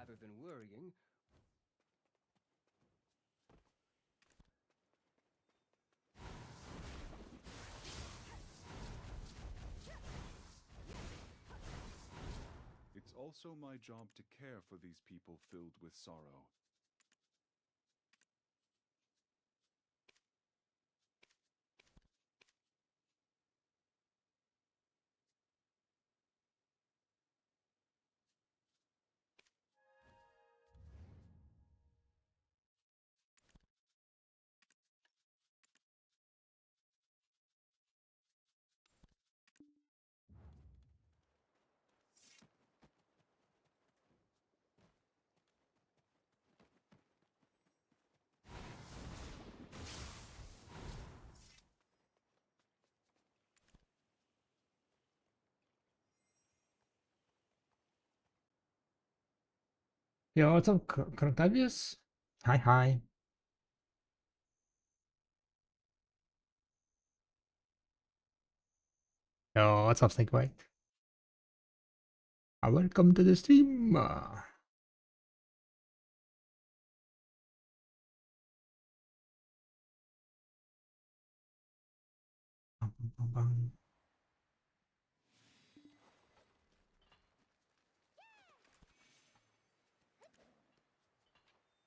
rather than worrying. It's also my job to care for these people filled with sorrow. Yo, what's up, Octavius? Hi, hi. Yo, what's up, Snake White? Welcome to the stream.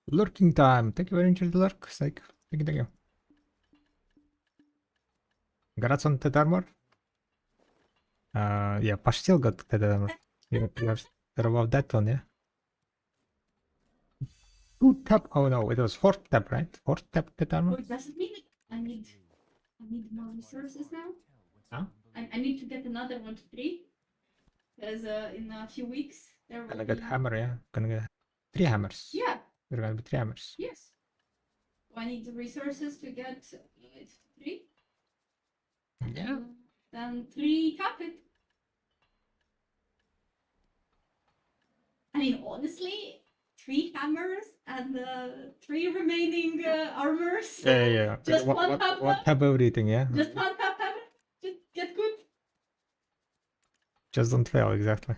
Lurking time. Thank you very much for the lurk, Snake. Thank you, thank you. Congrats on that armor. Yeah, Pash still got that armor. You're about that one, yeah? 2 tap. Oh no, it was 4 tap, right? 4 tap that armor. Wait, does it mean I need more resources now? Huh? I need to get another 1 to 3. Because in a few weeks there will Gonna be... get hammer, yeah. Gonna get 3 hammers. Yeah. There are gonna be 3 hammers. Yes. Do I need the resources to get it to 3? Yeah. Then 3 tap it. I mean, honestly, 3 hammers and 3 remaining armors. Yeah. Just one tap. What tap everything, yeah? Just one tap hammer. Just get good. Just don't fail, exactly.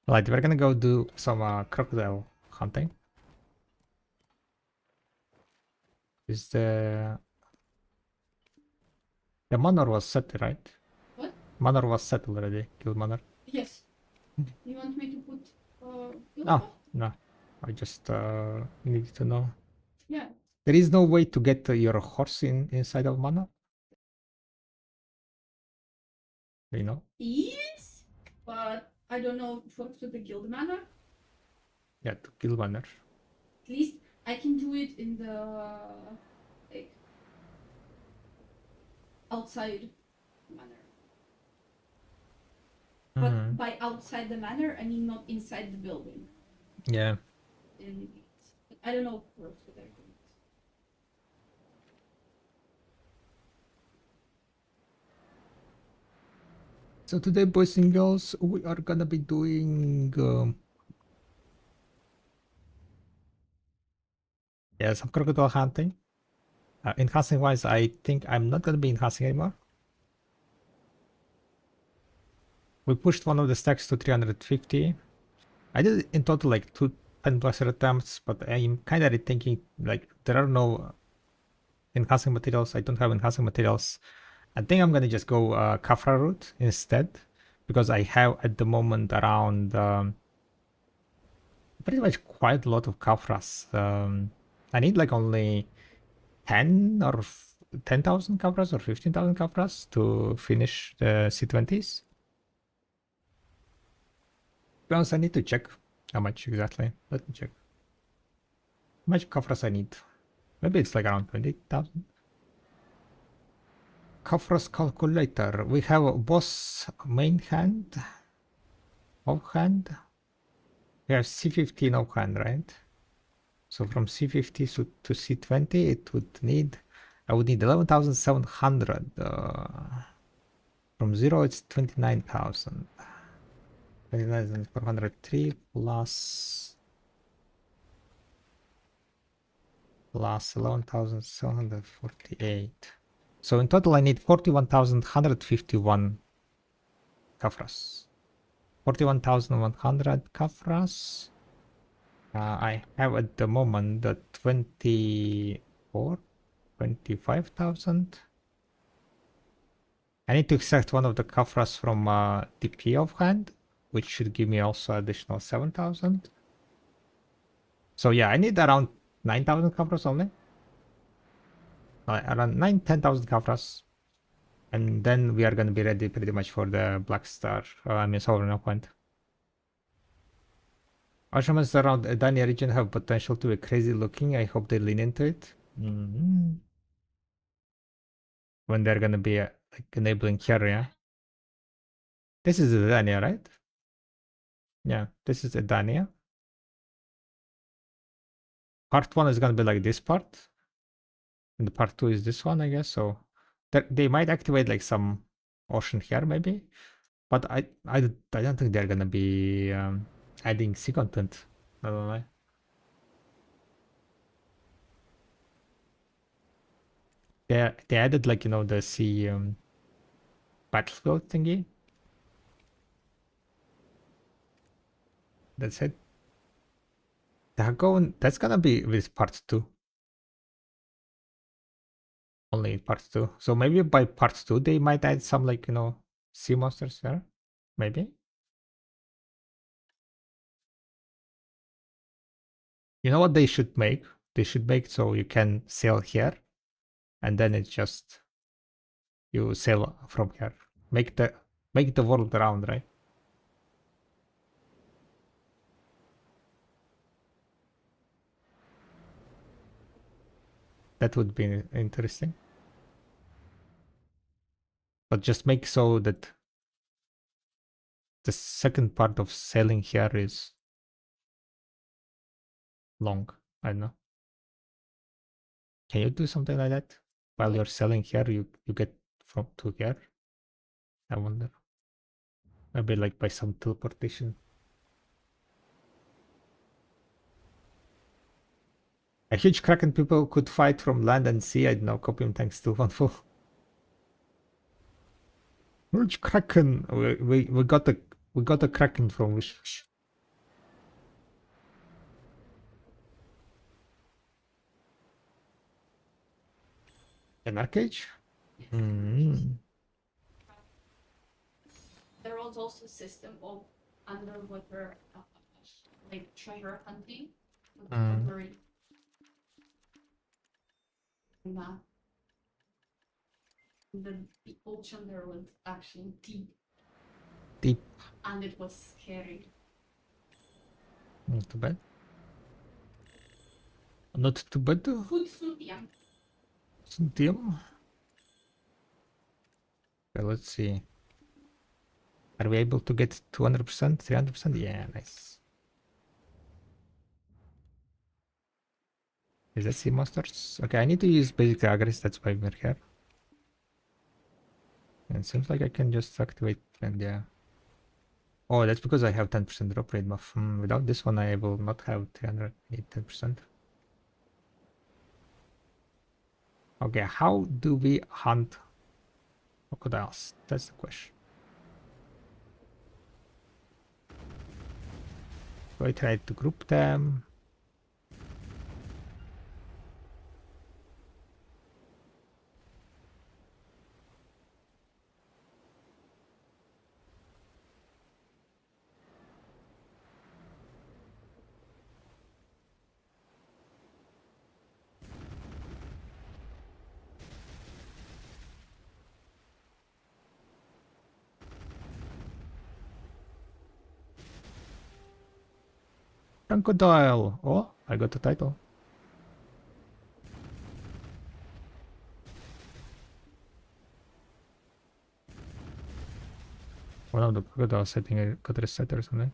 Right, we're gonna go do some crocodile hunting. Is the manor was set, right? What? Manor was set already. Kill manor. Yes. You want me to put... No. I just need to know. Yeah. There is no way to get your horse inside of manor? Do you know? Yes, but I don't know if it works with the guild manor. Yeah, to kill manor. At least I can do it in the like outside manor. But by outside the manor, I mean not inside the building. Yeah. I don't know if it works with everything. So today, boys and girls, we are gonna be doing some crocodile hunting. Enhancing wise, I think I'm not gonna be enhancing anymore. We pushed one of the stacks to 350. I did in total like 10 plus attempts, but I'm kind of rethinking, like, there are no enhancing materials. I don't have enhancing materials. I think I'm gonna just go Kafra route instead, because I have at the moment around pretty much quite a lot of Kafras. I need like only 10 or 10,000 Kafras or 15,000 Kafras to finish the C20s. Because I need to check how much exactly. Let me check. How much Kafras I need? Maybe it's like around 20,000. Kafras calculator. We have a boss main hand, offhand. We have C15 offhand, right? So from C50 to C20, it would need, I would need 11,700. From 0, it's 29,000. 29,403 plus 11,748. So in total I need 41,151 kafras. 41,100 kafras. I have at the moment the 25,000. I need to extract one of the kafras from DP offhand, which should give me also additional 7,000. So yeah, I need around 9,000 kafras only. Around 10,000 kafras. And then we are going to be ready pretty much for the Black Star, Sovereign Point. Ashrams around the Dania region have potential to be crazy looking. I hope they lean into it. When they're going to be like enabling carrier. This is Dania, right? Yeah, this is Dania. Part 1 is going to be like this part. And the part 2 is this one, I guess. So they might activate like some ocean here, maybe. But I don't think they're going to be adding sea content. I don't know. They added like, the sea battlefield thingy. That's it. That's gonna be with part 2. Only part 2. So maybe by part 2 they might add some like, sea monsters there. Maybe. You know what they should make? They should make so you can sail here and then it's just you sail from here. Make the world round, right? That would be interesting. But just make so that the second part of sailing here is long. I don't know. Can you do something like that? While you're selling here, you get from to here? I wonder. Maybe like by some teleportation. A huge kraken people could fight from land and sea. I don't know. Copium thanks to one full. Huge kraken. We got a kraken from which. An arcade? There was also a system of underwater like treasure hunting with submarine. The ocean there was actually deep. Deep. And it was scary. Not too bad. Not too bad though. Food sodium. Sodium. Okay, let's see. Are we able to get 200%, 300%? Yeah, nice. Is that sea monsters? Okay, I need to use basic aggress, that's why we're here. And it seems like I can just activate and yeah. Oh, that's because I have 10% drop rate buff. Without this one, I will not have 310%. Okay, how do we hunt crocodiles? That's the question. So I try to group them. Crocodile! Oh, I got the title. One of the crocodiles, I think I got reset or something.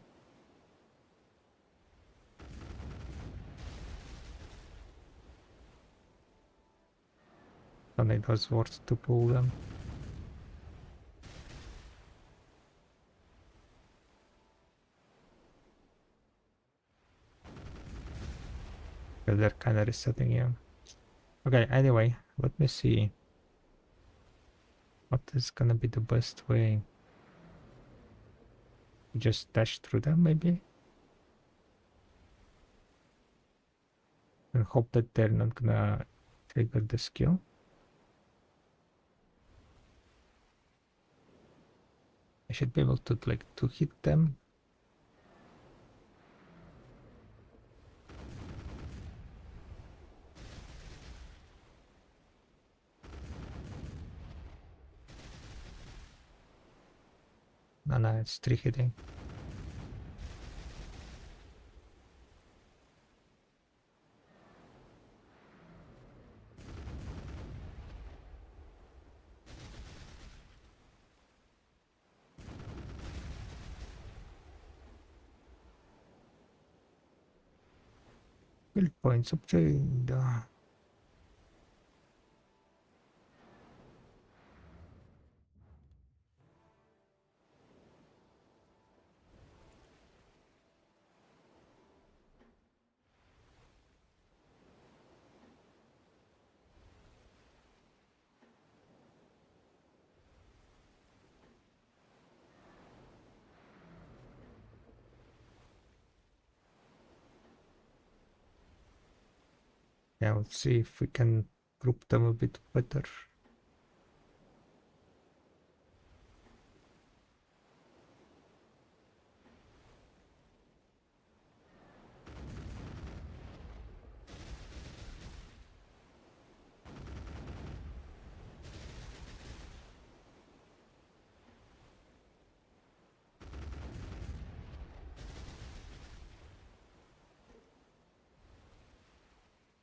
And it was worth to pull them. They're kind of resetting here. Okay, anyway, let me see. What is gonna be the best way? Just dash through them, maybe? And hope that they're not gonna trigger the skill. I should be able to like to hit them. No, it's 3 hitting. Build points obtained. Yeah, let's see if we can group them a bit better.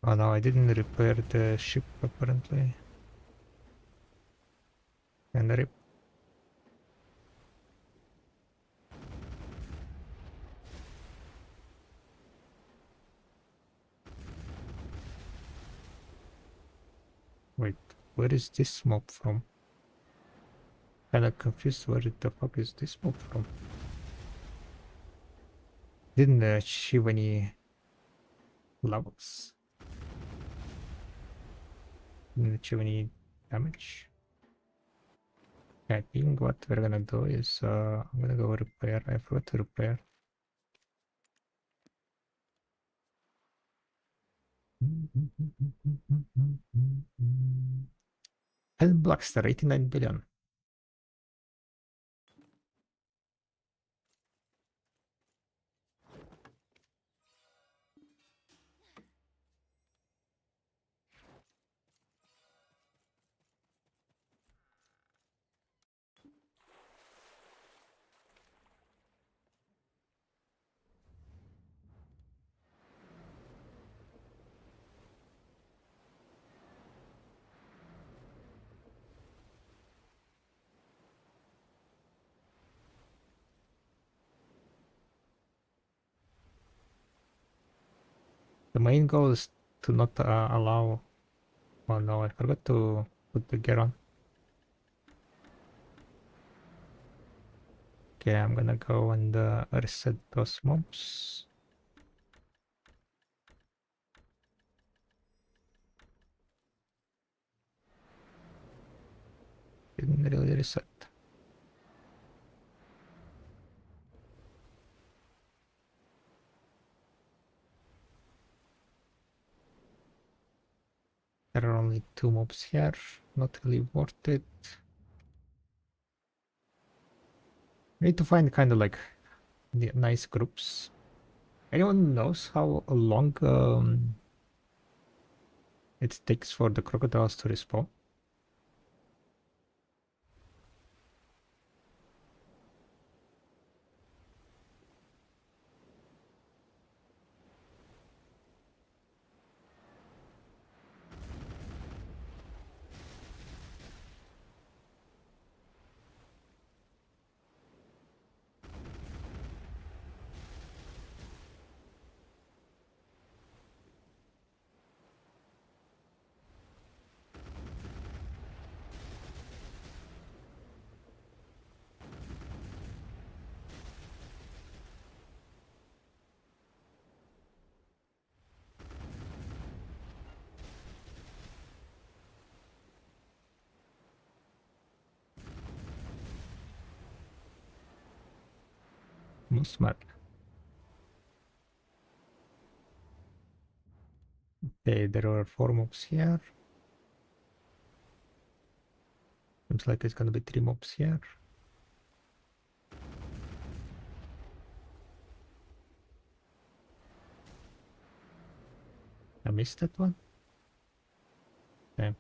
Oh no, I didn't repair the ship apparently. And rip. Wait, where is this mob from? Kinda confused where the fuck is this mob from? Didn't achieve any levels. Didn't achieve any damage. I think what we're gonna do is I'm gonna go repair. I forgot to repair. And Blackstar 89 billion. The main goal is to not allow. Oh no, I forgot to put the gear on. Okay, I'm gonna go and reset those mobs. Didn't really reset. There are only 2 mobs here. Not really worth it. Need to find kind of like nice groups. Anyone knows how long it takes for the crocodiles to respawn? Most smart. Okay, there are 4 mobs here. Seems like it's gonna be 3 mobs here. I missed that one. Okay.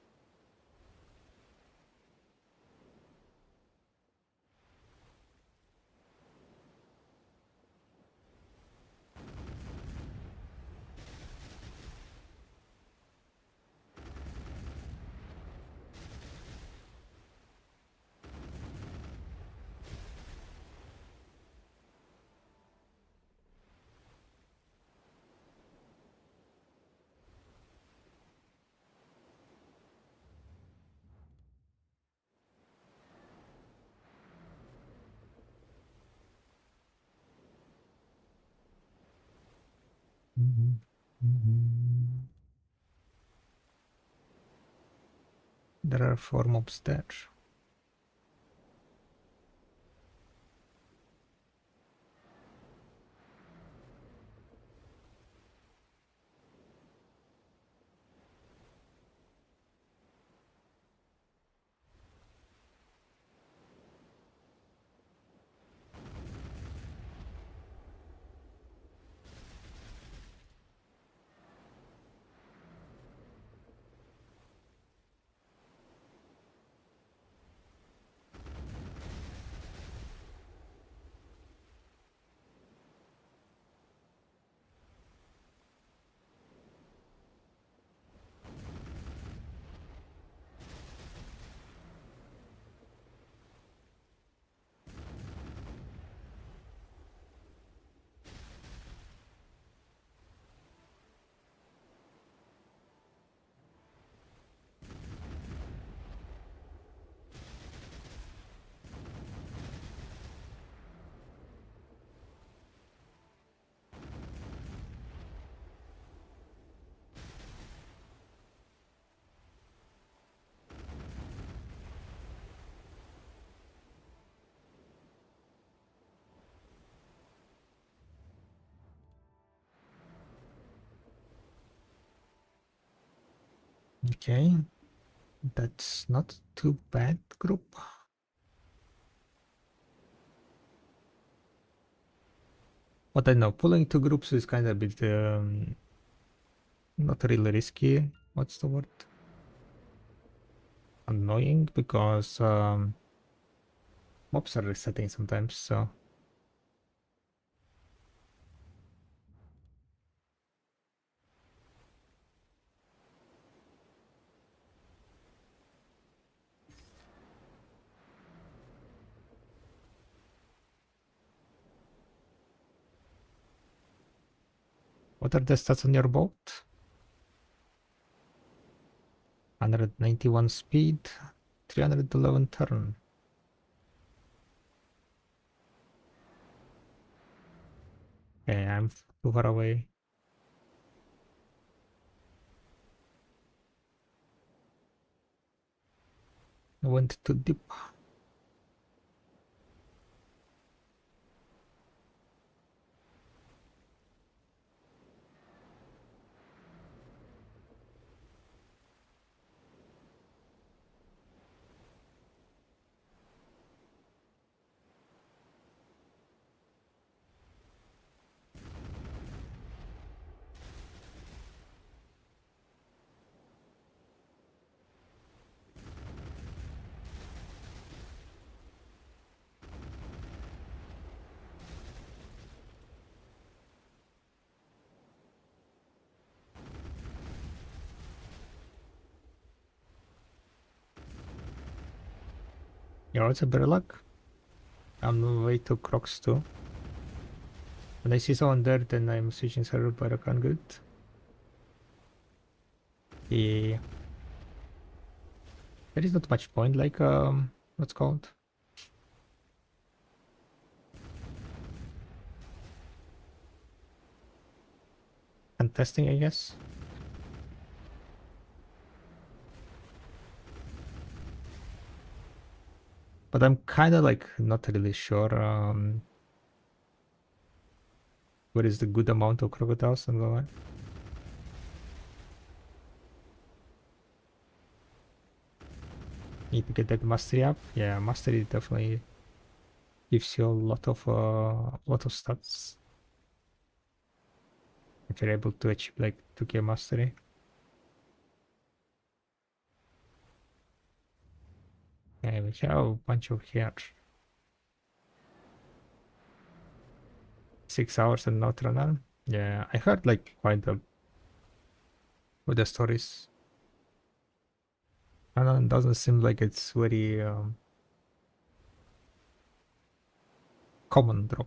There are 4 mobs there. Okay, that's not too bad, group. What I know, pulling 2 groups is kind of a bit not really risky. What's the word? Annoying, because mobs are resetting sometimes, so what are the stats on your boat? 191 speed, 311 turn. Okay, I'm too far away. I went too deep. You're also better luck. I'm on my way to Crocs too. When I see someone there, then I'm switching server, but I can't good. Yeah. There is not much point, like, what's called? Contesting, I guess. But I'm kind of like not really sure. what is the good amount of crocodiles and all that. Need to get that mastery up. Yeah, mastery definitely gives you a lot of stats if you're able to achieve like 2k mastery. Yeah, we have a bunch of here. 6 hours and not run. Yeah, I heard like quite a with the stories. And doesn't seem like it's very common drop.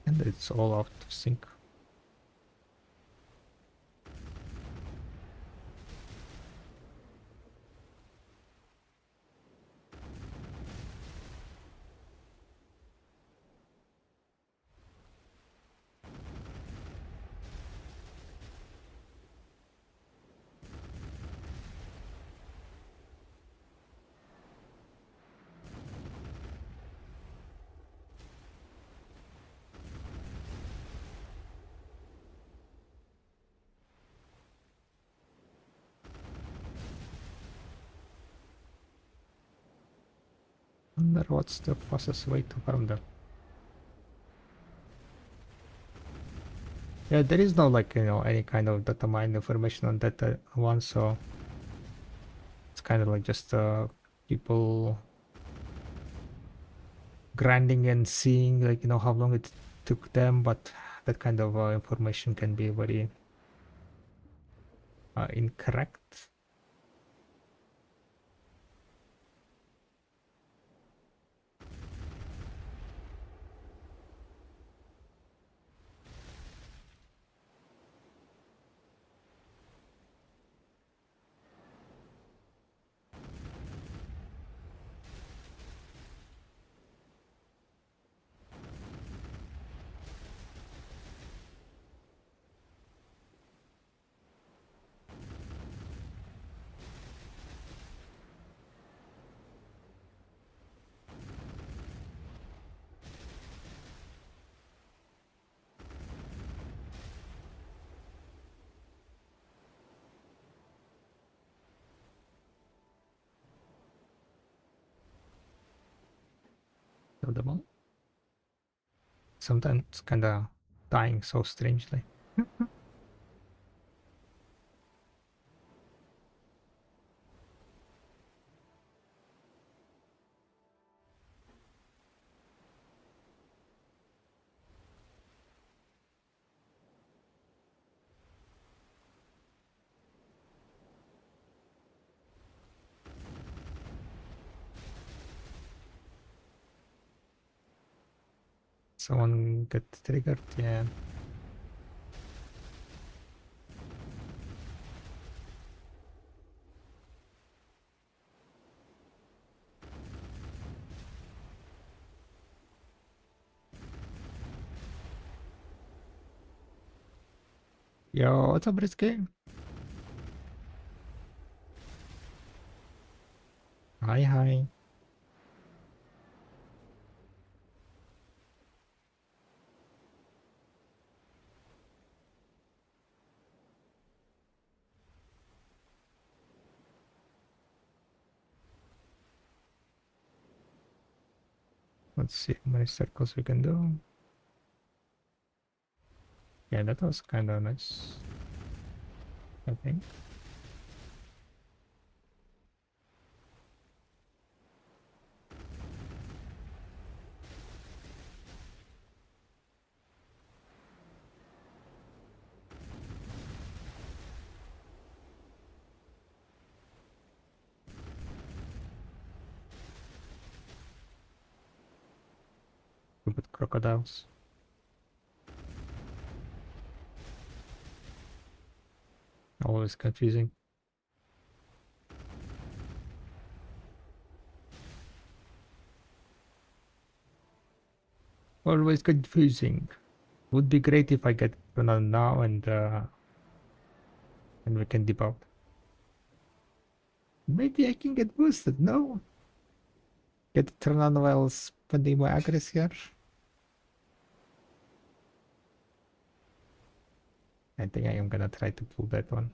And it's all out of sync. Wonder what's the fastest way to farm them. Yeah, there is no like any kind of data mine information on that one, so it's kind of like just people grinding and seeing like how long it took them, but that kind of information can be very incorrect. Kill them all. Sometimes kind of dying so strangely. Someone get triggered, yeah. Yo, what's up, Risky? Hi, hi. Let's see how many circles we can do. Yeah, that was kind of nice, I think. Stupid crocodiles. Always confusing. Always confusing. Would be great if I get Tornado now and we can dip out. Maybe I can get boosted, no? Get Tornado while spending my aggress here. I think I am gonna try to pull that one.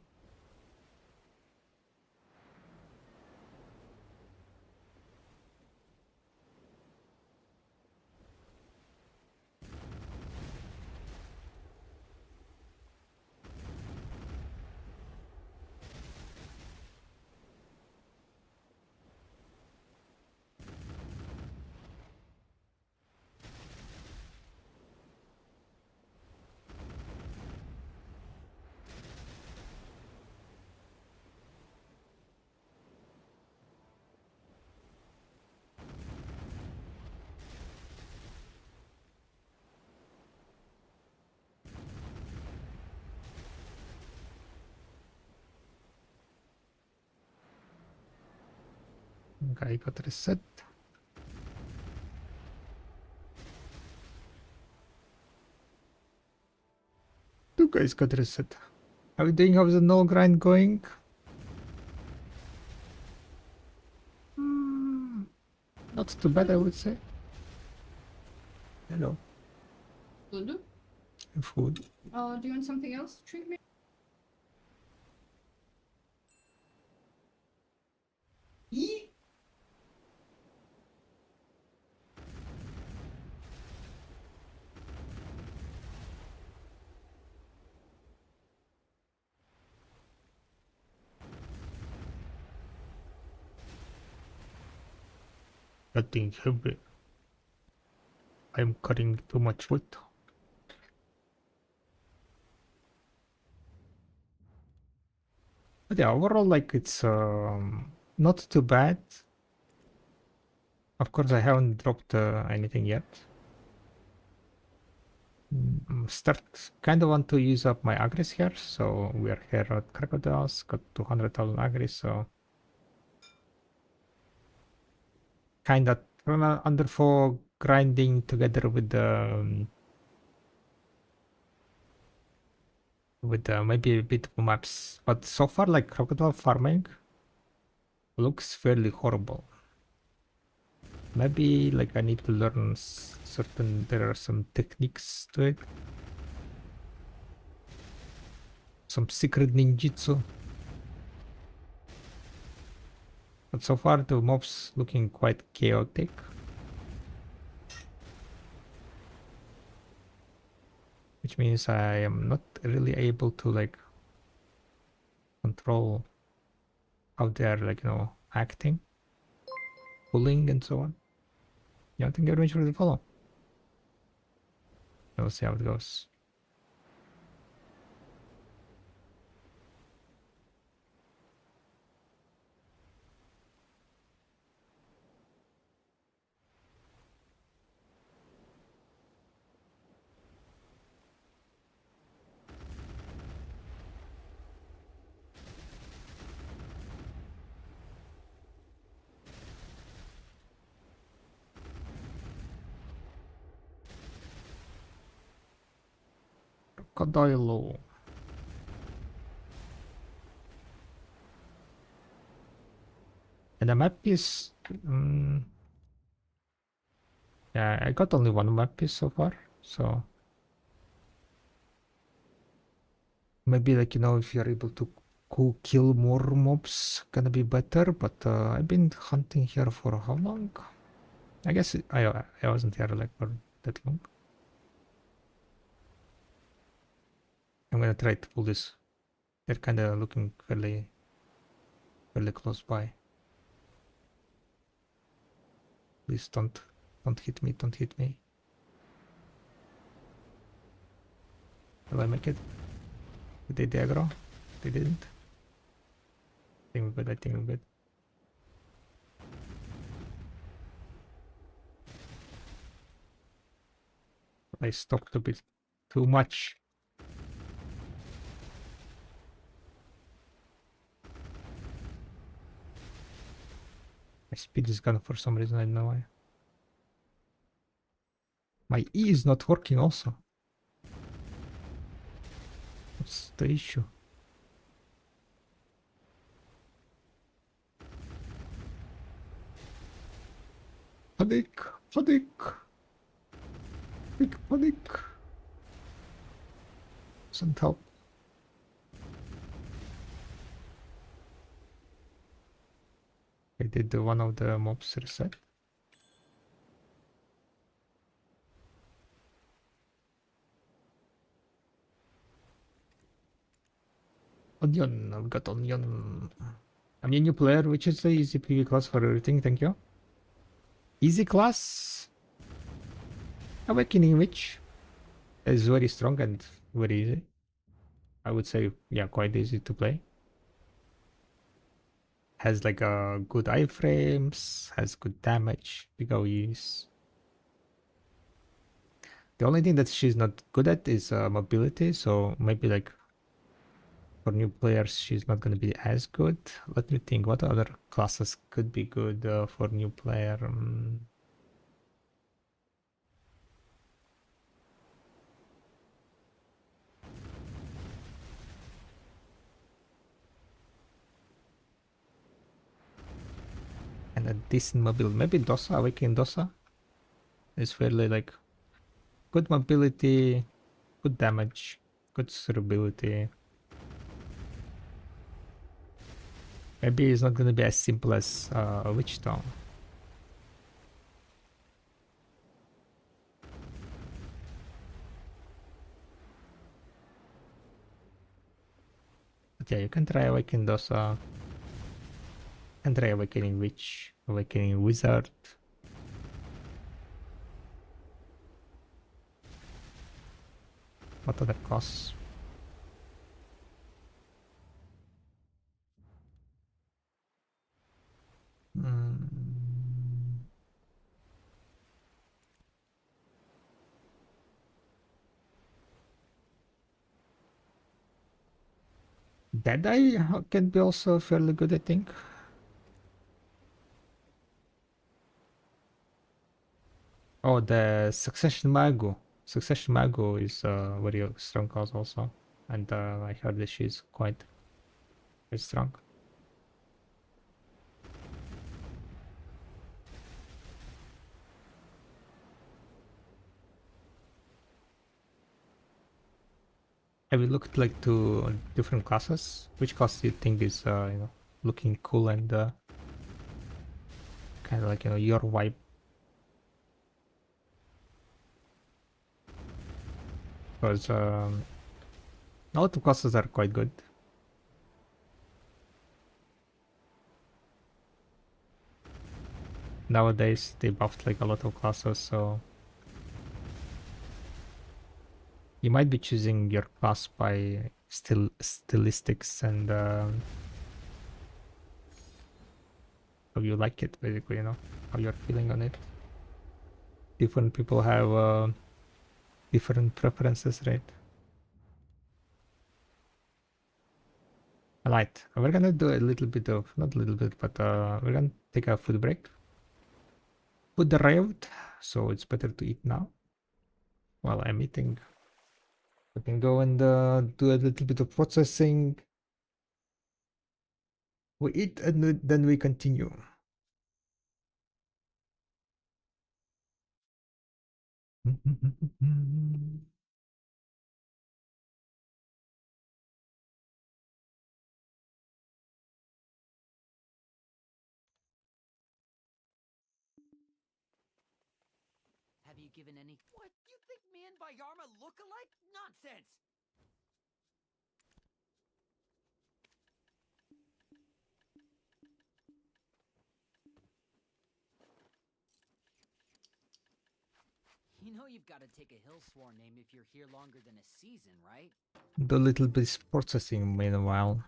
Okay, I got reset. Two guys got reset. How are you doing? How's the null grind going? Not too bad, I would say. Hello. Good. Food. Do you want something else? Drink me? Getting heavy. I'm cutting too much wood. But yeah, overall, like, it's not too bad. Of course, I haven't dropped anything yet. Start kind of want to use up my agris here, so we are here at crocodiles, got 200,000 agris, so kind of under for grinding together with the maybe a bit of maps. But so far, like, crocodile farming looks fairly horrible. Maybe like I need to learn certain, there are some techniques to it, some secret ninjutsu. But so far the mobs looking quite chaotic. Which means I am not really able to like control how they are, like, acting, pulling and so on. Yeah, thank you very much for the follow. We'll see how it goes. Crocodile. And the map is yeah, I got only one map piece so far, so maybe, like, if you're able to kill more mobs, gonna be better. But I've been hunting here for how long? I guess I wasn't here like for that long. I'm gonna try to pull this. They're kind of looking fairly close by. Please don't hit me, don't hit me. Will I make it? Did they aggro? They didn't. I think we're good, I think we're good. I stopped a bit too much. My speed is gone for some reason, I don't know why. My E is not working also. the issue? Panic! Panic! Big panic! Doesn't help. I did one of the mobs reset. Onion, I've got onion. I'm a new player, which is the easy PV class for everything, thank you. Easy class? Awakening Witch is very strong and very easy. I would say, yeah, quite easy to play. Has like a good iframes, has good damage, big AoEs. The only thing that she's not good at is mobility, so maybe like for new players she's not gonna be as good. Let me think, what other classes could be good for new player? And a decent mobile, maybe Dosa, Awakening Dosa is fairly like good mobility, good damage, good durability. Maybe it's not gonna be as simple as Witch Town. But yeah, you can try Awakening Dosa. You can try Awakening Witch, Awakening Wizard. What other costs? Deadeye can be also fairly good, I think. Oh, the Succession Mago. Succession Mago is a very strong cause also. And I heard that she's quite very strong. Have you looked like to different classes? Which class do you think is looking cool and kind of like your vibe? Because a lot of classes are quite good. Nowadays they buffed like a lot of classes, so you might be choosing your class by stylistics and how you like it, basically, how you're feeling on it. Different people have different preferences, right? Alright, we're gonna do a little bit of, not a little bit, but we're gonna take a food break. Food arrived, so it's better to eat now while I'm eating. We can go and do a little bit of processing. We eat and then we continue. Have you given any... What? You think me and Bayarma look alike? Nonsense! You know you've got to take a Hillsworn name if you're here longer than a season, right? Do a little bit of processing meanwhile.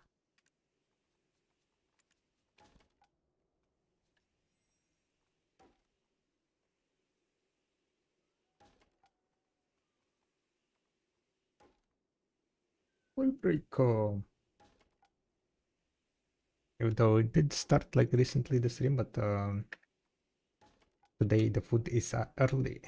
Full break. Even though it did start like recently the stream, but today the food is early.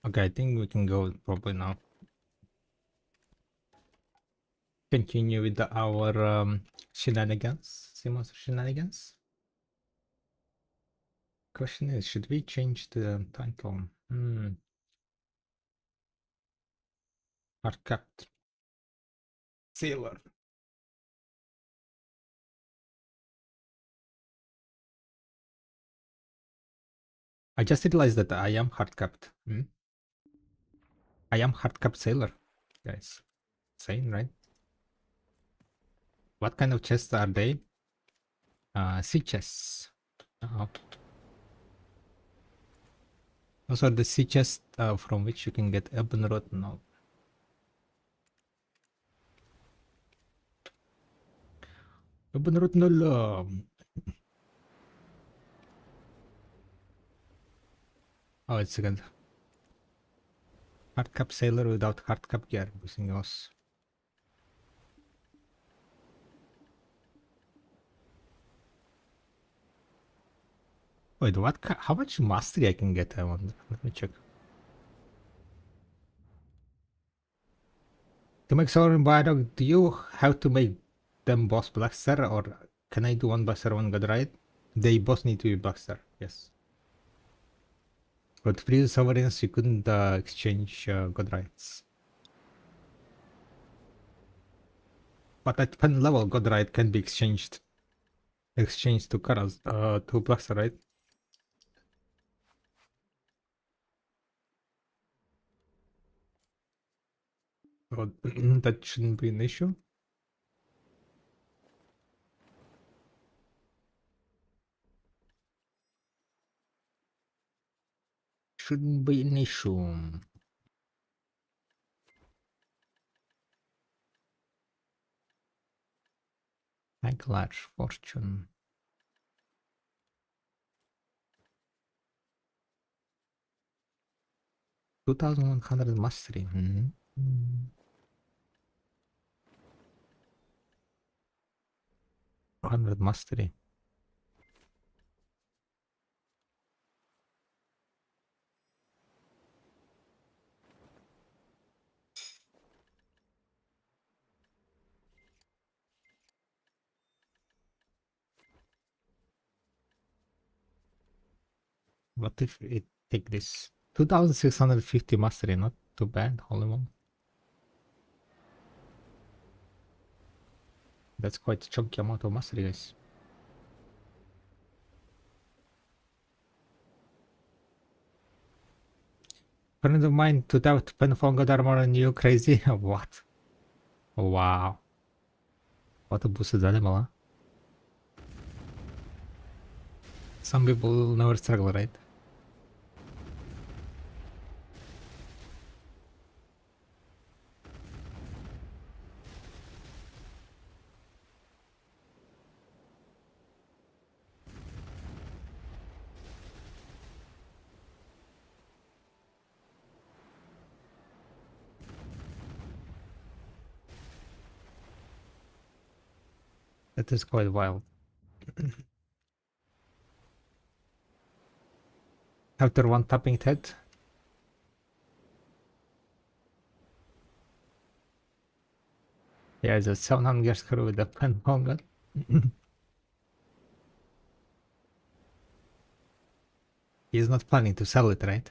Okay, I think we can go probably now. Continue with our shenanigans, Simon's shenanigans. Question is, should we change the title? Hard capped sailor. I just realized that I am hard capped. I am hard capped sailor, guys. Same, right? What kind of chests are they? Sea chests. Those are the sea chests from which you can get Ebon Road now. Ebon Road no. Oh, it's good. Hard cap sailor without hard cap gear. Everything else. Wait, what? How much mastery I can get? I wonder. Let me check. To make Solar and Biodog, do you have to make them boss Blackstar, or can I do one Blackstar, one God Ride? They both need to be Blackstar, yes. But previous sovereigns, you couldn't exchange God Rides. But at pen level, God Ride can be exchanged to Karas, to Blackstar, right? So that shouldn't be an issue. Shouldn't be an issue. Like large fortune. 2100 mastery. 100 mastery. What if it take this? 2650 mastery, not too bad, holy one. That's quite a chunky amount of mastery, guys. Friend of mine to doubt Penfong God armor on you, crazy? What? Wow. What a boosted animal, huh? Some people never struggle, right? That is quite wild. After one tapping head. Yeah, it's a 700 screw with a Penfong gun. He's not planning to sell it, right?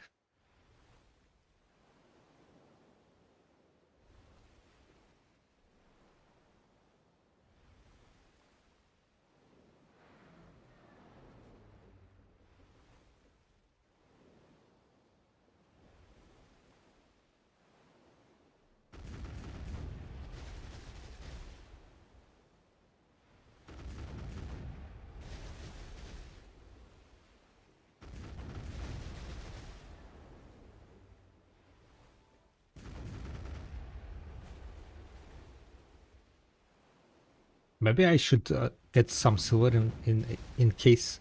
Maybe I should get some silver in case.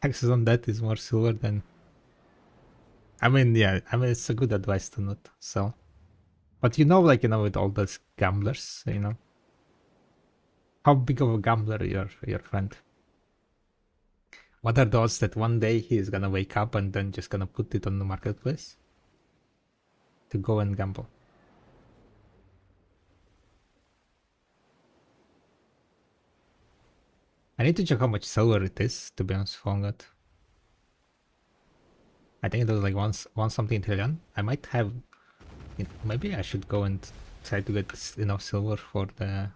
Taxes on that is more silver than. I mean, yeah. I mean, it's a good advice to not sell. But like with all those gamblers, how big of a gambler your friend? What are the odds that one day he's gonna wake up and then just gonna put it on the marketplace to go and gamble? I need to check how much silver it is, to be honest, Fongat. I think it was like one something trillion. I might have... Maybe I should go and try to get enough silver for the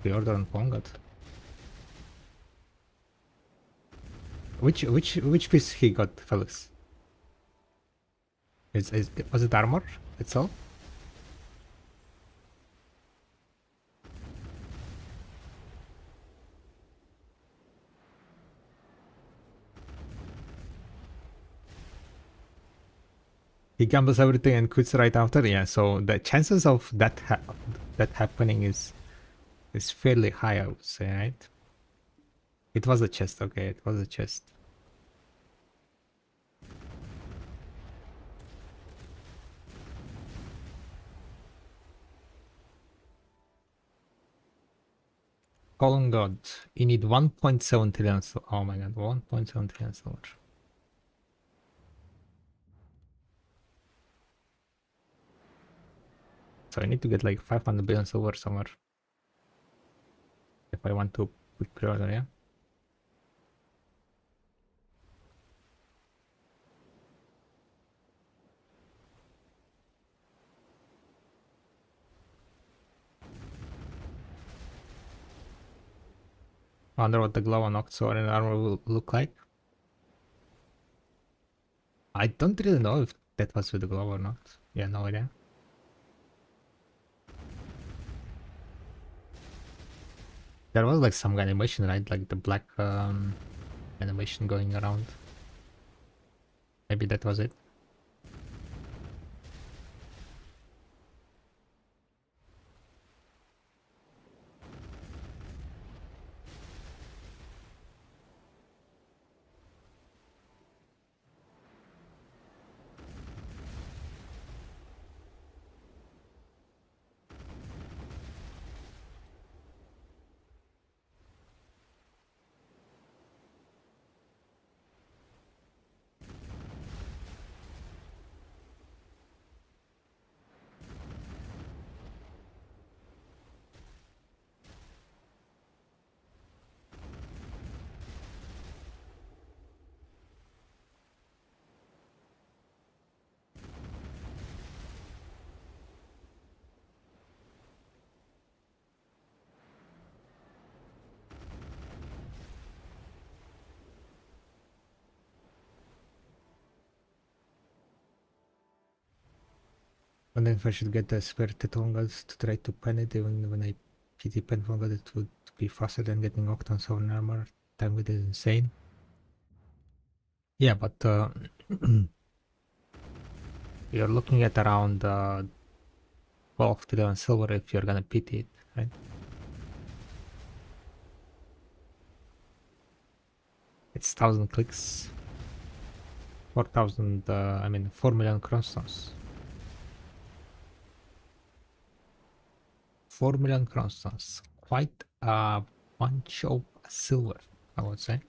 pre-order on Fongat. Which piece he got, Felix? Was it armor itself? He gambles everything and quits right after. Yeah, so the chances of that happening is fairly high, I would say, right? It was a chest. Okay, it was a chest. Colon God, you need 1.7 trillion. Oh my god, 1.7 trillion silver. So I need to get like 500 billion silver somewhere if I want to put pre-order, yeah? I wonder what the glow on Octosword and armor will look like. I don't really know if that was with the glow or not. Yeah, no idea. There was like some animation, right? Like the black animation going around. Maybe that was it. And then if I should get the spirited Tongas to try to pen it, even when I PT pen Tonga, it would be faster than getting Octons or armor. Time with is insane. Yeah, but you're looking at around 12 trillion silver if you're gonna PT it, right? It's 1,000 clicks. 4,000, I mean 4 million cronstones. 4 million cronstones. Quite a bunch of silver, I would say.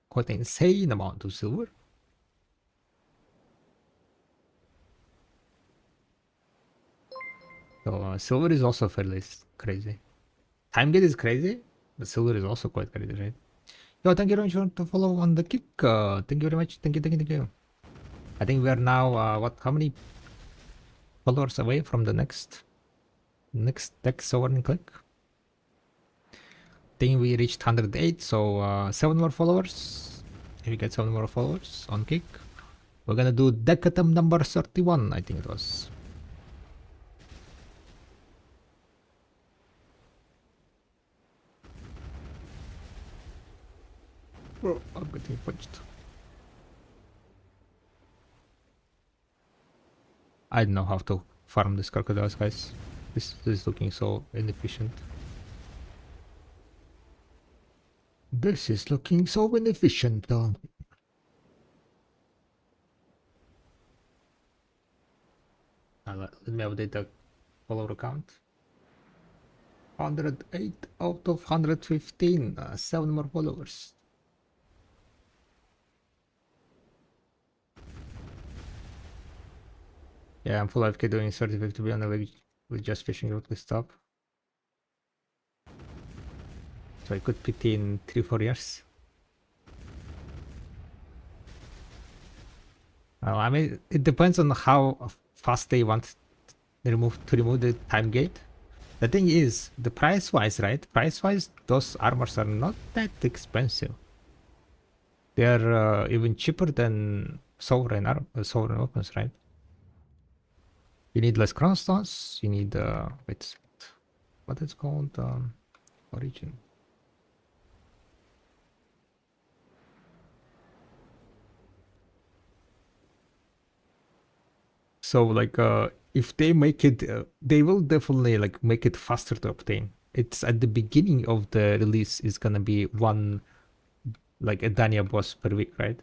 Quite an insane amount of silver. So silver is also fairly crazy. Time gate is crazy, but silver is also quite crazy, right? Yo, thank you very much for the follow on the kick. Thank you very much. Thank you. I think we are now how many followers away from the next text sovereign click? I think we reached 108, so 7 more followers. If we get 7 more followers on kick, we're gonna do decatum number 31, I think it was. Bro, I'm getting punched. I don't know how to farm these crocodiles, guys. This is looking so inefficient. This is looking so inefficient. Let me update the follower count. 108 out of 115. 7 more followers. Yeah, I'm full AFK doing 30-50 billion a week with just fishing rootless stop. So I could PT in 3-4 years. I mean, it depends on how fast they want to remove the time gate. The thing is, the price-wise, right? Price-wise, those armors are not that expensive. They are even cheaper than sovereign weapons, right? You need less crownstones. You need wait, what it's called? Origin. So like if they make it, they will definitely like make it faster to obtain. It's at the beginning of the release is gonna be one like a Dania boss per week, right?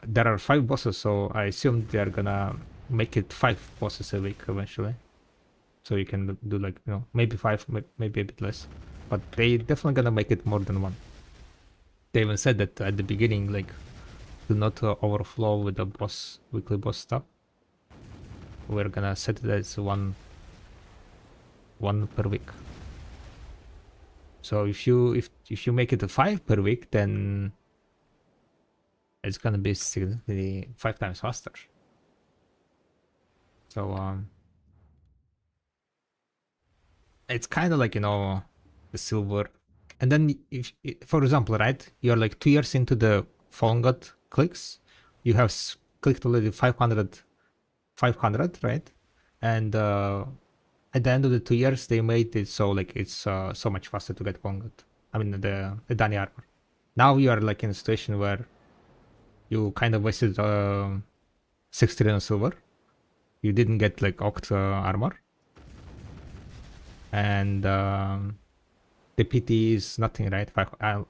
There are 5 bosses, so I assume they are gonna make it 5 bosses a week eventually. So you can do like, you know, maybe 5, maybe a bit less, but they definitely gonna make it more than 1. They even said that at the beginning, like, do not overflow with the weekly boss stuff. We're gonna set it as one per week. So if you make it a 5 per week, then it's gonna be significantly 5 times faster. So it's kind of like, you know, the silver. And then if for example, right, you're like 2 years into the Fallen God clicks, you have clicked already 500, right? And at the end of the 2 years, they made it so like it's so much faster to get Fallen God. I mean the Dani armor. Now you are like in a situation where you kind of wasted 6 trillion silver. You didn't get like Oct armor. And the PT is nothing, right?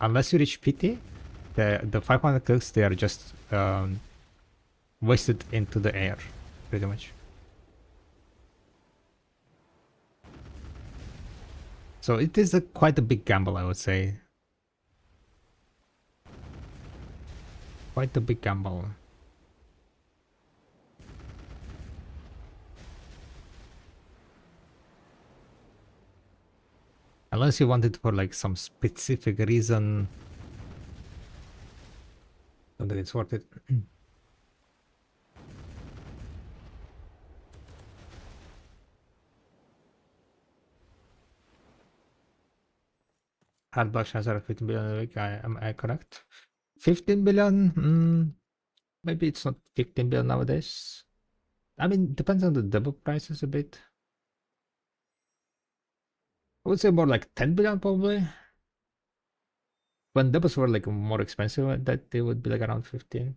Unless you reach PT, the 500 clicks, they are just wasted into the air, pretty much. So it is quite a big gamble, I would say. Quite a big gamble. Unless you want it for like some specific reason, I don't think it's worth it. Hard block chance are 15 billion a week. Am I correct? 15 billion? Maybe it's not 15 billion nowadays. I mean, depends on the double prices a bit. I would say more like 10 billion probably. When doubles were like more expensive, that they would be like around 15.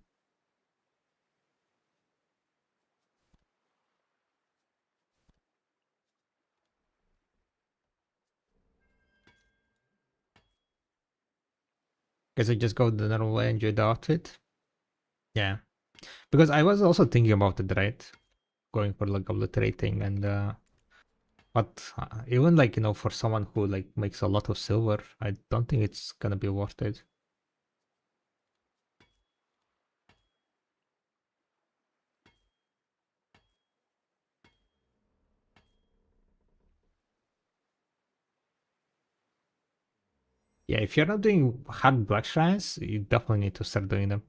Guess I just go the normal way, enjoy the outfit. Yeah. Because I was also thinking about it, right? Going for like obliterating and but even like, you know, for someone who like makes a lot of silver, I don't think it's gonna be worth it. Yeah, if you're not doing hard black shrines, you definitely need to start doing them.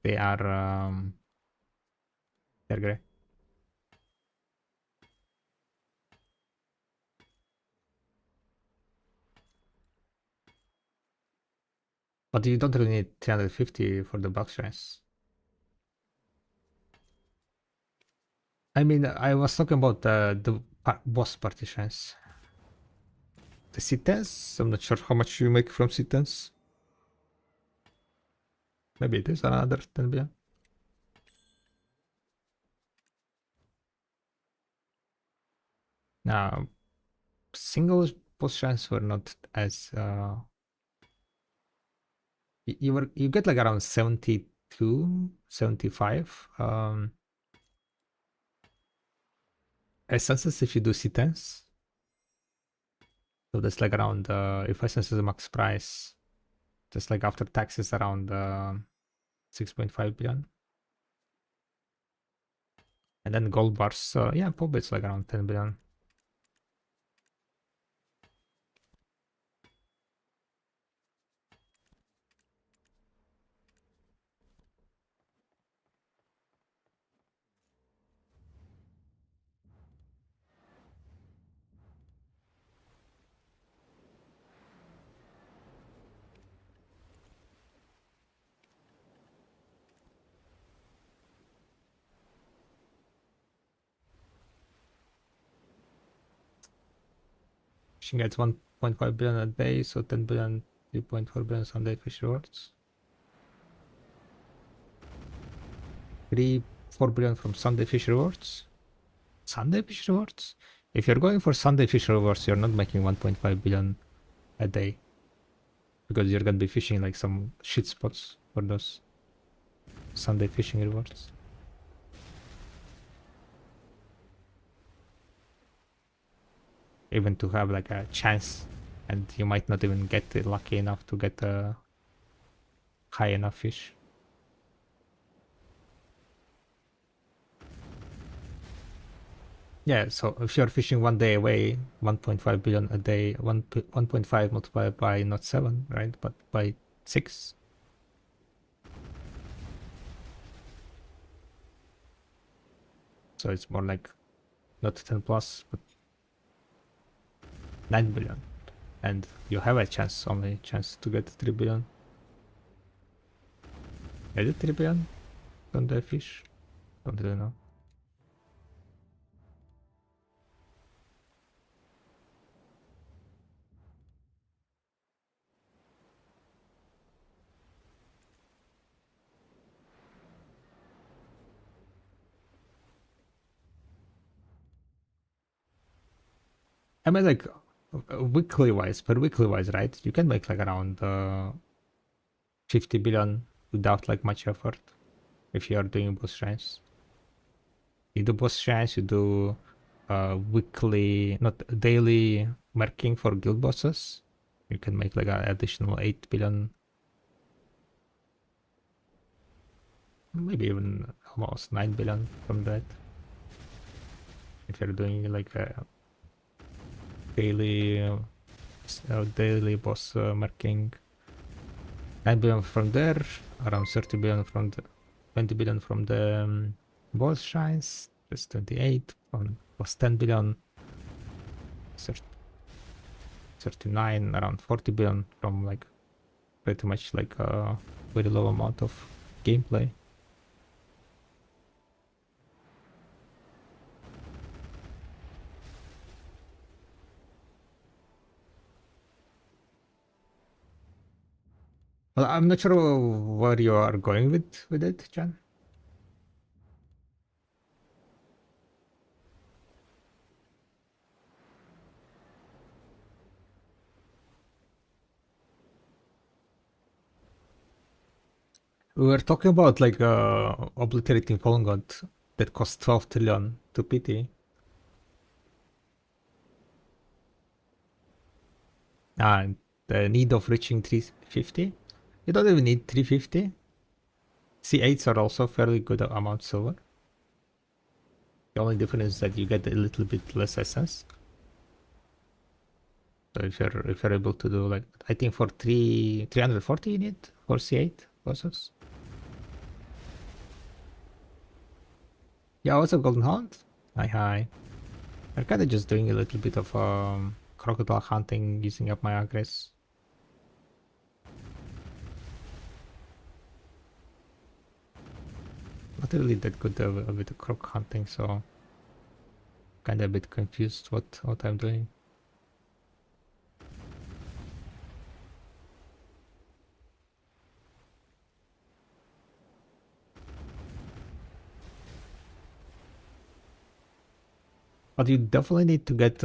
They are they're great. But you don't really need 350 for the black shrines. I mean, I was talking about the boss partitions. The C10s, I'm not sure how much you make from C10s. Maybe it is another 10 billion. Now, single boss chance were not as you get like around 72, 75 essences if you do C10s. So that's like around if essence is the max price, just like after taxes around 6.5 billion. And then gold bars, yeah, probably it's like around 10 billion. Fishing gets 1.5 billion a day, so 10 billion, 3.4 billion Sunday fish rewards. 4 billion from Sunday fish rewards. Sunday fish rewards? If you're going for Sunday fish rewards, you're not making 1.5 billion a day. Because you're gonna be fishing like some shit spots for those Sunday fishing rewards. Even to have like a chance, and you might not even get lucky enough to get a high enough fish. Yeah, so if you're fishing 1 day away, 1.5 billion a day, 1.5 multiplied by not 7, right? But by 6. So it's more like not 10 plus, but 9 billion. And you have a chance, only chance to get 3 billion. Is it 3 billion on the fish? Don't really know. I mean, like weekly wise, per weekly wise, right? You can make like around 50 billion without like much effort if you are doing both shrines. You do both shrines, you do weekly, not daily marking for guild bosses. You can make like an additional 8 billion, maybe even almost 9 billion from that. If you're doing like a daily boss marking. 9 billion from there, around 30 billion from the 20 billion from the boss shrines, just 28 plus 10 billion, 39, around 40 billion from like pretty much like a very low amount of gameplay. Well, I'm not sure where you are going with it, John. We were talking about like obliterating fallen god that costs 12 trillion to PT. And the need of reaching 350. You don't even need 350. C8s are also fairly good amount silver. The only difference is that you get a little bit less essence. So if you're able to do like, I think for 340 you need for C8 bosses. Yeah, what's up, Golden Hound? Hi. I'm kinda just doing a little bit of crocodile hunting, using up my aggress. Not really that good with the croc hunting, so kinda a bit confused what I'm doing. But you definitely need to get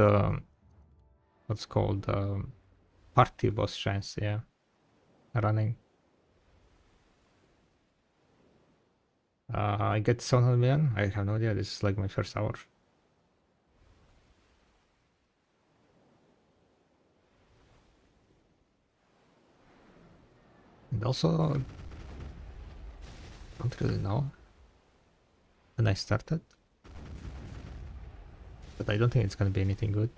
what's called party boss chance, yeah, running. I get 700 million. I have no idea. This is like my first hour. And also, don't really know when I started. But I don't think it's gonna be anything good.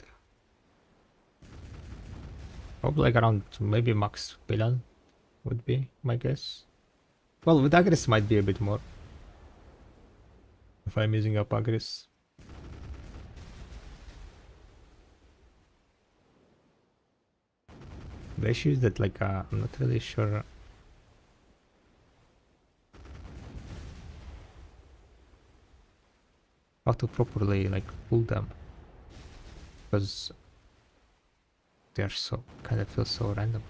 Probably like around maybe max billion would be my guess. Well, with Agris might be a bit more. If I'm using up Agris. The issue is that like I'm not really sure how to properly like pull them, because they're so kind of feel so random.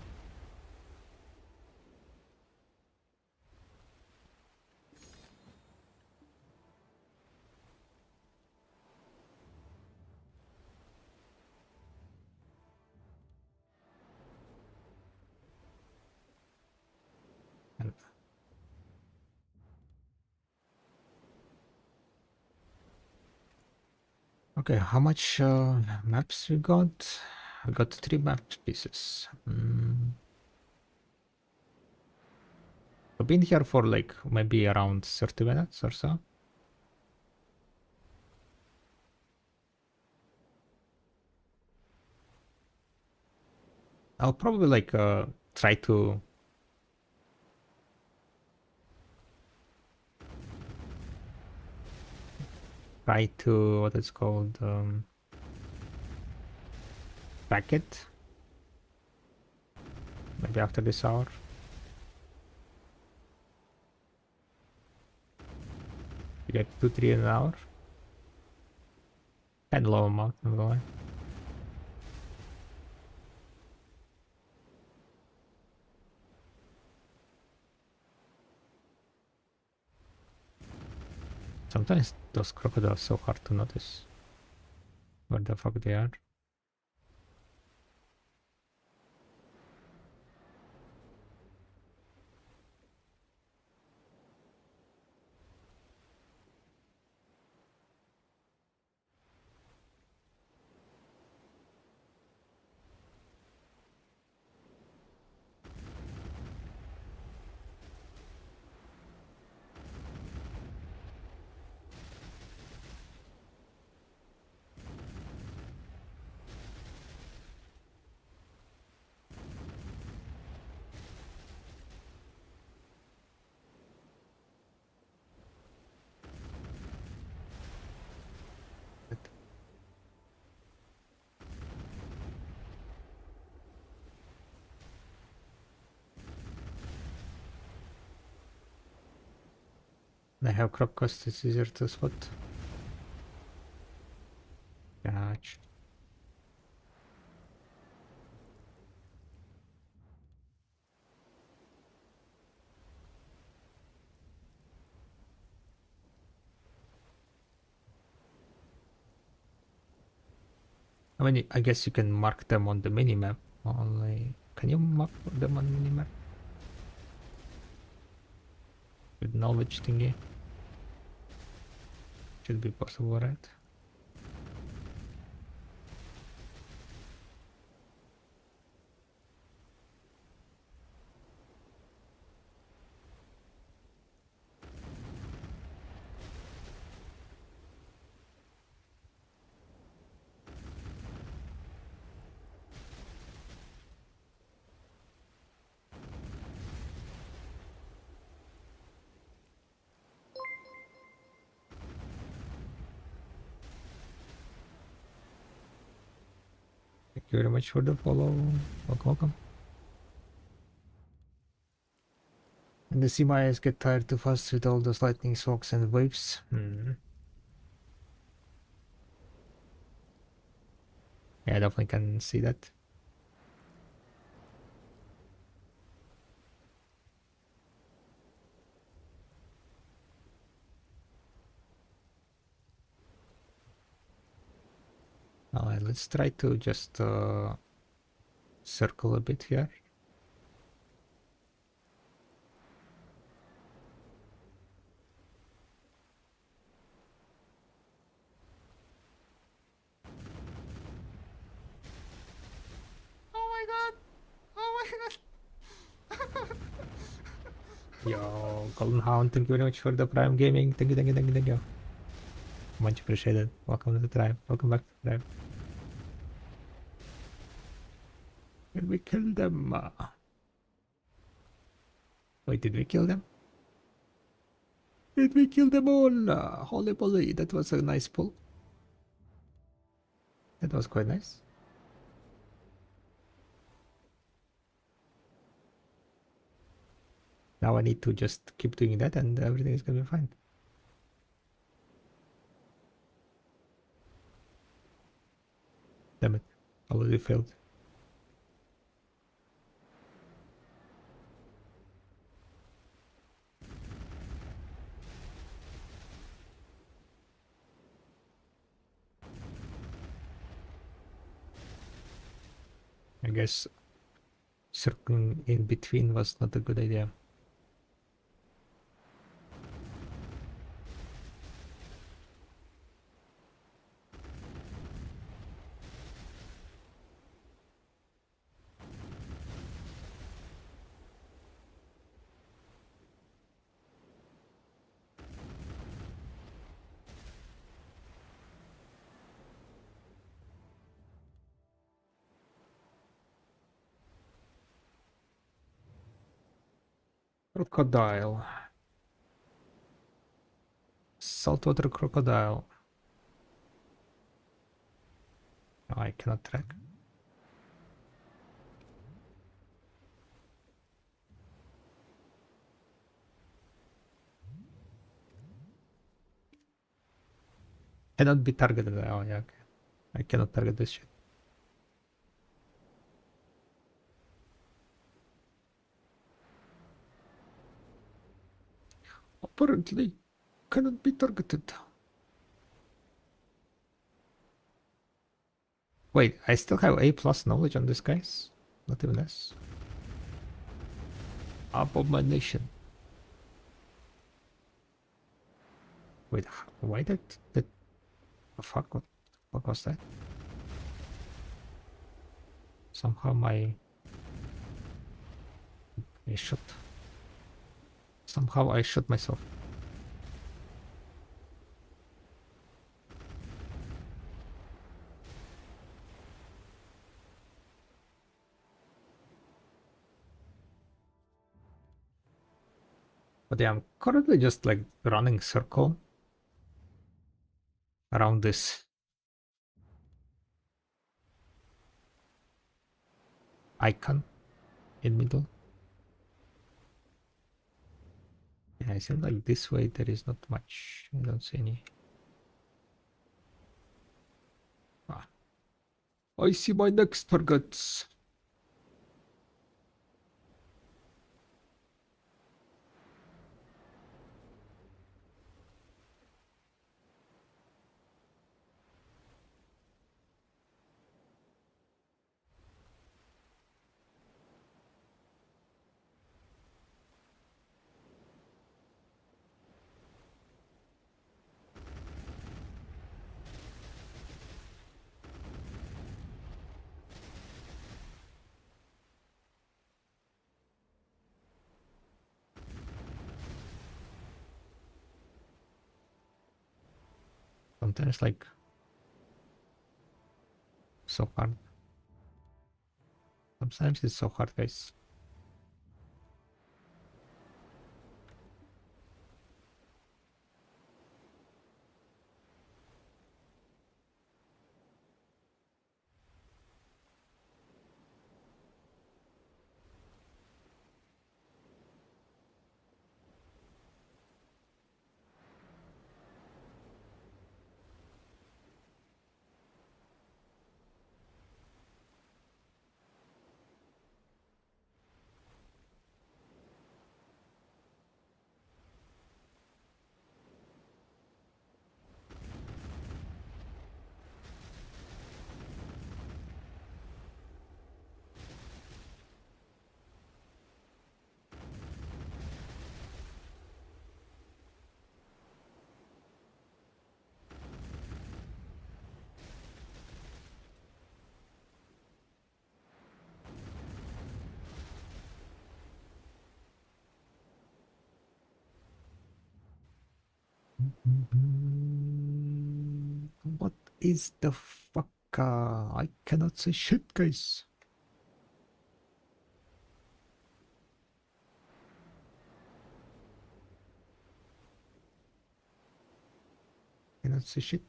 And okay, how much maps we got? We got 3 map pieces. I've been here for like maybe around 30 minutes or so. I'll probably like try to what it's called pack it maybe after this hour. You get 2-3 in an hour. Kind of low amount, I'm not gonna lie. Sometimes those crocodiles are so hard to notice where the fuck they are. I have croc cost, it's easier to spot. Catch. I mean, I guess you can mark them on the minimap. Only, can you mark them on minimap? With knowledge thingy? Should be possible, right? Thank you very much for the follow. Welcome, welcome. And the sea Mayas get tired too fast with all those lightning strokes and waves. Yeah, I definitely can see that. Alright, let's try to just circle a bit here. Yo, Golden Hound, thank you very much for the Prime Gaming. Thank you, thank you, thank you, thank you. Much appreciated. Welcome to the tribe. Welcome back to the tribe. Did we kill them? Wait, did we kill them? Did we kill them all? Holy moly, that was a nice pull. That was quite nice. Now I need to just keep doing that and everything is gonna be fine. Damn it, already failed. I guess circling in between was not a good idea. Crocodile. Saltwater crocodile. No, I cannot track. Cannot be targeted. Oh yeah, okay. I cannot target this shit. Apparently cannot be targeted. Wait, I still have A plus knowledge on this guys? Not even S. Abomination. Wait, why did the fuck? What the fuck was that? Somehow I shot. Somehow I shot myself. But yeah, I'm currently just like running circle around this icon in middle. Yeah, I said like this way there is not much. I don't see any. Ah. I see my next targets. Sometimes like so hard. Sometimes it's so hard, guys. is the fuck? I cannot say shit, guys. Cannot say shit.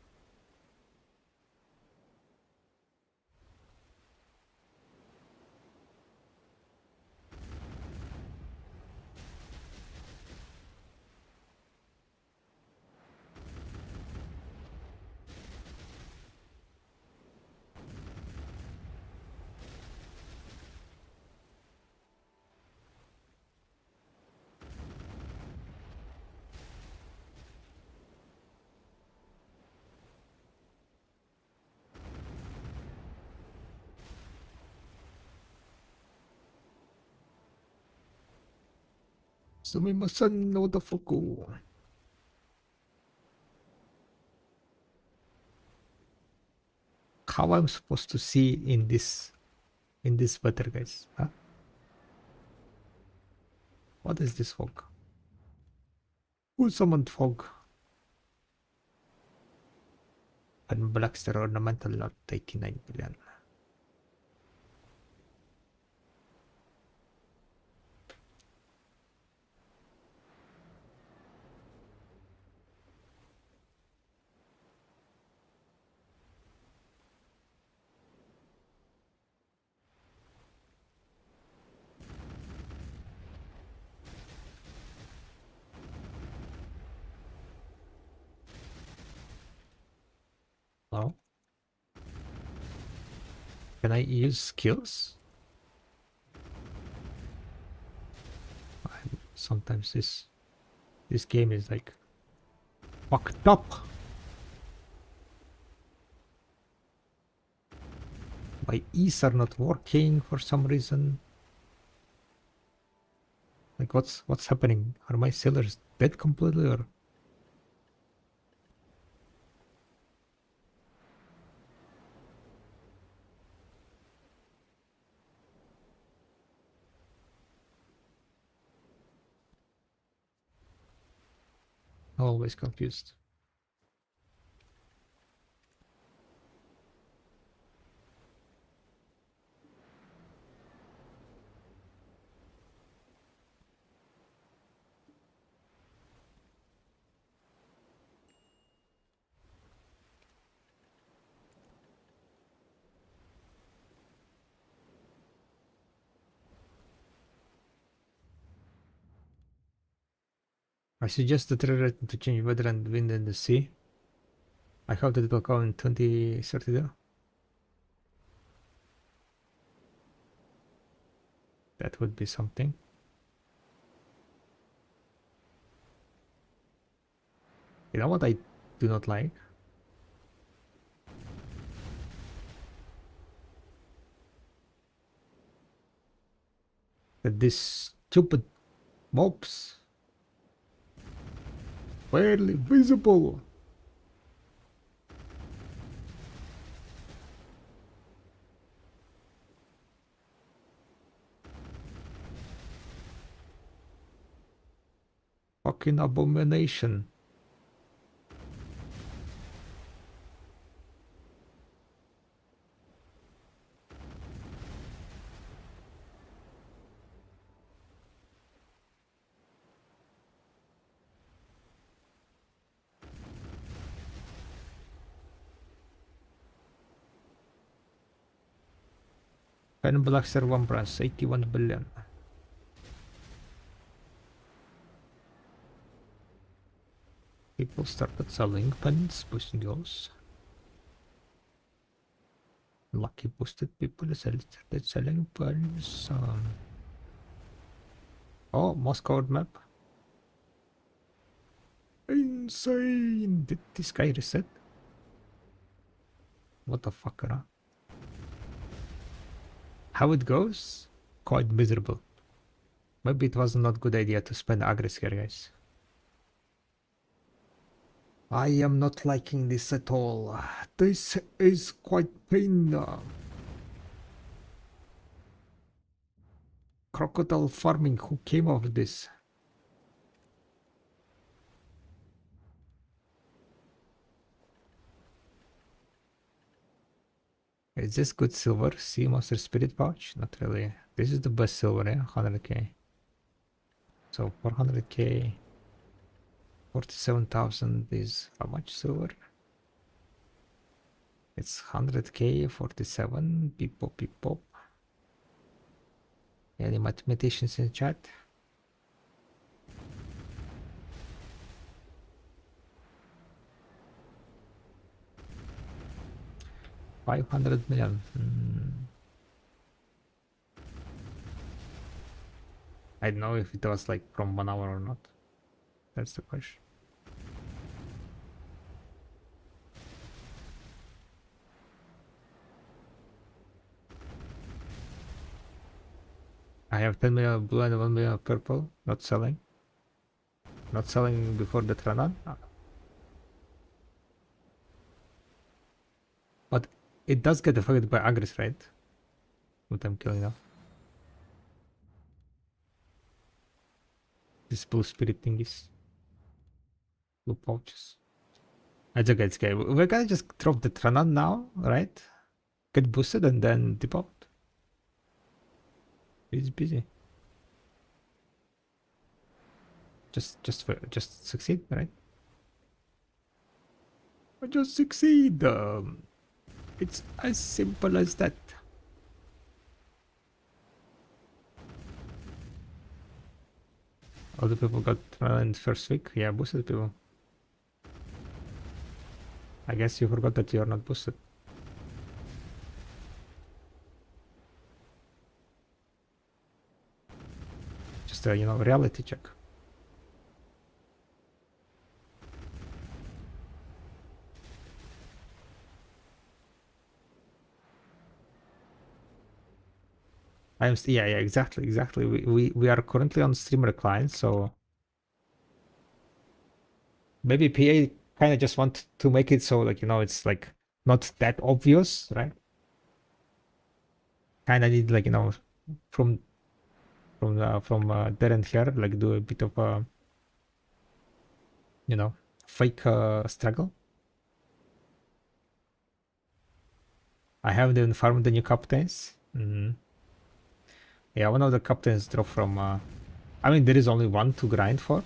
Sumimasen no the fuck. How I'm supposed to see in this weather, guys? Huh? What is this fog? Who summoned fog? And Blackster ornamental lot 89 billion. Hello? Can I use skills? Sometimes this game is like fucked up. My E's are not working for some reason. Like what's happening? Are my sailors dead completely or? Always confused. I suggest the trade rating to change weather and wind in the sea. I hope that it will come in 2032. That would be something. You know what I do not like? That these stupid mobs barely visible. Fucking abomination. Pen Blackster 1 price 81 billion. People started selling pens, boosting those. Lucky boosted people started selling pens. Oh, moss covered map. Insane! Did this guy reset? What the fuck, huh? How it goes? Quite miserable. Maybe it was not good idea to spend aggress here, guys. I am not liking this at all. This is quite pain. Crocodile farming, who came up with this? Is this good silver? Sea Monster Spirit Pouch? Not really. This is the best silver, yeah? 100k. So 400k. 47,000 is how much silver? It's 100k, 47. Beep pop, beep pop. Any mathematicians in chat? $500 million. I don't know if it was like from 1 hour or not. That's the question. I have 10 million blue and 1 million purple. Not selling. Not selling before the Tranan. But it does get affected by Agris, right? What I'm killing now. This blue spirit thingies. Blue pouches. It's okay, it's okay. We're gonna just drop the Tranan now, right? Get boosted and then dip out. He's busy. Just succeed, right? Just succeed. It's as simple as that. Other people got in first week. Yeah, boosted people. I guess you forgot that you're not boosted. Just a, reality check. Yeah, exactly. We are currently on streamer client, so maybe PA kind of just want to make it so like it's like not that obvious, right? Kind of need like from there and here, like do a bit of a fake struggle. I haven't even farmed the new captains. Yeah, one of the captains drop from I mean there is only one to grind for.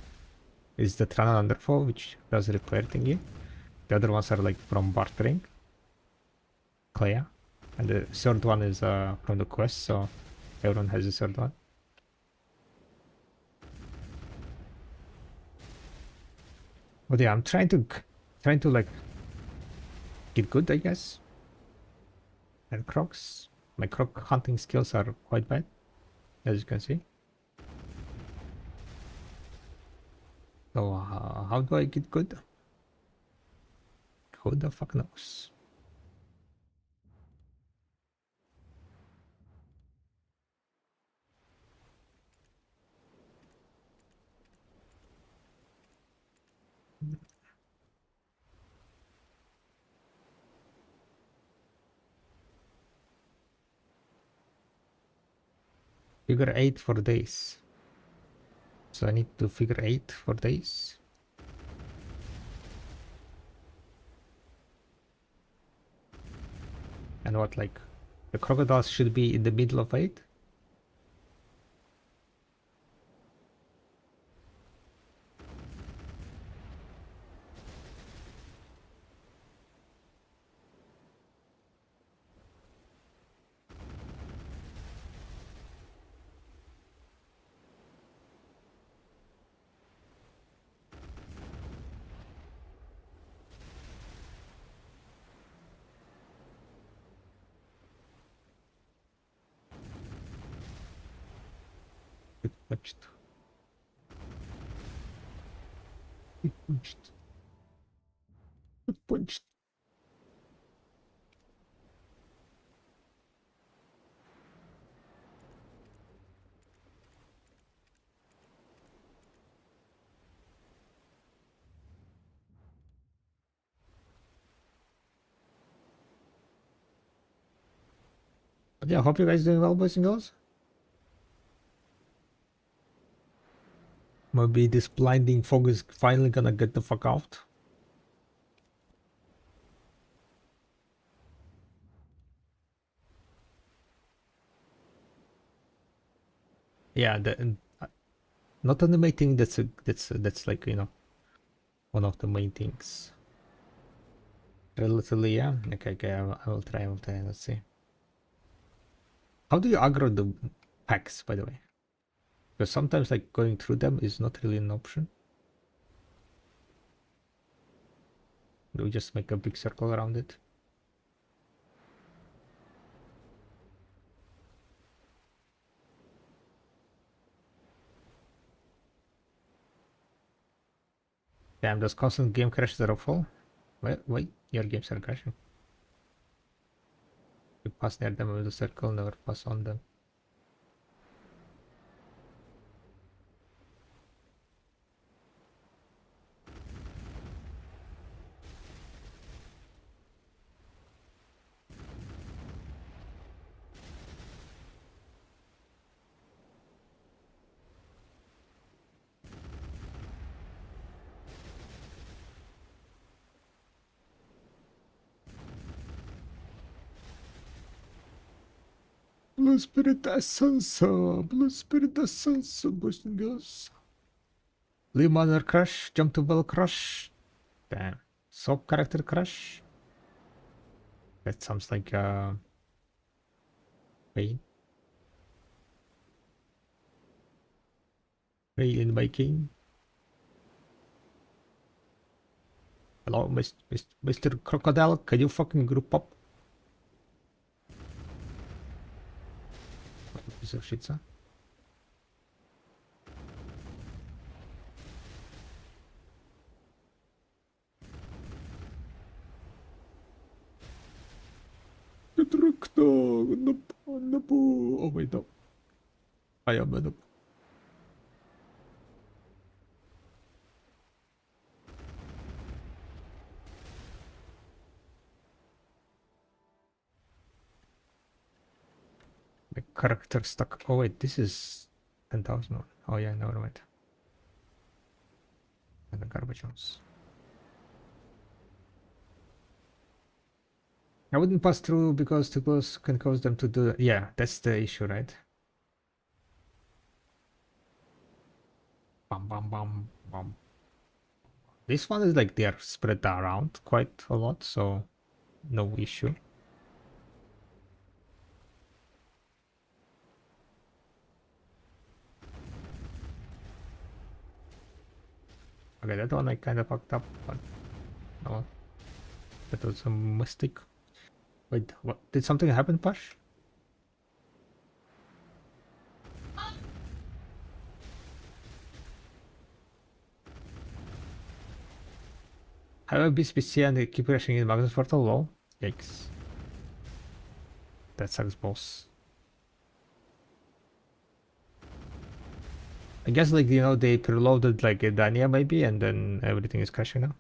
Is the Tranan Underfall, which does repair thingy. The other ones are like from bartering. Clea. And the third one is from the quest, so everyone has the third one. But yeah, I'm trying to like get good, I guess. And crocs. My croc hunting skills are quite bad, as you can see. So how do I get good? Who the fuck knows? Figure 8 for days. So I need to figure 8 for days. And what, like, the crocodiles should be in the middle of 8? Get punched. Get punched. Get punched. But yeah, hope you guys doing well, boys and girls. Maybe this blinding fog is finally gonna get the fuck out. Yeah, not animating. That's like, you know, one of the main things. Relatively, yeah. Okay. I will try. Let's see. How do you aggro the packs, by the way? Because sometimes like going through them is not really an option. Do we just make a big circle around it? Damn, those constant game crashes are awful. Wait, your games are crashing. You pass near them with a circle, never pass on them. Blue Spirit Essence, Blue Spirit Essence, boys and girls. Leave Mother Crush, Jump to Bell Crush. Damn. Soap character crush. That sounds like pain. Pain in my king. Hello, Mr. Crocodile, can you fucking group up? Piece of shit, huh? Nope. Oh wait, no. I am a noob. My character stuck. Oh wait, this is 10,000. Oh yeah, never mind. And the garbage ones. I wouldn't pass through because too close can cause them to do. Yeah, that's the issue, right? Bum bum bum bum. This one is like they are spread around quite a lot, so no issue. Okay, that one I kind of fucked up, but no, that was a mistake. Wait, what? Did something happen, Pash? Have a BSPC and they keep crashing in Magnus Portal? Lol. Yikes. That sucks, boss. I guess, like, you know, they preloaded like a Dania maybe, and then everything is crashing now.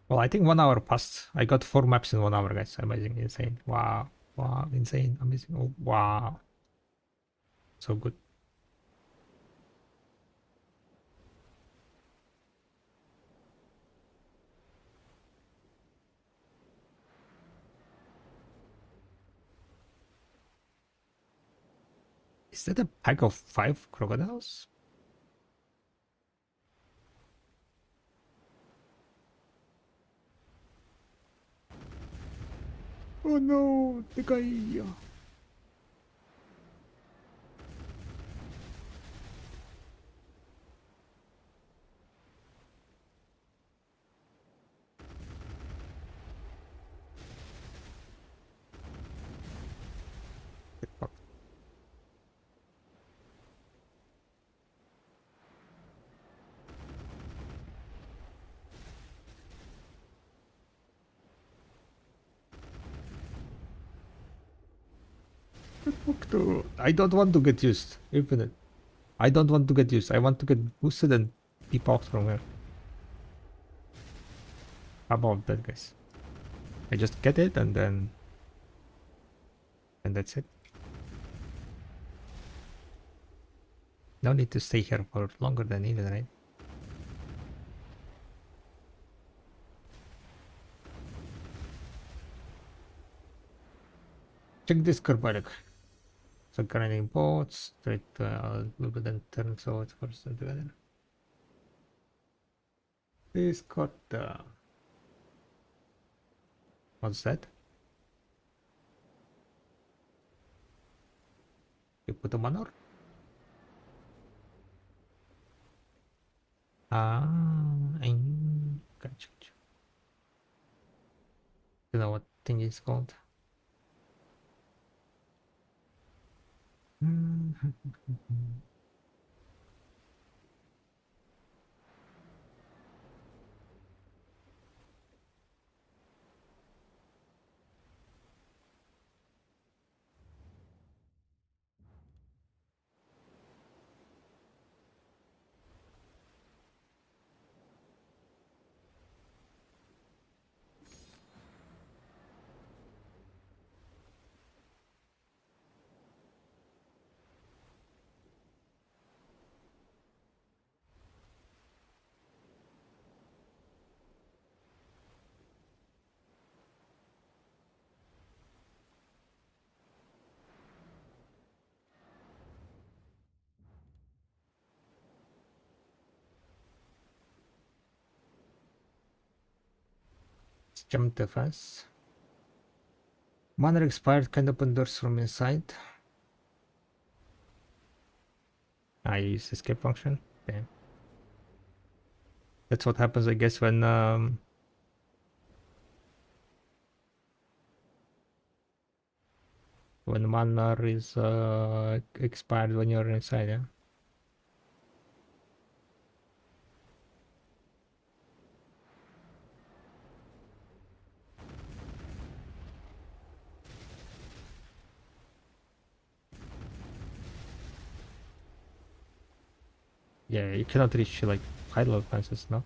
Well, I think 1 hour passed. I got 4 maps in 1 hour, guys. Amazing, insane. Wow. Wow, insane, amazing. Oh, wow. So good. Is that a pack of 5 crocodiles? Oh no, the guy. I don't want to get used. Infinite. I don't want to get used. I want to get boosted and deep out from here. How about that, guys? I just get it and then... And that's it. No need to stay here for longer than needed, right? Check this carbonic. So grinding boats, straight will then turn so it's first and together. This got what's that? You put a manor? Ah, gotcha. You know what thing is called? Jump defense. Mana expired, can open doors from inside. I use escape function. Okay. That's what happens, I guess, when mana is expired when you're inside, yeah. Yeah, you cannot reach like idle advances, no?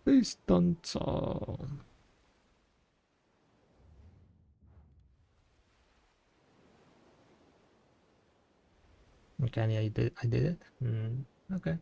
Please don't. Okay, yeah, I did it. Okay.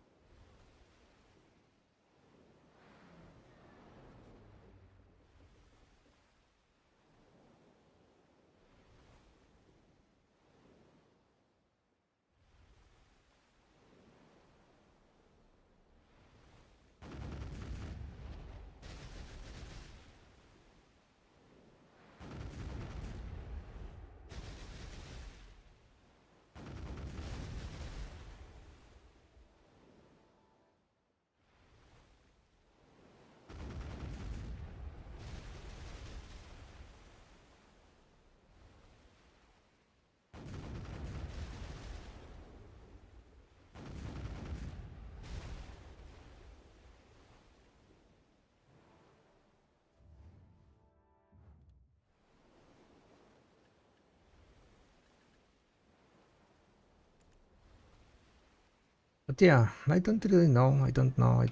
But yeah, I don't really know. I don't know.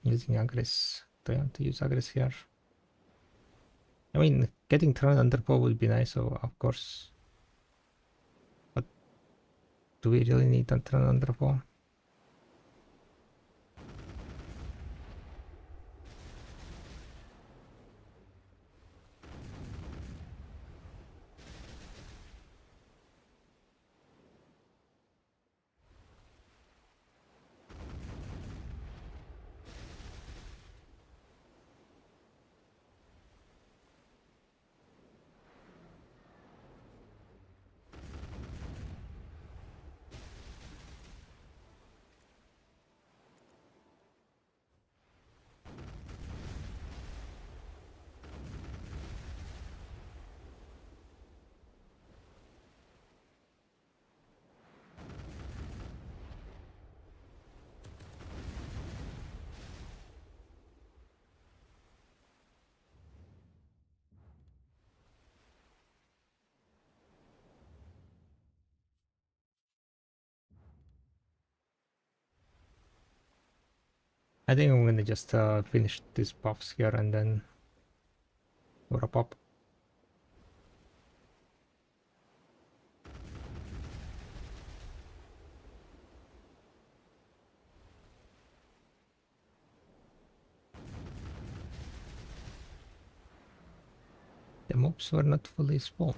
Using aggress. Do I want to use aggress here? I mean, getting thrown under paw would be nice, so of course. But do we really need a thrown under paw? I think I'm gonna just finish these buffs here and then wrap up. The mobs were not fully spawned.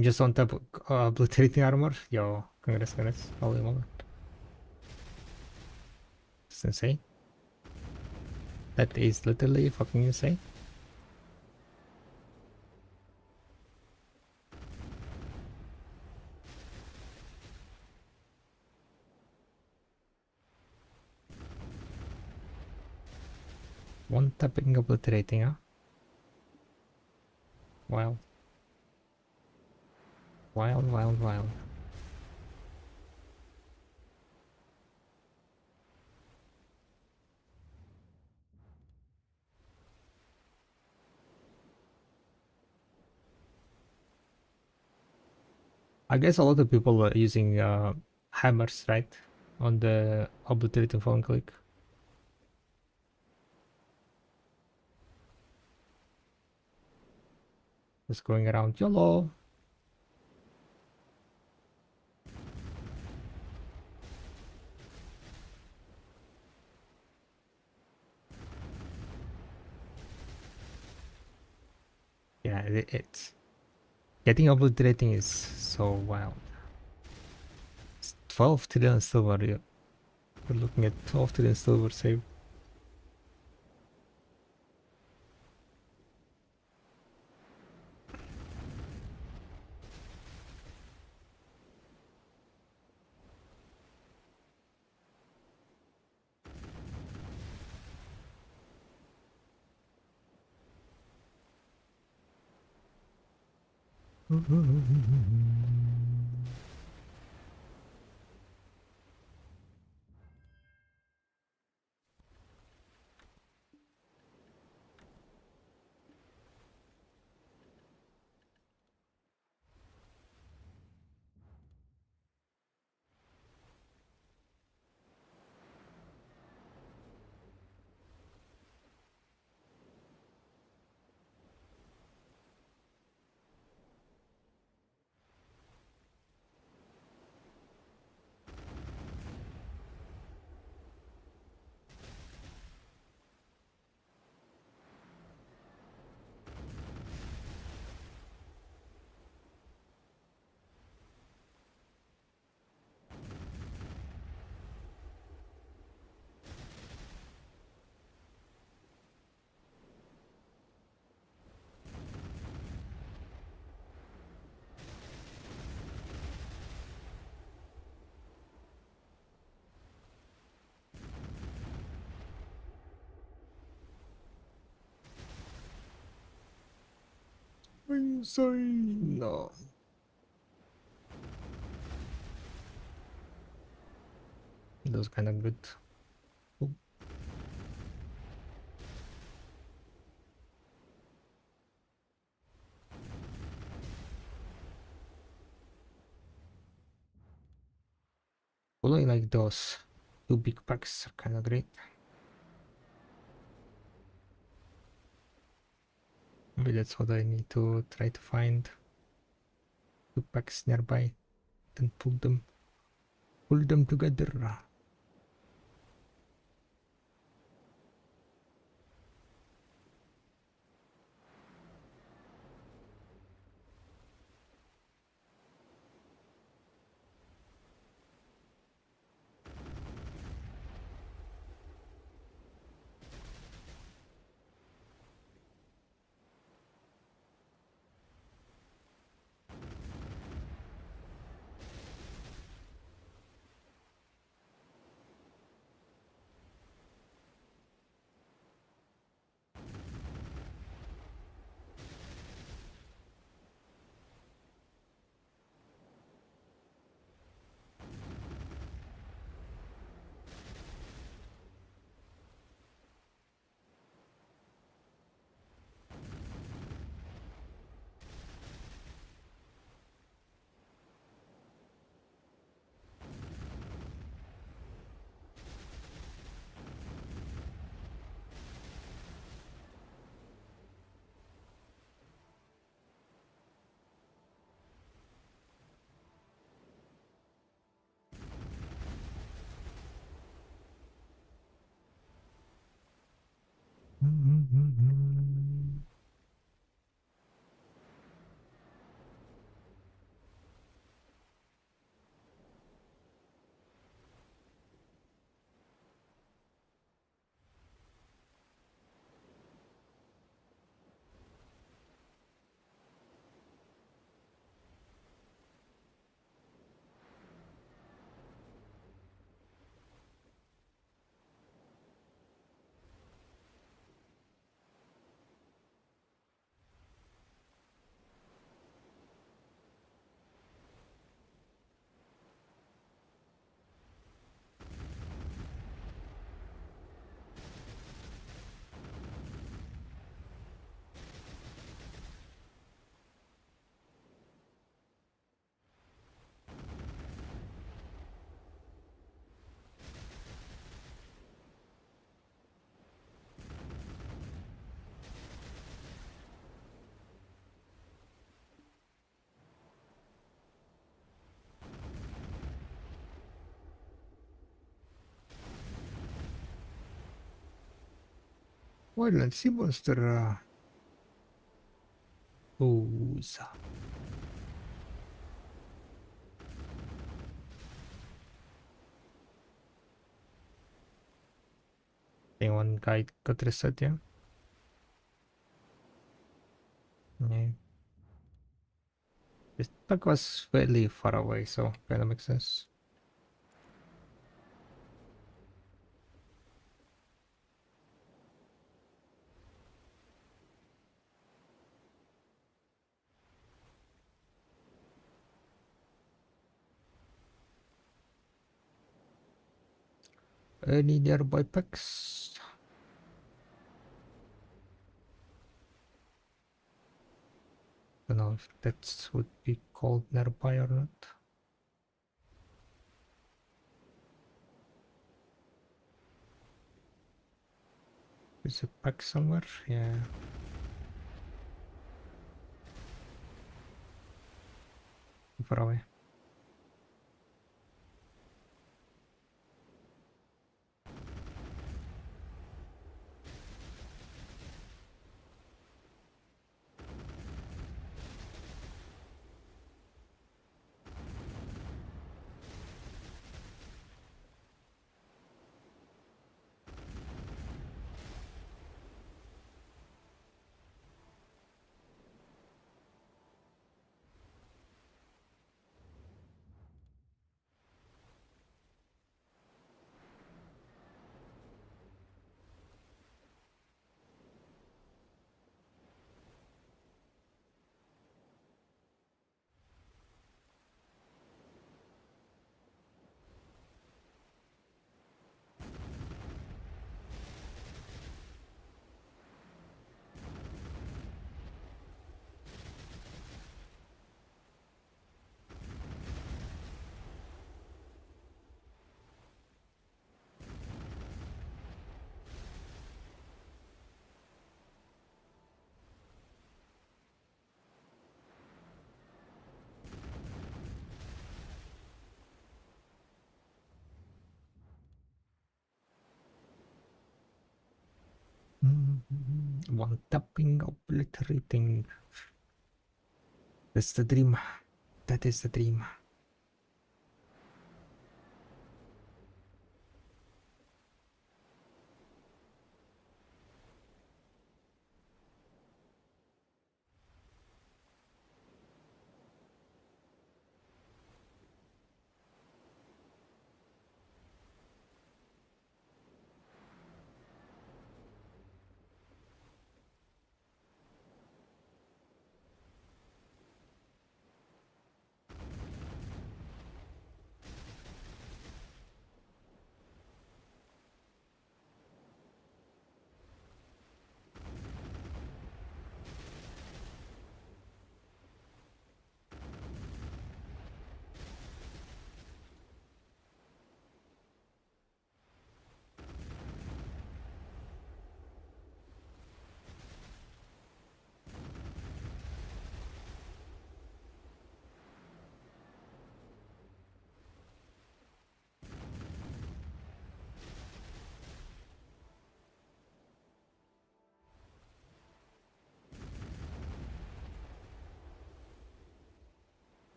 Just on top of obliterating armor. Yo, congrats. Holy moly. That's insane. That is literally fucking insane. One tapping obliterating, huh? Wild. Wild. I guess a lot of people are using hammers, right? On the obliterating phone click. Just going around YOLO. Yeah, it's getting obliterating is so wild. It's 12 trillion silver. We're looking at 12 trillion silver save. Insane. No. That was kind of good. Oh. Following like those two big packs are kind of great. Maybe that's what I need to try to find. Two packs nearby, then pull them together. Wildland Sea Monster. Ooze. I think one guy got reset, yeah? Yeah. This bug was fairly far away, so kinda makes sense. Any nearby packs? Don't know if that would be called nearby or not. Is a pack somewhere? Yeah. Far away. One tapping, obliterating. That's the dream. That is the dream.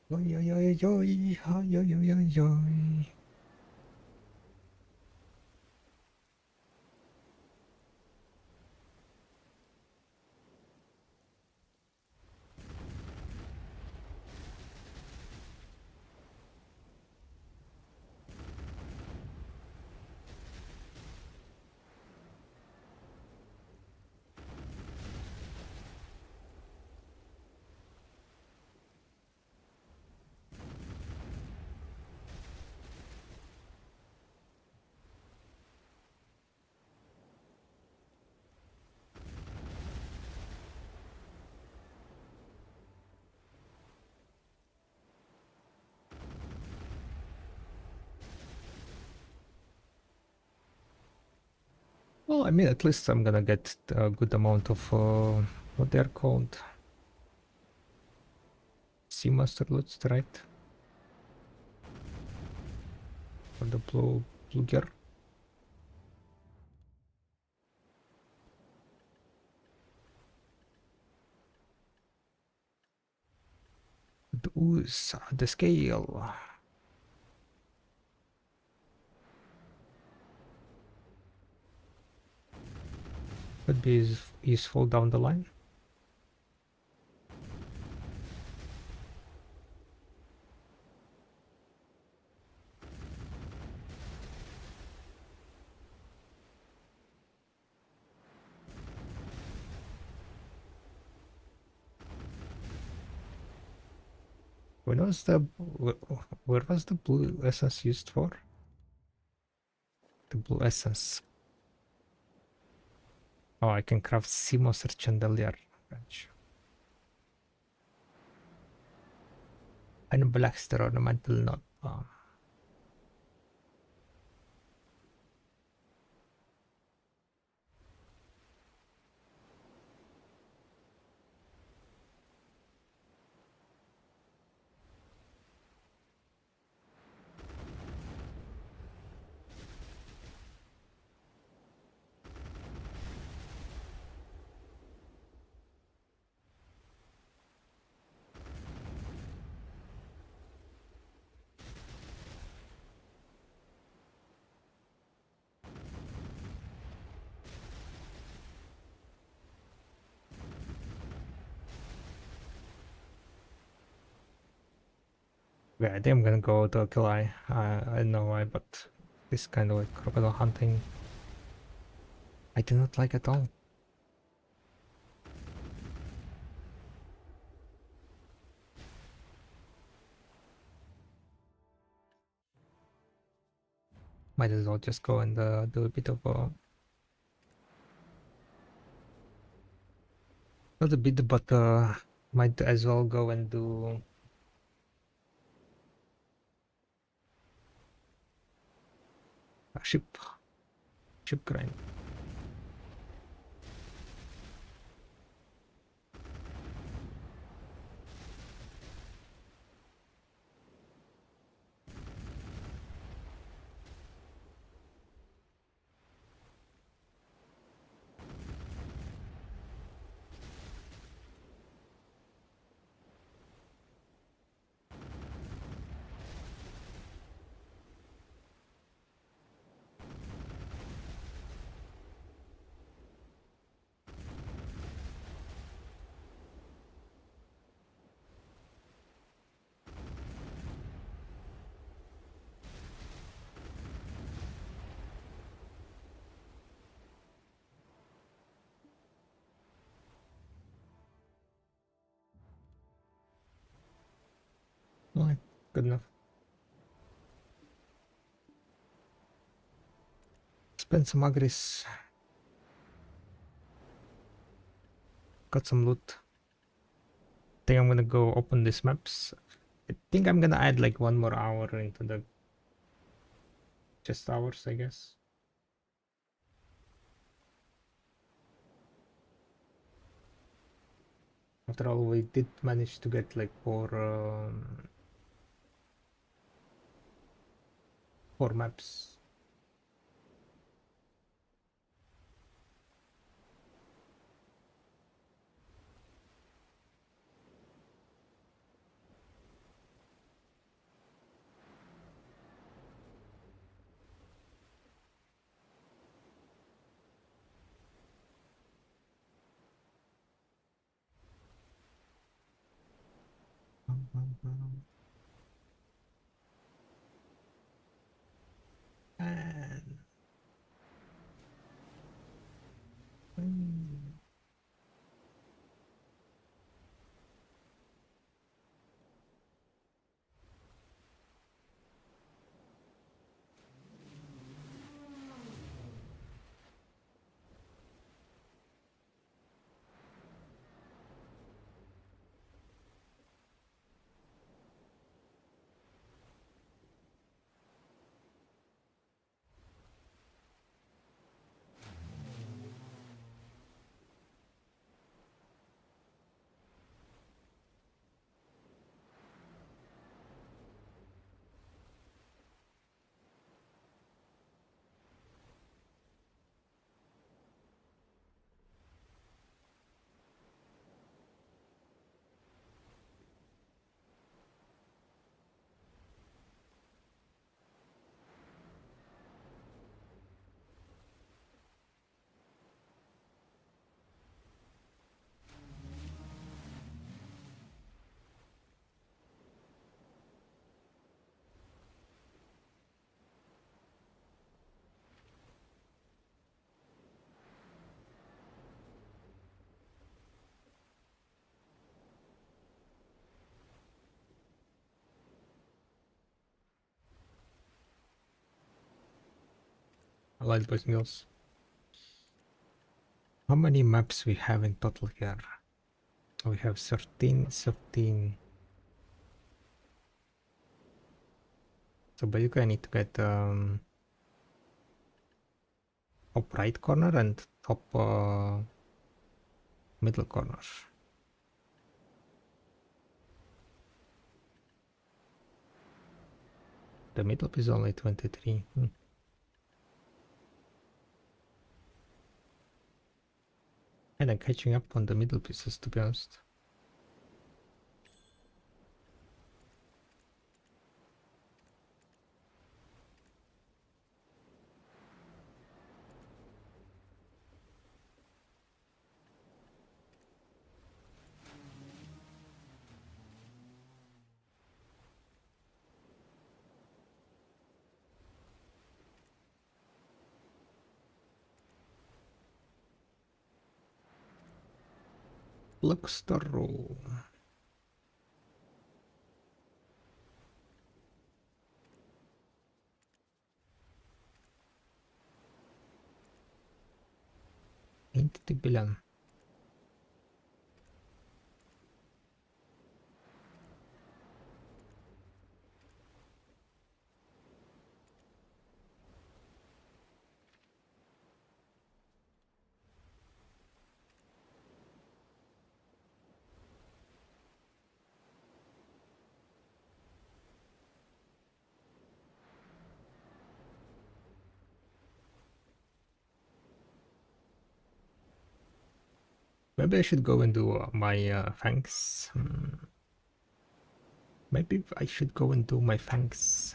Oi, oi, oi, oi, oi, oi, oi, oi, oi. Well, I mean, at least I'm gonna get a good amount of what they're called. Sea master loots, right? For the blue gear. The ooze, the scale. Could be useful down the line. When was where was the blue essence used for? The blue essence. Oh, I can craft sea monster chandelier. Gotcha. And blackster ornamental knot. Oh. Yeah, I think I'm gonna go to Kilai. I don't know why, but this kind of like crocodile hunting I do not like at all. Might as well just go and do a bit of not a bit, but might as well go and do a ship grind. Alright, good enough. Spend some agris. Got some loot. Think I'm gonna go open these maps. I think I'm gonna add like 1 more hour into the chest hours, I guess. After all, we did manage to get like four maps. Alright, boys and girls. How many maps we have in total here? We have 13. So basically I need to get top right corner and top middle corner. The middle is only 23. And I'm catching up on the middle pieces, to be honest. Looks thorough. Ain't the billion. Maybe I should go and do my fangs. Maybe I should go and do my fangs.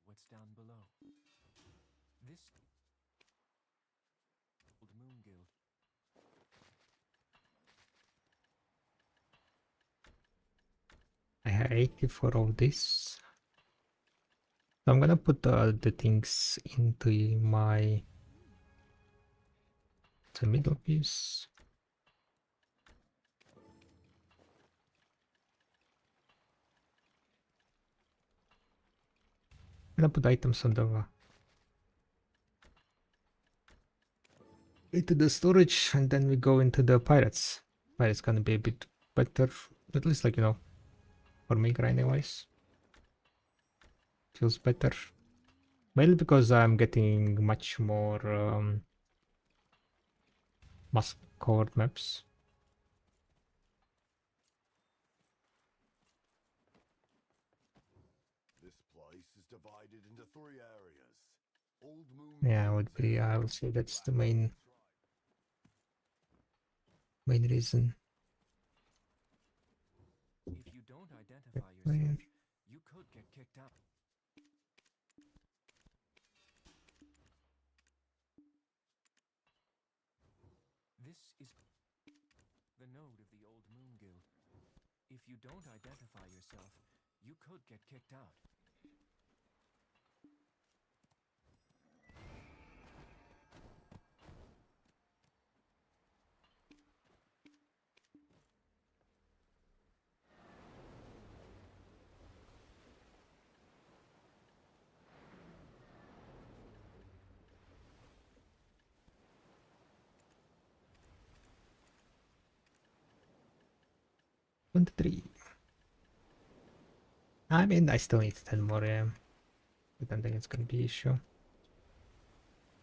What's down below? This old moon guild. I have 84 of this. So I'm gonna put the things into the middle piece. I'm gonna put items on the into the storage, and then we go into the pirates. Pirates gonna be a bit better, at least, like, you know, for me grinding wise. Feels better. Mainly because I'm getting much more mask covered maps. This place is divided into 3 areas. Old Moon Yeah, Guild's would be. I would say that's the main reason. If you don't identify Where- yourself, you could get kicked out. This is the node of the Old Moon Guild. If you don't identify yourself, you could get kicked out. Three. I mean, I still need 10 more, I don't think it's gonna be an issue.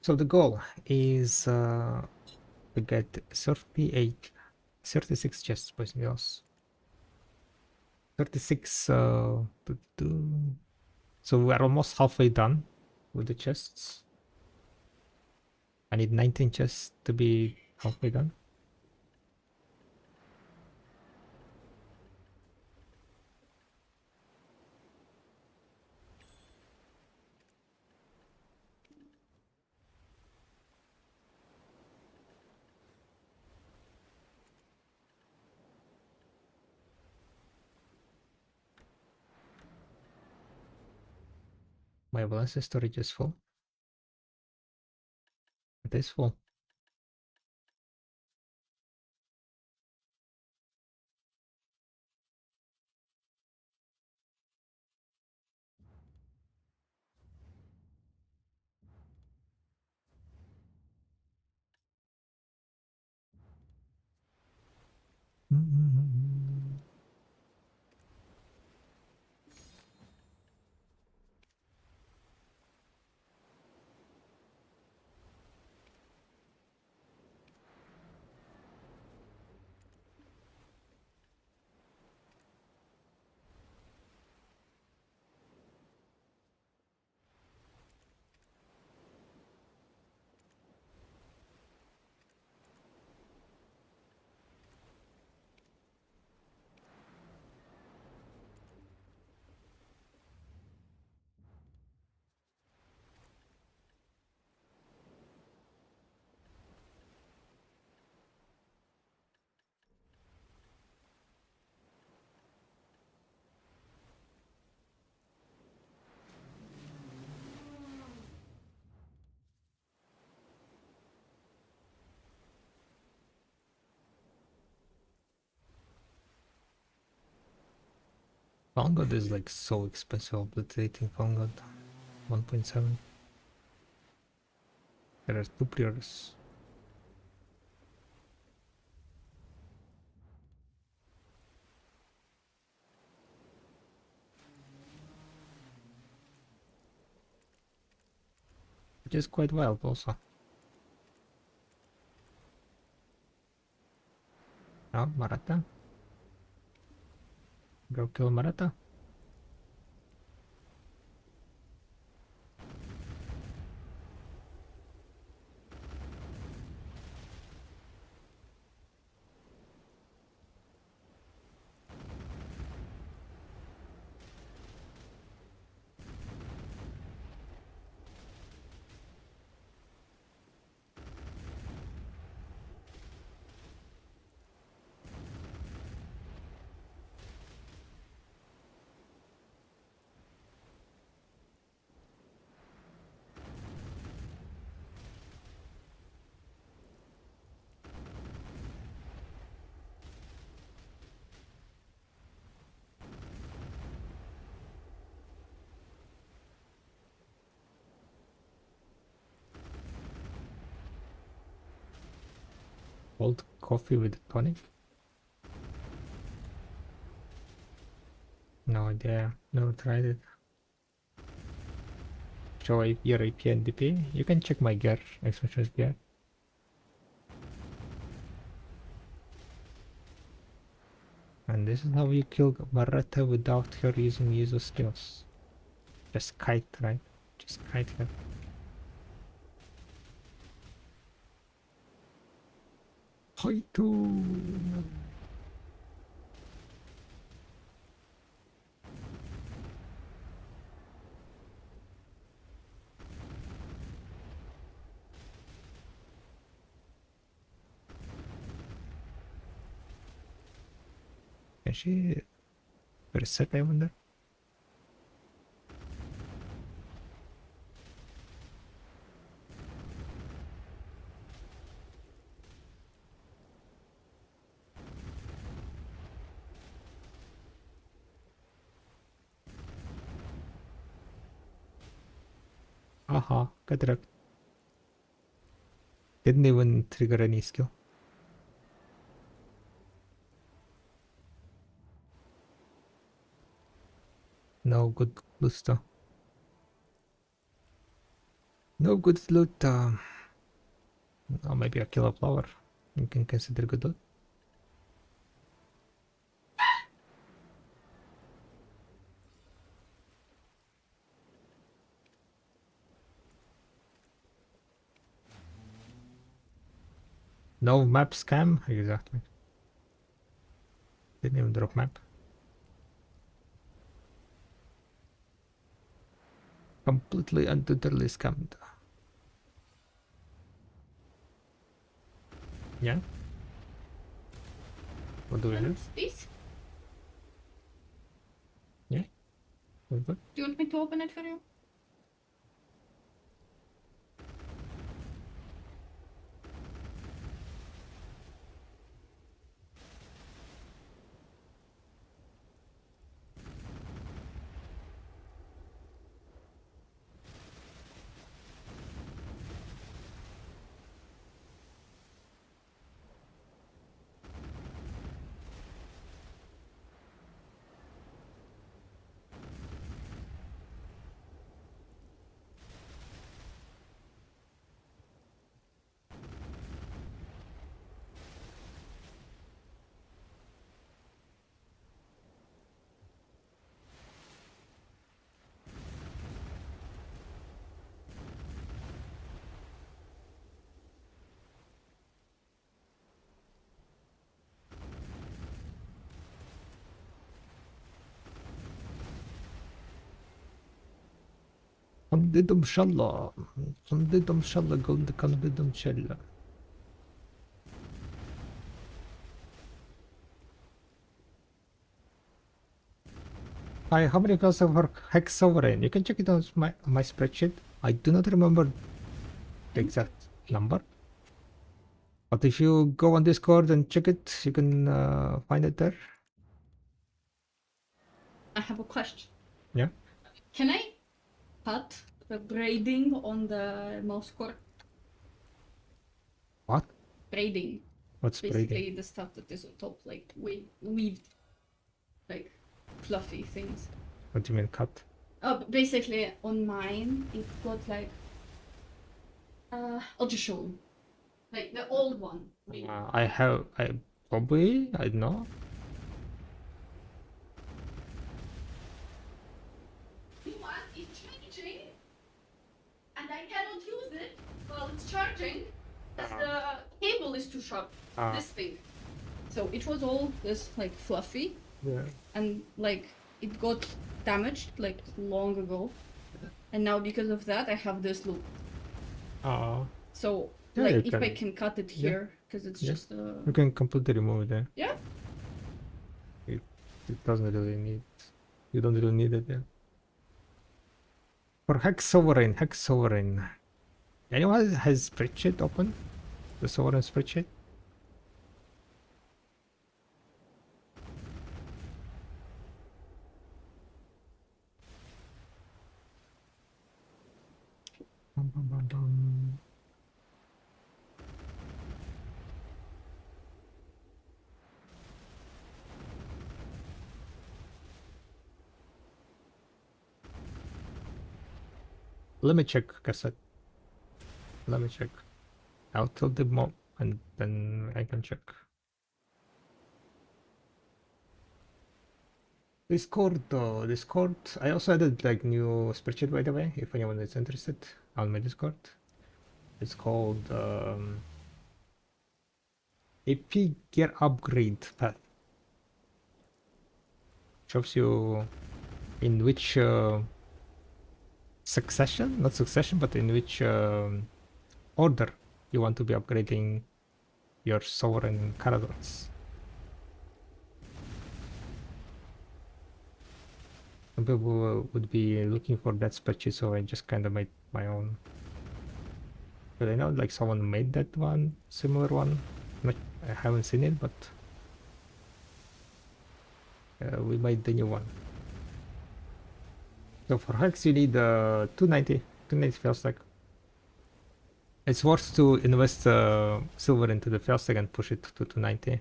So the goal is to get 36 chests, boys and girls. 36 so we are almost halfway done with the chests. I need 19 chests to be halfway done. My balance storage is full. It is full. Found God is like so expensive, obliterating Found God. 1.7. There are 2 pre-orders. Which is quite wild also. Now, Maratha. Go kill Maratha. Cold coffee with tonic? No idea. Never tried it. Show your AP and DP. You can check my gear, expansion gear. And this is how you kill Maratha without her using user skills. Just kite, right? Just kite her. Haitu! Can she reset, I wonder? Aha, got wrecked. Didn't even trigger any skill. No good loot though. No good loot. Or maybe a kill a flower. You can consider good loot. No map scam? Exactly. Didn't even drop map. Completely and totally scammed. Yeah? What do we And have? this? Yeah? We're good? Do you want me to open it for you? خنددهم شلا خنددهم شلا قلت خنددهم شلا. Hi, how many girls have Hex Sovereign? You can check it on my spreadsheet. I do not remember the exact number. But if you go on Discord and check it, you can find it there. I have a question. Yeah. Can I cut the braiding on the mouse cord? What? Braiding. What's Basically braiding? the stuff that is on top, like weaved, like fluffy things. What do you mean cut? Basically on mine it got like I'll just show you. Like the old one. Really. I don't know. New one is changing, and I cannot use it while it's charging, as the cable is too sharp. This thing. So it was all this like fluffy, Yeah. and like it got damaged like long ago, and now because of that I have this loop. So Yeah, like you if I can- can cut it yeah. here, because it's Yeah. just You can completely remove it. yeah. It doesn't really need. You don't really need it. Yeah. For Hex Sovereign, Hex Sovereign. Anyone has spreadsheet open? The Sovereign spreadsheet? Bum, bum, bum, bum. Let me check, cassette. Let me check. I'll tell the mob and then I can check. Discord. I also added like new spreadsheet by the way, if anyone is interested on my Discord. It's called AP Gear Upgrade Path. Shows you in which succession, not succession, but in which order you want to be upgrading your sovereign Caradons. Some people would be looking for that spreadsheet, so I just kind of made my own. But I know like someone made that one, similar one. I haven't seen it, but we made the new one. So for Hex you need 290 fail stack. It's worth to invest silver into the fail stack and push it to 290.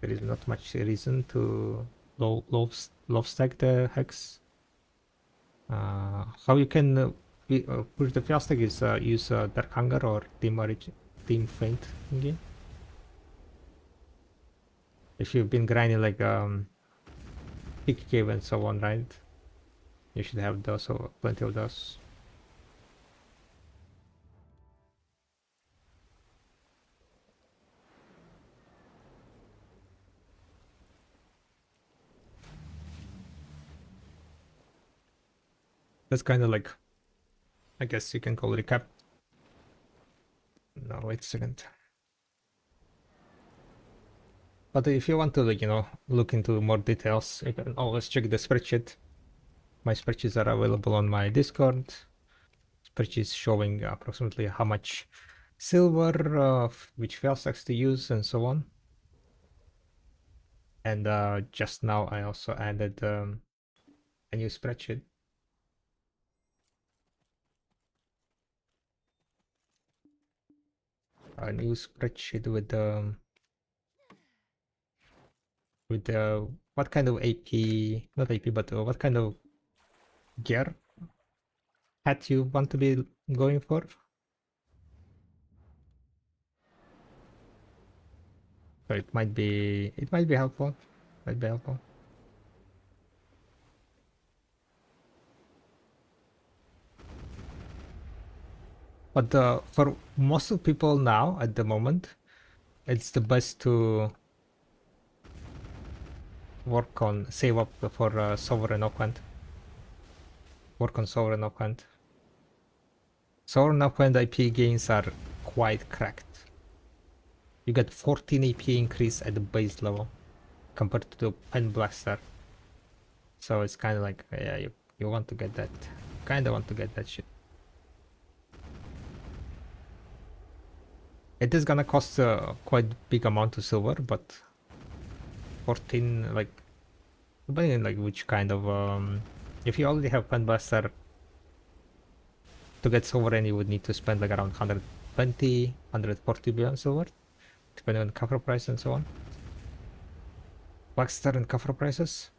There is not much reason to low stack the Hex. How you can push the fail stack is use Dark Hunger or Team Faint thingy. If you've been grinding like Peak Cave and so on, right? You should have those, or plenty of those. That's kind of like, I guess you can call it a recap. No, wait a second. But if you want to, like, look into more details, you can always check the spreadsheet. My spreadsheets are available on my Discord. Spreadsheets showing approximately how much silver, which fuel stacks to use, and so on. And just now I also added a new spreadsheet. A new spreadsheet with what kind of AP, not AP, but what kind of gear hat you want to be going for. So it might be helpful. Might be helpful. But for most of people now at the moment, it's the best to work on save up for sovereign opponent. Work on sovereign opponent. Sovereign opponent IP gains are quite cracked. You get 14 AP increase at the base level compared to the Pen Blaster. So it's kind of like, yeah, you want to get that. Kind of want to get that shit. It is gonna cost quite big amount of silver, but 14, like, depending on like which kind of if you already have Pen Blaster, to get silver, and you would need to spend like around 120, 140 billion silver, depending on cover price and so on. Blackstar and cover prices.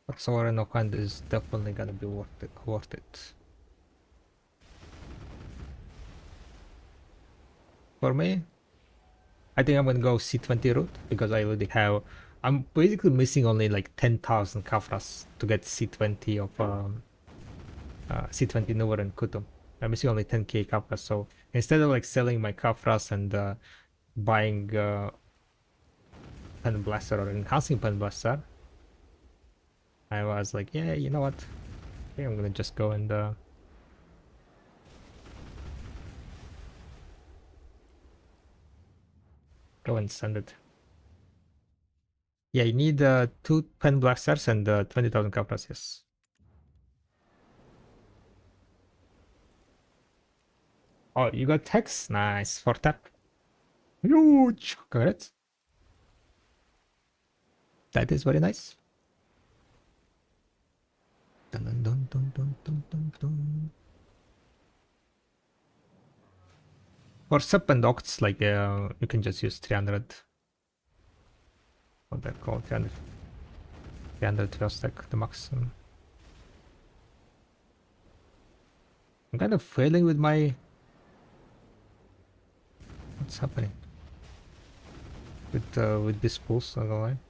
But Sovereign of Hand is definitely gonna be worth it. For me, I think I'm gonna go C20 route because I already have. I'm basically missing only like 10,000 kafras to get C20 of C20 Nuvar and Kutum. I'm missing only 10k kafras, so instead of like selling my kafras and buying Pen Blaster or enhancing Pen Blaster, I was like, yeah, you know what? I think I'm gonna just go and send it. Yeah, you need 2 Pen Blasters and 20,000 kafras, yes. Oh, you got Hex? Nice, 4 tap. Huge! Congrats. That is very nice. Dun, dun, dun, dun, dun, dun, dun, dun. For sub and octs, like you can just use 300. What they call 300. 312 stack, the maximum. I'm kind of failing with my. What's happening? With this pulse on the line.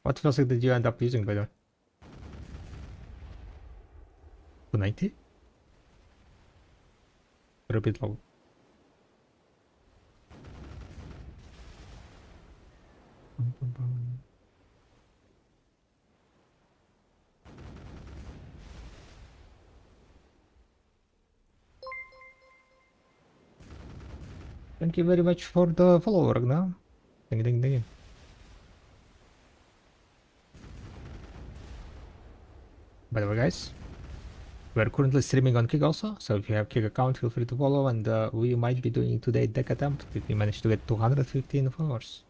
What fuel stack did you end up using, by the way? 290? Or a bit low. Thank you very much for the follow, Ragnar. Ding ding ding. By the way, guys, we are currently streaming on Kick also, so if you have Kick account, feel free to follow, and we might be doing today deck attempt if we manage to get 215 followers.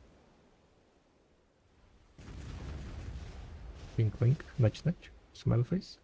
Wink wink, nudge nudge, smile face.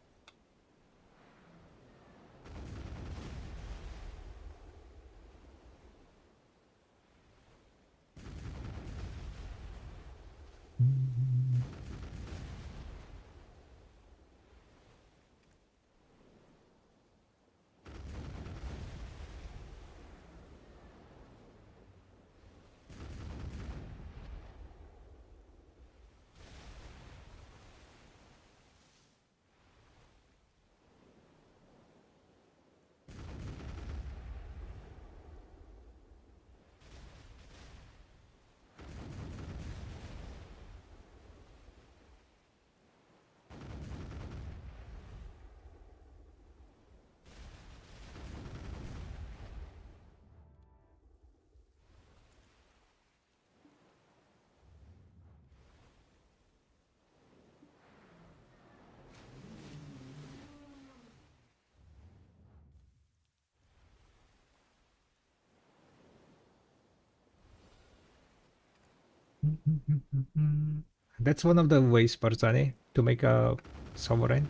That's one of the ways, Barzani, to make a sovereign.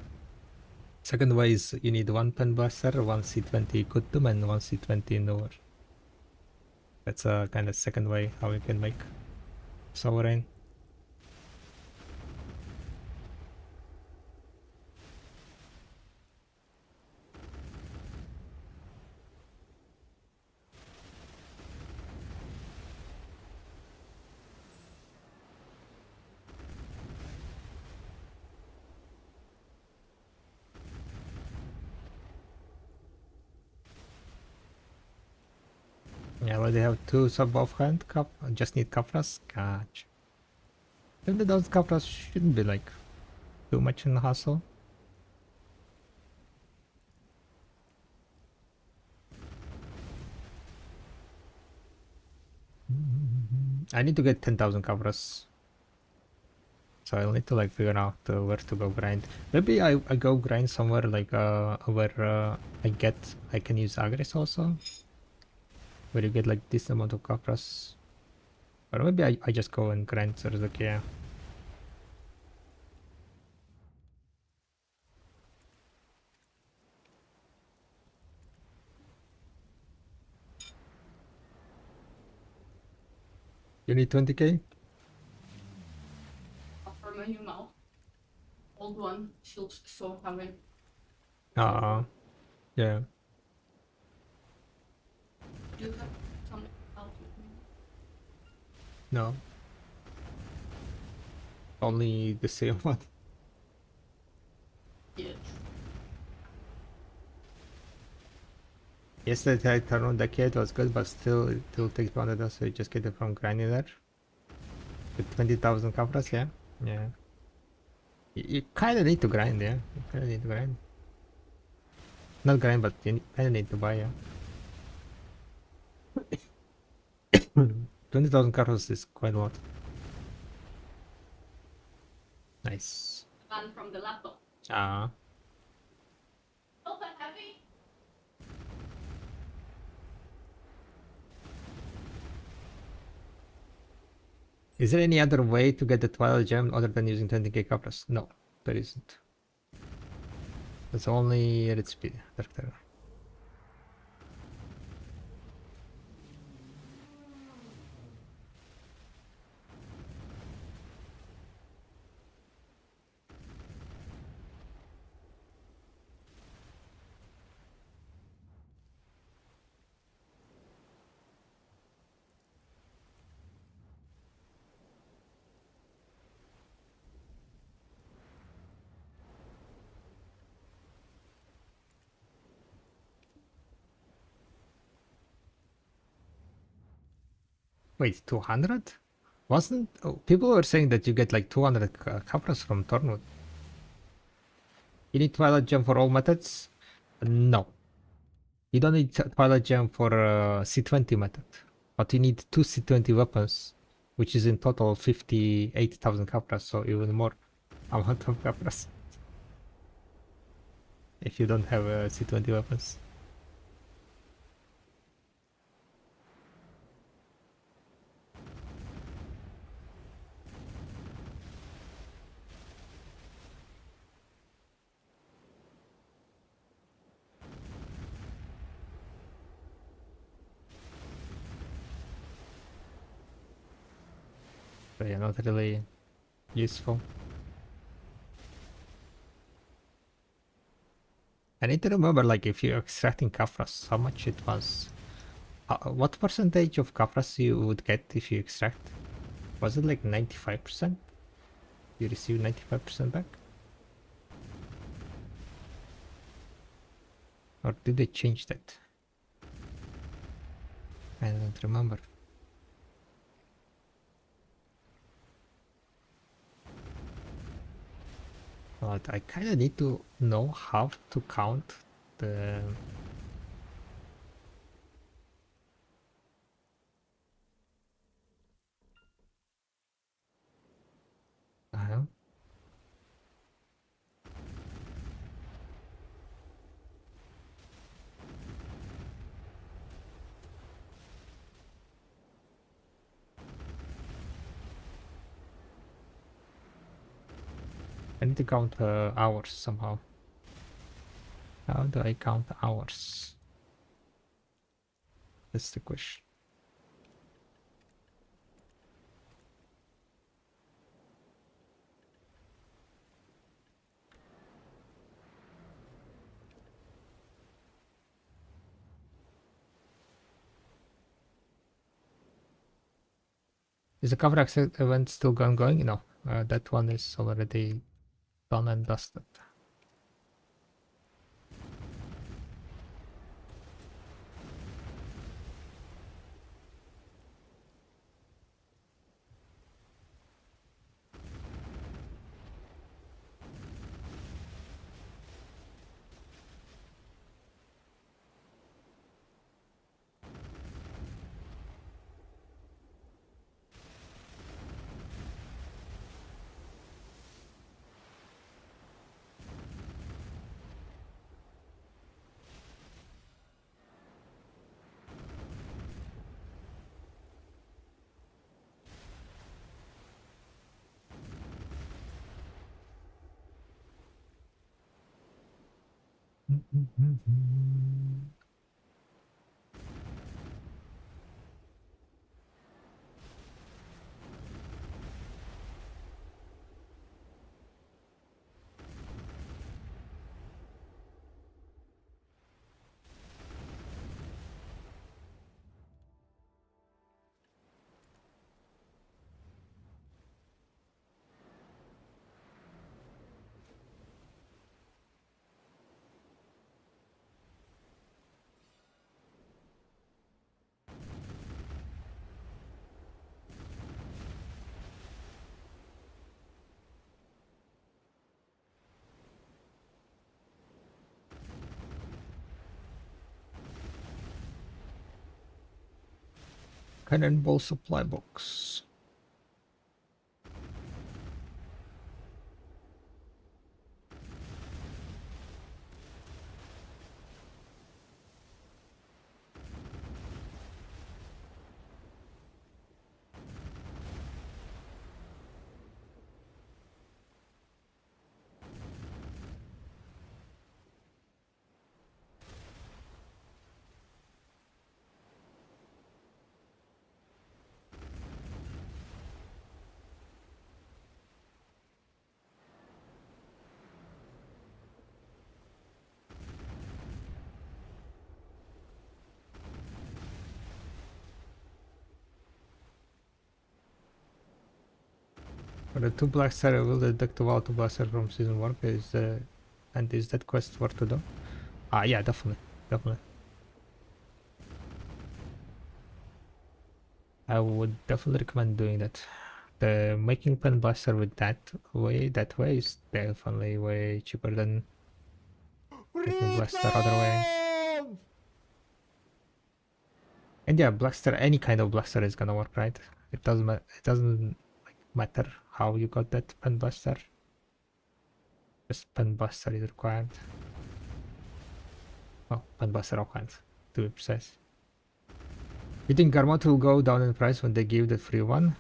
Second way is you need one pen blaster, one C20 Kutum, and one C20 Noor. That's a kind of second way how you can make sovereign. Yeah, well, they have two sub offhand cup. Just need Kafras. Gotcha. Even those Kafras shouldn't be like too much in the hustle. I need to get 10,000 Kafras. So I'll need to like figure out where to go grind. Maybe I go grind somewhere like where I can use Agris also. Where you get like this amount of Kafras. Or maybe I just go and grind Zarzukia. You need 20k? For my new mouth. Old one feels so heavy. Yeah. Do you have some else with me? No. Only the same one. Yeah. Yesterday I turned on the kit, was good, but still it will take 200, so you just get it from grinding there. With 20,000 Kafras, yeah? Yeah. You kinda need to grind, yeah? You kinda need to grind. Not grind, but you kinda need to buy, yeah? 20,000 Kafras is quite a lot. Nice. One from the laptop. Ah. Not that heavy. Is there any other way to get the Twilight Gem other than using 20k Kafras? No, there isn't. It's only Red Speed, Dark Terror. Wait, 200? Wasn't... Oh, people were saying that you get like 200 Kafras from Tornwood. You need Twilight Gem for all methods? No. You don't need Twilight Gem for C20 method. But you need two C20 weapons, which is in total 58,000 Kafras, so even more amount of Kafras. If you don't have C20 weapons. So yeah, not really useful. I need to remember, like, if you're extracting Kafras, how much it was. What percentage of Kafras you would get if you extract? Was it like 95%? You receive 95% back? Or did they change that? I don't remember. But I kind of need to know how to count the... Uh-huh. I need to count hours somehow. How do I count hours? That's the question. Is the cover access event still ongoing? No, that one is already done and dusted. Cannonball supply box. For the two blaster, I will detect the auto blaster from season 1. And is that quest worth to do? Ah, yeah, definitely. Definitely. I would definitely recommend doing that. The making pen blaster with that way is definitely way cheaper than making blaster other way. And yeah, blaster, any kind of blaster is gonna work, right? It doesn't like matter how you got that pen blaster. Just pen blaster is required. Oh, pen blaster required, to be precise. You think Garmot will go down in price when they give the free one?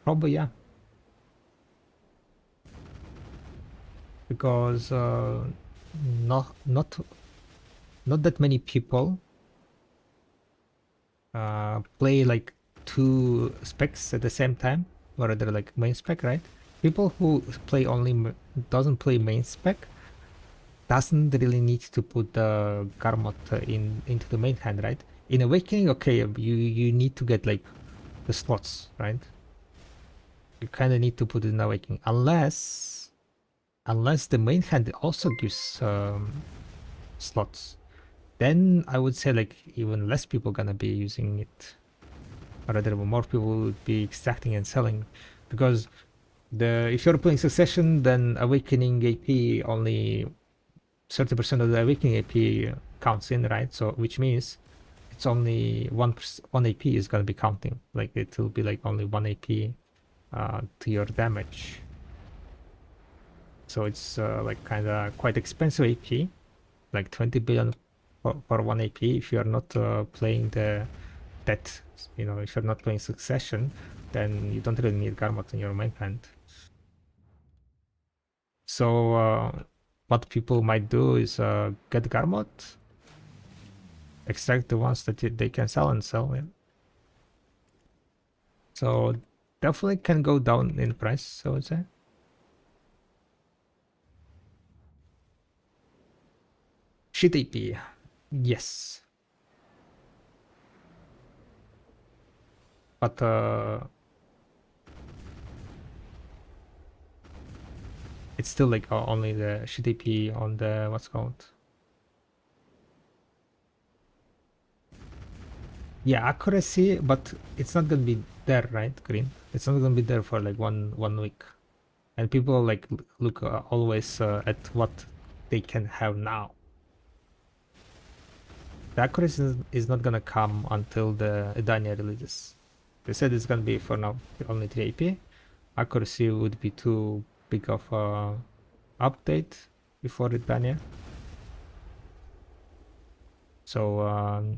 Probably, yeah. Because not that many people play like two specs at the same time, or they're like main spec, right? People who play only doesn't play main spec doesn't really need to put the Garmot into the main hand, right? In Awakening, okay, you need to get like the slots, right? You kind of need to put it in Awakening, unless the main hand also gives slots. Then I would say like even less people gonna be using it, or rather more people would be extracting and selling, because if you're playing Succession, then Awakening AP only 30% of the Awakening AP counts in, right? So which means it's only one AP is gonna be counting. Like it will be like only 1 AP to your damage. So it's like kind of quite expensive AP, like 20 billion for 1 AP. If you are not playing that, if you're not playing Succession, then you don't really need Garmot in your main hand. So what people might do is get Garmot, extract the ones that they can sell and sell. Yeah. So definitely can go down in price, I would say. Shit AP. Yes. But it's still like only the shit AP on the what's called. Yeah, accuracy, but it's not gonna be there, right? Green. It's not gonna be there for like one week, and people like look always at what they can have now. The accuracy is not gonna come until the Edania releases. They said it's gonna be for now only 3 AP. Accuracy would be too big of a update before Edania. So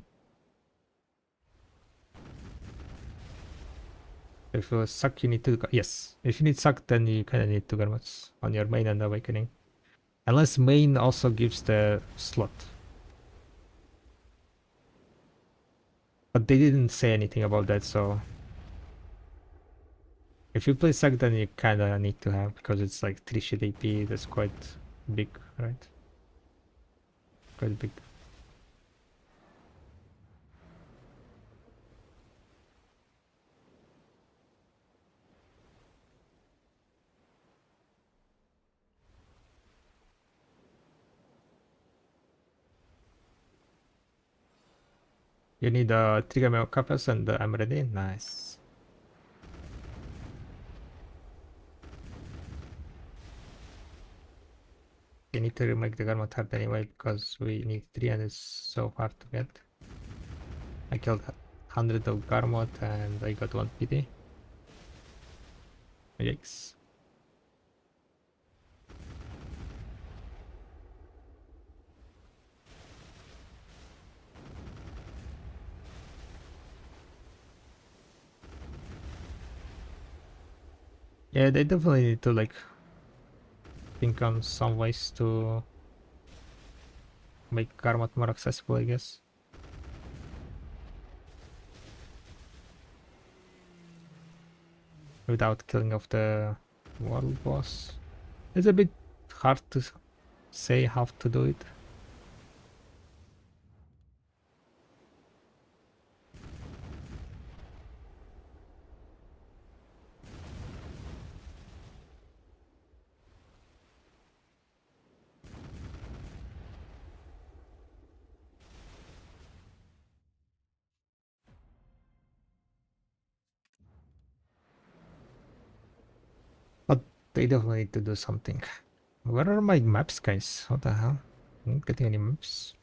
if you suck, you need to yes. If you need suck, then you kind of need two garments on your main and awakening, unless main also gives the slot. But they didn't say anything about that, so if you play suck, then you kind of need to have, because it's like 3 shit AP. That's quite big, right? Quite big. You need 3 Gamma Kappas and I'm ready. Nice. You need to remake the Garmat hard anyway, because we need 3 and it's so hard to get. I killed 100 of Garmot and I got 1 PD. Yikes. Yeah, they definitely need to like think on some ways to make Garmat more accessible, I guess. Without killing off the world boss. It's a bit hard to say how to do it. But they definitely need to do something. Where are my maps, guys? What the hell? I'm not getting any maps.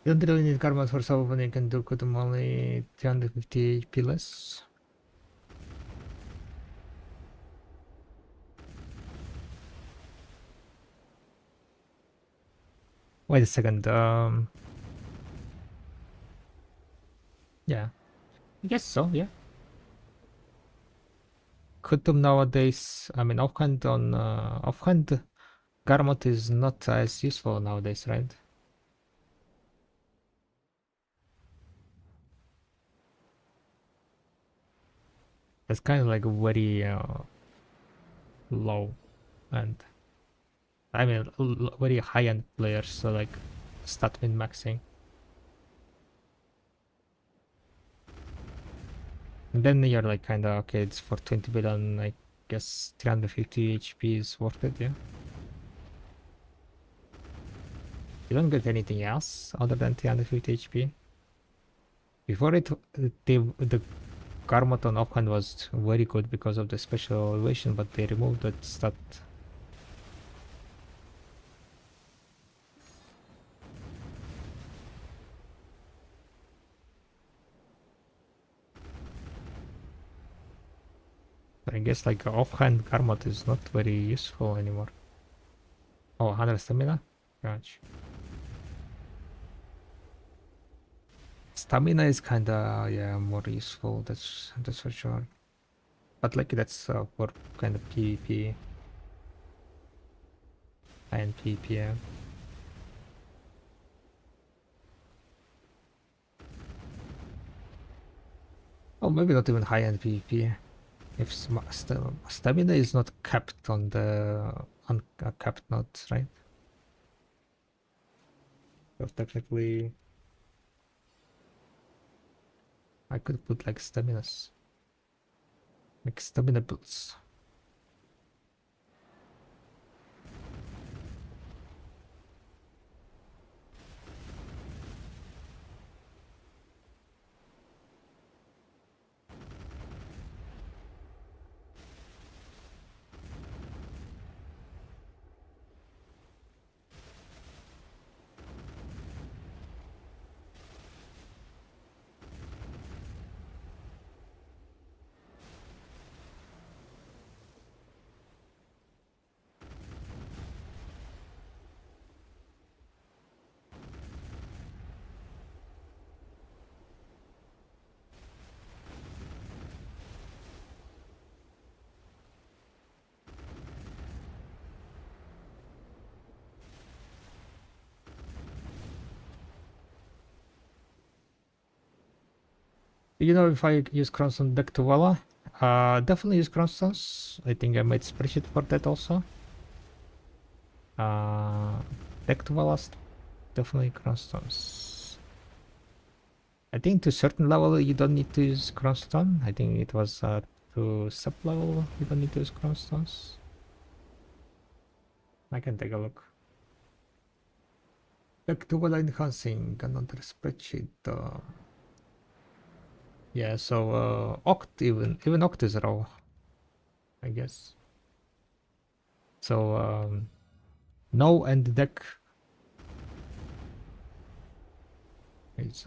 You don't really need karma for some when you can do Kutum only 350 HP less. Wait a second, yeah. I guess so, yeah. Kutum nowadays, I mean offhand Garmot is not as useful nowadays, right? It's kind of like very low end. I mean, very high end players, so like stat min maxing. And then you're like kinda okay, it's for 20 billion, I guess 350 HP is worth it, yeah. You don't get anything else other than 350 HP. Before it, the Karmat on offhand was very good because of the special elevation, but they removed that stat. I guess like offhand Karmat is not very useful anymore. Oh, 100 stamina? Gotcha. Stamina is kinda, yeah, more useful, that's for sure. But like that's for kind of PvP. And PvP, yeah. Oh, maybe not even high-end PvP. If stamina is not capped on the uncapped nodes, right? So technically, I could put like staminas, like stamina builds. You know, if I use Cronstone deck to Vala, definitely use Cronstones. I think I made spreadsheet for that also. Deck to Valas, definitely Cronstones. I think to certain level you don't need to use Cronstone. I think it was to sub level you don't need to use Cronstones. I can take a look. Deck to Vala enhancing, another spreadsheet. Yeah, so Oct even Oct is raw, I guess. So no end deck. It's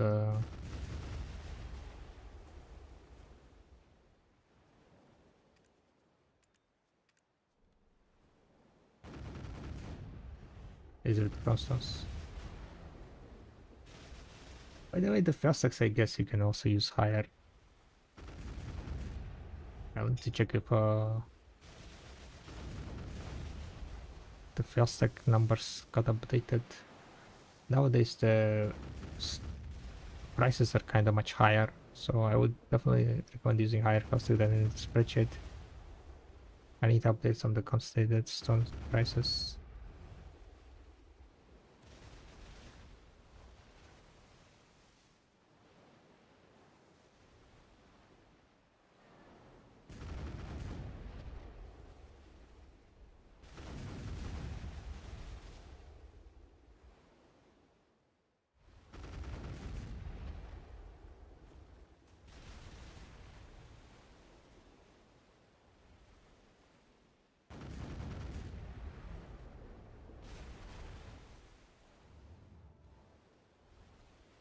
is it process? By the way, the Fastx I guess you can also use higher. I want to check if the Fastx numbers got updated. Nowadays the prices are kind of much higher, so I would definitely recommend using higher Fastx than in the spreadsheet. I need to update some of the concentrated stone prices.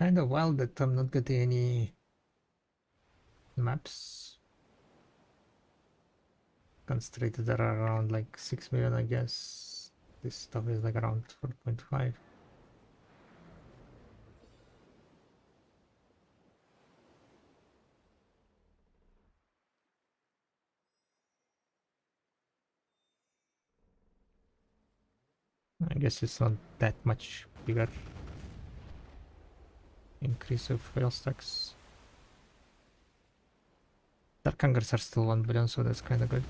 Kind of wild that I'm not getting any maps. Concentrated are around like 6 million, I guess. This stuff is like around 4.5. I guess it's not that much bigger increase of fail stacks. Dark Hungers are still 1 billion, so that's kind of good.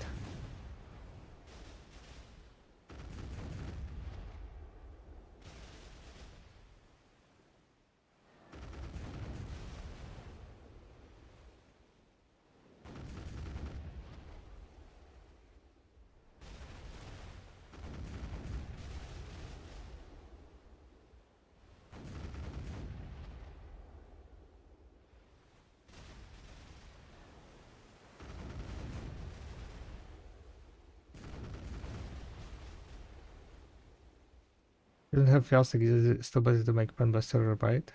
You don't have Fiastic, is it still better to make Penbuster or buy it?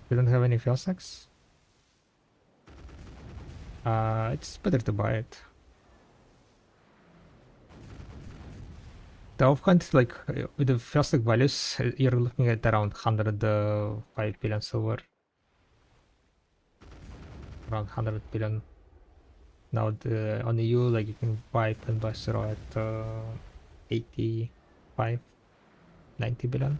You don't have any Fiastics? It's better to buy it. The offhand, like with the Fiastic values, you're looking at around 105 billion silver. Around 100 billion. Now on the EU, like you can buy Penbuster at 85, 90 billion.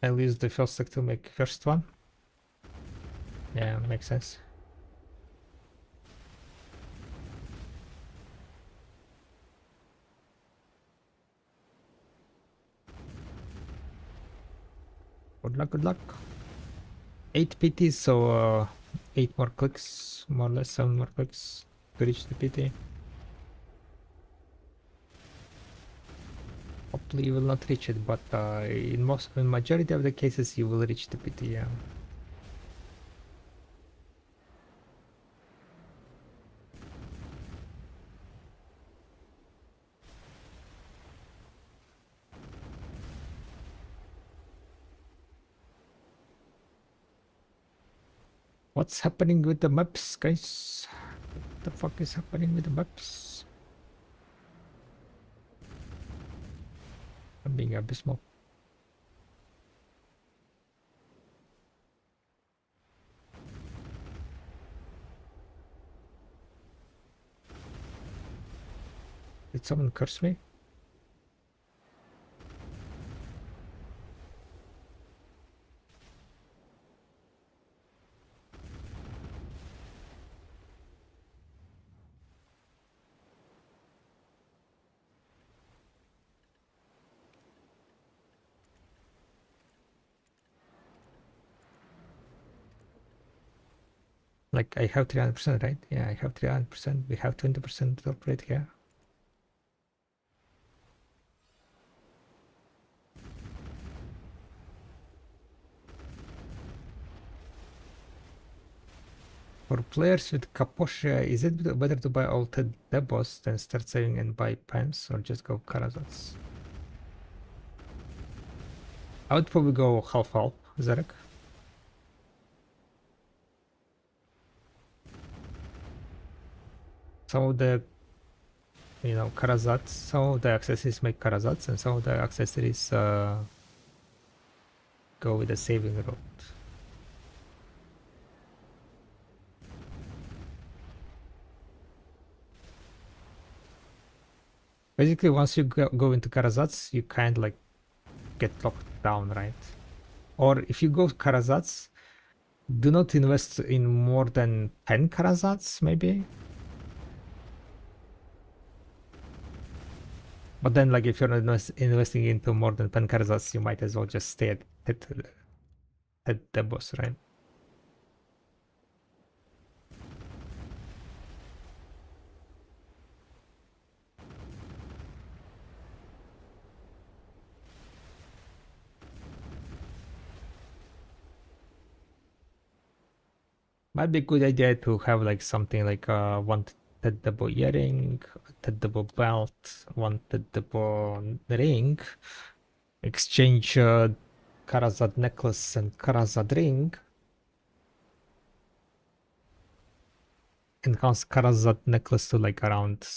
I'll use the first stick to make first one. Yeah, makes sense. Good luck, good luck. 8 PTs, so 8 more clicks, more or less 7 more clicks to reach the PT. Hopefully you will not reach it, but in majority of the cases you will reach the PT, yeah. What's happening with the maps, guys? What the fuck is happening with the maps? I'm being abysmal. Did someone curse me? Like I have 300%, right? Yeah, I have 300%. We have 20% top rate here. For players with Kaposha, is it better to buy altered Debos than start saving and buy pens, or just go Karazats? I would probably go half-half, Zarek. Some of the, Karazats, some of the accessories make Karazats, and some of the accessories go with the saving route. Basically, once you go into Karazats, you kind of like get locked down, right? Or if you go Karazats, do not invest in more than 10 Karazats, maybe. But then, like, if you're investing into more than 10 Karazats, you might as well just stay at the boss, right? Might be a good idea to have like something like one double earring, double belt, one double ring, exchange Karazad necklace and Karazad ring, enhance Karazad necklace to like around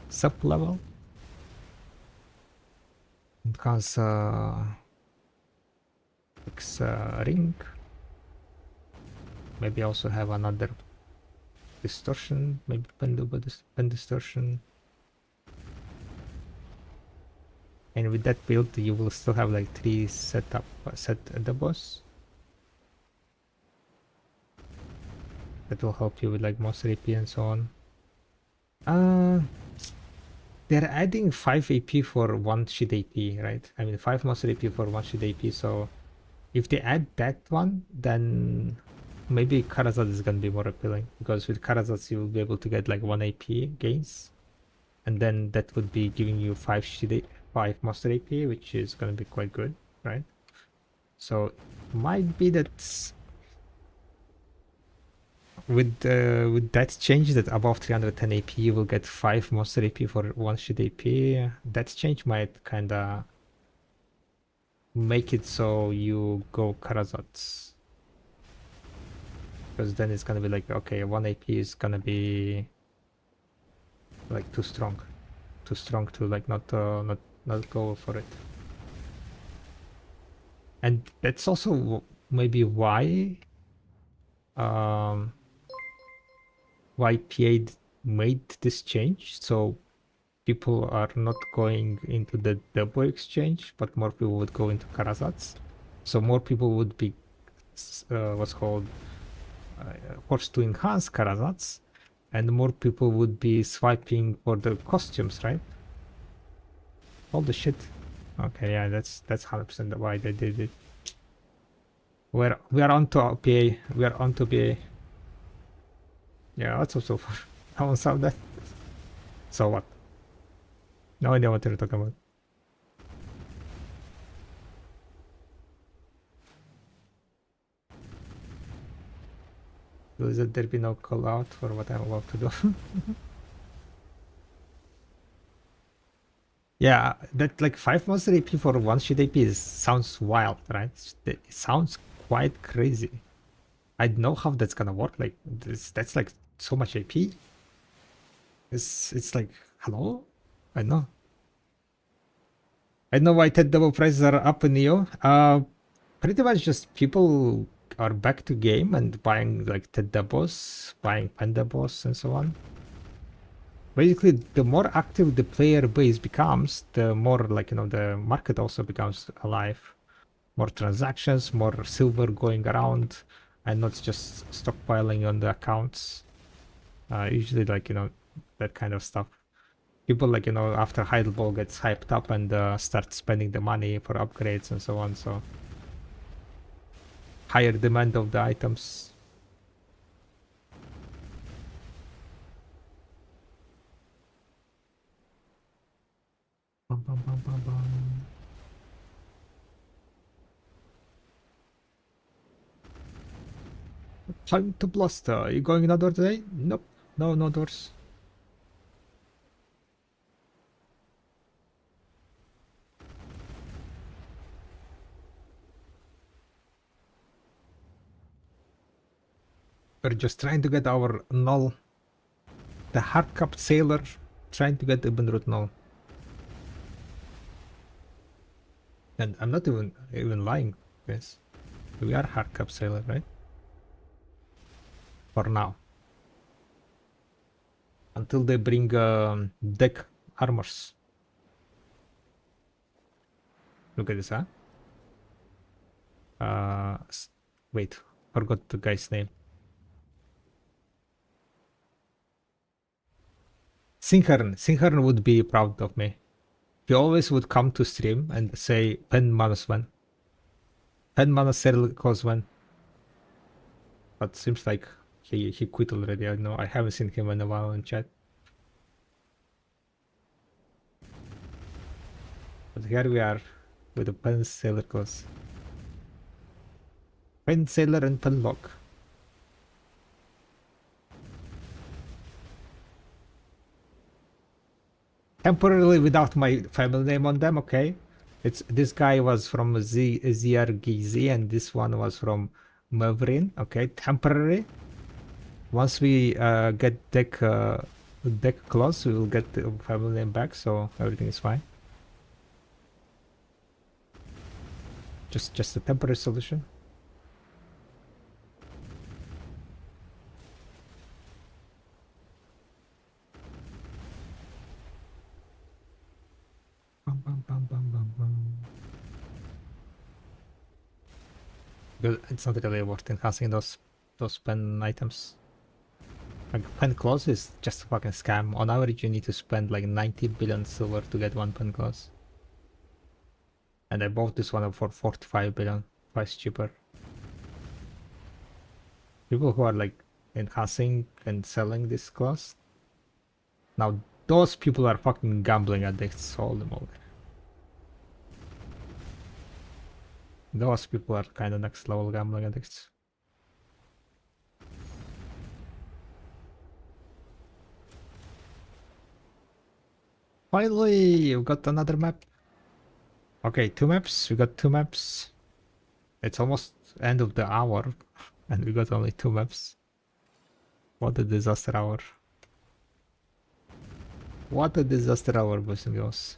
sub level, enhance ring. Maybe also have another distortion, maybe pen distortion. And with that build, you will still have like 3 set at the boss. That will help you with like monster AP and so on. They're adding 5 AP for 1 sheet AP, right? I mean 5 monster AP for 1 sheet AP, so if they add that one, then maybe Karazat is gonna be more appealing, because with Karazat you will be able to get like 1 AP gains, and then that would be giving you 5 master AP, which is gonna be quite good, right? So might be that with that change, that above 310 AP you will get 5 monster AP for 1 shit AP. That change might kinda make it so you go Karazat, because then it's gonna be like, okay, 1 AP is gonna be like too strong to like not go for it. And that's also maybe why PA made this change, so people are not going into the double exchange, but more people would go into Karazats. So more people would be what's called forced to enhance Karazats, and more people would be swiping for the costumes, right? All the shit. Okay, yeah, that's 100% why they did it. We are on to PA. We are on to PA. Yeah, let's hope so far. I won't solve that. So what? No idea what you're talking about. Will there be no call out for what I'm about to do? Yeah, that like 5 monster AP for 1 shit AP sounds wild, right? It sounds quite crazy. I don't know how that's gonna work. Like that's like so much AP. It's like, hello? I know. I know why TED double prices are up in Neo. Pretty much just people are back to game and buying like TED doubles, buying Panda boss and so on. Basically, the more active the player base becomes, the more like, the market also becomes alive. More transactions, more silver going around, and not just stockpiling on the accounts. Usually like, that kind of stuff. People like, after Heidelberg gets hyped up and start spending the money for upgrades and so on, so higher demand of the items. Bum, bum, bum, bum, bum. Time to bluster. Are you going indoor today? Nope. No doors. We're just trying to get our null. The hard-capped sailor trying to get Ibn Root null. And I'm not even lying, guys. We are hard-capped sailor, right? For now. Until they bring deck armors. Look at this, huh? Wait, forgot the guy's name. Singhern would be proud of me. He always would come to stream and say pen minus one. Pen minus cost one. But seems like he quit already. I know I haven't seen him in a while in chat. But here we are with the pen sailor class. Pen sailor and pen lock. Temporarily without my family name on them, okay? This guy was from ZRGZ and this one was from Mavrin, okay? Temporary. Once we get deck close, we will get the family name back, so everything is fine. Just a temporary solution. Because it's not really worth enhancing those pen items. Like pen claws is just a fucking scam. On average, you need to spend like 90 billion silver to get one pen claws. And I bought this one for 45 billion, twice cheaper. People who are like enhancing and selling this class. Now those people are fucking gambling addicts, holy moly. Those people are kind of next level gambling addicts. Finally, we got another map. Okay, 2 maps. We got 2 maps. It's almost end of the hour, and we got only 2 maps. What a disaster hour. What a disaster hour, boys and girls.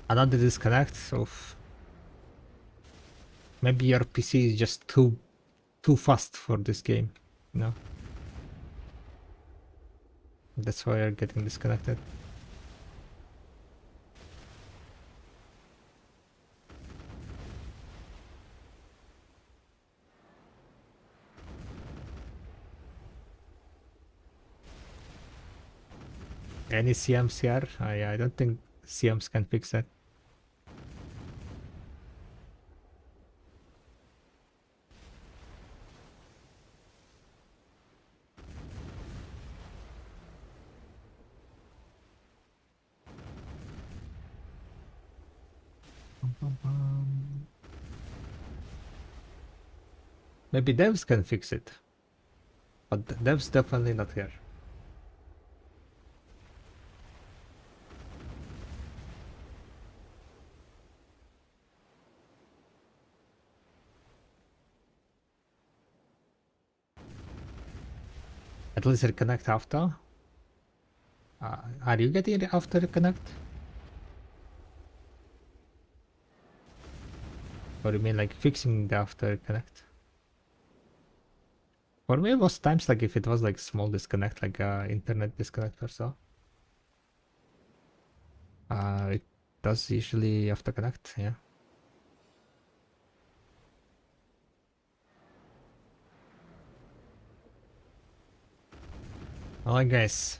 Another disconnect of maybe your PC is just too fast for this game, you know? That's why you're getting disconnected. Any CMs here? Yeah, I don't think CMs can fix that. Maybe devs can fix it, but devs definitely not here. At least reconnect after. Are you getting it after reconnect? Or you mean like fixing the after reconnect? For me, most times, like if it was like small disconnect, like internet disconnect or so, it does usually after connect, yeah. Alright, guys.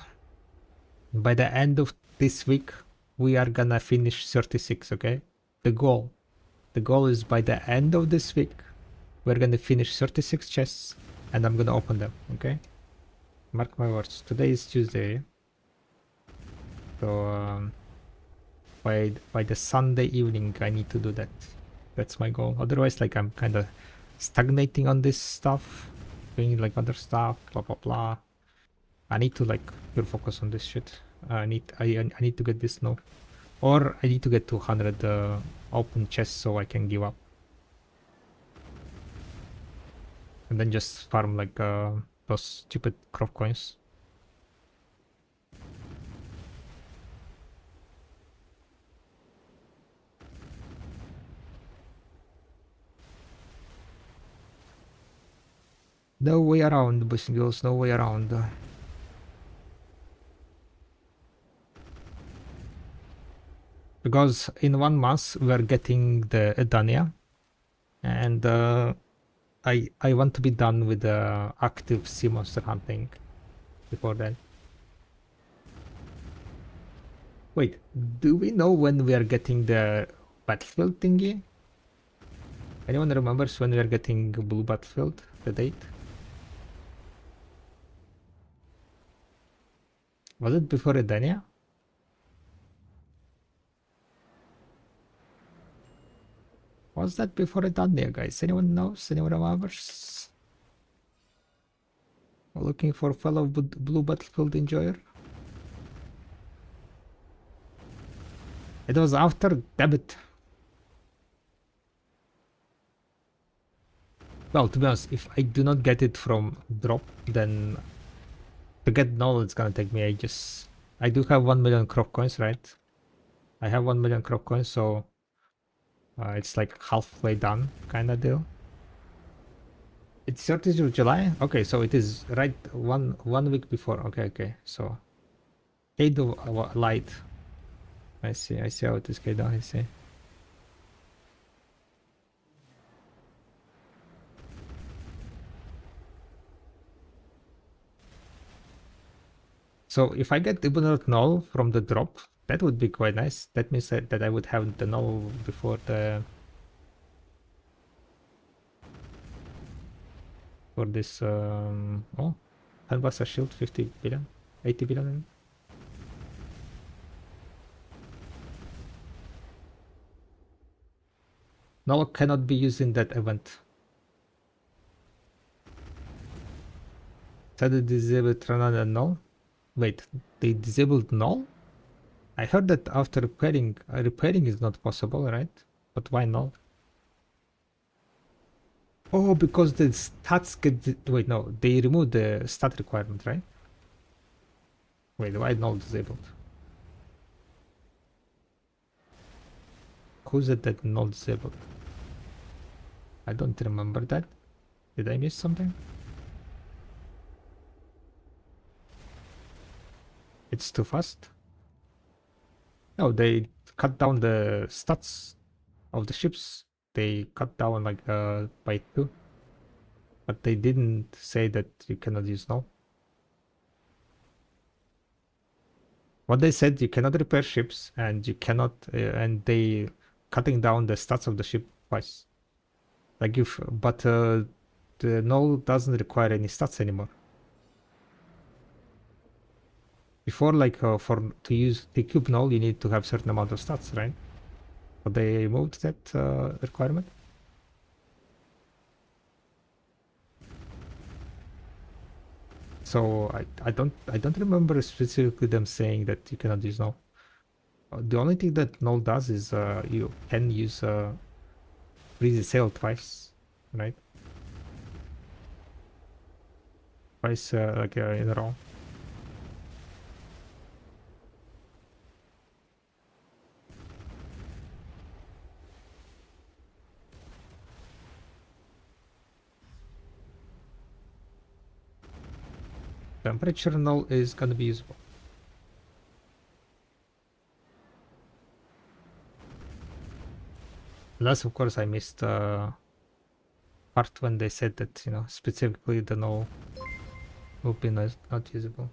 By the end of this week, we are gonna finish 36, okay? The goal. The goal is by the end of this week, we're gonna finish 36 chests, and I'm gonna open them, okay? Mark my words. Today is Tuesday, so by the Sunday evening, I need to do that. That's my goal. Otherwise, like I'm kind of stagnating on this stuff, doing like other stuff, blah blah blah. I need to like pure focus on this shit. I need to get this now, or I need to get 200 open chests so I can give up, and then just farm like those stupid crop coins. No way around, boys and girls. No way around. Because in 1 month we're getting the Edania, and I want to be done with the active sea monster hunting before then. Wait, do we know when we are getting the battlefield thingy? Anyone remembers when we are getting blue battlefield? The date? Was it before Edania? Was that before Edania, guys? Anyone knows? Anyone remembers? Looking for fellow blue battlefield enjoyer? It was after, damn it. Well, to be honest, if I do not get it from drop, then to get null, it's gonna take me ages. I do have 1 million crop coins, right? I have 1 million crop coins, so it's like halfway done, kind of deal. It's 30th of July? Okay, so it is right one week before. Okay, so Shade of Light. I see how it is, Kado, I see. So if I get Emerald Null from the drop, that would be quite nice. That means that I would have the null before the... For this... oh, Hellbuster Shield 50 billion? 80 billion? Null cannot be used in that event. Said they disabled Renan and Null? Wait, they disabled Null? I heard that after repairing is not possible, right? But why Null? Oh, because the stats get... Wait, no, they removed the stat requirement, right? Wait, why Null disabled? Who's it that Null disabled? I don't remember that. Did I miss something? It's too fast? No, they cut down the stats of the ships. They cut down like by 2. But they didn't say that you cannot use Null. What they said, you cannot repair ships and you cannot... and they cutting down the stats of the ship twice. Like if... But the Null doesn't require any stats anymore. Before, like for to use the cube Null, you need to have certain amount of stats, right? But they removed that requirement. So I don't remember specifically them saying that you cannot use Null. The only thing that Null does is you can use Breezy Sail twice, right? Twice like in a row. Temperature Null is gonna be usable. Unless, of course, I missed part when they said that, you know, specifically the Null will be not usable.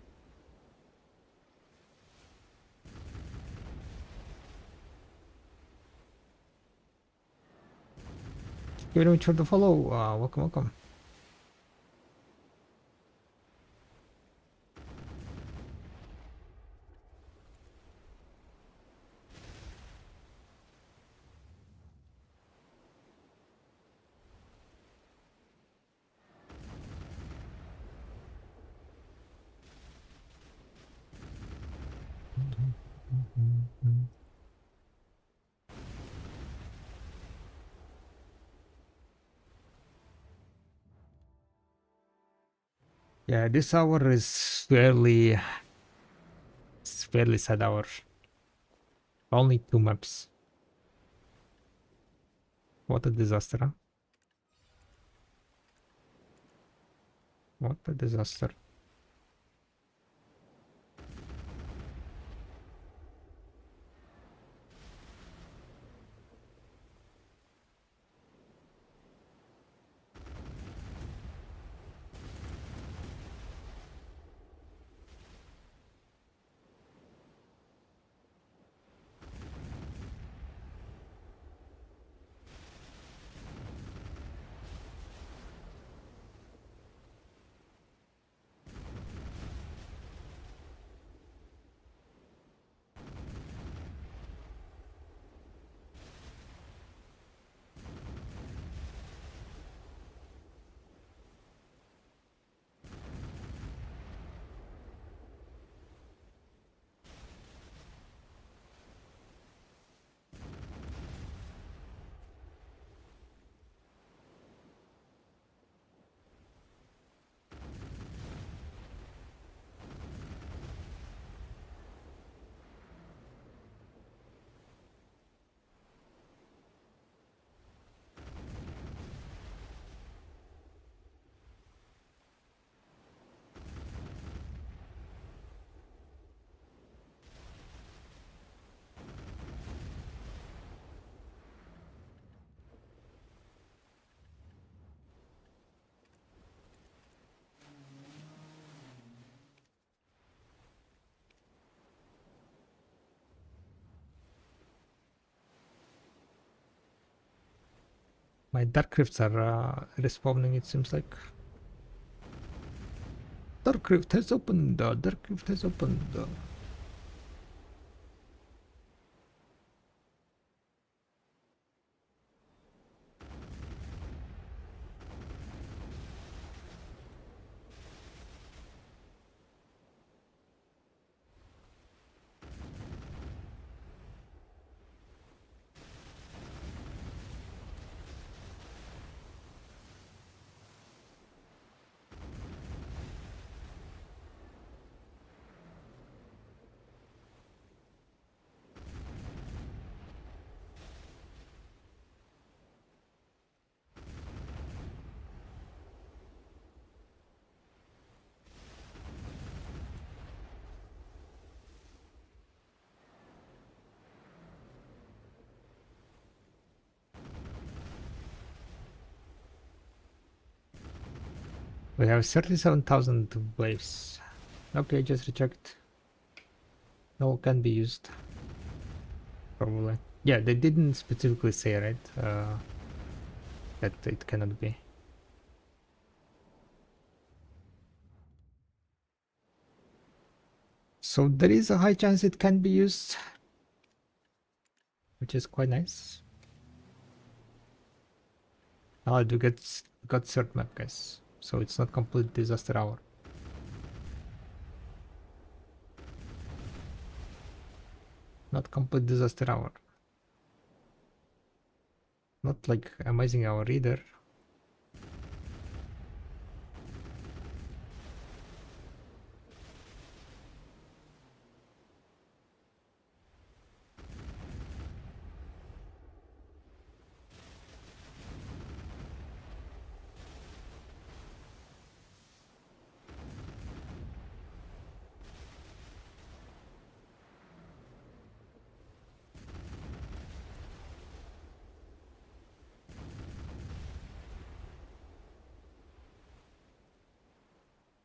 Thank you very much for the follow. Welcome, welcome. Yeah, this hour is fairly sad hour. Only 2 maps. What a disaster, huh? What a disaster. My dark rifts are respawning, it seems like. Dark rift has opened. Dark rift has opened. We have 37,000 waves. Okay, just reject. No, can be used. Probably. Yeah, they didn't specifically say, right? That it cannot be. So there is a high chance it can be used, which is quite nice. Now I do got third map, guys. So it's not complete disaster hour. Not complete disaster hour. Not like amazing hour either.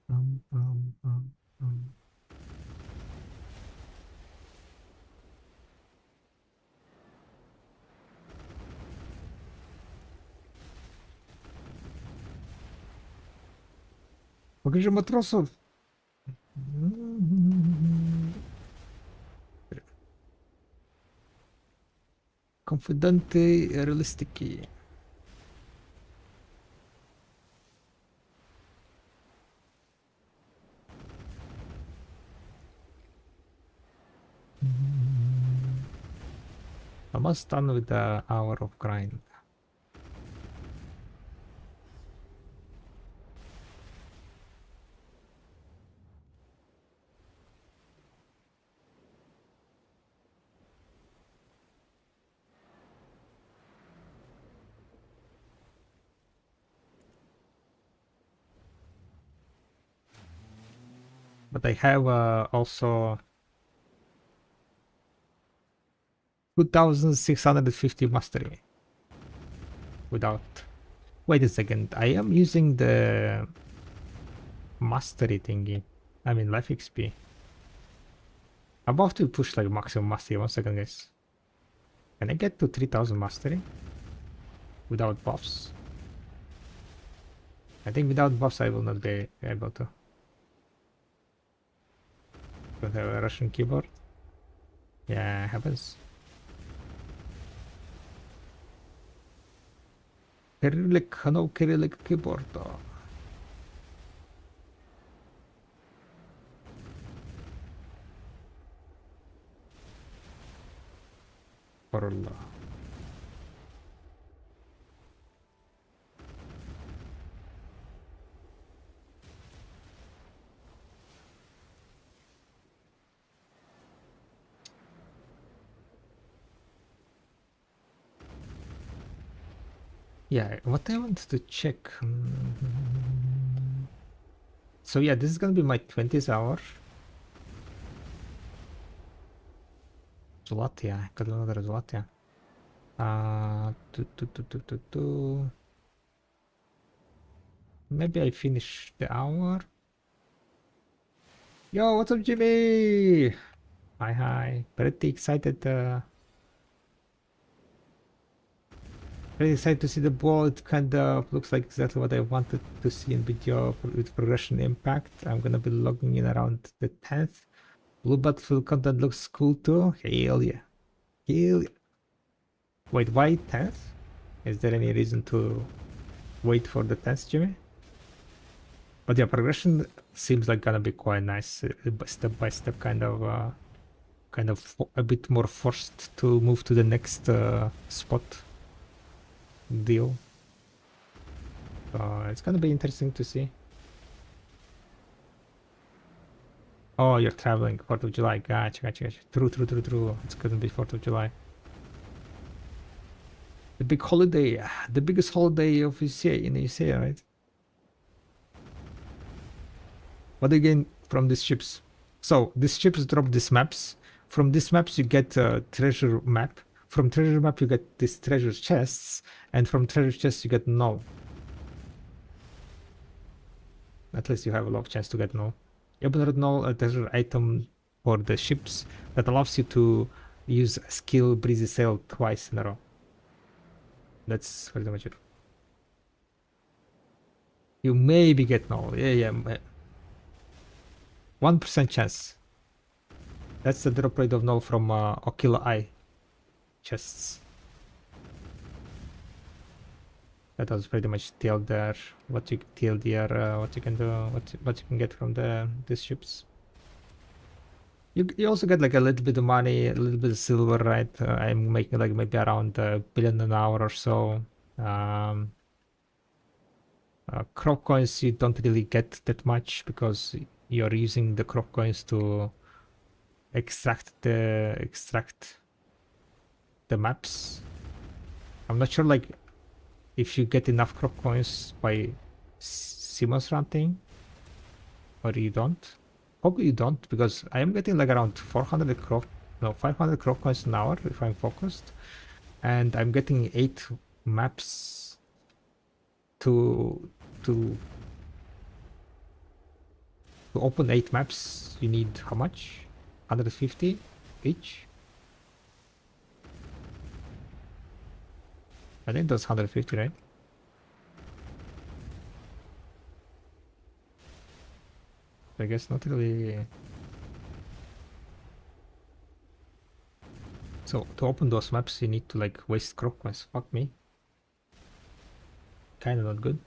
Um, um, um, um. Покажи матросов. Конфиденты реалистики. Almost done with the hour of grind. But I have also 2650 mastery without. Wait a second, I am using the mastery thingy. I mean life XP. I'm about to push like maximum mastery. 1 second, guys. Can I get to 3000 mastery without buffs? I think without buffs I will not be able to. Don't have a Russian keyboard. Yeah, happens. Cyrillic, no Cyrillic keyboard. For Allah. Yeah, what I wanted to check. So yeah, this is gonna be my 20th hour. Zlatia, got another Zlatia. Maybe I finish the hour. Yo, what's up, Jimmy? Hi. Pretty excited. Really excited to see the ball. It kind of looks like exactly what I wanted to see in video with progression impact. I'm gonna be logging in around the 10th. Blue Battlefield content looks cool too. Hell yeah. Hell yeah. Wait, why 10th? Is there any reason to wait for the 10th, Jimmy? But yeah, progression seems like gonna be quite nice. Step by step kind of a bit more forced to move to the next spot deal. It's gonna be interesting to see. Oh, you're traveling 4th of July. Gotcha. True. It's gonna be 4th of July. The big holiday, the biggest holiday of UCA in UCA, right? What do you gain from these ships? So these ships drop these maps. From these maps you get a treasure map. From treasure map you get these treasure chests, and from treasure chests you get null. At least you have a lot of chance to get null. You open null, a treasure item for the ships that allows you to use skill breezy sail twice in a row. That's pretty much it. You maybe get null. Yeah. 1% chance. That's the drop rate of null from Okila Eye chests. That was pretty much TLDR. What you can do, what you can get from these ships. You also get like a little bit of money, a little bit of silver, right? I'm making like maybe around $1 billion an hour or so. Crop coins you don't really get that much because you're using the crop coins to extract the maps. I'm not sure like if you get enough crop coins by CMOS ranting or you don't. Hope you don't, because I am getting like around 500 crop coins an hour if I'm focused, and I'm getting 8 maps to open 8 maps. You need how much? 150 each. I think that's 150, right? I guess not really. So to open those maps you need to like waste crop coins. Fuck me. Kinda not good.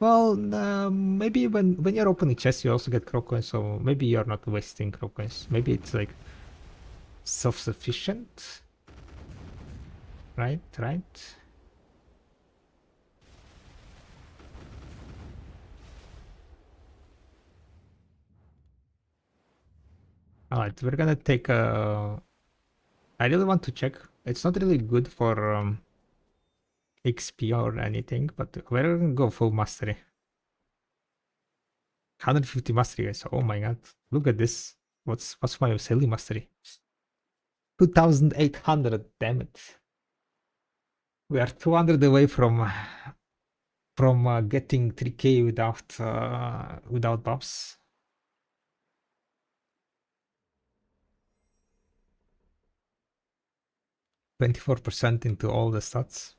Well, maybe when you're opening chests you also get crop coins, so maybe you're not wasting crop coins. Maybe it's like self-sufficient. Right. Alright, we're gonna take a... I really want to check. It's not really good for XP or anything, but we're gonna go full mastery. 150 mastery, guys. Oh my god. Look at this. What's my sailing mastery? 2800, damn it. We are 200 away from getting 3k without buffs. 24% into all the stats.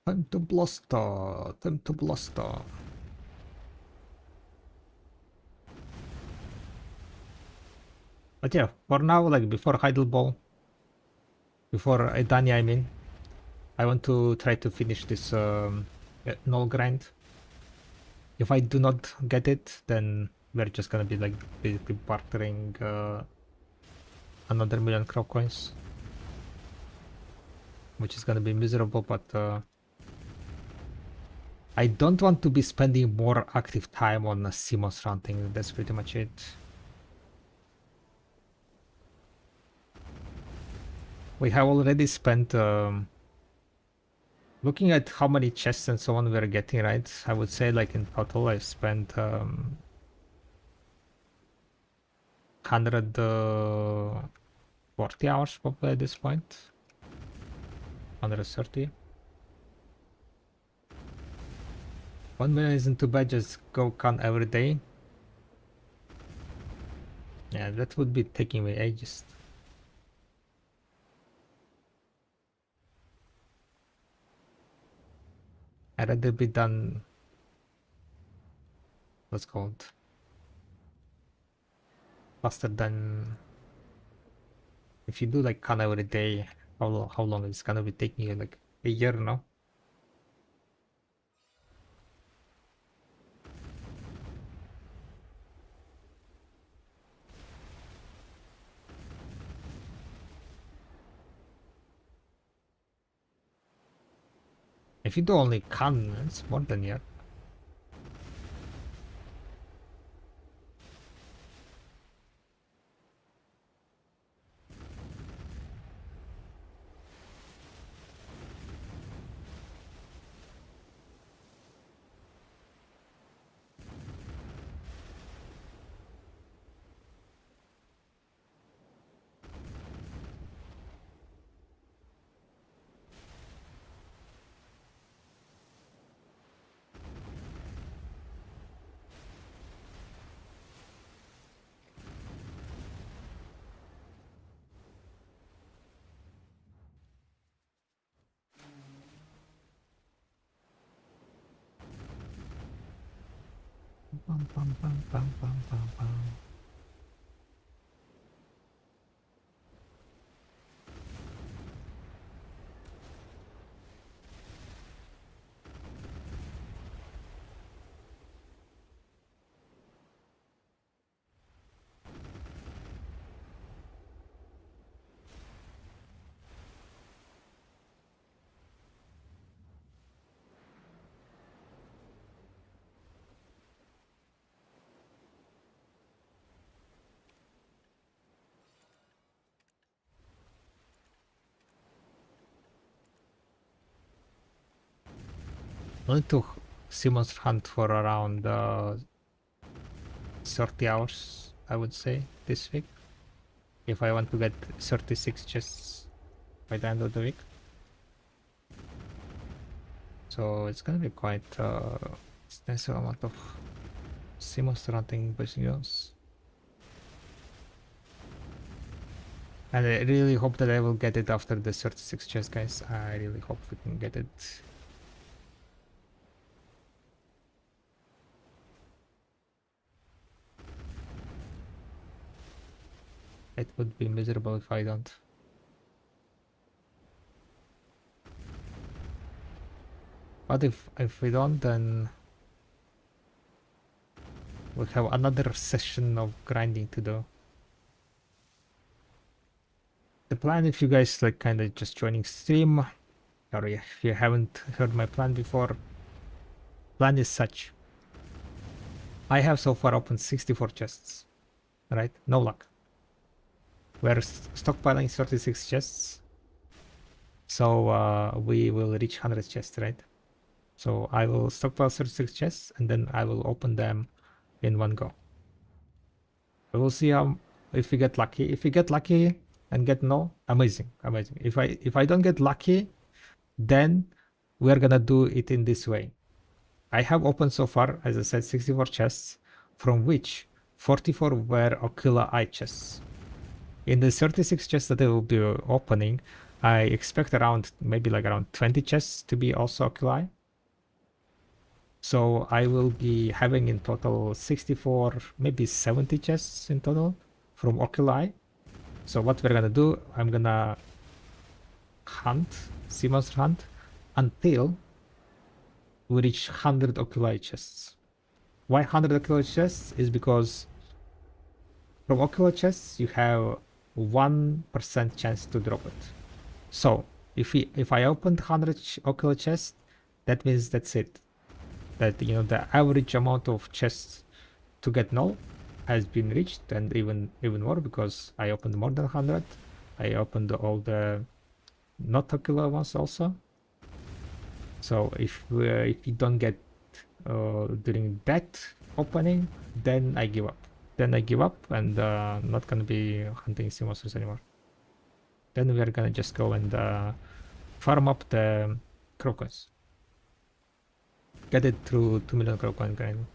Time to bluster. But yeah, for now, like before Heidelball, before Edania, I mean, I want to try to finish this null grind. If I do not get it, then we're just gonna be like basically bartering another million crop coins, which is gonna be miserable, but I don't want to be spending more active time on CMOS ranting. That's pretty much it. We have already spent Looking at how many chests and so on we're getting, right? I would say like in total I spent 140 hours probably at this point. 130. 1 million isn't too bad, just go con every day. Yeah, that would be taking me ages. I'd rather be done, what's called, faster than if you do like con every day. How long is gonna be taking you? Like a year now? If you do only con, it's more than a year. Bum, bum, bum, bum, bum, bum, bum. I need to Simon's hunt for around 30 hours, I would say, this week. If I want to get 36 chests by the end of the week. So it's gonna be quite extensive amount of Simon's hunting business. And I really hope that I will get it after the 36 chests, guys. I really hope we can get it. It would be miserable if I don't. But if we don't, then we'll have another session of grinding to do. The plan, if you guys like kind of just joining stream, or if you haven't heard my plan before, plan is such. I have so far opened 64 chests, right? No luck. We're stockpiling 36 chests, so we will reach 100 chests, right? So I will stockpile 36 chests and then I will open them in one go. We will see how if we get lucky. If we get lucky and get no, amazing. If I don't get lucky, then we're gonna do it in this way. I have opened so far, as I said, 64 chests, from which 44 were Oculus Eye chests. In the 36 chests that I will be opening, I expect maybe around 20 chests to be also Oculus Eye. So I will be having in total 64, maybe 70 chests in total from Oculus. So what we're gonna do, I'm gonna sea monster hunt, until we reach 100 Oculus chests. Why 100 Oculus chests? Is because from Oculus chests you have 1% chance to drop it. So if I opened 100 Oculus chests, that means that's it. That the average amount of chests to get null has been reached, and even more, because I opened more than 100. I opened all the not Oculus ones also. So if you don't get during that opening, then I give up. Then I give up and not gonna be hunting sea monsters anymore. Then we are gonna just go and farm up the crocus. Get it through 2 million crocus grind.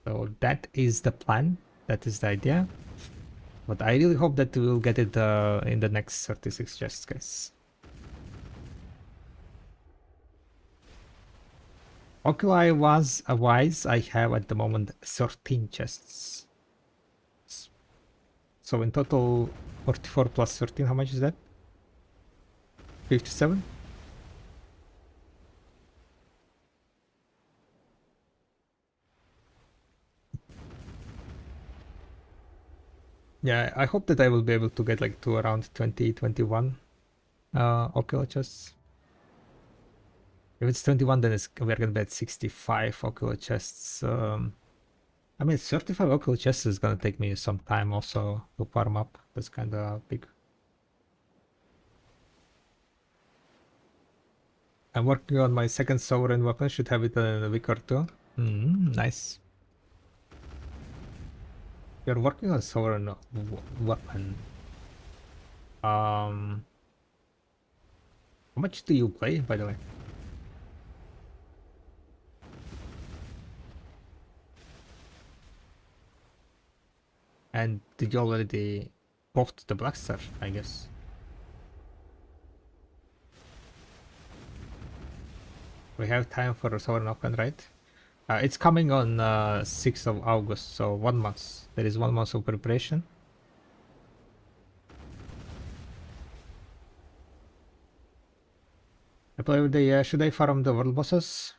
So that is the plan. That is the idea. But I really hope that we'll get it in the next 36 chests, guys. Oculi was a wise. I have at the moment 13 chests. So in total, 44 plus 13, how much is that? 57? Yeah, I hope that I will be able to get like to around 20, 21 Oculi chests. If it's 21, then we're gonna be at 65 Oculi chests. I mean, 35 Oculi chests is gonna take me some time also to farm up. That's kind of big. I'm working on my second sovereign weapon. Should have it in a week or two. Nice. You're working on sovereign weapon. How much do you play, by the way? And did you already bought the Blackstar, I guess? We have time for a sovereign weapon, right? It's coming on 6th of August, so 1 month. There is 1 month of preparation. I play with the, should I farm the world bosses?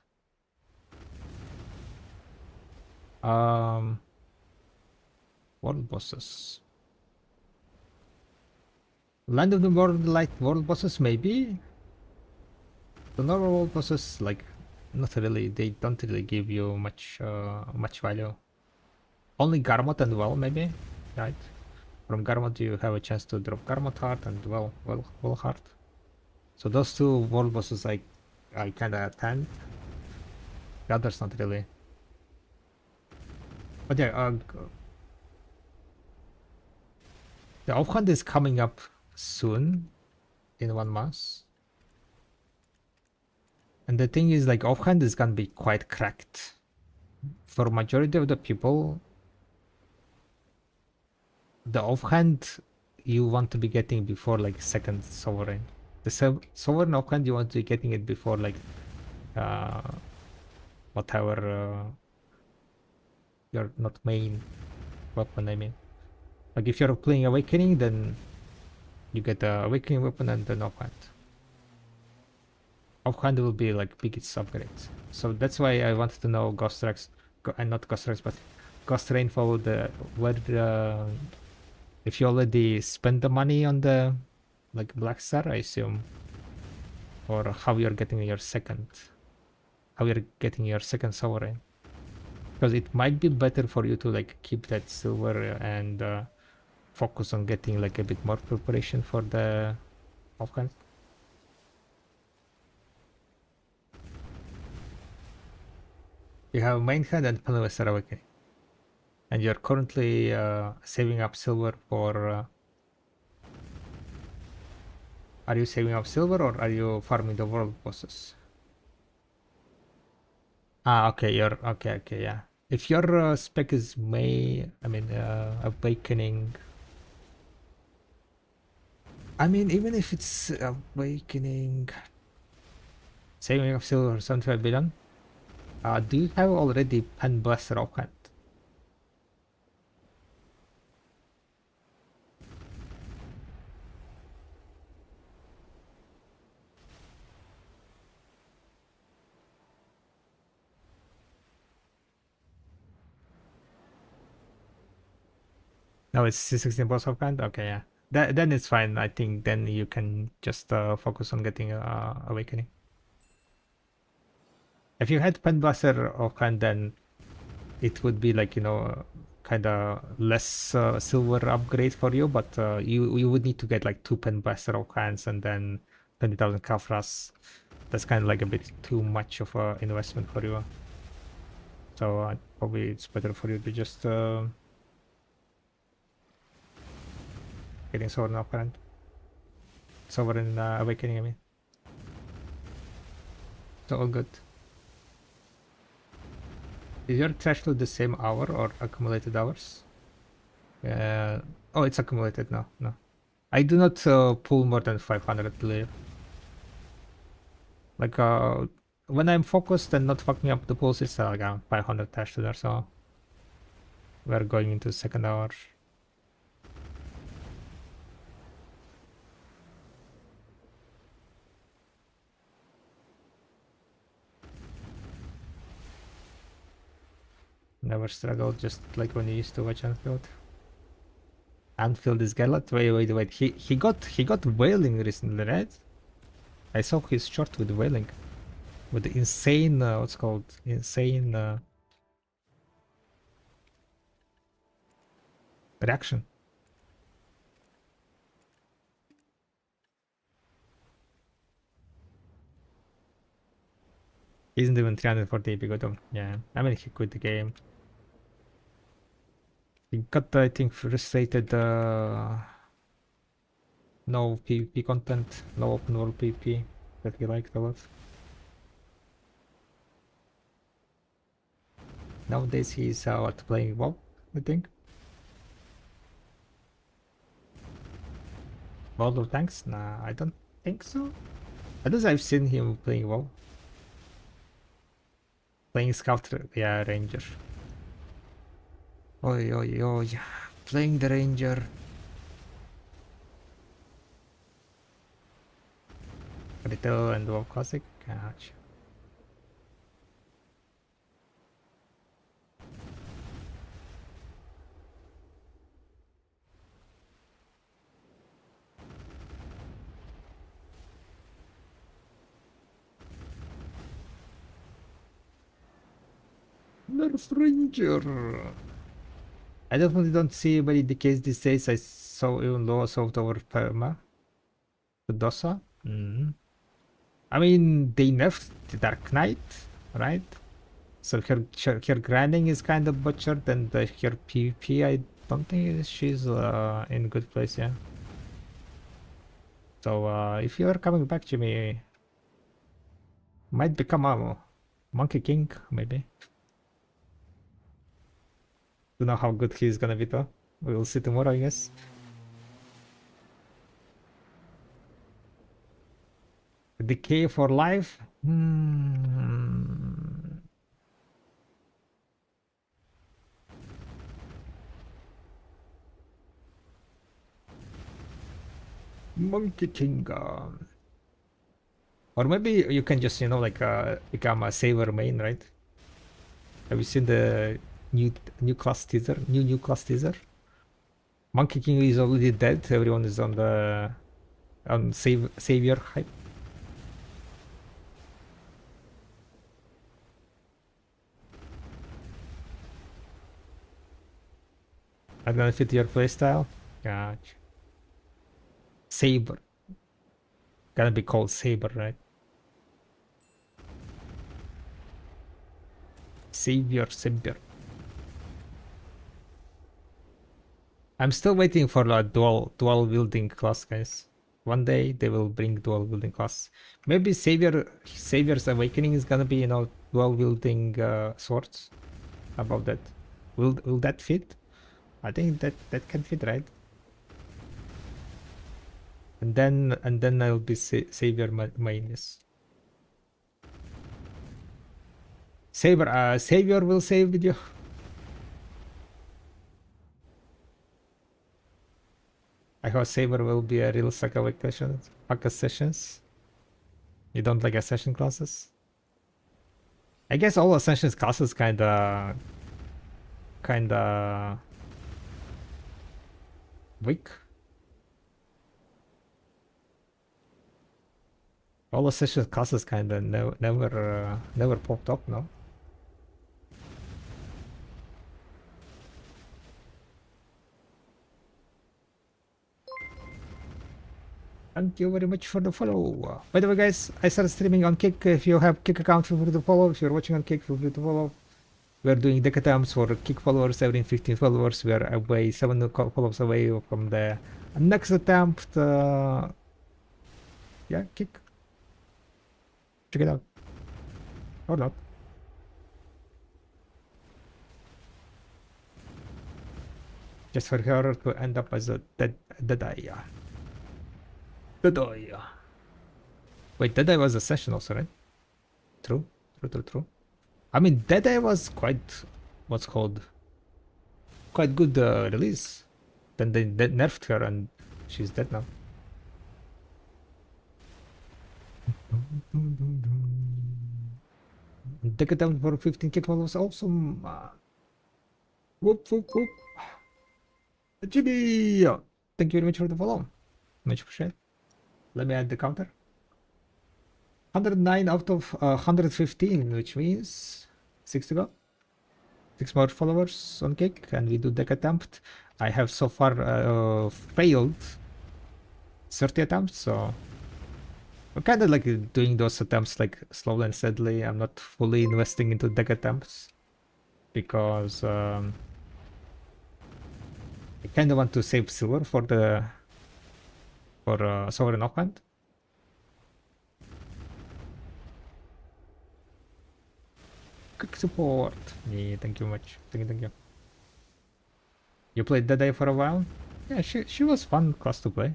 World bosses. Land of the World Light world bosses, maybe? The normal world bosses, like, not really. They don't really give you much value. Only Garmot and Well, maybe, right? From Garmot you have a chance to drop Garmot Heart and Well Heart. So those two world bosses I kinda attend. The others not really. But yeah, the offhand is coming up soon, in 1 month. And the thing is, like, offhand is gonna be quite cracked. For majority of the people, the offhand you want to be getting before like second sovereign. The sovereign offhand you want to be getting it before like whatever your not main weapon, I mean. Like if you're playing Awakening, then you get the Awakening weapon and then offhand. Offhand will be like biggest upgrade. So that's why I wanted to know Ghost Rex, and not Ghost Rex, but Ghost Rainfall, where if you already spend the money on the like Black Star, I assume, or how you're getting your second sovereign, because it might be better for you to like keep that silver and focus on getting like a bit more preparation for the offhand. You have main hand and Penwester Awakening, and you're currently saving up silver for are you saving up silver or are you farming the world bosses? Okay, okay, yeah. If your spec is Awakening, I mean, even if it's Awakening, saving up silver 75 billion, do you have already Pen Blaster offhand? No, it's C16 boss offhand? Okay, yeah. Then it's fine. I think then you can just focus on getting Awakening. If you had Pen Blaster offhand, then it would be like, kind of less silver upgrade for you, but you would need to get like 2 pen blaster rock hands and then 20,000 Kafras. That's kind of like a bit too much of a investment for you. So probably it's better for you to just getting Sovereign Apparent. Sovereign Awakening, I mean. So all good. Is your trash loot the same hour or accumulated hours? Oh, it's accumulated now. No. I do not pull more than 500 layer. Like when I'm focused and not fucking up the pulls, it's like 500 trash there, so we're going into the second hour. Never struggled, just like when you used to watch Anfield. Anfield is Gallat? Wait. He got whaling recently, right? I saw his short with whaling. With the insane what's called? Insane reaction. He isn't even 340 AP got him. Yeah. I mean he quit the game. He got, I think, frustrated no PvP content, no open world PvP that he liked a lot. Nowadays he's what, playing WoW, I think. World of Tanks? Nah, I don't think so. At least I've seen him playing WoW. Playing Scout, yeah, Ranger. Oi, playing the Ranger. Retail and WoW Classic? Gotcha. Nerf Ranger. I definitely don't see many decays these days. I saw even low assault over Perma. The Dosa. I mean, they nerfed the Dark Knight, right? So her grinding is kind of butchered, and her PvP, I don't think she's in good place, yeah. So if you're coming back, Jimmy, might become a Monkey King, maybe. Don't know how good he's gonna be though. We'll see tomorrow, I guess. Decay for life? Monkey King. Or maybe you can just, like become a saver main, right? Have you seen the new class teaser? New class teaser? Monkey King is already dead. Everyone is on the savior hype. I'm gonna fit your playstyle. Gotcha. Saber. Gonna be called Saber, right? Savior. I'm still waiting for a dual wielding class, guys. One day they will bring dual wielding class. Maybe Savior's Awakening is gonna be, dual wielding swords. How about that? Will that fit? I think that can fit, right? And then I'll be Savior main, yes. Savior will save video. I hope Saber will be a real Saka sessions. You don't like Ascension classes? I guess all Ascension classes kinda weak. All Ascension classes kinda never popped up, no? Thank you very much for the follow. By the way, guys, I started streaming on Kick. If you have Kick account, feel free to follow. If you're watching on Kick, feel free to follow. We're doing deck attempts for Kick followers. Every 15 followers, we are away 7 follows away from the next attempt. Yeah, Kick. Check it out. Or not. Just for her to end up as a dead eye. Dead eye. Wait, Dead Eye was a session also, right? True. I mean, Dead Eye was quite, what's called, quite good release. Then they nerfed her and she's dead now. Deck attempt for 15 kick was awesome. Whoop. Jimmy! Thank you very much for the follow. Much appreciated. Let me add the counter. 109 out of 115, which means 6 to go. 6 more followers on Kick, and we do deck attempt. I have so far failed 30 attempts, so I'm kind of like doing those attempts like slowly and steadily. I'm not fully investing into deck attempts because I kind of want to save silver for the sovereign offhand. Quick support. Yeah, thank you much. Thank you. You played Dead Eye for a while? Yeah, she was fun class to play.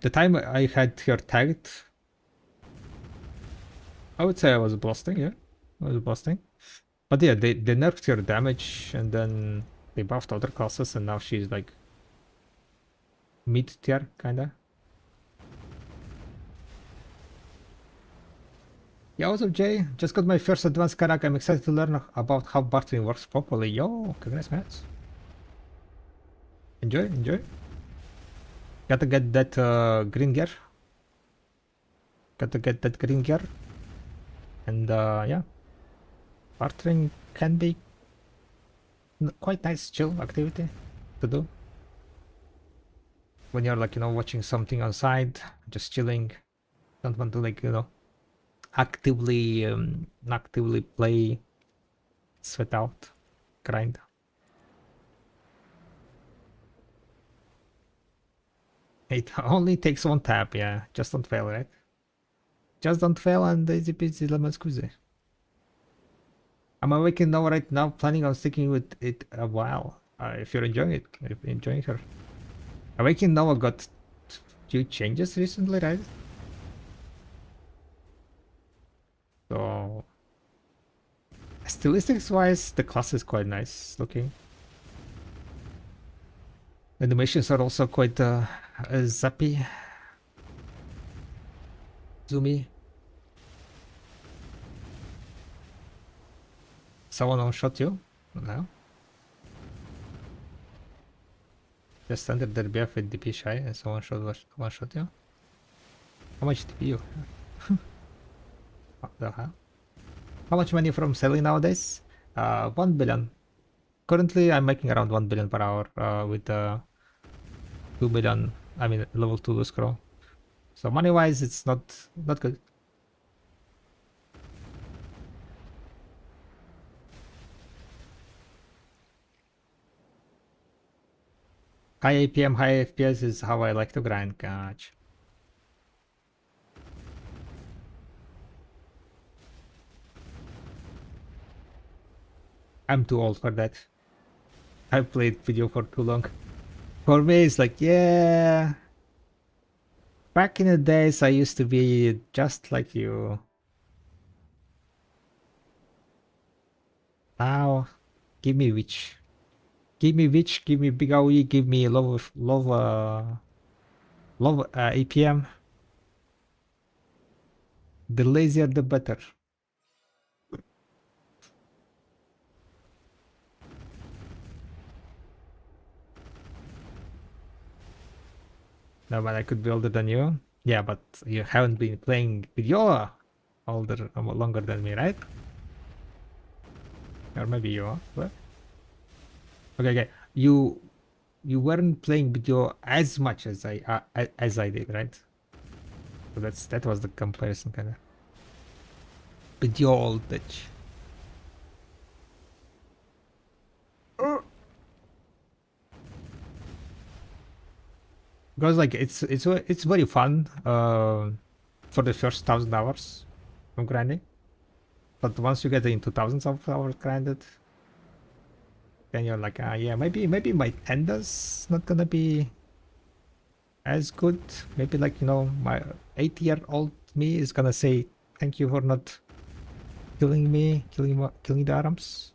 The time I had her tagged, I would say I was blasting, yeah. I was blasting. But yeah, they nerfed her damage and then they buffed other classes and now she's like mid tier kinda. Yeah, what's up, Jay? Just got my first advanced karak. I'm excited to learn about how bartering works properly. Yo, congrats, mates. Enjoy. Gotta get that green gear. And yeah, bartering can be quite nice, chill activity to do. When you're like, watching something on side, just chilling. Don't want to like, actively play, sweat out, grind. It only takes one tap, yeah. Just don't fail, right? Just don't fail and easy peasy lemon squeezy. I'm awakened now right now, planning on sticking with it a while. If you're enjoying it, if you're enjoying her. Awakened now got few changes recently, right? So stilistics wise, the class is quite nice looking. Animations are also quite zappy, zoomy. Someone one-shot you? No. Just standard their BF with DP shy and someone one-shot you? How much DP you? What the hell? How much money from selling nowadays? 1 billion. Currently, I'm making around 1 billion per hour with 2 billion. I mean, level 2 loose scroll. So money-wise, it's not good. High APM, high FPS is how I like to grind. Gotcha. I'm too old for that. I've played video for too long. For me, it's like, yeah. Back in the days, I used to be just like you. Now, give me witch. Give me witch, give me big AoE, give me low APM. The lazier, the better. No, but I could be older than you. Yeah, but you haven't been playing video longer than me, right? Or maybe you are. What? Okay. You you weren't playing video as much as I did, right? So that was the comparison kind of. Video voltage. Because like it's very fun for the first 1,000 hours of grinding, but once you get into thousands of hours grinded, then you're like, yeah, maybe my tenders not gonna be as good. Maybe like, you know, my 8-year-old me is gonna say thank you for not killing me, killing the arms.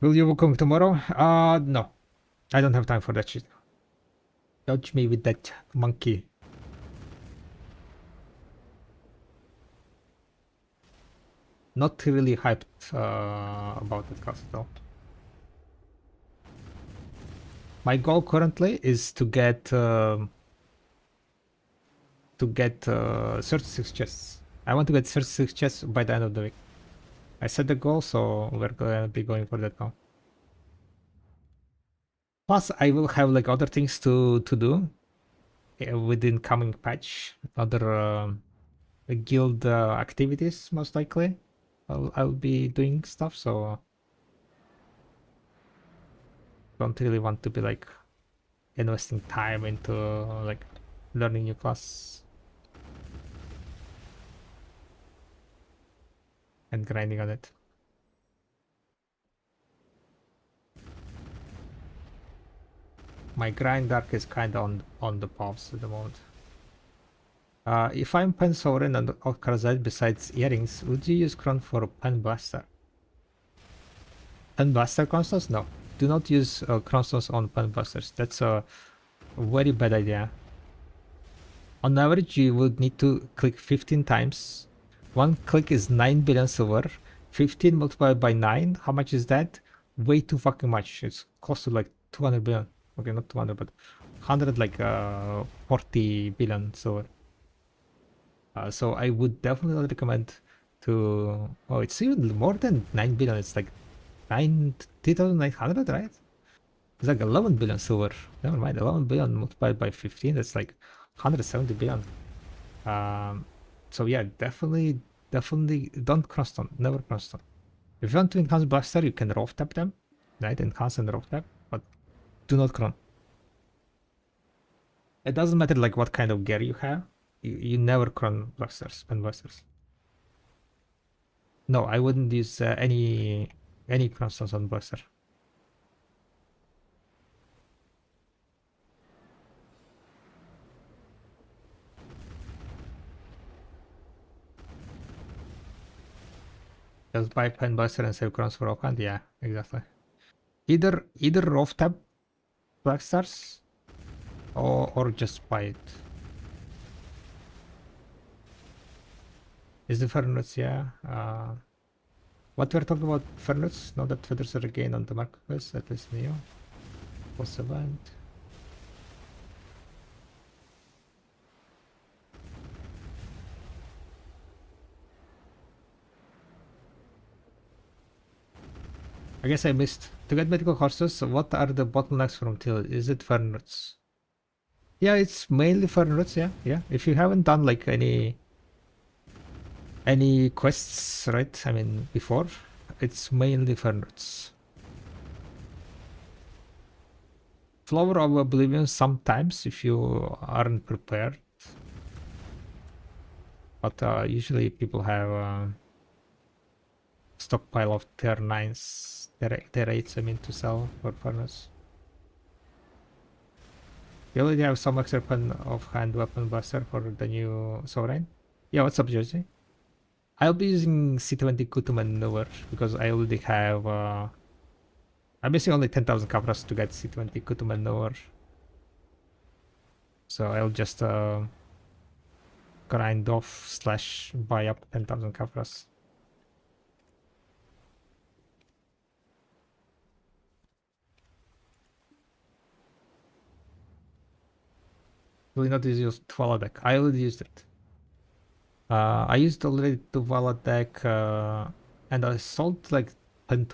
Will you come tomorrow? No. I don't have time for that shit. Dodge me with that monkey. Not really hyped about that class at all. My goal currently is to get 36 chests. I want to get 36 chests by the end of the week. I set the goal, so we're gonna be going for that now. Plus, I will have like other things to do within coming patch. Other guild activities, most likely. I'll be doing stuff, so don't really want to be like investing time into like learning new class and grinding on it. My grind arc is kind of on the pause at the moment. If I'm Pen Sovereign and Karazite besides earrings, would you use Crown for Pen Blaster? Pen Blaster Crownstones? No. Do not use Crownstones on Pen Blasters. That's a very bad idea. On average, you would need to click 15 times. One click is 9 billion silver. 15 multiplied by 9, how much is that? Way too fucking much. It's close to like 200 billion. Okay, not 200, but 100, like 40 billion silver. So I would definitely recommend to... Oh, it's even more than 9 billion. It's like 3,900, right? It's like 11 billion silver. Never mind, 11 billion multiplied by 15, that's like 170 billion. So yeah, definitely don't crossstone. Never crossstone. If you want to enhance blaster, you can rough tap them, right? Enhance and rough tap, but do not cron. It doesn't matter like what kind of gear you have. You never cron blasters, pen blasters. No, I wouldn't use any crossstones on blaster. Just buy pen blaster and save crowns for offhand. Yeah, exactly. Either rough tap blasters or just buy it. Is the Fernuts, yeah. What we're talking about Fernuts, now that feathers are again on the marketplace, at least Neo. Post event. I guess I missed. To get medical horses, what are the bottlenecks from Till? Is it Fernuts? Yeah, it's mainly Fernuts, yeah. If you haven't done like any quests, right? I mean, before, it's mainly Fernuts. Flower of Oblivion sometimes if you aren't prepared. But usually people have stockpile of tier 9s, tier 8s, I mean, to sell for furnace. You already have some extra pen of hand weapon blaster for the new Sovereign. Yeah, what's up, Jersey? I'll be using C20 Kutu maneuver because I already have I'm missing only 10,000 capras to get C20 Kutu maneuver. So I'll just grind off / buy up 10,000 capras. Will not use Tvala deck. I already used it. I used already Tvala deck, and I sold like 10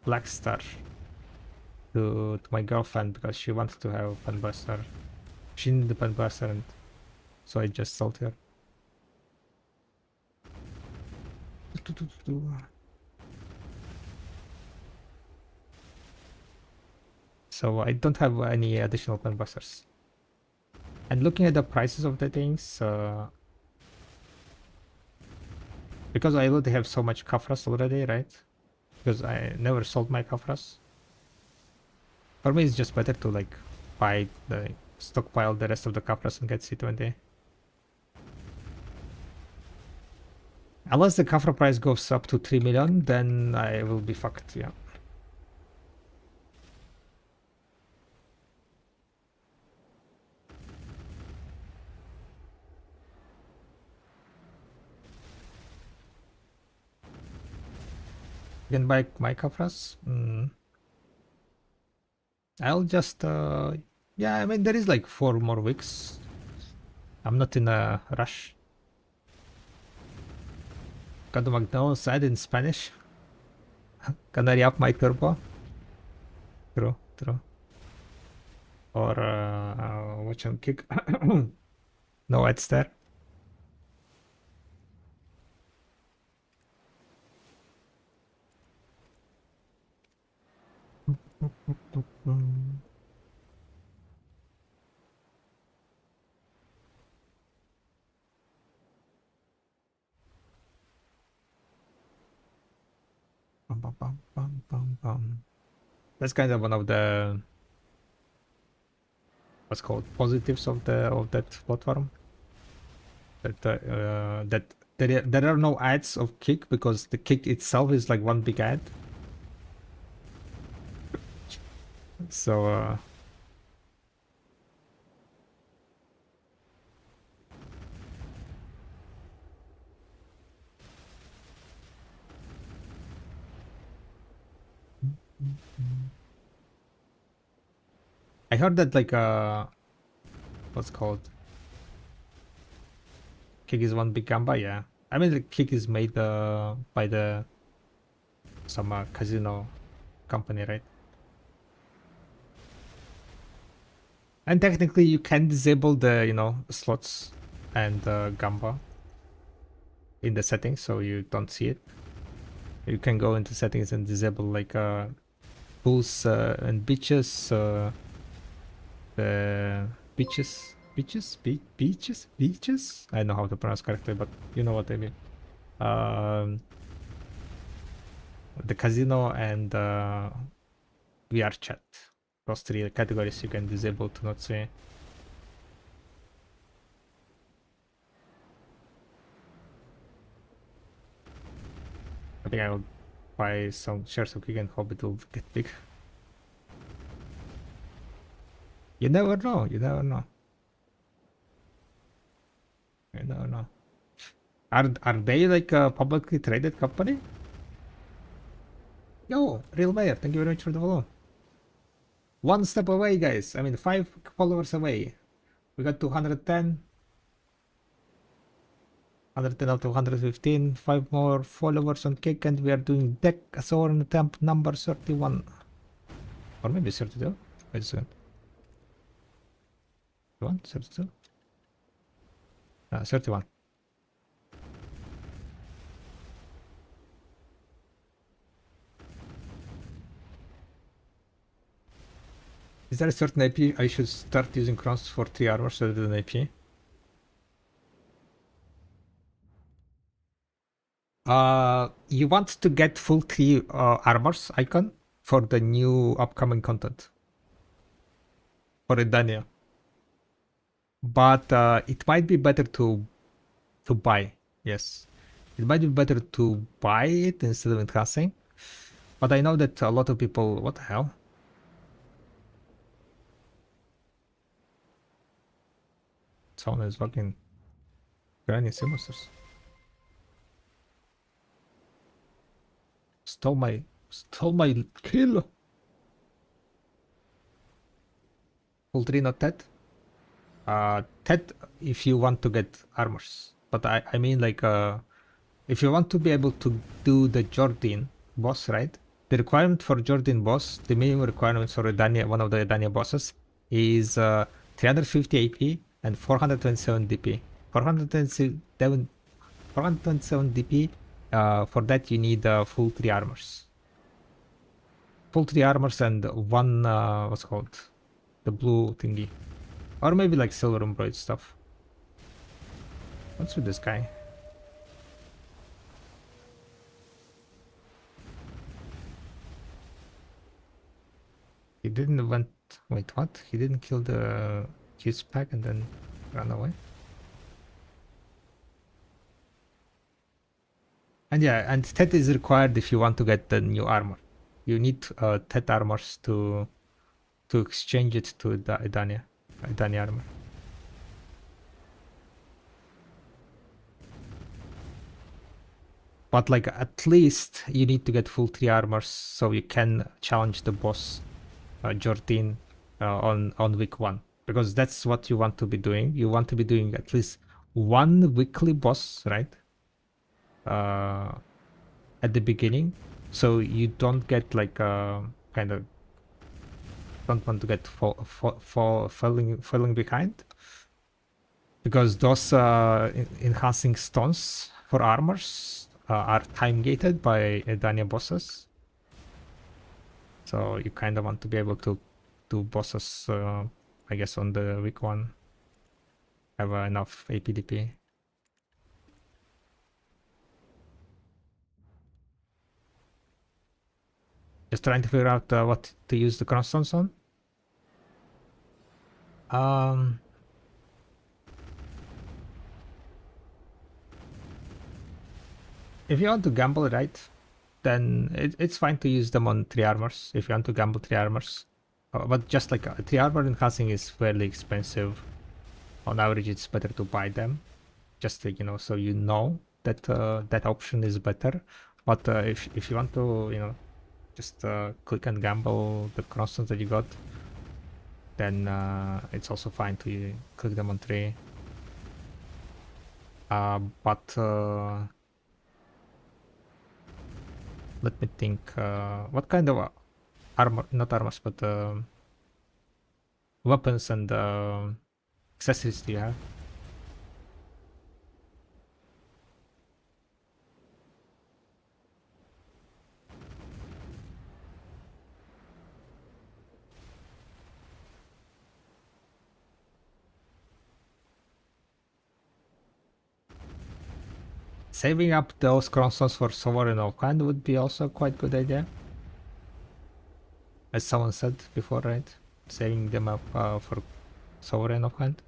Black Star to my girlfriend because she wanted to have Pen Blaster. She needed the Pen Blaster, and so I just sold her. So I don't have any additional Pen Blasters. And looking at the prices of the things, because I already have so much Kafras already, right? Because I never sold my Kafras. For me, it's just better to like buy the stockpile the rest of the Kafras and get C20. Unless the Kafra price goes up to 3 million, then I will be fucked, yeah. You can buy my Kafras? I'll just, yeah, I mean, there is like 4 more weeks. I'm not in a rush. Canto McDonald's said in Spanish. Can I up my turbo? True, true. Or watch and kick. No ads there. That's kind of one of the what's called positives of that platform. That there are no ads of Kick because the Kick itself is like one big ad. So I heard that like what's called Kick is one big gamba, yeah. I mean the Kick is made by the some casino company, right? And technically you can disable the slots and gamba in the settings so you don't see it. You can go into settings and disable like pools and beaches, beaches. I don't know how to pronounce correctly, but you know what I mean. The casino and VR chat. Those 3 categories you can disable to not see. I think I will buy some shares of Kick and hope it will get big. You never know, you never know. You never know. Are they like a publicly traded company? Yo, Real Mayor, thank you very much for the follow. 1 step away, guys. I mean, 5 followers away. We got 210. 110 out of 115. 5 more followers on Kick, and we are doing deck Azor attempt number 31. Or maybe 32. Wait a second. 31? 32? 31. Is there a certain AP I should start using crons for 3 armors rather than AP? You want to get full 3 armors icon for the new upcoming content for Edania. But it might be better to buy. Yes, it might be better to buy it instead of enhancing. But I know that a lot of people. What the hell? Someone is fucking granny monsters. Stole my kill. Full 3 not dead. Tet if you want to get armors. But I mean like if you want to be able to do the Jordan boss, right? The requirement for Jordan boss, the minimum requirements for Edania, one of the Edania bosses, is 350 AP and 427 DP. 427 DP. For that you need full 3 armors. Full 3 armors and one what's it called? The blue thingy. Or maybe like silver embroidered stuff. What's with this guy? He didn't went. Wait, what? He didn't kill the his pack and then run away. And yeah, and Tet is required if you want to get the new armor. You need Tet armors to exchange it to the Idania armor. But like at least you need to get full 3 armors so you can challenge the boss Jordan on week 1, because that's what you want to be doing. You want to be doing at least one weekly boss, right? At the beginning, so you don't get like kind of don't want to get falling behind, because those enhancing stones for armors are time gated by Edania bosses. So you kind of want to be able to do bosses, I guess, on the week 1. Have enough APDP. Just trying to figure out what to use the crossstones on. If you want to gamble, right, then it's fine to use them on 3 armors if you want to gamble 3 armors. But just like 3 armor enhancing is fairly expensive. On average, it's better to buy them. Just like, so you know that that option is better. But if you want to, just click and gamble the constants that you got, then it's also fine to click them on 3. But let me think. What kind of armor? Not armors, but weapons and accessories do you have? Saving up those consoles for Sovereign of Hand would be also quite a good idea. As someone said before, right? Saving them up for Sovereign of Hand.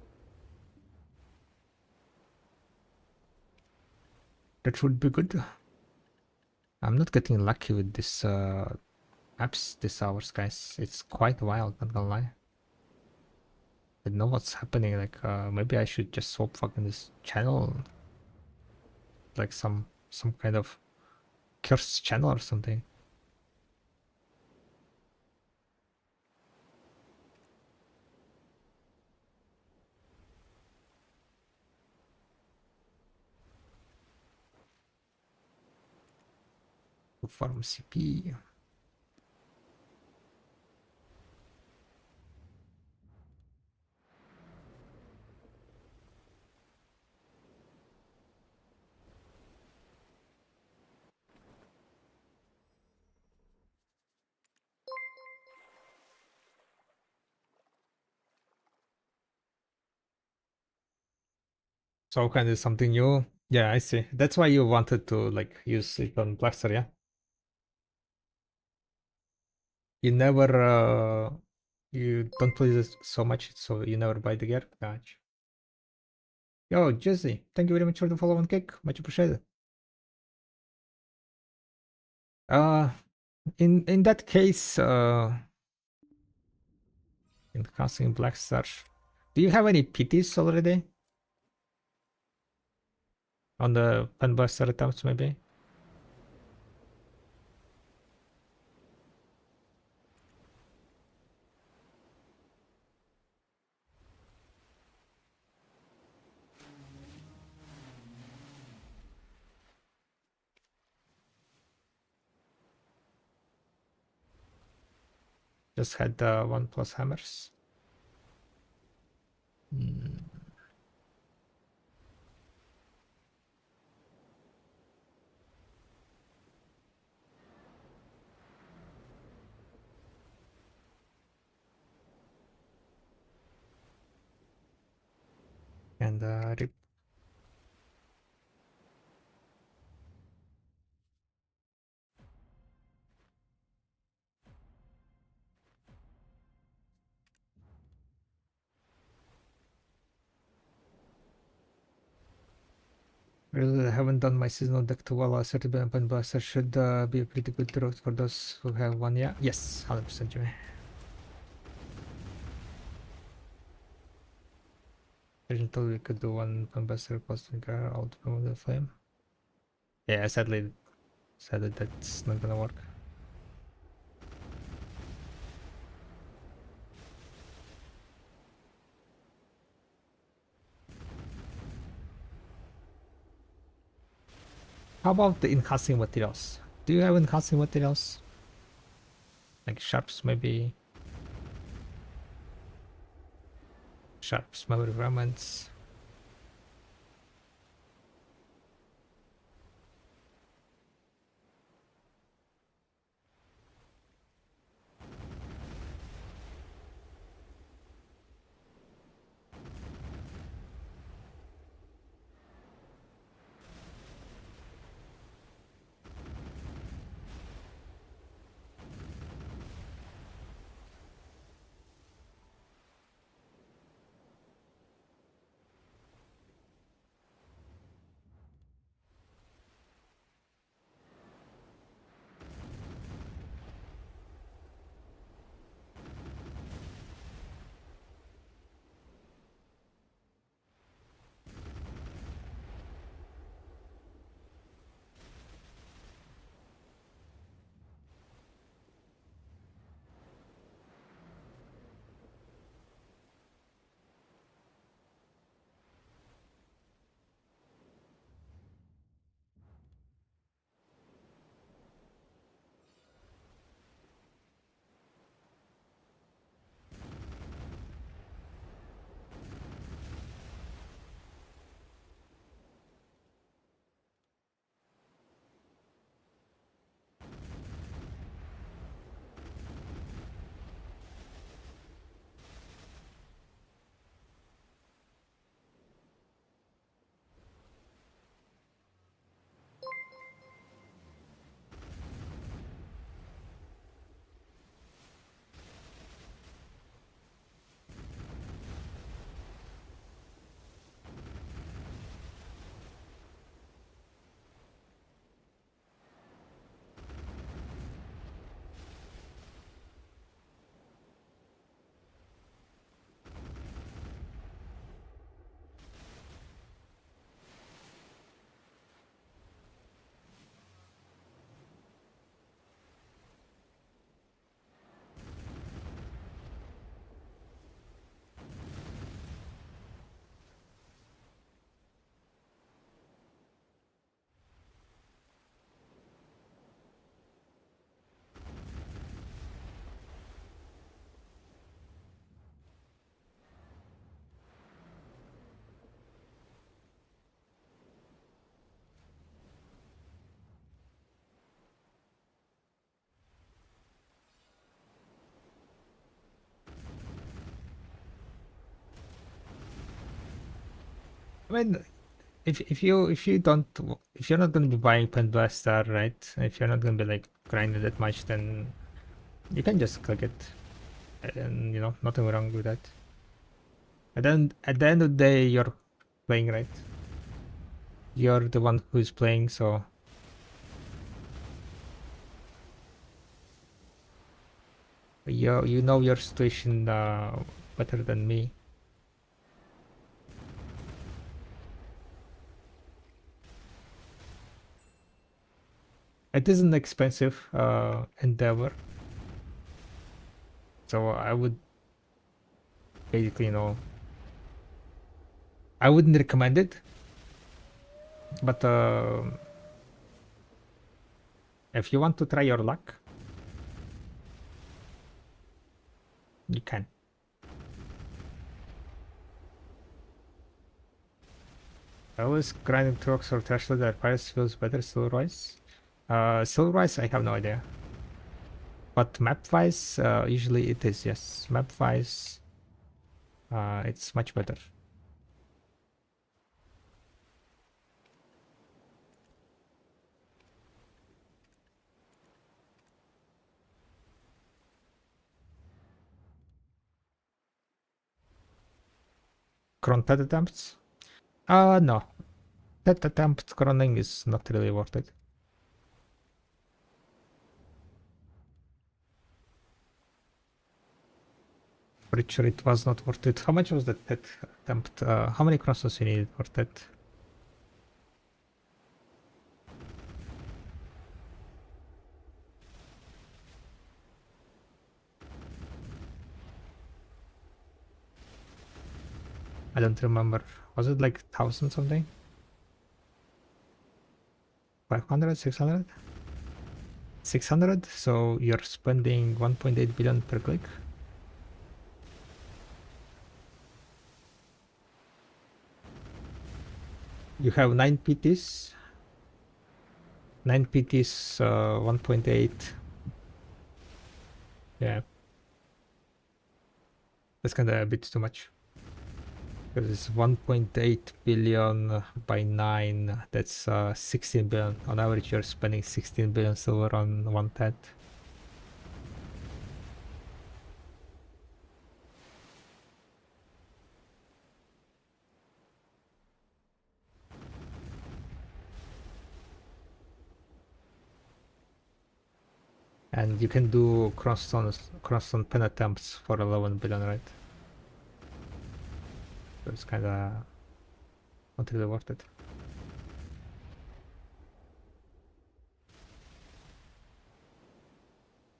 That would be good. I'm not getting lucky with this maps this hours, guys. It's quite wild, not gonna lie. I don't know what's happening. Like maybe I should just swap fucking this channel, like some kind of cursed channel or something. Farm CP. So kind of something new. Yeah, I see. That's why you wanted to like use it on Blaster, yeah? You never you don't play this so much, so you never buy the gear. Gotcha. Yo, Jesse, thank you very much for the follow on kick. Much appreciated. Uh in that case, in casting Black Star, do you have any PTs already? On the Pen Blaster attempts maybe? Just had 1+ hammers. And rip. Really, I haven't done my seasonal deck too well. 30 billion Pen Blaster should be a pretty good route for those who have one. Yeah, yes, 100% Jimmy. Originally, we could do one Pen Blaster plus trigger out from the flame. Yeah, sadly, that's not gonna work. How about the enhancing materials? Do you have enhancing materials? Like sharps, maybe? Sharps, memory remnants. I mean, if you don't, if you're not gonna be buying Pen Blaster, right? If you're not gonna be like grinding that much, then you can just click it, and you know, nothing wrong with that. And then at the end of the day, you're playing, right? You're the one who's playing, so you know your situation better than me. It is an expensive endeavor, so I would basically, you know, I wouldn't recommend it, but if you want to try your luck, You can. I always grinding trucks or trash loader price feels better silver-wise. Silver-wise, I have no idea. But map-wise, usually it is, yes. Map-wise, it's much better. Cron-ted attempts? No. That attempt cronning is not really worth it. Pretty sure it was not worth it. How much was that attempt? How many crosses you needed for that? I don't remember. Was it like 1,000 something? 500? 600? 600? So you're spending 1.8 billion per click? You have 9 PTs. 9 PTs, 1.8. Yeah. That's kind of a bit too much. Because it's 1.8 billion by 9. That's 16 billion. On average, you're spending 16 billion silver on one TED. And you can do cross-on pen attempts for 11 billion, right? So it's kind of not really worth it.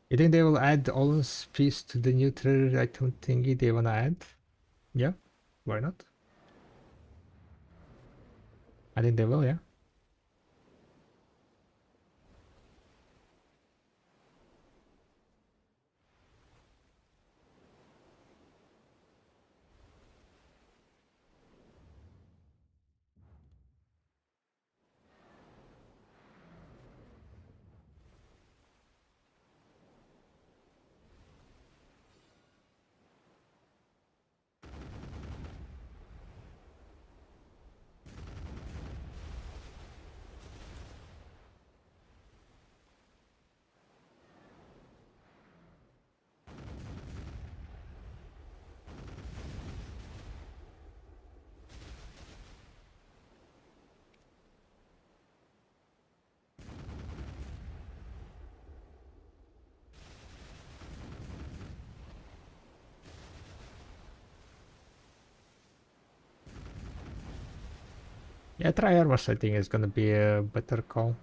You think they will add Olin's piece to the new treasure item thingy they wanna add? Yeah, why not? I think they will, yeah. Yeah, try armors I think is gonna be a better call.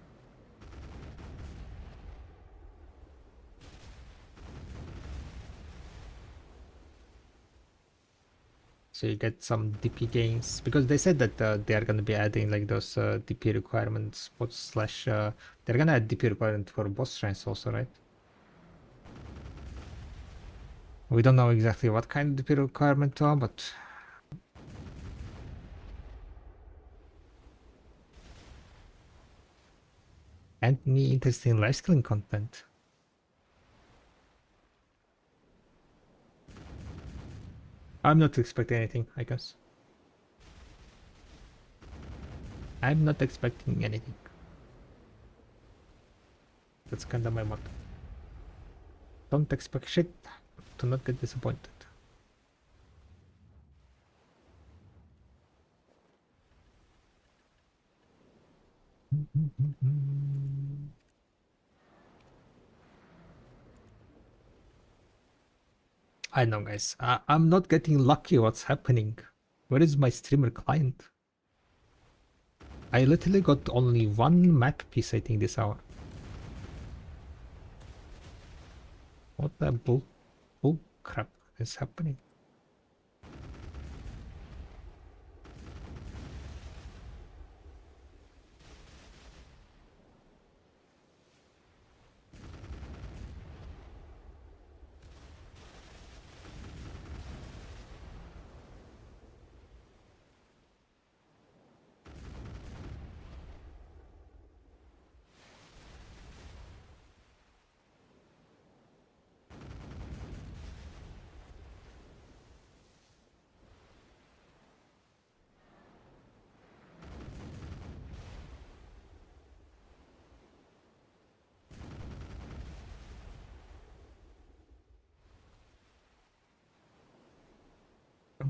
So you get some DP gains because they said that they are gonna be adding like those DP requirements spots slash they're gonna add DP requirement for boss shrines also, right? We don't know exactly what kind of DP requirement are, but any interesting life skilling content. I'm not expecting anything, I guess. I'm not expecting anything. That's kind of my motto. Don't expect shit to not get disappointed. I know, guys. I'm not getting lucky. What's happening? Where is my streamer client? I literally got only one map piece, I think, this hour. What the bull crap is happening?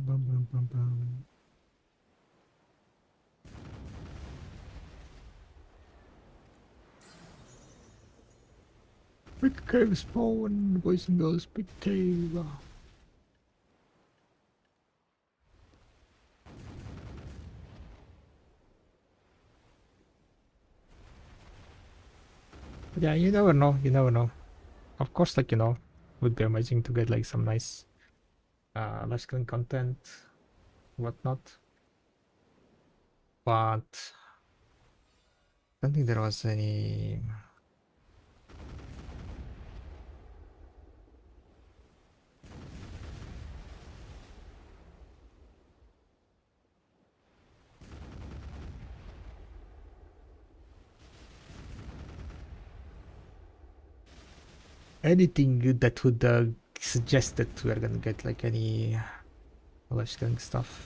bum, bum, bum, bum. Big cave spawn, boys and girls, big cave. But yeah, you never know, you never know. Of course, like, would be amazing to get like some nice live screen content, whatnot. But I don't think there was any. Anything that would suggest that we're gonna get like any live screen stuff.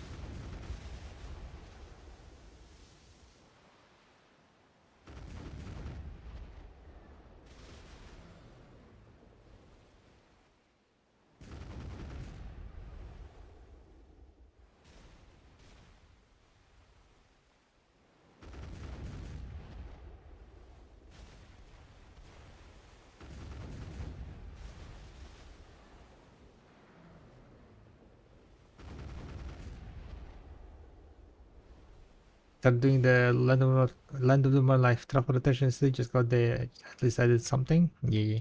Start doing the Land of My Life travel rotation stage. Just got the at least I did something. Yeah.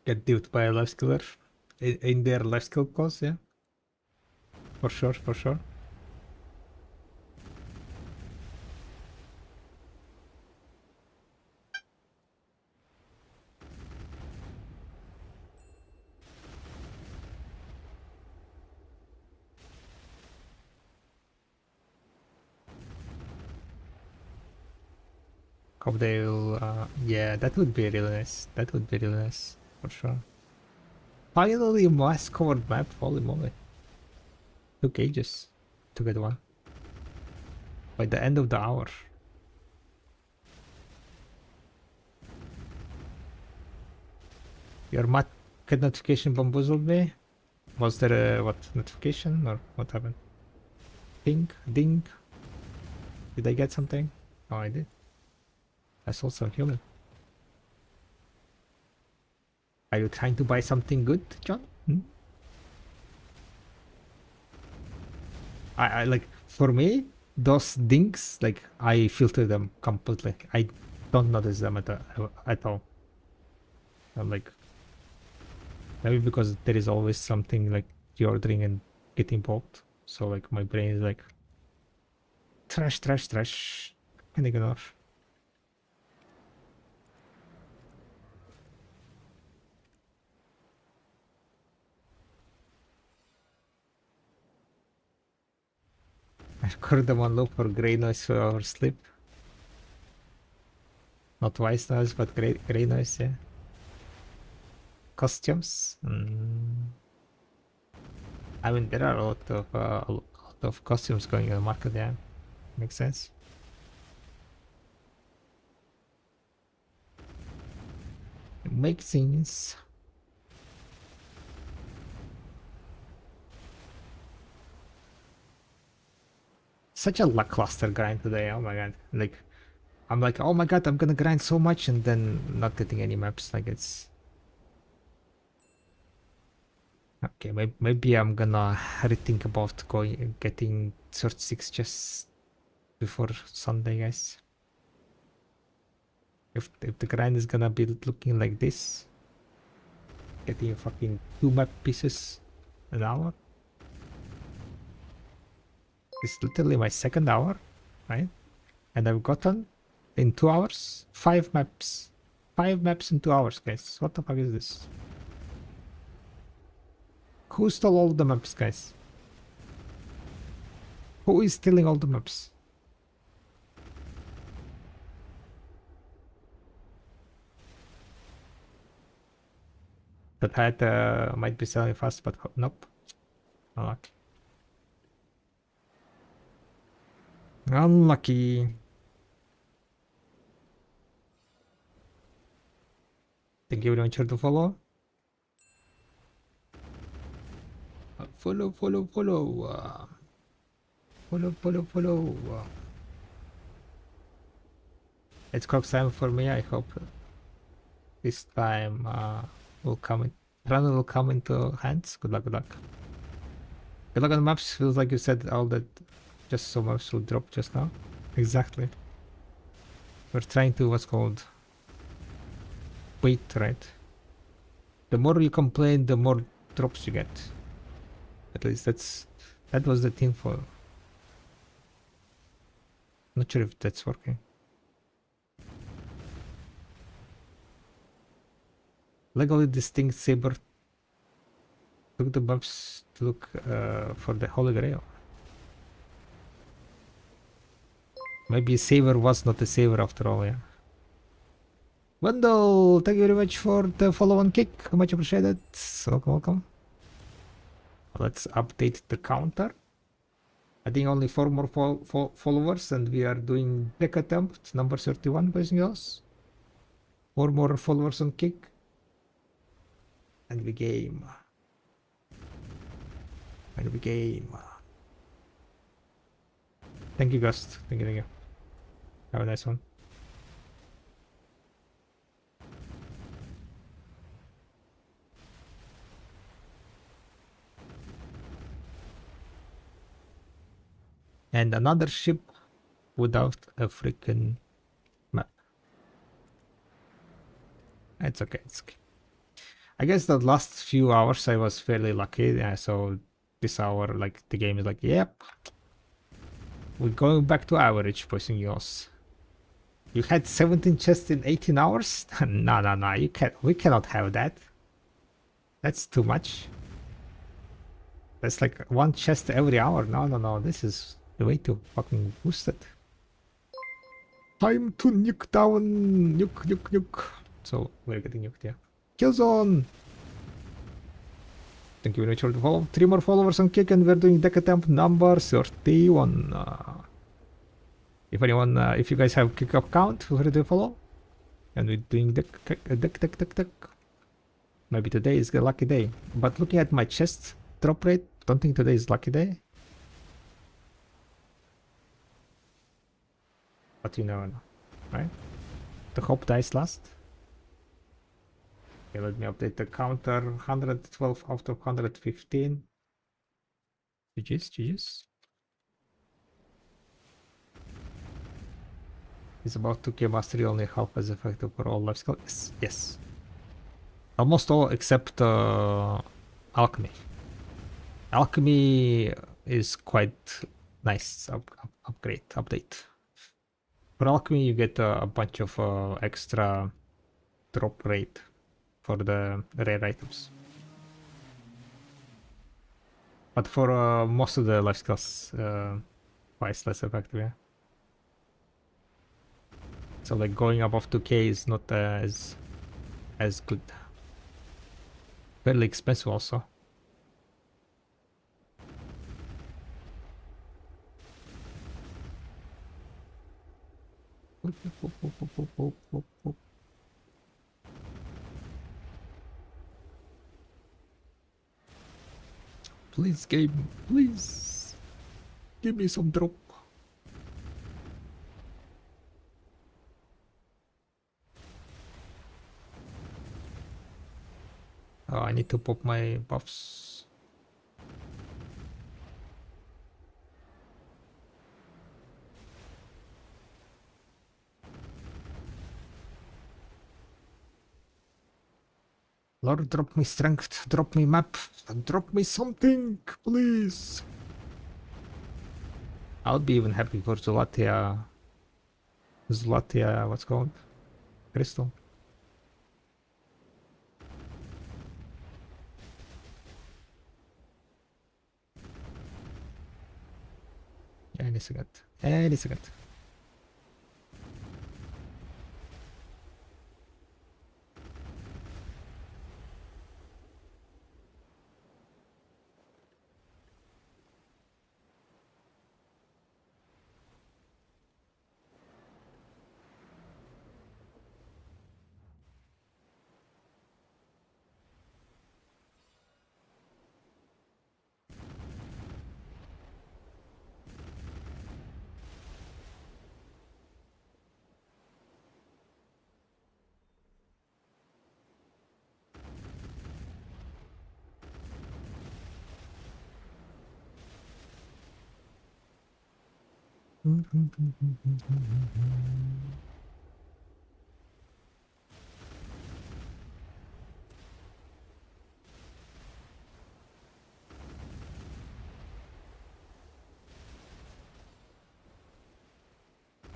Get duped by a life skiller in their life skill course, yeah. For sure, for sure. Hope they'll yeah, that would be really nice. That would be really nice for sure. Finally a mass covered map, holy moly. Took ages to get one. By the end of the hour. Your market notification bamboozled me. Was there a what notification or what happened? Ding, ding. Did I get something? Oh, I did. I saw some human. Are you trying to buy something good, John? Hmm? I like, for me, those dings, like, I filter them completely. I don't notice them at all. I'm like, maybe because there is always something like reordering and getting bought. So like my brain is like, trash, trash, trash. And ignore. I record them on loop for gray noise for sleep. Not white noise, but gray noise, yeah. Costumes. I mean, there are a lot of costumes going in the market, yeah. Makes sense. Makes sense. Such a lackluster grind today, oh my god. Like, I'm like, oh my god, I'm gonna grind so much and then not getting any maps. Like, it's... Okay, maybe I'm gonna rethink about getting 36 just before Sunday, guys. If the grind is gonna be looking like this, getting fucking 2 map pieces an hour. It's literally my second hour, right? And I've gotten in 2 hours 5 maps. 5 maps in 2 hours, guys. What the fuck is this? Who stole all the maps, guys? Who is stealing all the maps? That hat might be selling fast, but nope. Unlucky. Unlucky. Thank you very much for the follow. Follow. Follow. It's Crocs time for me. I hope this time will come in. Run will come into hands. Good luck. Good luck on maps. Feels like you said all that just so maps will drop just now. Exactly. We're trying to what's called wait, right? The more you complain, the more drops you get. At least that was the thing for. Not sure if that's working. Legally distinct saber took the maps to look for the Holy Grail. Maybe saber was not a saber after all, yeah. Wendell, thank you very much for the follow on kick. Much appreciated. Welcome. Let's update the counter. I think only 4 more followers and we are doing deck attempt number 31, boys and girls. 4 more followers on kick. And we game. Thank you, Gust. Thank you. Have a nice one. And another ship without a freaking map. It's okay. I guess the last few hours I was fairly lucky. So this hour, like the game is like, yep, we're going back to average, boys and girls. You had 17 chests in 18 hours? No. You can't. We cannot have that. That's too much. That's like 1 chest every hour. No. This is the way to fucking boost it. Time to nuke down. Nuke. So we're getting nuked, yeah. Killzone. Thank you very much for the follow. 3 more followers on kick and we're doing deck attempt number 31. If anyone, if you guys have kick up count, feel free to follow. And we're doing deck. Maybe today is a lucky day. But looking at my chest drop rate, don't think today is lucky day. But you never know, right? The hope dies last. Okay, let me update the counter. 112 out of 115. GG's. It's about 2k mastery, only half as effective for all life skills. Yes. Almost all except alchemy. Alchemy is quite nice update. For alchemy you get a bunch of extra drop rate for the rare items. But for most of the life skills, twice less effective, yeah. So like going above 2k is not as good. Fairly expensive also. Please game, please give me some drop. Oh, I need to pop my buffs. Lord, drop me strength, drop me map, drop me something, please. I would be even happy for Zulatia, what's called? Crystal. Any second.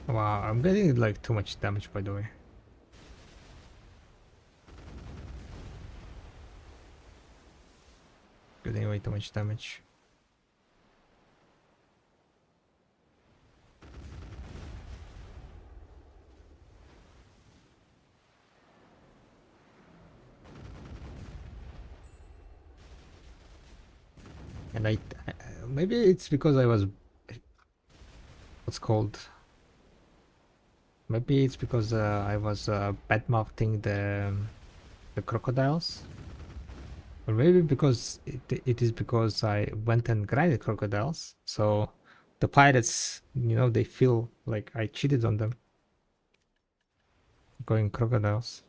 Wow, I'm getting like too much damage, by the way. Getting way too much damage. And maybe it's because I was what's called. Maybe it's because I was bad mouthing the crocodiles. Or maybe because it is because I went and grinded crocodiles. So the pirates, you know, they feel like I cheated on them. Going crocodiles.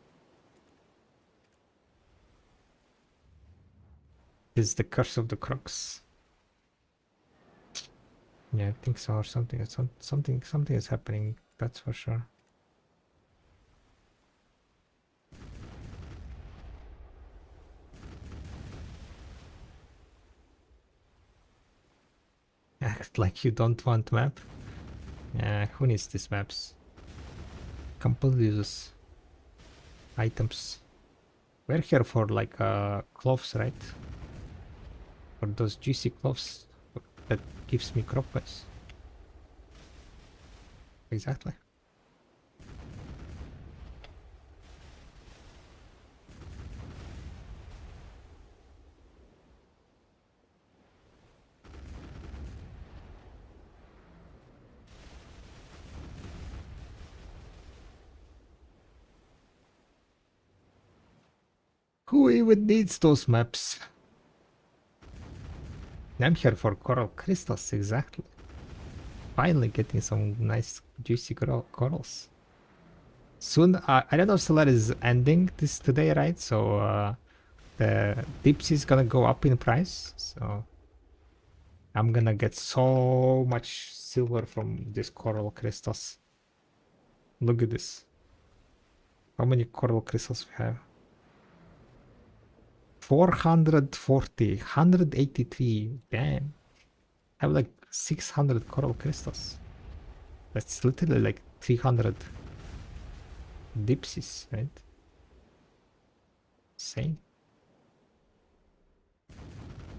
Is the curse of the crocs. Yeah, I think so, or something. Something is happening. That's for sure. Act like you don't want map. Yeah, who needs these maps? Compile uses items. We're here for like cloves, right? For those juicy cloves that gives me crop points. Exactly. Who even needs those maps? I'm here for coral crystals, exactly. Finally getting some nice juicy corals. Soon, I don't know if Solar is ending this today, right? So the dips is gonna go up in price. So I'm gonna get so much silver from these coral crystals. Look at this. How many coral crystals we have? 440, 183. Damn. I have like 600 coral crystals. That's literally like 300 dipsies, right? Insane.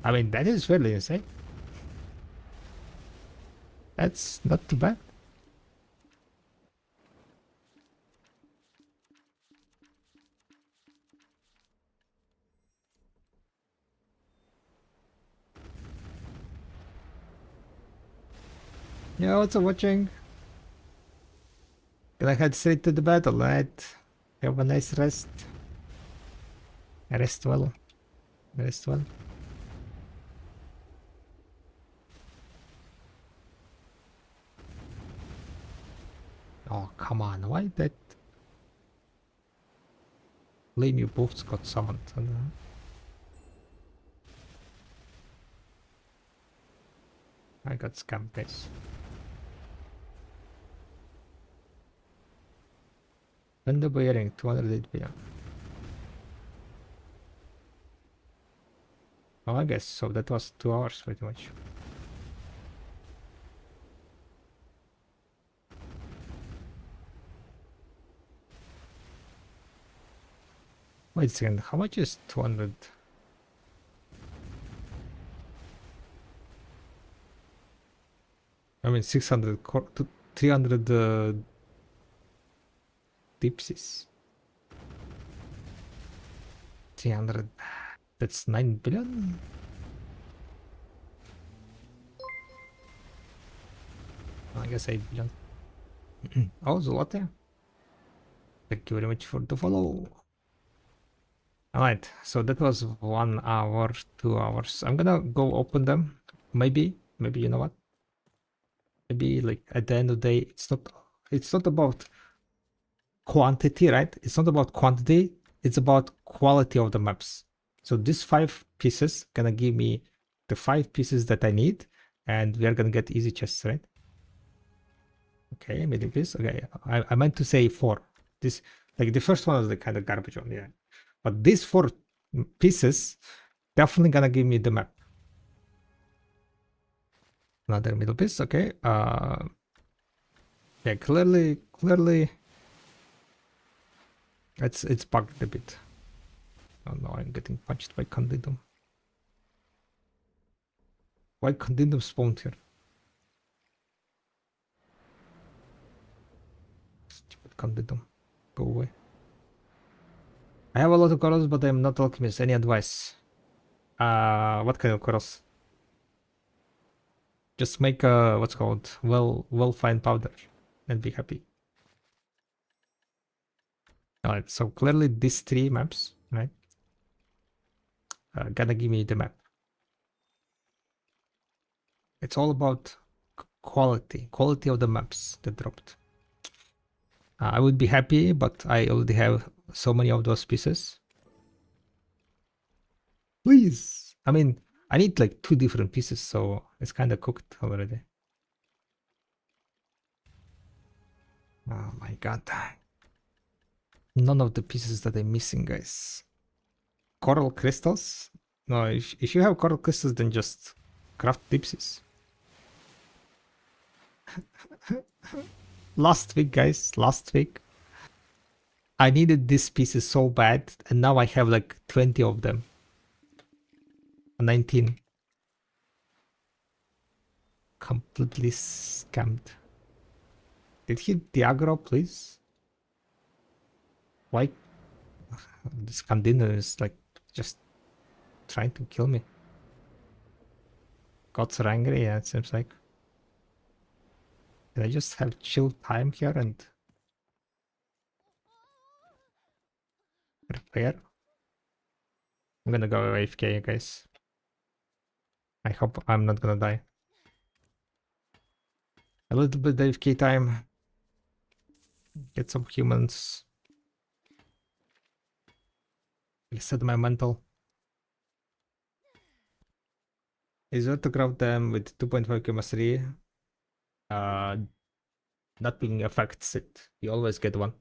I mean, that is fairly insane. That's not too bad. Yeah, also watching. Gonna head straight to the battle, right? Have a nice rest. Rest well. Rest well. Oh, come on. Why that lame you both got summoned? I got scammed, guys. Thunder Bearing, 208 billion. Oh, I guess so. That was 2 hours pretty much. Wait a second. How much is 200? I mean, 600, 300 dipsies. 300. That's 9 billion? I guess 8 billion. Oh, Zolote. Thank you very much for the follow. Alright, so that was 1 hour, 2 hours. I'm gonna go open them. Maybe, you know what? Maybe like at the end of the day, it's not about quantity, right? It's not about quantity, it's about quality of the maps. So these 5 pieces gonna give me the 5 pieces that I need, and we are gonna get easy chests, right? Okay, middle piece. Okay, I meant to say 4. This, like, the first one was the kind of garbage one, yeah. But these 4 pieces definitely gonna give me the map. Another middle piece, okay. Yeah, clearly it's bugged a bit. Oh no, I'm getting punched by Condidum. Why Condidum spawned here? Stupid Condidum. Go away. I have a lot of corals, but I'm not alchemist. Any advice? What kind of corals? Just make a, what's called, well fine powder and be happy. Alright, so clearly these 3 maps, right? Gonna give me the map. It's all about quality of the maps that dropped. I would be happy, but I already have so many of those pieces. Please! I mean, I need like 2 different pieces, so it's kind of cooked already. Oh my god. None of the pieces that I'm missing, guys. Coral crystals? No, if you have coral crystals, then just craft dipsies. Last week, guys, last week, I needed these pieces so bad, and now I have like 20 of them. 19. Completely scammed. Did he Diagro, please? Why? This Scandinavian is like just trying to kill me. Gods are angry, yeah, it seems like. Can I just have chill time here and repair? I'm gonna go AFK, guys. I hope I'm not gonna die. A little bit AFK time. Get some humans. Reset my mental. Is there to grab them with 2.5 chemistry? Nothing affects it. You always get one.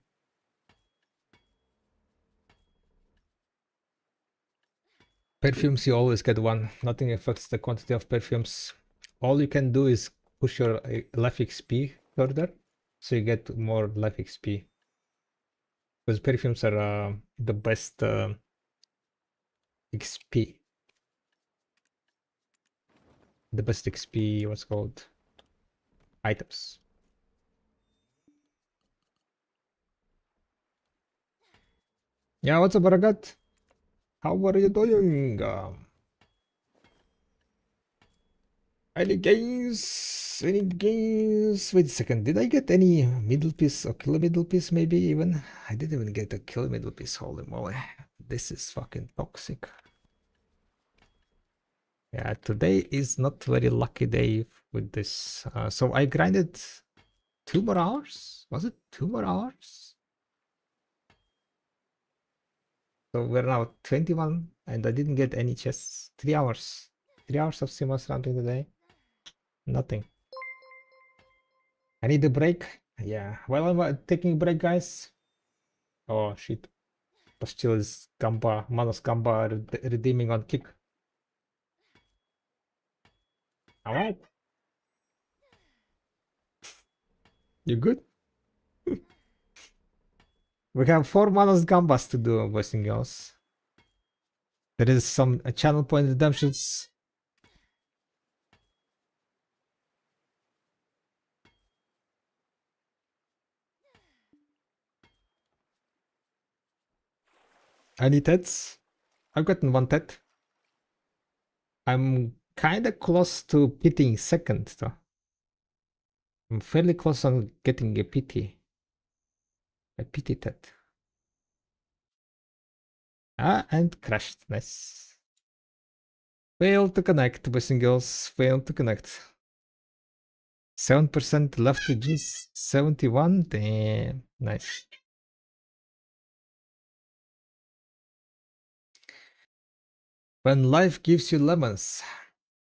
Perfumes, you always get one. Nothing affects the quantity of perfumes. All you can do is push your life XP further, so you get more life XP. Because perfumes are the best XP. The best XP, what's called? Items. Yeah, what's up, Baragat? How are you doing? Any gains? Any gains? Wait a second. Did I get any middle piece or kill middle piece? Maybe even. I didn't even get a kill middle piece. Holy moly. This is fucking toxic. Yeah, today is not very lucky day with this. So I grinded 2 more hours? Was it 2 more hours? So we're now 21 and I didn't get any chests. 3 hours. 3 hours of Simas ramping today. Nothing. I need a break. Yeah. While I'm taking a break, guys. Oh shit. Still is Gamba, Manos Gamba redeeming on kick. Alright. You good? We have 4 Manos Gambas to do, boys and girls. There is some channel point redemptions. Any Teds? I've gotten 1 Ted. I'm kinda close to pitying second though. I'm fairly close on getting a pity. A pity Ted. Ah, and crashed. Nice. Failed to connect, boys and girls. Failed to connect. 7% left to G71. Damn. Nice. When life gives you lemons,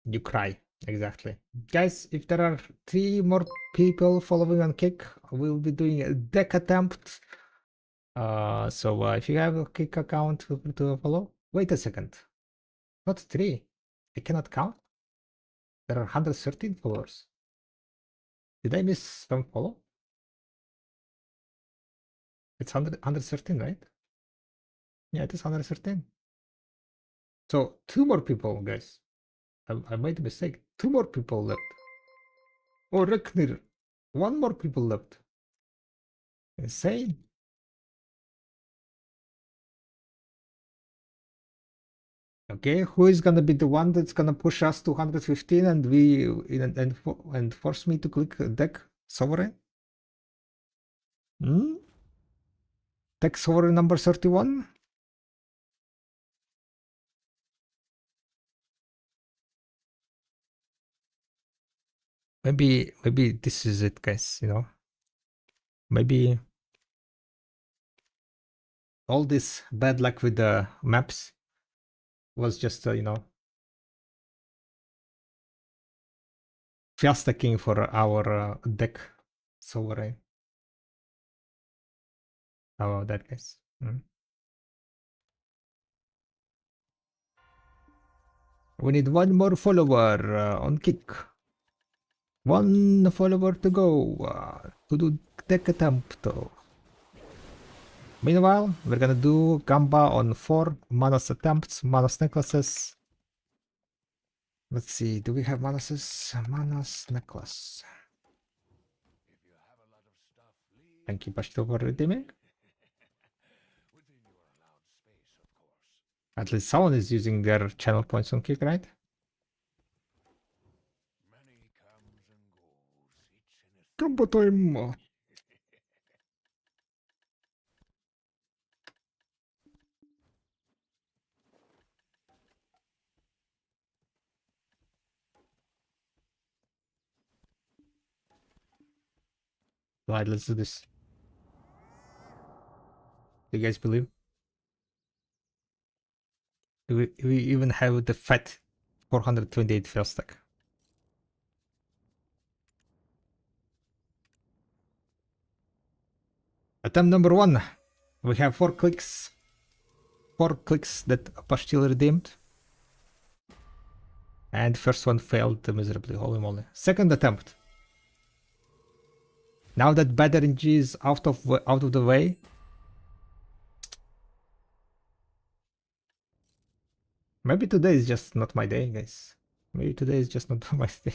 you cry. Exactly. Guys, if there are 3 more people following on Kick, we'll be doing a deck attempt. So if you have a Kick account, feel free to follow. Wait a second. Not 3. I cannot count. There are 113 followers. Did I miss some follow? It's 113, right? Yeah, it is 113. So 2 more people, guys. I made a mistake. 2 more people left. Oh, Reknir. 1 more people left. Insane. Okay, who is gonna be the one that's gonna push us to 115 and force me to click deck sovereign? Hmm? Deck sovereign number 31? Maybe this is it, guys, you know. Maybe all this bad luck with the maps was just you know, fiesta king for our deck sovereign. How about that, guys? We need 1 more follower on Kick. 1 follower to go to do deck attempt. Meanwhile, we're gonna do gamba on 4 Manos attempts, Manos necklaces. Let's see, do we have Manos? Manos necklace. Thank you, Pashto, for redeeming. At least someone is using their channel points on Kick, right? Gamba time! Right, let's do this. Do you guys believe? We even have the fat 428 fail stack. Attempt number 1. We have 4 clicks. 4 clicks that Pastil redeemed. And first one failed miserably, holy moly. Second attempt. Now that bad RNG is out of the way. Maybe today is just not my day, guys. Maybe today is just not my day.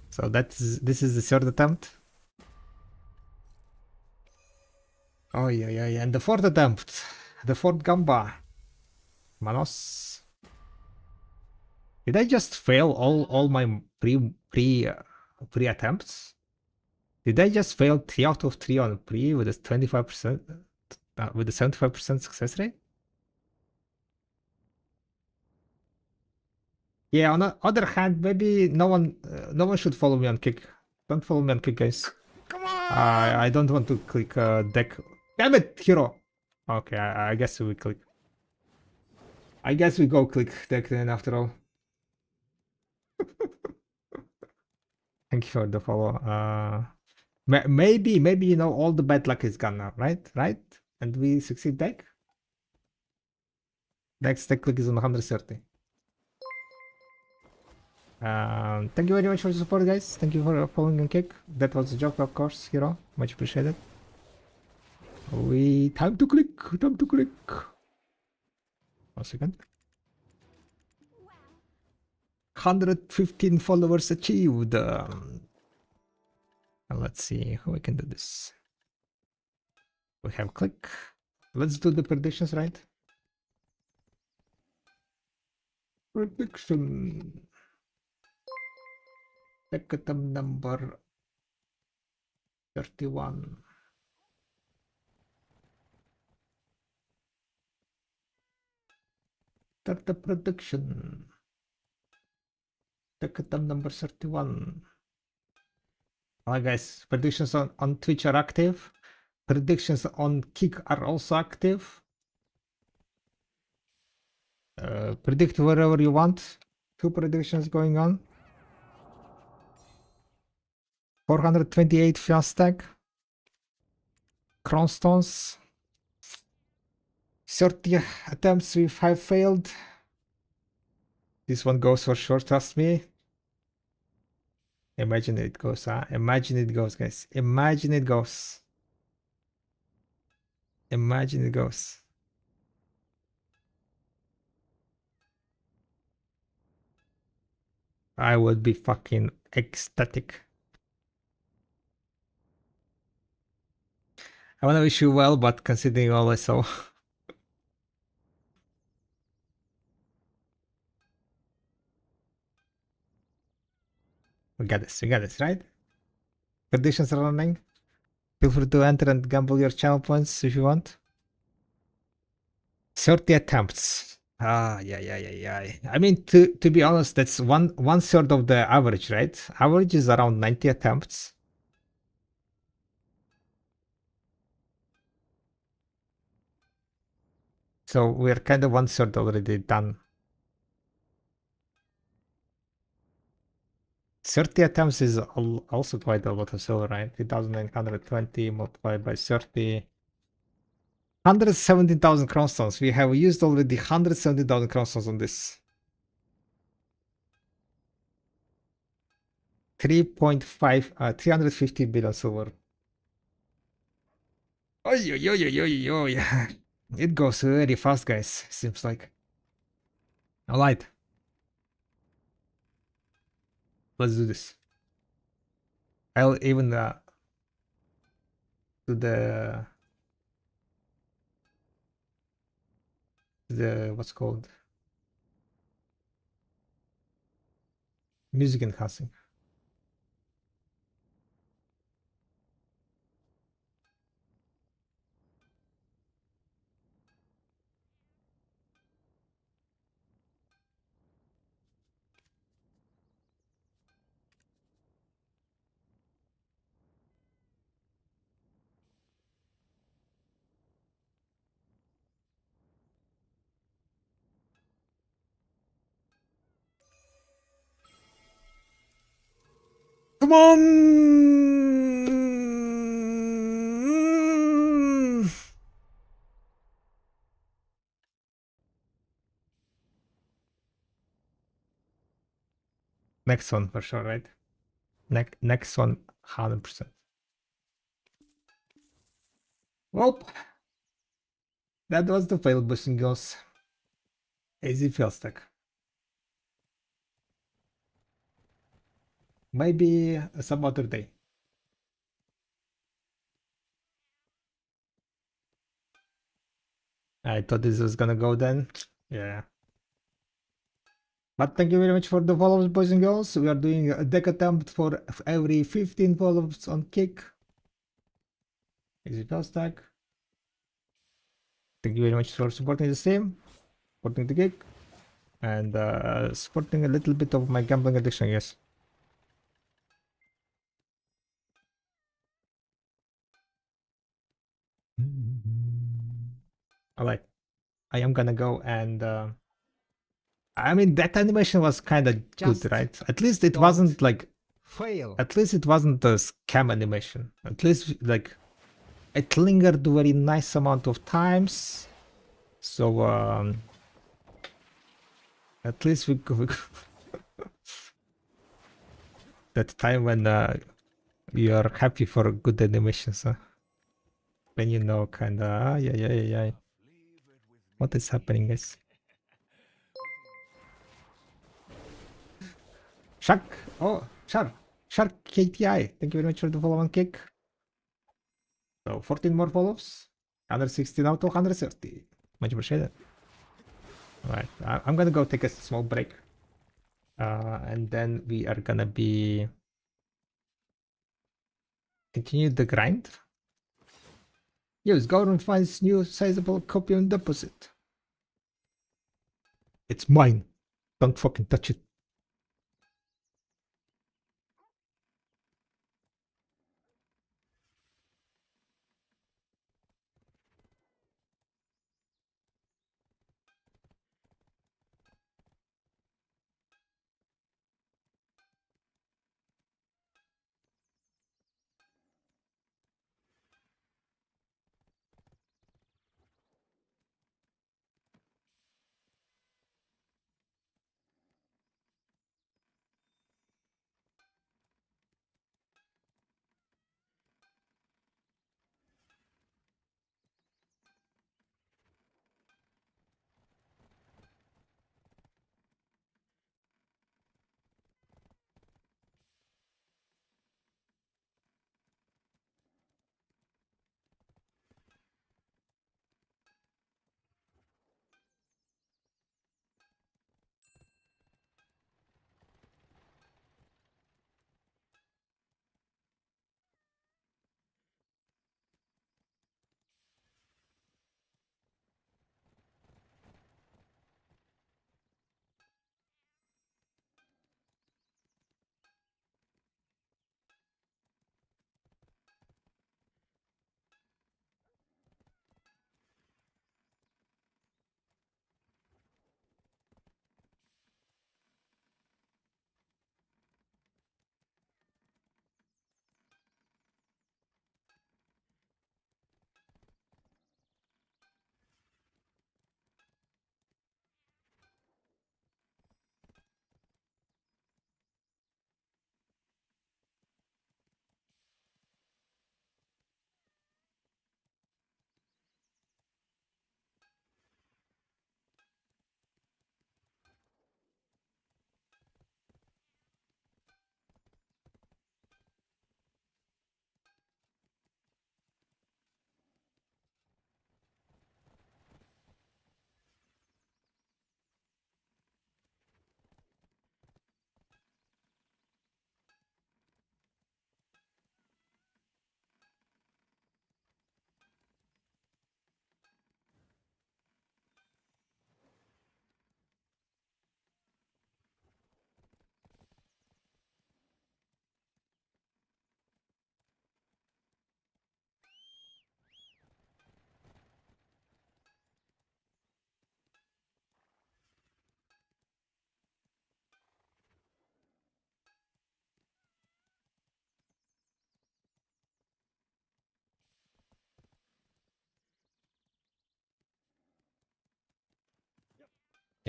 So this is the 3rd attempt. Oh yeah, and the 4th attempt. The 4th gamba. Manos. Did I just fail all my pre attempts? Did I just fail 3 out of 3 on pre with a 25% with a 75% success rate? Yeah, on the other hand, maybe no one should follow me on Kick. Don't follow me on Kick, guys. Come on! I don't want to click deck. Damn it, hero! Okay, I guess we click. I guess we go click deck then after all. Thank you for the follow. Maybe you know all the bad luck is gone now, right? And we succeed deck. Next deck click is on 130. Thank you very much for the support, guys. Thank you for following and Kick. That was a joke, of course, hero. Much appreciated. Time to click. 1 second. 115 followers achieved. Let's see how we can do this. We have click. Let's do the predictions, right? Prediction. Deck item number 31. Start the prediction. Deck item number 31. Alright guys, predictions on Twitch are active. predictions on Kick are also active. Predict wherever you want. 2 predictions going on. 428 Fiastag. Cronstones. 30 attempts with 5 failed. This one goes for sure, trust me. Imagine it goes, huh? Imagine it goes, guys. Imagine it goes. Imagine it goes. I would be fucking ecstatic. I want to wish you well, but considering all I saw. We got this, right? Predictions are running. Feel free to enter and gamble your channel points if you want. 30 attempts. Yeah. I mean, to be honest, that's one third of the average, right? Average is around 90 attempts. So we're kind of 1/3 already done. 30 attempts is also quite a lot of silver, right? 3,920 multiplied by 30. 170,000 cronstones. We have used already 170,000 cronstones on this. 3.5, 350 billion silver. Oh. It goes very fast, guys. Seems like. Alright. Let's do this. I'll even do the what's called music enhancing. Come on! Next one for sure, right? Next one, 100%. Well, that was the failed boosting goes. Easy fail stack. Maybe some other day. I thought this was gonna go then. Yeah. But thank you very much for the follows, boys and girls. We are doing a deck attempt for every 15 follows on Kick. Easy fail stack. Thank you very much for supporting the stream, supporting the Kick, and supporting a little bit of my gambling addiction, yes. Alright, I am gonna go and I mean that animation was kind of good, right? At least it wasn't like fail. At least it wasn't a scam animation. At least like it lingered very nice amount of times. So at least we that time when you are happy for good animations, huh? When you know kinda yeah. What is happening, guys? Shark! Oh, Shark KTI. Thank you very much for the follow on Kick. So 14 more follows. 160 now to 130. Much appreciated. Alright, I'm gonna go take a small break. And then we are gonna be continue the grind. Yes, government finds new sizable copium deposit. It's mine. Don't fucking touch it.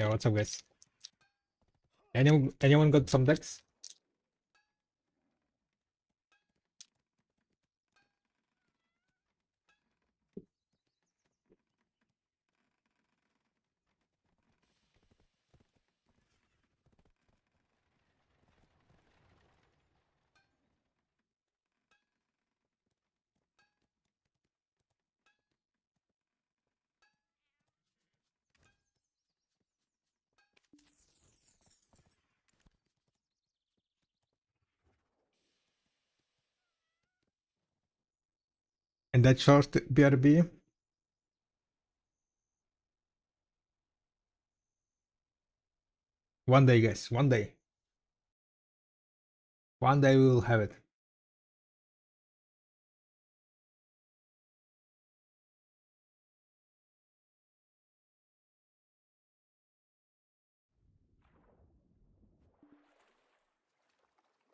Yeah, what's up, guys? Anyone got some decks? And that short BRB? One day, guys. One day. One day we will have it.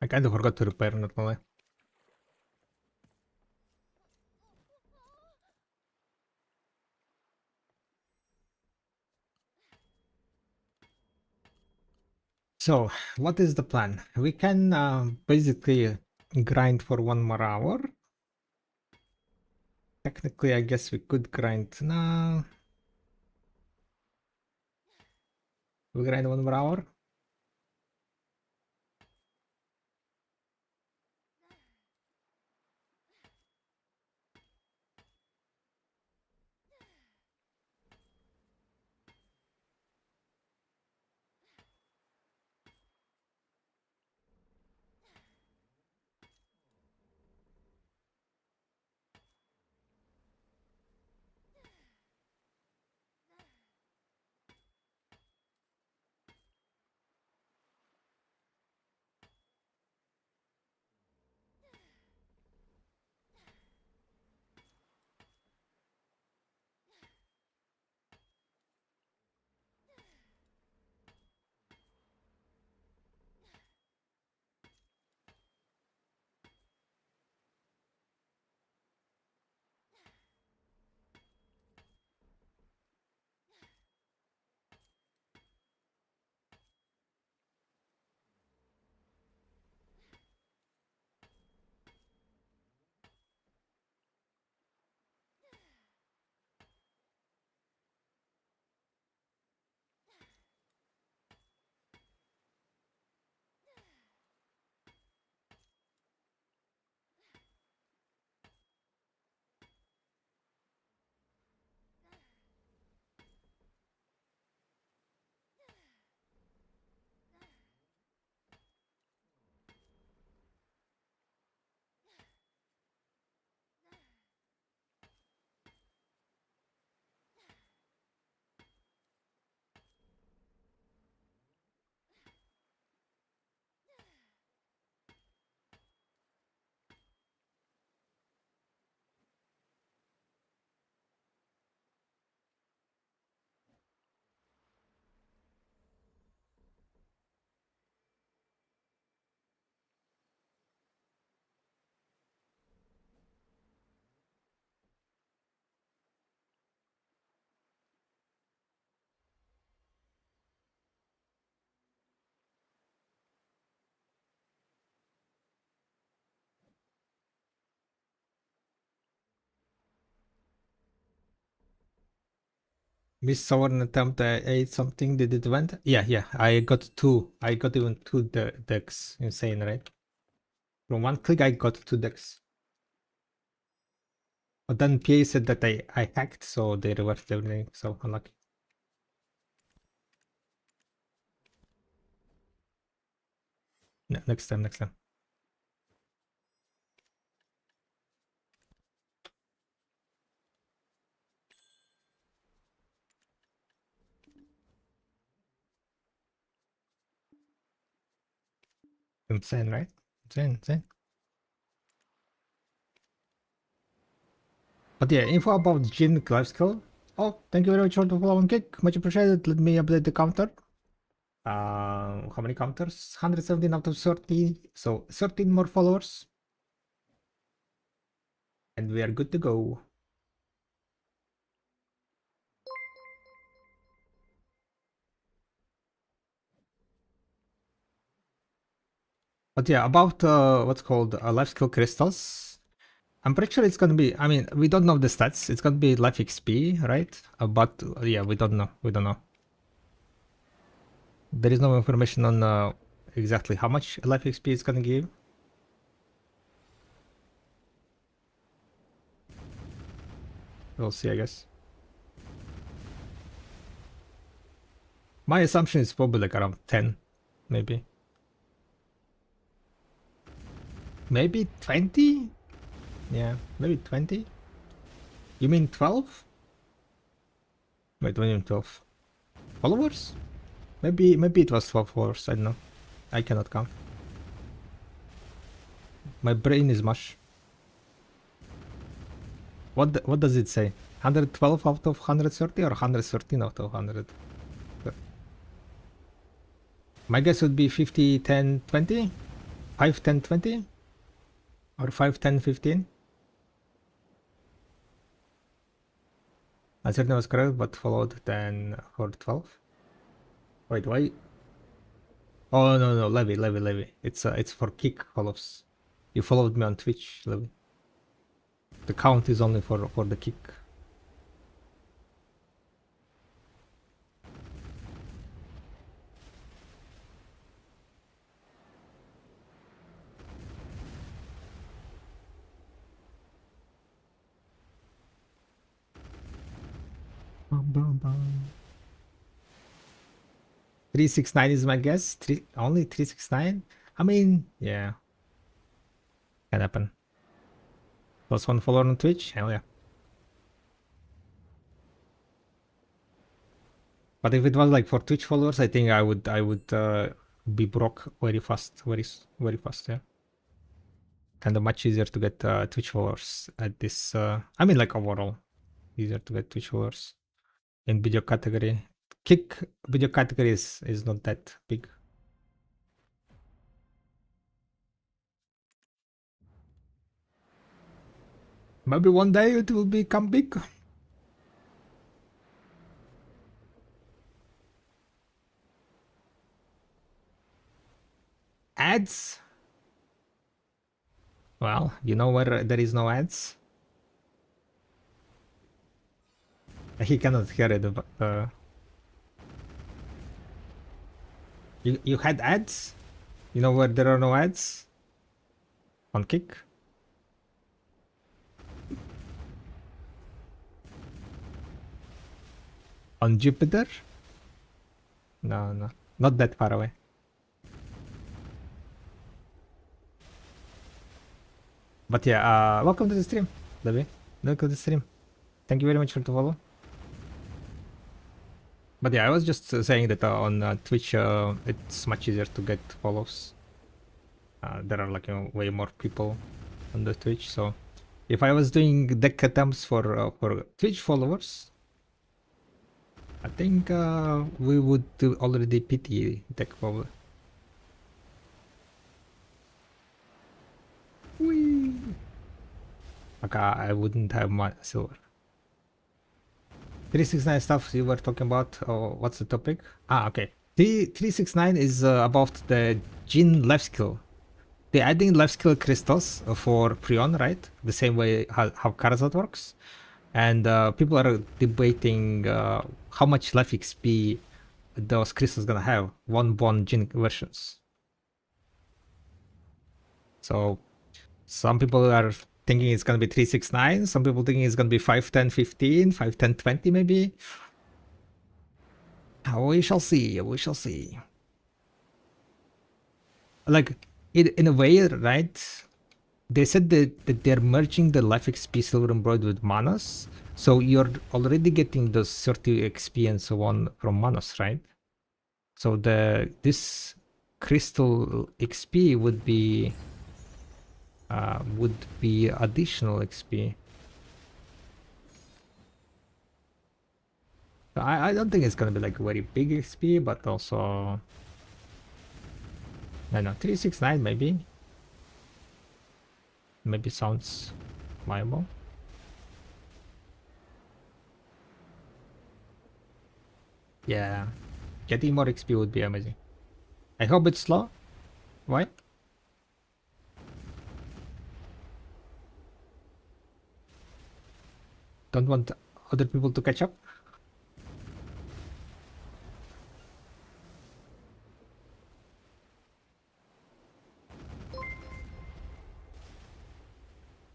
I kind of forgot to repair, not gonna lie. So, what is the plan? We can basically grind for 1 more hour. Technically, I guess we could grind now. We grind 1 more hour. Miss Sovereign attempt, I ate something, did it went? Yeah, I got two. I got even two decks. Insane, right? From one click, I got two decks. But then PA said that I hacked, so they reversed everything, so unlucky. No, next time. Insane, right? Insane. But yeah, info about Jin life skill. Oh, thank you very much for the follow and kick. Much appreciated. Let me update the counter. How many counters? 117 out of 30. So 13 more followers. And we are good to go. But yeah, about what's called life skill crystals. I'm pretty sure it's gonna be. I mean, we don't know the stats. It's gonna be life XP, right? But yeah, we don't know. We don't know. There is no information on exactly how much life XP it's gonna give. We'll see, I guess. My assumption is probably like around 10, maybe. Maybe 20? Yeah, maybe 20. You mean 12? Wait, what do you mean 12? Followers? Maybe it was 12 followers, I don't know. I cannot count. My brain is mush. What does it say? 112 out of 130 or 113 out of 100? My guess would be 50, 10, 20? 5, 10, 20? Or 5, 10, 15? Uncertain was correct, but followed then for 12. Wait, why? Oh no, Levy. It's for kick follows. You followed me on Twitch, Levy. The count is only for the kick. Bum, bum, bum. 369 is my guess. Only 369? I mean, yeah. Can happen. Plus one follower on Twitch? Hell yeah. But if it was like for Twitch followers, I think I would be broke very fast, very fast, yeah. Kind of much easier to get Twitch followers at this. I mean, like overall, easier to get Twitch followers in video category. Kick video category is not that big. Maybe one day it will become big. Ads? Well, you know where there is no ads? He cannot hear it, but you had ads? You know where there are no ads? On Kick? On Jupiter? No, not that far away. But yeah, welcome to the stream, Levy. Welcome to the stream. Thank you very much for the follow. But yeah, I was just saying that on Twitch, it's much easier to get follows. There are like way more people on the Twitch, so if I was doing deck attempts for Twitch followers, I think we would do already PT deck probably. Whee! Okay, I wouldn't have my silver. 369 stuff you were talking about. Oh, what's the topic? Ah, okay. 369 is about the Jin life skill. They're adding life skill crystals for Prion, right? The same way how Karazat works. And people are debating how much life XP those crystals gonna have. One bond Jin versions. So some people are thinking it's gonna be 369. Some people thinking it's gonna be 5, 10, 15, 5, 10, 20 maybe. We shall see. We shall see. Like in a way, right? They said that they're merging the life XP silver embroidered with manas, so you're already getting those 30 XP and so on from manas, right? So this crystal XP would be additional XP. So I don't think it's gonna be like very big XP, but also I don't know, 369 maybe. Maybe sounds viable. Yeah, getting more XP would be amazing. I hope it's slow. Why? Don't want other people to catch up.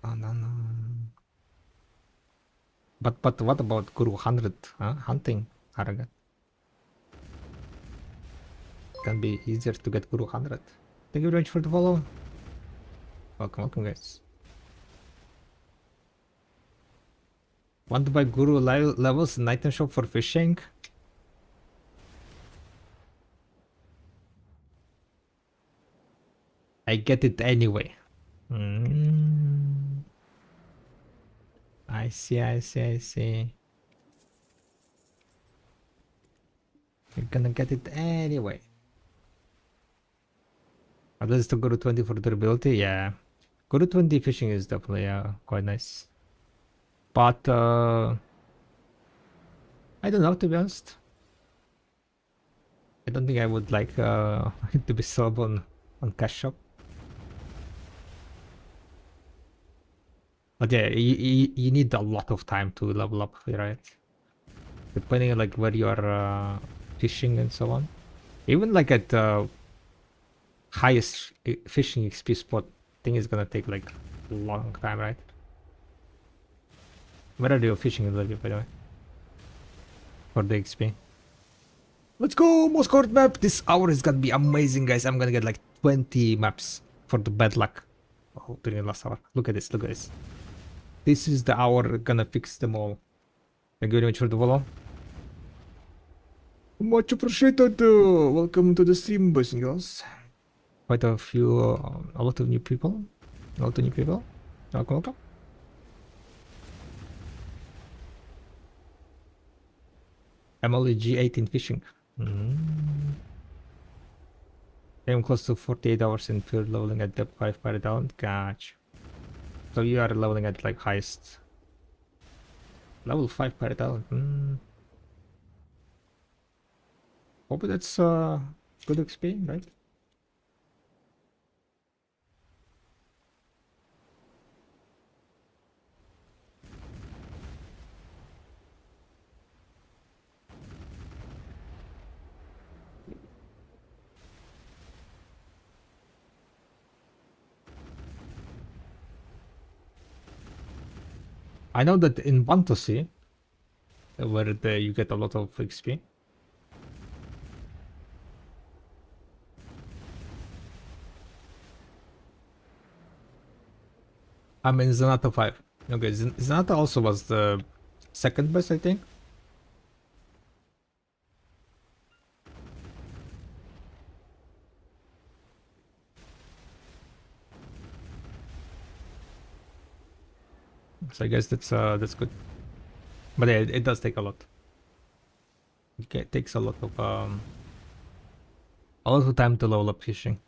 Oh, no, no. But what about Guru 100? Huh? Hunting Arrogant. Can be easier to get Guru 100. Thank you very much for the follow. Welcome guys. Want to buy Guru levels in item shop for fishing? I get it anyway. I see. You're gonna get it anyway. At least to Guru 20 for durability, yeah. Guru 20 fishing is definitely quite nice. But I don't know, to be honest. I don't think I would like it to be sold on cash shop. But yeah, you need a lot of time to level up, right? Depending on like where you are fishing and so on. Even like at highest fishing XP spot, I think it's gonna take like a long time, right? Where are you fishing in Libya, by the way? For the XP. Let's go, Moscow map! This hour is gonna be amazing, guys. I'm gonna get like 20 maps for the bad luck. Oh, during the last hour. Look at this, look at this. This is the hour gonna fix them all. Thank you very much for the follow. Much appreciated. Welcome to the stream, boys and girls. Quite a few, a lot of new people. A lot of new people. Welcome. I'm only G18 fishing. I'm close to 48 hours in pure leveling at depth 5 pirate island. Gotcha. So you are leveling at like highest level 5 pirate island. Hope that's good XP, right? I know that in Fantasy, where you get a lot of XP. I'm in Zanata 5. Okay, Zanata also was the second best, I think. So I guess that's good. But yeah, it does take a lot. It takes a lot of time to level up fishing.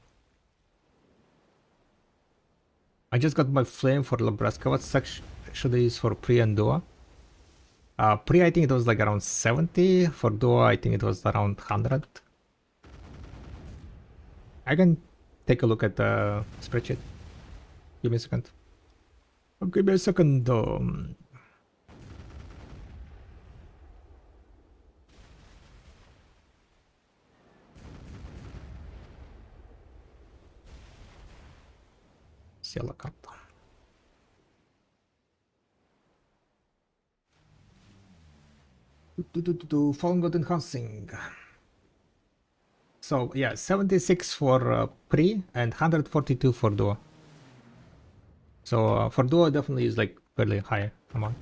I just got my flame for Nebraska. What section should I use for pre and duo? Pre, I think it was like around 70. For duo, I think it was around 100. I can take a look at the spreadsheet. Give me a second. Give me a second. Siellä katsotaan. Fallen God Enhancing. So yeah, 76 for pre and 142 for duo. So for duo definitely is like fairly high amount,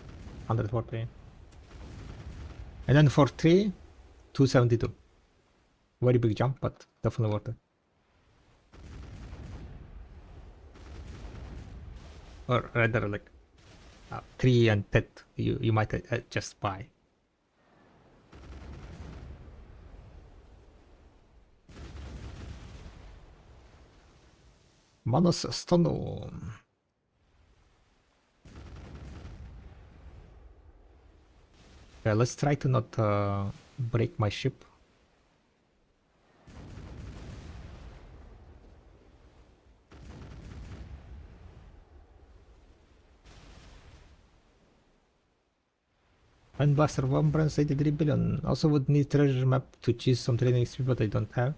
140. And then for 3, 272. Very big jump, but definitely worth it. Or rather like 3 and 10 you might just buy. Manos Stono. Yeah, let's try to not break my ship. Fine Blaster 1 brands 83 billion. Also would need treasure map to choose some training XP, but I don't have.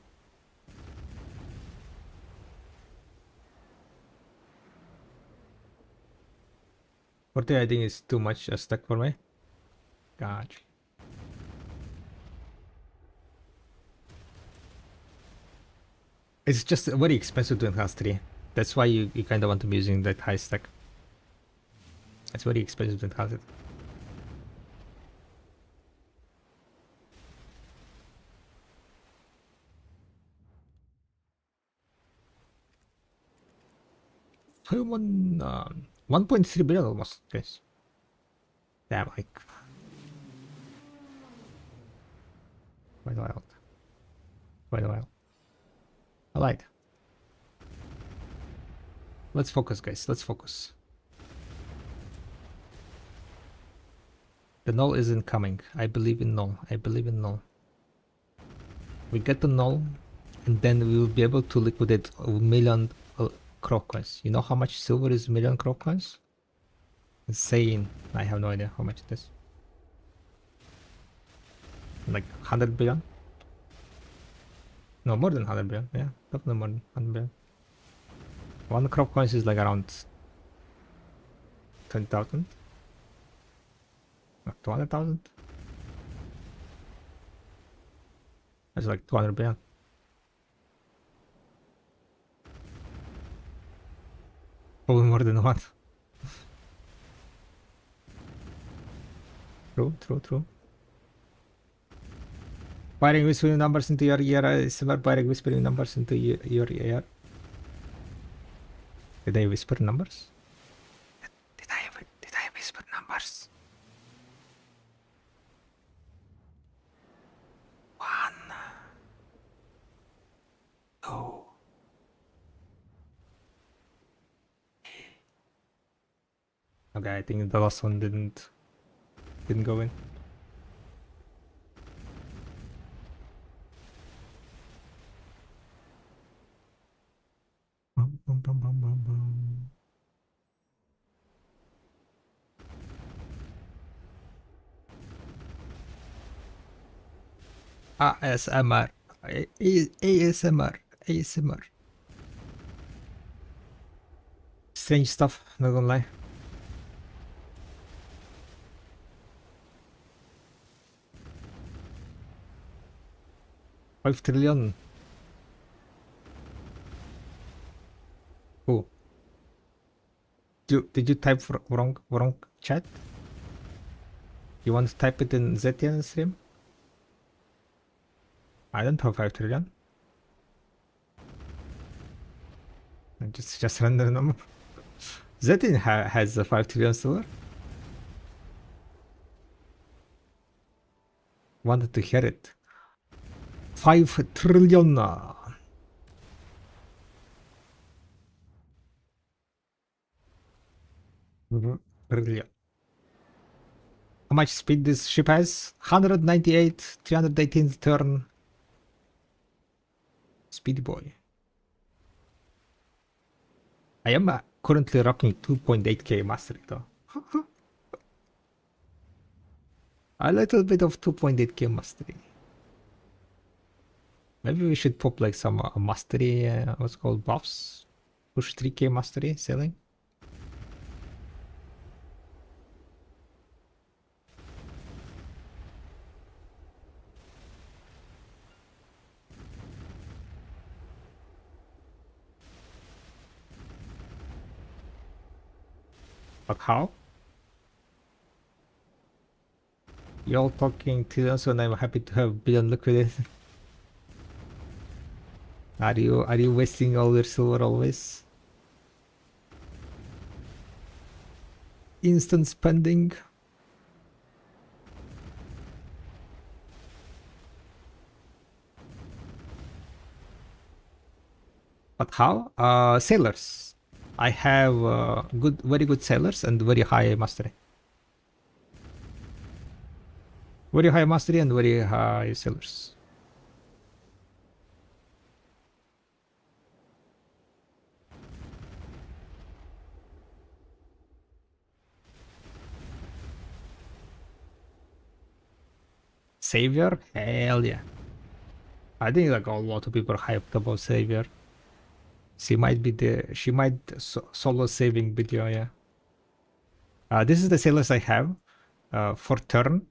Forte I think is too much a stack for me. Gotcha. It's just very expensive to enhance 3. That's why you kind of want to be using that high stack. It's very expensive to enhance it. Human 1.3 billion almost, guys. Damn, like quite wild. Quite wild. I lied. Let's focus, guys. Let's focus. The null isn't coming. I believe in null. I believe in null. We get the null, and then we will be able to liquidate a million crop coins. You know how much silver is a million crop coins? Insane. I have no idea how much it is. Like 100 billion? No, more than 100 billion. Yeah, definitely more than 100 billion. One crop coins is like around 20,000. 200,000. That's like 200 billion. Probably more than one. True. Firing whispering numbers into your ear is similar firing whispering numbers into your ear. Did I whisper numbers? Did I whisper numbers? 1, 2. Okay, I think the last one didn't go in. ASMR. ASMR. Strange stuff, not gonna lie. $5 trillion. Oh. Did you type wrong chat? You want to type it in ZTN stream? I don't have 5 trillion. Just random number. ZTN has the 5 trillion silver. Wanted to hear it. 5 trillion. Trillion. How much speed this ship has? 198, 318 turn. Speedy boy. I am currently rocking 2.8k mastery though. A little bit of 2.8k mastery. Maybe we should pop like some mastery, what's called buffs. Push 3k mastery selling. But how? Y'all talking trillions and I'm happy to have billion liquidated. Are you wasting all your silver always? Instant spending. But how? Sailors. I have very good sailors and very high mastery. Very high mastery and very high sailors. Savior? Hell yeah. I think like a lot of people are hyped about Savior. She might solo saving video, yeah. This is the sailors I have for turn.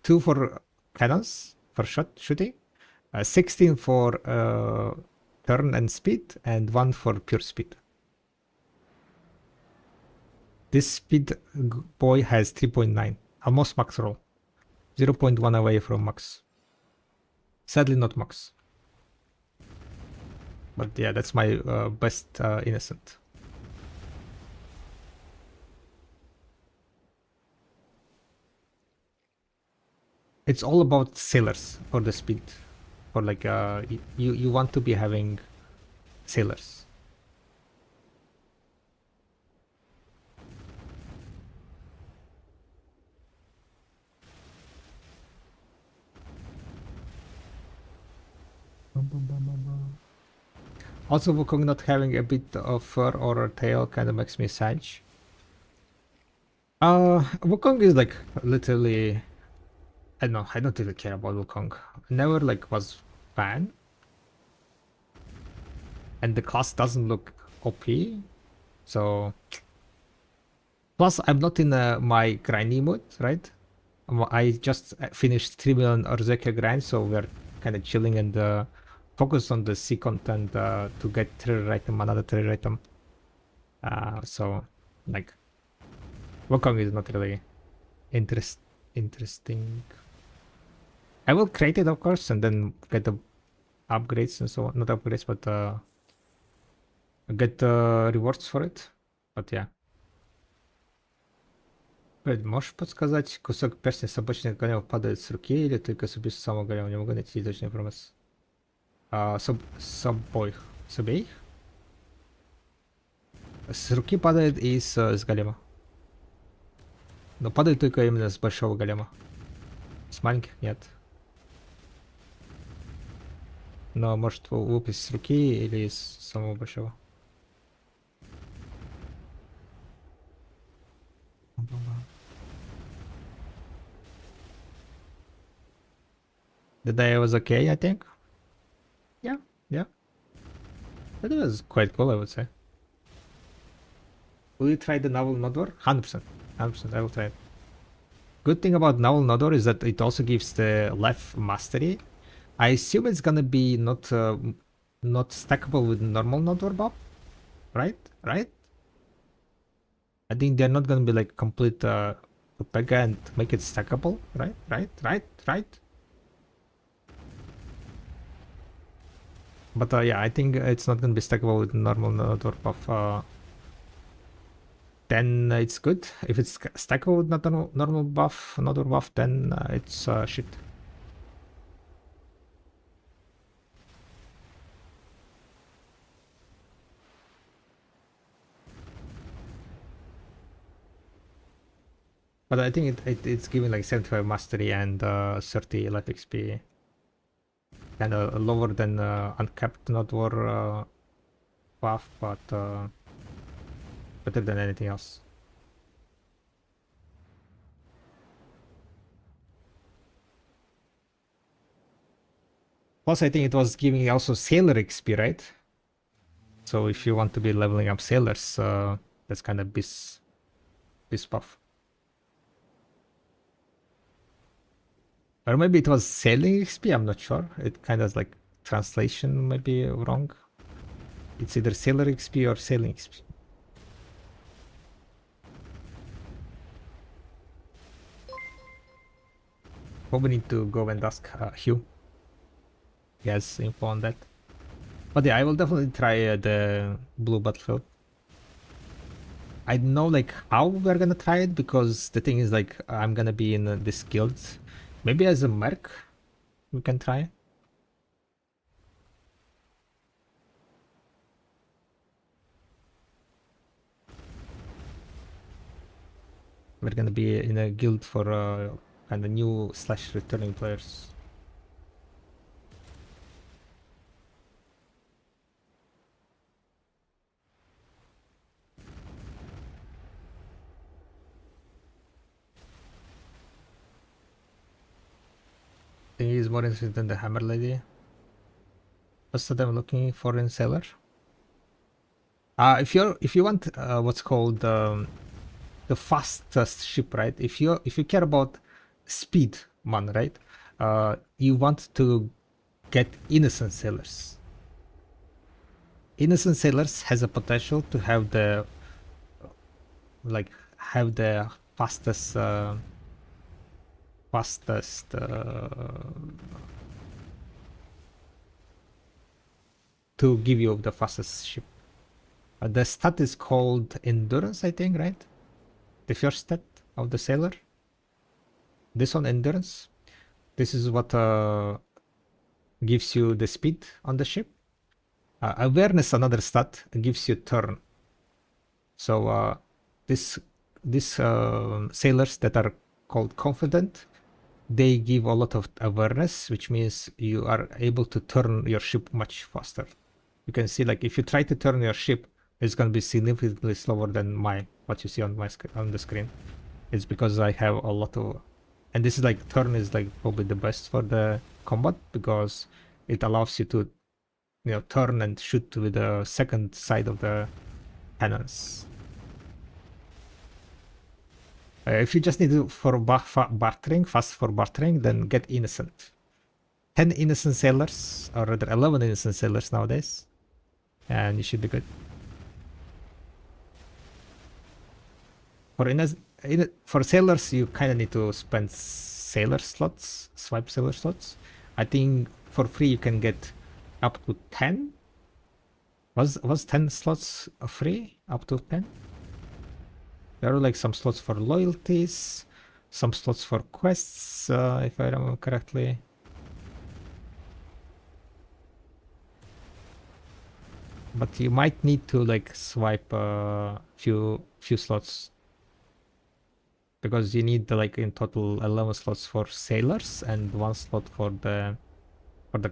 2 for cannons for shooting. 16 for turn and speed, and 1 for pure speed. This speed boy has 3.9, almost max roll. 0.1 away from max. Sadly not max. But yeah, that's my best innocent. It's all about sailors for the speed. For like you want to be having sailors. Also, Wukong not having a bit of fur or a tail kind of makes me sad. Wukong is like literally, I don't know, I don't really care about Wukong. Never like was fan. And the class doesn't look OP. So plus I'm not in my grindy mood, right? I just finished 3 million Berserker grind, so we're kind of chilling and focus on the C content to get treasure item, another treasure item. So like Wukong is not really interesting. I will create it, of course, and then get the upgrades and so on. Not upgrades, but get rewards for it. But yeah. Можешь подсказать, кусок перстня с обычных големов падает с руки или только с убийства самого голема? Не могу найти точную информацию. С обоих. С обеих? С руки падает и с голема. Но падает только именно с большого голема. С маленьких нет. Но может выпасть с руки или с самого большого. The day was okay, I think. Yeah, yeah. That was quite cool, I would say. Will you try the novel Nodor? 100%. 100%, I will try it. Good thing about novel Nodor is that it also gives the left mastery. I assume it's gonna be not stackable with normal Nodor buff, right? Right? I think they're not gonna be like complete Pega and make it stackable, right? Right? But yeah, I think it's not gonna be stackable with normal Nodor buff. Then it's good. If it's stackable with normal buff, Nodor buff, then it's shit. But I think it's giving like 75 mastery and 30 life XP. Kind of lower than uncapped Nodor buff, but better than anything else. Plus, I think it was giving also Sailor XP, right? So if you want to be leveling up Sailors, that's kind of this buff. Or maybe it was Sailing XP, I'm not sure. It kind of like translation might be wrong. It's either Sailor XP or Sailing XP. Probably need to go and ask Hugh. He has info on that. But yeah, I will definitely try the blue battlefield. I don't know like how we're gonna try it, because the thing is like I'm gonna be in this guild. Maybe as a merc we can try. We're gonna be in a guild for kind of new / returning players. think he's more interested than the hammer lady. What's that I'm looking for in sailor? If you want what's called the fastest ship, right? If you care about speed, man, right? You want to get innocent sailors. Innocent sailors has a potential to have the fastest to give you the fastest ship. The stat is called endurance, I think, right? The first stat of the sailor. This one, endurance. This is what gives you the speed on the ship. Awareness, another stat, gives you turn. So these sailors that are called confident, they give a lot of awareness, which means you are able to turn your ship much faster. You can see, like, if you try to turn your ship, it's going to be significantly slower than mine. What you see on my on the screen, it's because I have a lot of, and this is like turn is like probably the best for the combat because it allows you to, turn and shoot with the second side of the cannons. If you just need to for bartering, fast for bartering, then get innocent. 10 innocent sailors, or rather 11 innocent sailors nowadays, and you should be good. For sailors, you kind of need to spend sailor slots, swipe sailor slots. I think for free you can get up to 10. Was 10 slots free? Up to 10? There are like some slots for loyalties, some slots for quests, if I remember correctly. But you might need to like swipe a few slots because you need like in total 11 slots for sailors and 1 slot for the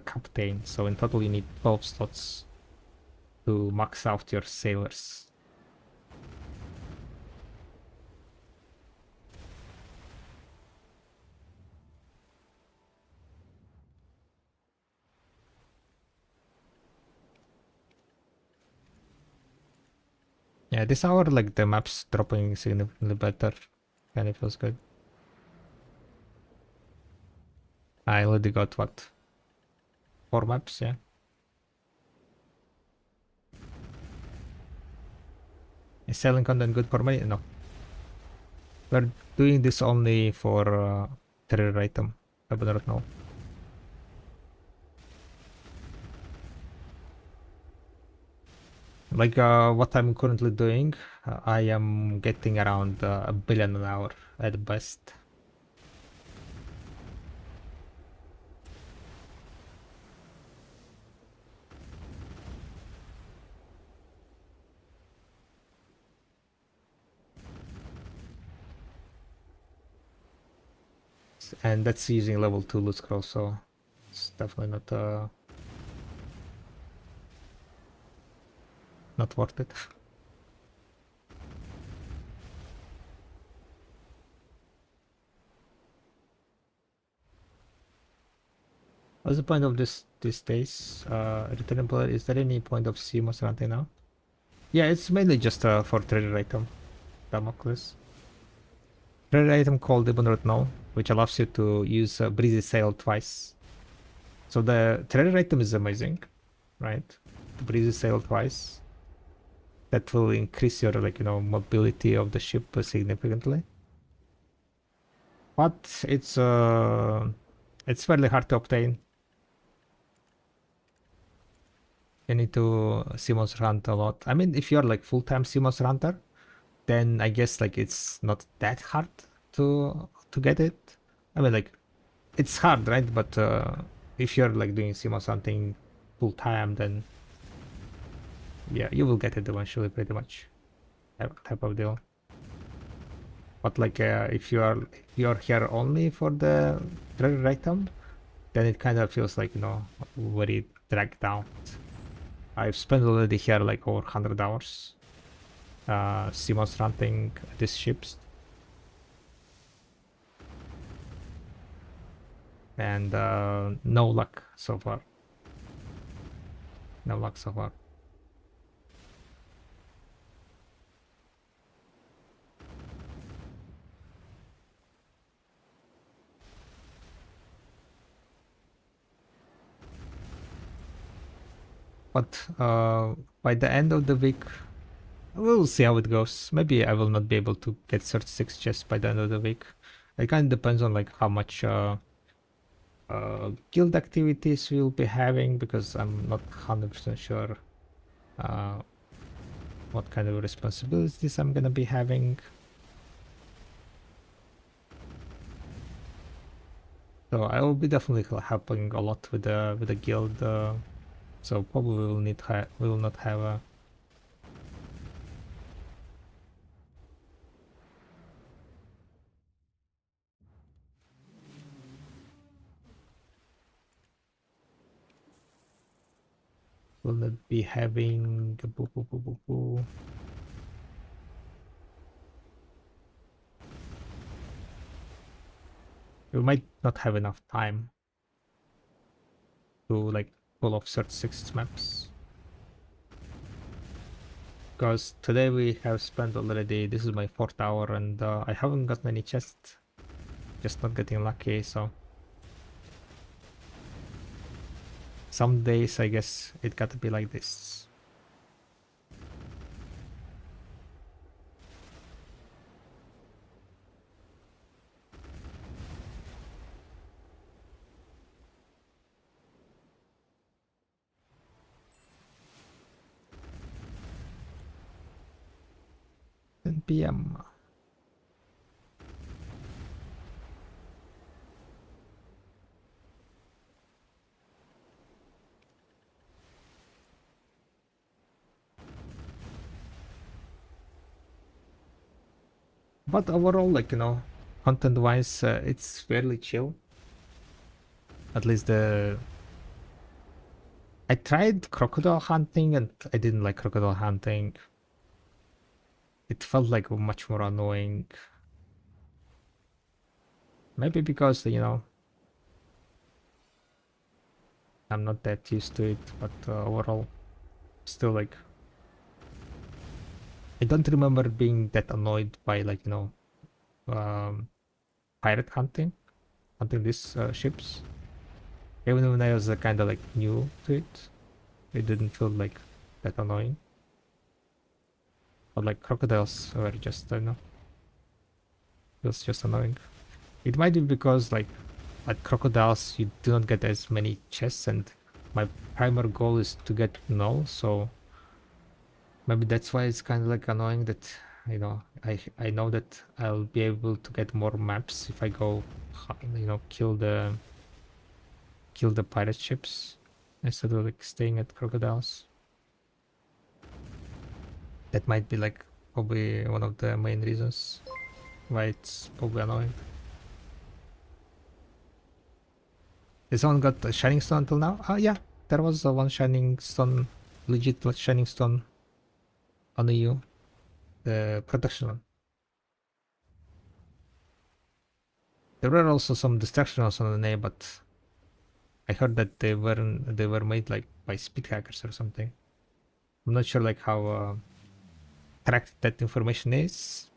captain. So in total you need 12 slots to max out your sailors. Yeah, this hour like the map's dropping significantly better and it feels good. I already got what? 4 maps, yeah. Is selling content good for money? No. We're doing this only for treasure item. I do not know. Like what I'm currently doing, I am getting around a billion an hour at best. And that's using level 2 loot scroll, so it's definitely not worth it. What's the point of these days? Returnable, is there any point of CMOS running now? Yeah, it's mainly just for treasure item, Damocles. Treasure item called Ibn now, which allows you to use Breezy Sail twice. So the treasure item is amazing, right? Breezy Sail twice. That will increase your mobility of the ship significantly. But it's fairly hard to obtain. You need to CMOS hunt a lot. I mean, if you're like full-time CMOS hunter, then I guess like it's not that hard to get it. I mean, like it's hard, right? But if you're like doing CMOS hunting full-time, then yeah, you will get it eventually, pretty much. That type of deal. But like if you're here only for the treasure item, then it kind of feels like very dragged out. I've spent already here like over 100 hours CMOS hunting these ships. And no luck so far. No luck so far. But by the end of the week, we'll see how it goes. Maybe I will not be able to get 36 chests by the end of the week. It kind of depends on like how much guild activities we'll be having, because I'm not 100% sure what kind of responsibilities I'm gonna be having. So I will be definitely helping a lot with the guild. So probably we will not have a. Will not be having. We might not have enough time to like pull off 36 maps. Because today we have spent already, this is my 4th hour, and I haven't gotten any chests. Just not getting lucky, so. Some days I guess it gotta be like this. PM. But overall, like, you know, content wise, it's fairly chill. At least I tried crocodile hunting and I didn't like crocodile hunting. It felt like much more annoying. Maybe because, you know, I'm not that used to it, but overall, still like, I don't remember being that annoyed by like, you know, pirate hunting these ships. Even when I was kind of like new to it, it didn't feel like that annoying. But like crocodiles were just, I don't know, it was just annoying. It might be because like at crocodiles you do not get as many chests, and my primary goal is to get null, so maybe that's why it's kind of like annoying that, you know, I know that I'll be able to get more maps if I go, you know, kill the pirate ships instead of like staying at crocodiles. That might be like probably one of the main reasons why it's probably annoying. Has someone got a shining stone until now? Yeah, there was one shining stone, legit shining stone on the EU, the protection one. There were also some destruction ones on the A, but I heard that they were made like by speed hackers or something. I'm not sure like how correct that information is,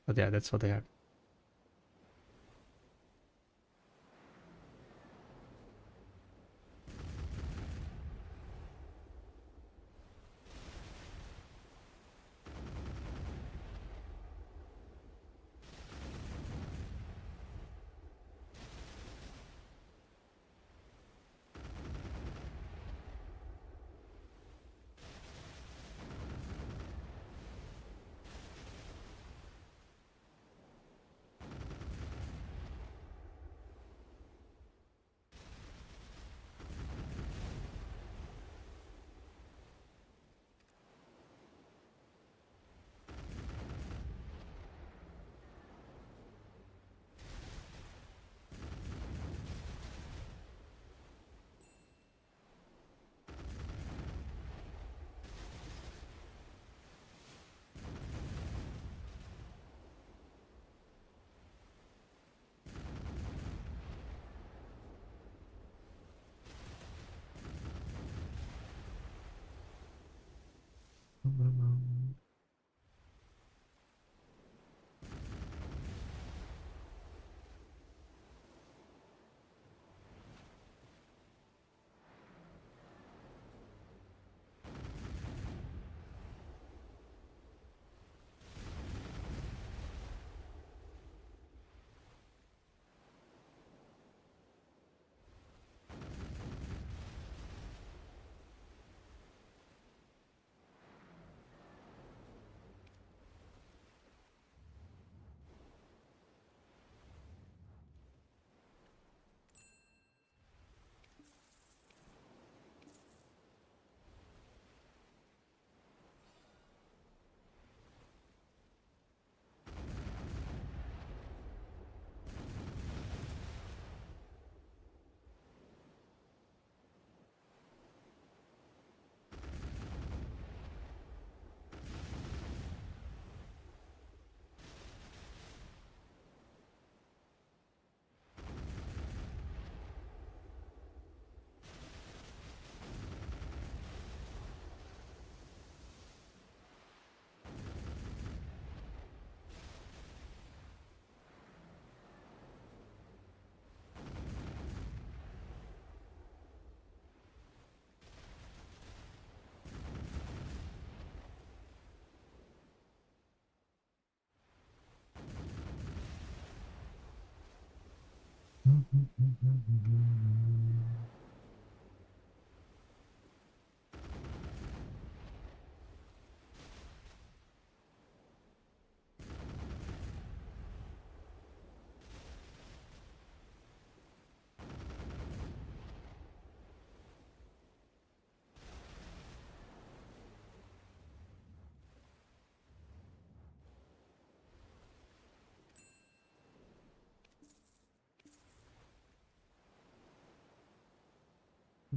but yeah, that's what I heard.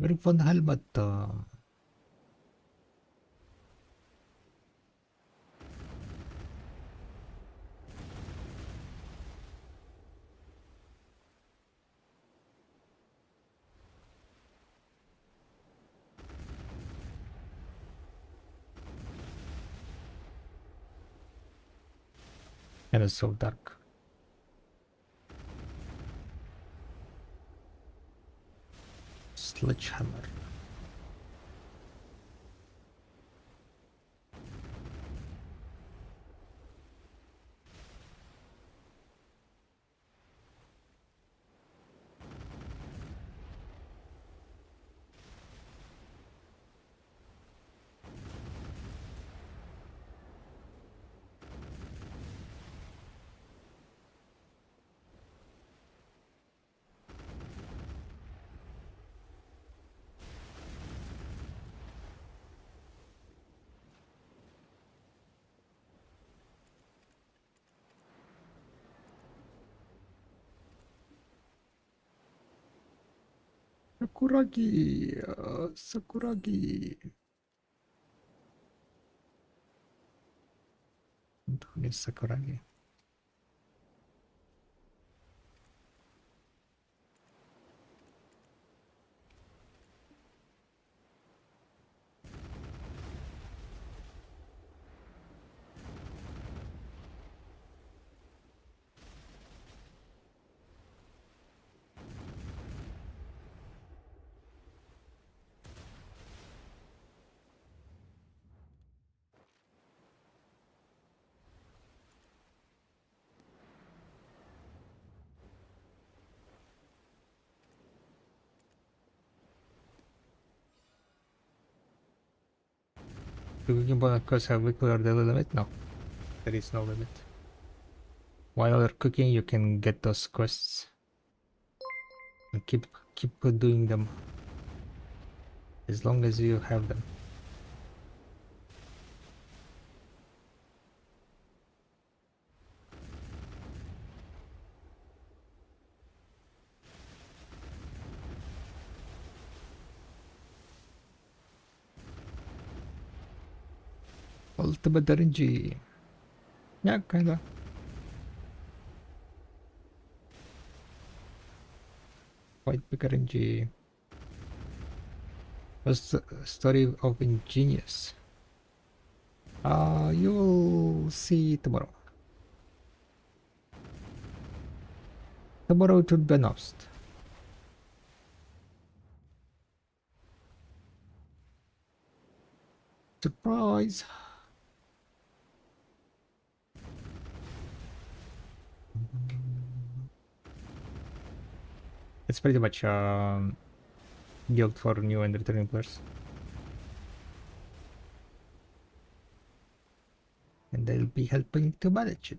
Very fun helmet. And it's so dark. Sledgehammer. Sakuragi. Sakuragi. Who is Sakuragi? Do cooking bonus have weekly or daily limit? No, there is no limit. While you're cooking, you can get those quests and keep doing them as long as you have them. Ultimate RNG. Yeah, kinda. Quite big RNG. What's the story of Ingenious? You will see tomorrow. Tomorrow it will be announced. Surprise! It's pretty much guild for new and returning players. And they'll be helping to manage it.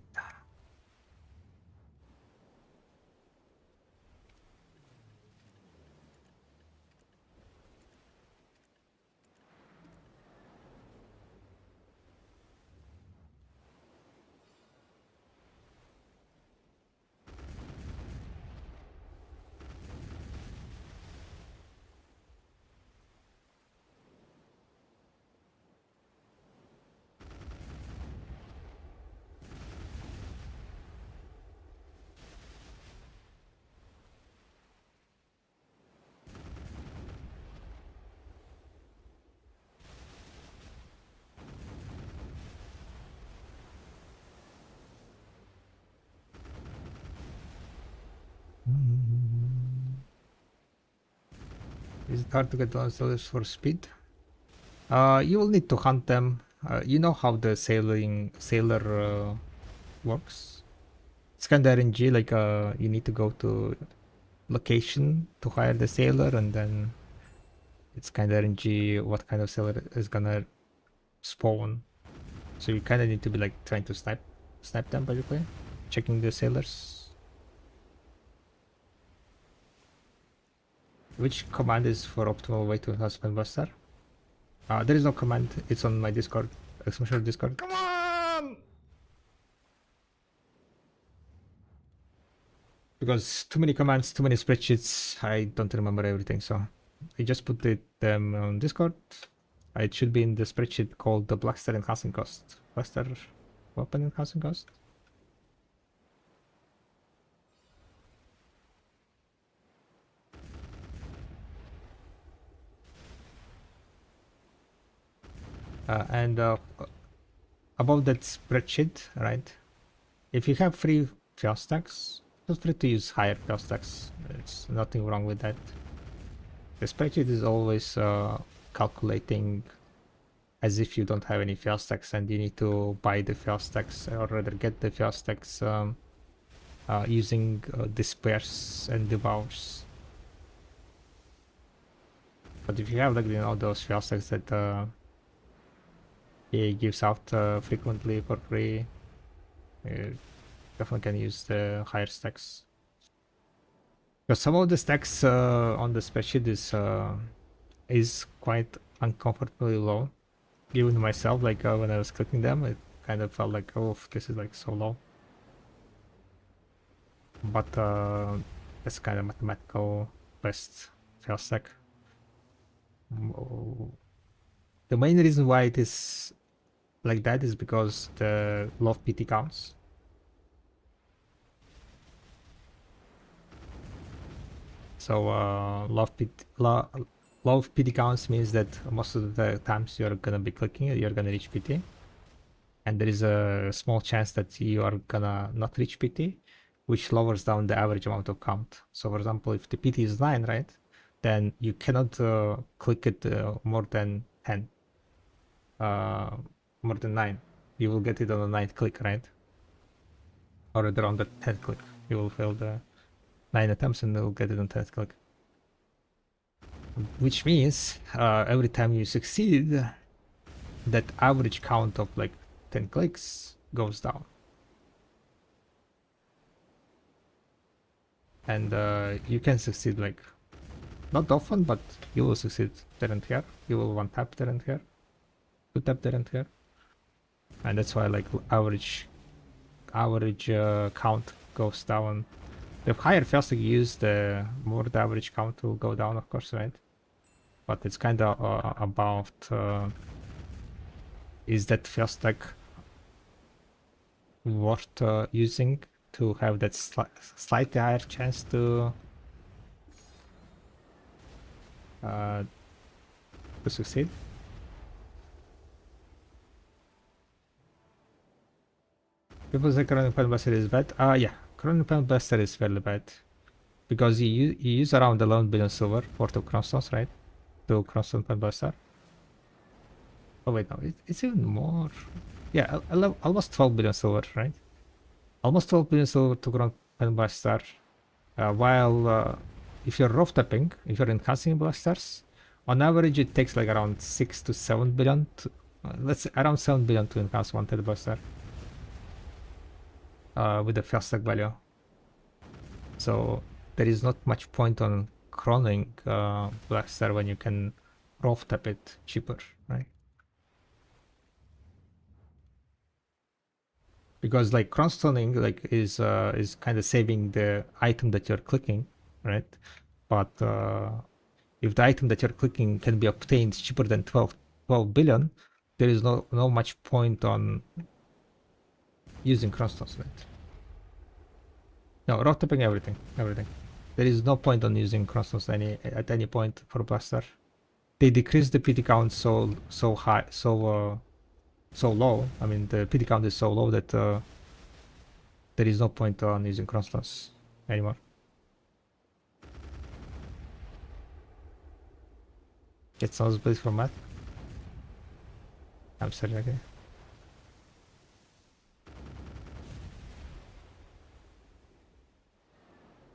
Is it hard to get downstairs for speed? You will need to hunt them. You know how the sailor works. It's kinda RNG, like you need to go to location to hire the sailor, and then it's kind of RNG what kind of sailor is gonna spawn. So you kind of need to be like trying to snipe them basically, checking the sailors. Which command is for optimal way to enhance Buster? There is no command. It's on my Discord. Exclamation Discord. Come on! Because too many commands, too many spreadsheets. I don't remember everything, so I just put them on Discord. It should be in the spreadsheet called the Blackstar Enhancing Cost. Blackstar Weapon Enhancing Cost. And above that spreadsheet, right? If you have free fuel stacks, feel free to use higher fuel stacks. There's nothing wrong with that. The spreadsheet is always calculating as if you don't have any fuel stacks and you need to buy the fuel stacks, or rather get the fuel stacks using disperse and devours. But if you have like those fuel stacks that he gives out frequently for free, you definitely can use the higher stacks. Because some of the stacks on the spreadsheet is quite uncomfortably low. Even myself, like when I was clicking them, it kind of felt like, oh, this is like so low. But that's kind of mathematical best fail stack. The main reason why it is like that is because the low PT counts. So low PT counts means that most of the times you're gonna be clicking it, you're gonna reach PT, and there is a small chance that you are gonna not reach PT, which lowers down the average amount of count. So for example, if the PT is 9, right, then you cannot click it more than 10, more than 9. You will get it on the 9th click, right? Or around the 10th click. You will fail the 9 attempts and you'll get it on 10th click. Which means every time you succeed, that average count of like 10 clicks goes down. And you can succeed like not often, but you will succeed there and here. You will one tap there and here, 2 tap there and here, and that's why like average count goes down. The higher failstack you use, the more the average count will go down, of course, right? But it's kind of about is that failstack worth using to have that slightly higher chance to succeed. People say Chrono Pen Buster is bad. Yeah, Chrono Pen Buster is fairly bad. Because you use around 11 billion silver worth of Chronostones, right? To Chrono Pen Buster. Oh wait, no, it's even more. Yeah, almost 12 billion silver, right? Almost 12 billion silver to Chrono Pen Buster. While if you're rough tapping, if you're enhancing blasters, on average it takes like around 6 to 7 billion to, let's say around 7 billion to enhance one Ted Buster with the first stack value. So there is not much point on chroning blaster when you can rough tap it cheaper, right? Because like chronostoning like is kind of saving the item that you're clicking, right? But if the item that you're clicking can be obtained cheaper than 12 billion, there is no much point on using chronostones, right? No, rough tapping everything. There is no point on using chronostones at any point for blaster. They decrease the PT count so high, so low. I mean, the PT count is so low that there is no point on using chronostones anymore. Get some space from Matt. I'm sorry, okay.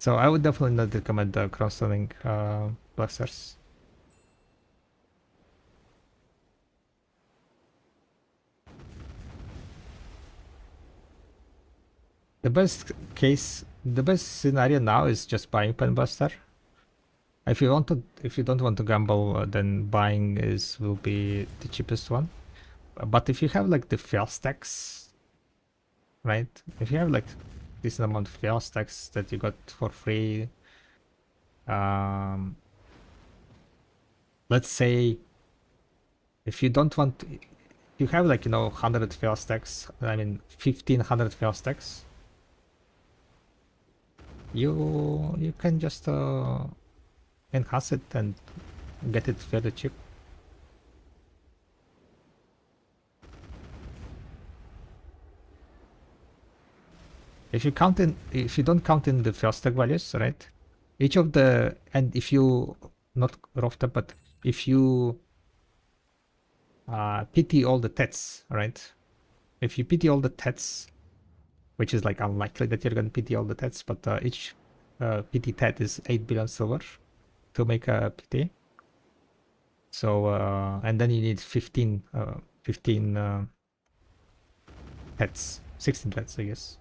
So I would definitely not recommend the cross-selling blasters. The best scenario now is just buying Pen Buster. If you don't want to gamble, then buying will be the cheapest one. But if you have like the fail stacks, right? If you have like decent amount of fail stacks that you got for free, let's say if you don't want, you have like 100 fail stacks. I mean 1500 fail stacks. You can just enhance it and get it fairly cheap. If you don't count in the first stack values, right? Each of the, and if you not Rofta, but if you PT all the TETs, right? If you PT all the TETs, which is like unlikely that you're gonna PT all the TETs, but each PT TET is 8 billion silver to make a PT. So and then you need 15 TETs, 16 TETs, I guess.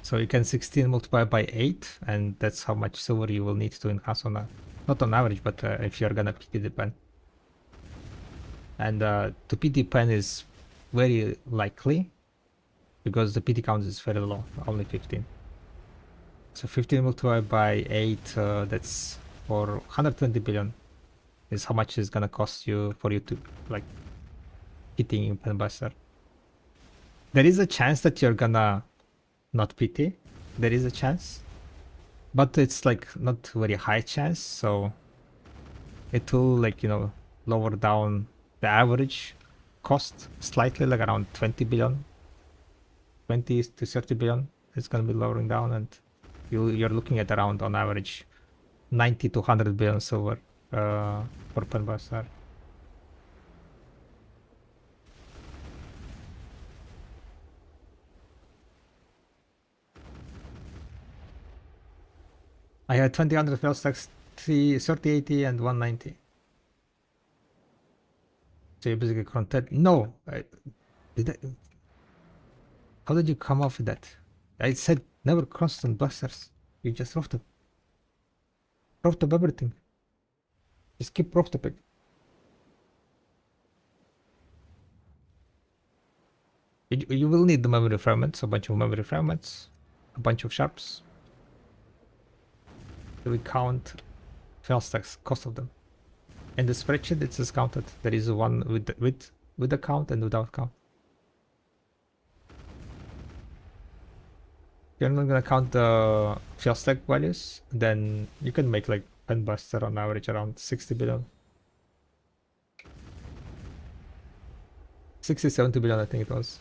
So you can 16 multiply by 8, and that's how much silver you will need to enhance on not on average, but if you're gonna PT the pen. And to PT pen is very likely because the PT count is very low, only 15. So 15 multiplied by 8, that's for 120 billion is how much it's gonna cost you for you to like PTing pen buster. There is a chance that you're gonna not PT. There is a chance, but it's like not very high chance, so it will like lower down the average cost slightly, like around 20 billion, 20 to 30 billion. It's gonna be lowering down, and you're looking at around on average 90 to 100 billion silver for pen buster. I had 2000 fail stacks, 3080 and 190. So you basically content. No, how did you come off with that? I said never constant blasters. You just roughed up. Roughed up everything. Just keep roughed up it. You will need the memory fragments, a bunch of memory fragments, a bunch of sharps. We count fail stacks, cost of them. In the spreadsheet, it's discounted. There is one with the count and without count. You're not gonna count the fail stack values, then you can make like pen buster on average around 60 billion. 60, 70 billion, I think it was.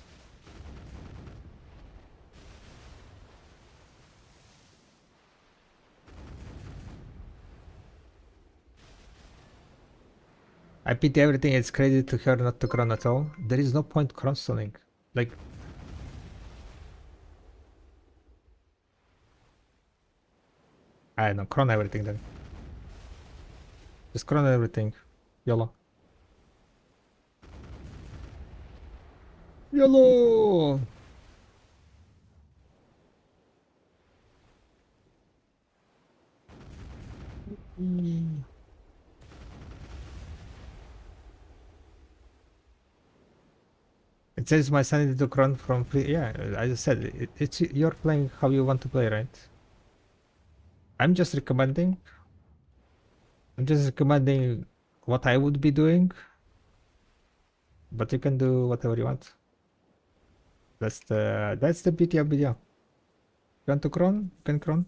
I pity everything. It's crazy to her not to cron at all. There is no point cross-selling. Like, I don't know, cron everything then. Just cron everything. YOLO. YOLO! It says my sanity to cron from free. Yeah, as I said, it's you're playing how you want to play, right? I'm just recommending what I would be doing, but you can do whatever you want. That's the beauty of video. You want to cron? You can cron.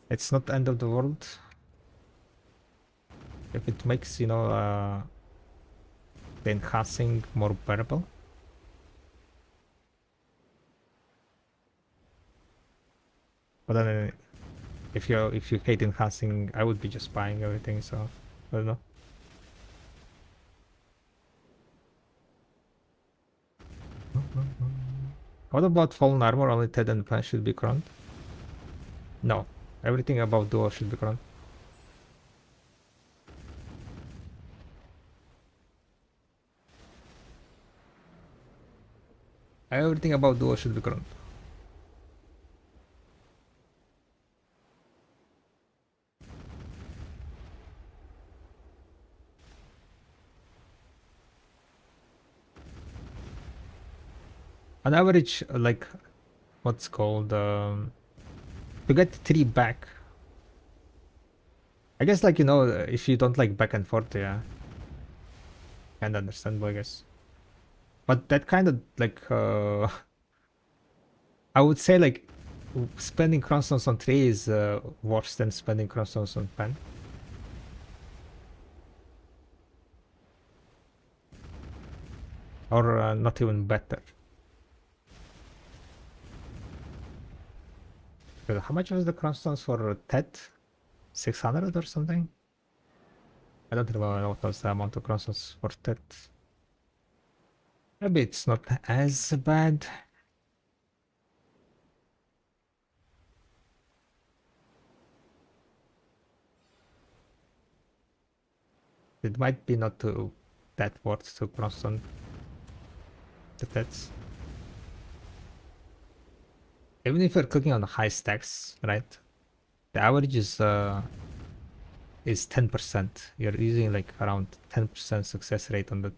It's not the end of the world. If it makes the enhancing more bearable. But then if you hate enhancing, I would be just buying everything, so I don't know. What about fallen armor? Only Ted and Pan should be crowned? No. Everything above duo should be crowned. Everything above duo should be crowned. On average, like, what's called, to get 3 back. I guess, like, you know, if you don't like back and forth, yeah. Kind of understandable, I guess. But that kind of, like, I would say, like, spending crownstones on 3 is worse than spending crownstones on Pen. Or not even better. How much was the crownstones for Ted? 600 or something? I don't remember what was the amount of crownstones for Ted. Maybe it's not as bad. It might be not that worth to crownstone the Teds. Even if you're clicking on high stacks, right? The average is 10%. You're using like around 10% success rate on the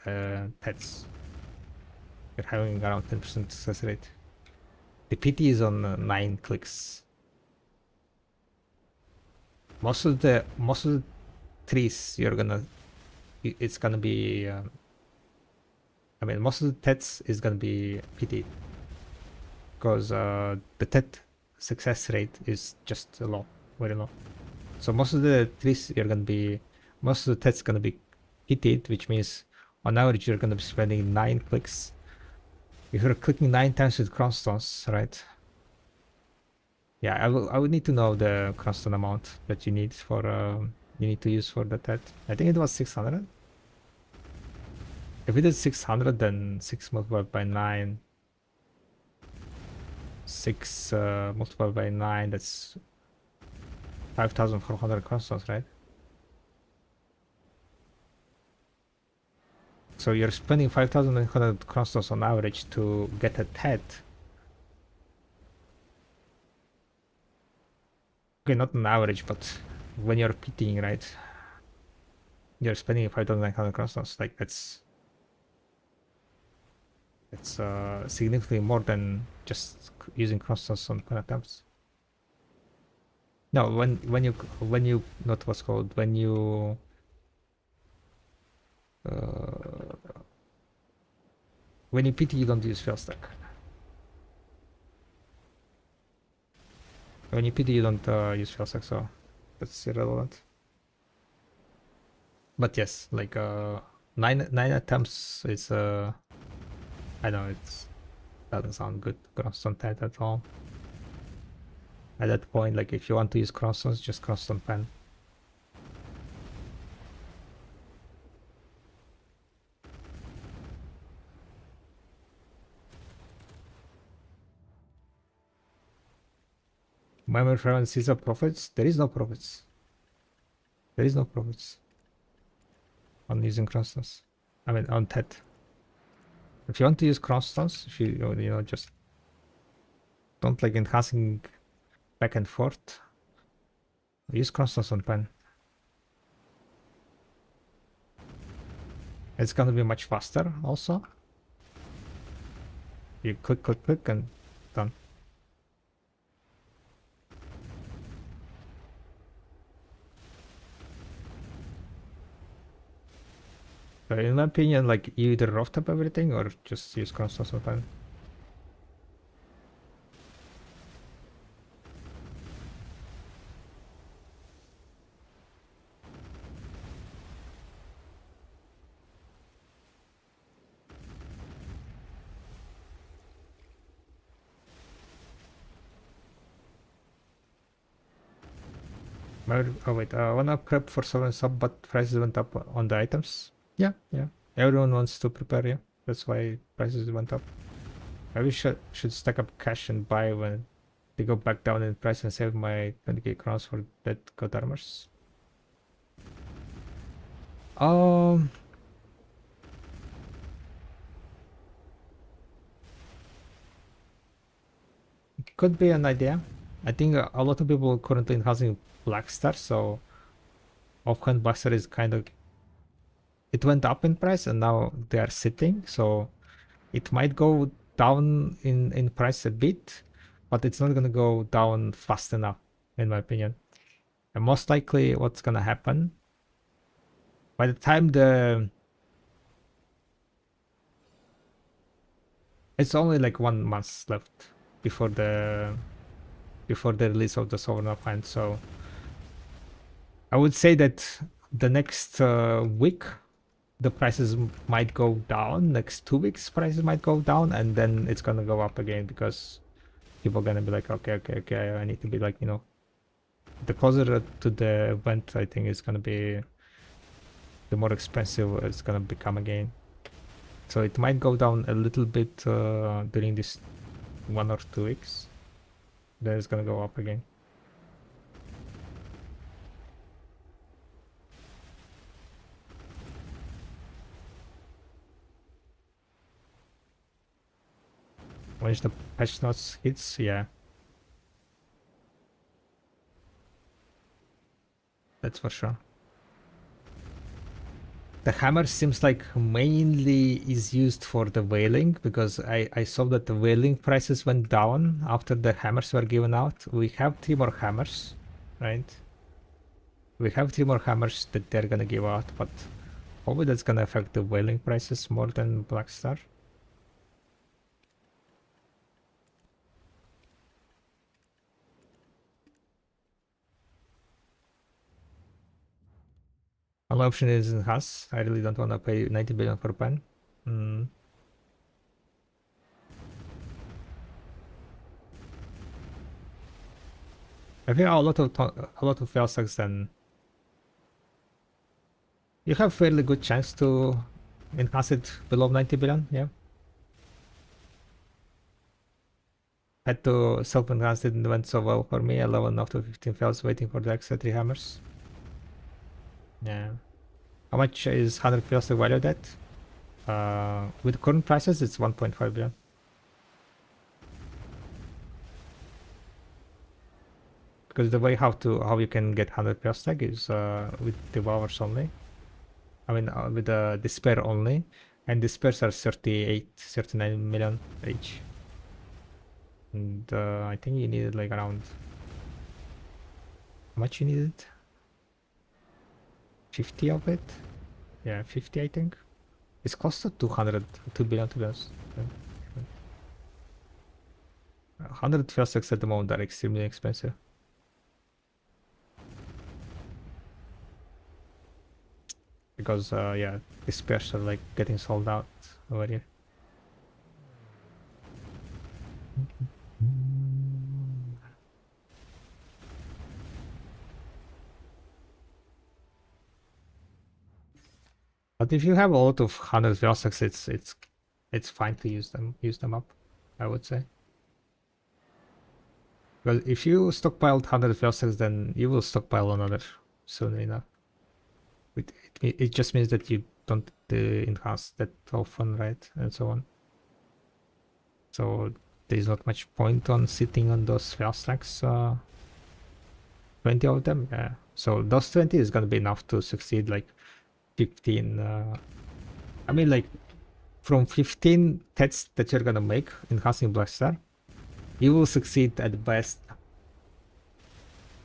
Teds. You're having around 10% success rate. The PT is on 9 clicks. Most of the trees it's gonna be. I mean, most of the Teds is gonna be PT. Because the TED success rate is just low, very low. So most of the trees most of the TED's gonna be hitted, which means on average you're gonna be spending 9 clicks. If you're clicking 9 times with crownstones, right? Yeah, I would need to know the crownstone amount that you need for you need to use for the TED. I think it was 600. If it is 600, then 6 multiplied by 9. 6 multiplied by 9, that's 5,400 crownstones, right? So you're spending 5,900 crownstones on average to get a TED. Okay, not on average, but when you're PTing, right? You're spending 5,900 crownstones. Like that's significantly more than just using crownstones on pen attempts. No, when you not what's called when you PT you don't use fail stack. When you PT you don't use fail stack, so that's irrelevant. But yes, like 9 attempts is I know it doesn't sound good crownstone TED at all. At that point, like if you want to use crownstones, just crownstone pen. My friend sees the profits. There is no profits. There is no profits on using crownstones. I mean on TED. If you want to use crownstones, if you know just don't like enhancing back and forth, use crownstones on pen. It's gonna be much faster also. You click and done. So in my opinion, like you either rough up everything or just use crownstones on pen. Oh wait, wanna prep for 7 sub, but prices went up on the items. Yeah. Everyone wants to prepare, yeah. That's why prices went up. Maybe should stack up cash and buy when they go back down in price and save my 20k crowns for dead god armors. It could be an idea. I think a lot of people currently enhancing Black Star, so offhand Buster is kind of, it went up in price and now they are sitting, so it might go down in price a bit, but it's not gonna go down fast enough, in my opinion. And most likely what's gonna happen, by the time it's only like 1 month left before the release of the Sovereign of Hand, so I would say that the next week the prices might go down. Next 2 weeks prices might go down, and then it's gonna go up again because people are gonna be like, okay, I need to be like, you know, the closer to the event, I think it's gonna be, the more expensive it's gonna become again. So it might go down a little bit during this 1 or 2 weeks. Then it's gonna go up again. Once the patch notes hits, yeah. That's for sure. The hammer seems like mainly is used for the whaling, because I saw that the whaling prices went down after the hammers were given out. We have 3 more hammers, right? We have 3 more hammers that they're gonna give out, but probably that's gonna affect the whaling prices more than Black Star. Only option is in Has. I really don't want to pay 90 billion for pen. I think a lot of fail stacks, then you have fairly good chance to enhance it below 90 billion. Yeah. Had to self-enhance, didn't went so well for me. 11 out of 15 fails, waiting for the extra 3 hammers. Yeah. How much is 100 fails the value of that? With current prices, it's 1.5 billion. Because the way how you can get 100 fail stack is with devours only. I mean, with the despair only, and despairs are 39 million each. And I think you needed like around, how much you needed? 50 of it? Yeah, 50 I think. It's close to 2 billion to be honest. 100 fail stacks at the moment are extremely expensive. Because yeah, despairs are like getting sold out over here. But if you have a lot of 100 Velsacs, it's fine to use them up, I would say. Because if you stockpiled 100 Velsacs, then you will stockpile another soon enough. It just means that you don't enhance that often, right? And so on. So there's not much point on sitting on those Velsacs. 20 of them, yeah. So those 20 is gonna be enough to succeed like 15. I mean, like from 15 tests that you're gonna make enhancing Black Star, you will succeed at best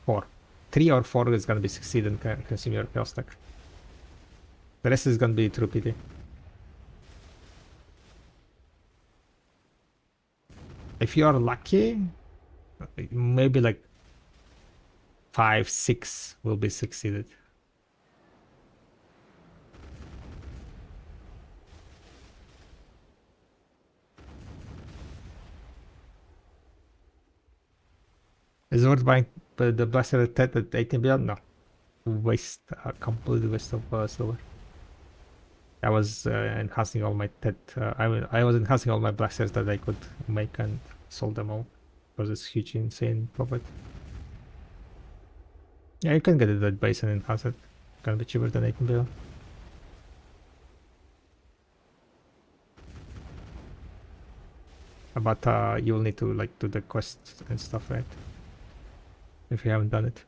4. 3 or 4 is gonna be succeed and consume your fail stack. The rest is gonna be true pity. If you are lucky, maybe like 5, 6 will be succeeded. Is it worth buying the Blaster Tet at 18 billion? No. Waste, a complete waste of silver. I was enhancing all my I was enhancing all my blasters that I could make and sold them all because it's huge, insane profit. Yeah, you can get it at base and enhance it. Gonna be cheaper than 18 bill. But you will need to like do the quests and stuff, right? If you haven't done it.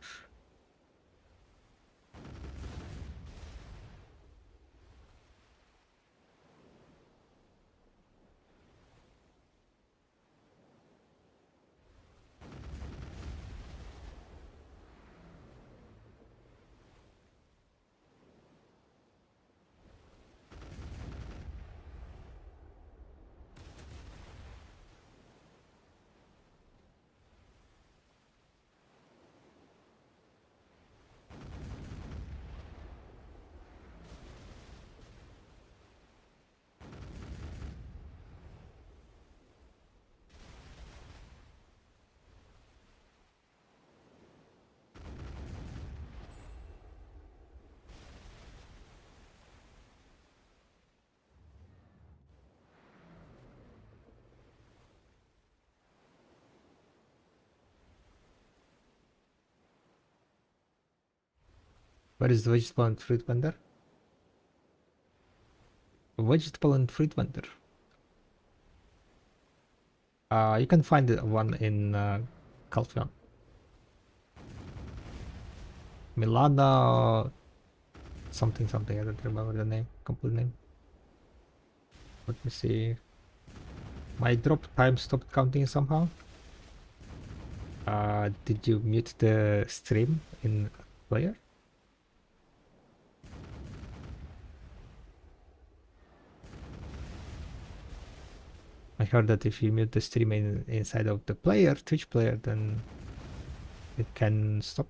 Where is the vegetable and fruit vendor? Vegetable and fruit vendor. You can find one in Calphion. Milana something something, I don't remember the name, complete name. Let me see. My drop time stopped counting somehow. Did you mute the stream in player? I heard that if you mute the stream inside of the player, Twitch player, then it can stop.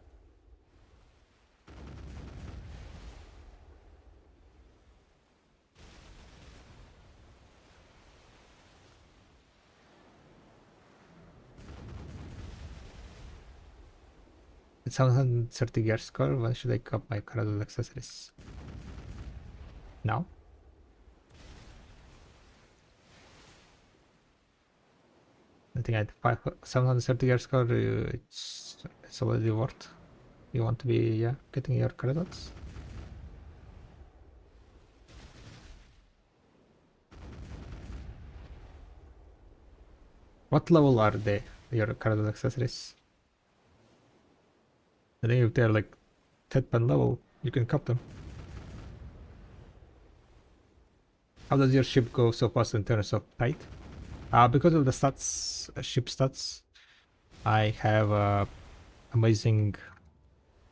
It's 730 gear score. When should I cup my Caradol accessories? Now? I think at 730 gear score, it's already worth. You want to be getting your Caradols? What level are they? Your Caradol accessories? I think if they're like 10 level, you can cup them. How does your ship go so fast in terms of height? Because of the stats, ship stats, I have amazing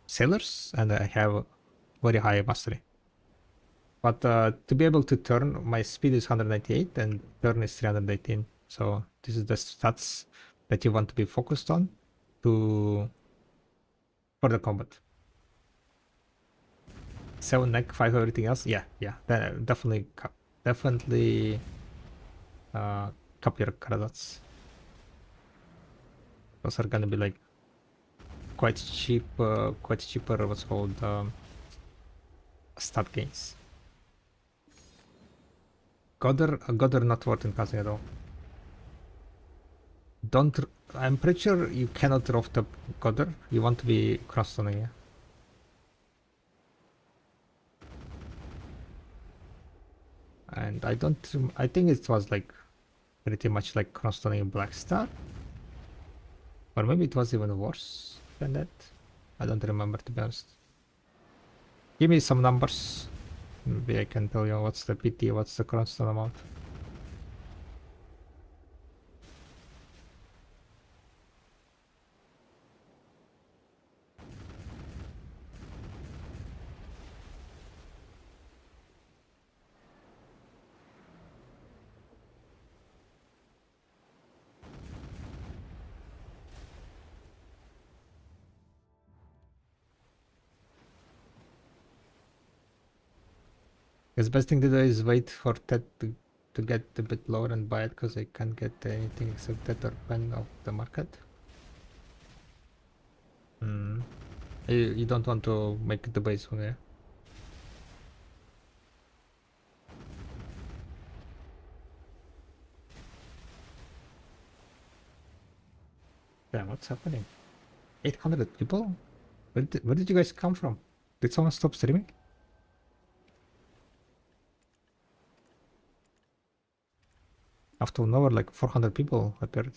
sailors and I have very high mastery. But to be able to turn, my speed is 198 and turn is 318. So this is the stats that you want to be focused on for the combat. 7 neck, 5 everything else. Yeah. Definitely cup your Caradots. Those are gonna be like quite cheaper. What's called stat gains. Godder not worth in casting at all. I'm pretty sure you cannot rough the Godder. You want to be cross-stunning, yeah. And I think it was like pretty much like cross-stunning Black Star. Or maybe it was even worse than that. I don't remember, to be honest. Give me some numbers. Maybe I can tell you what's the PT, what's the cross-stun amount. The best thing to do is wait for Ted to get a bit lower and buy it, because I can't get anything except Ted or Pen off the market. You don't want to make the base one, yeah? What's happening? 800 people? Where did you guys come from? Did someone stop streaming? After an hour, like 400 people appeared.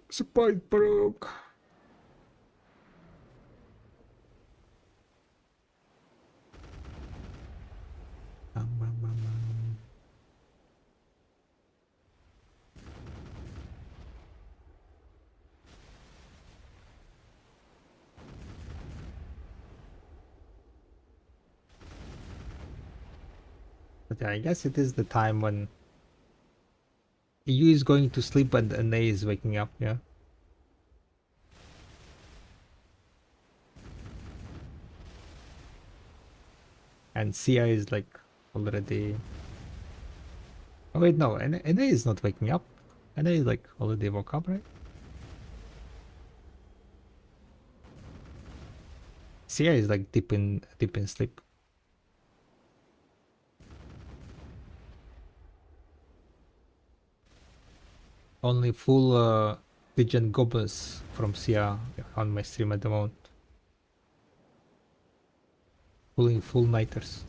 Supply broke. But yeah, I guess it is the time when EU is going to sleep and NA is waking up, yeah. And CI is like already... Oh wait, no, NA is not waking up. NA is like already woke up, right? CI is like deep in sleep. Only full Legion goblins from Sia on my stream at the moment. Pulling full nighters.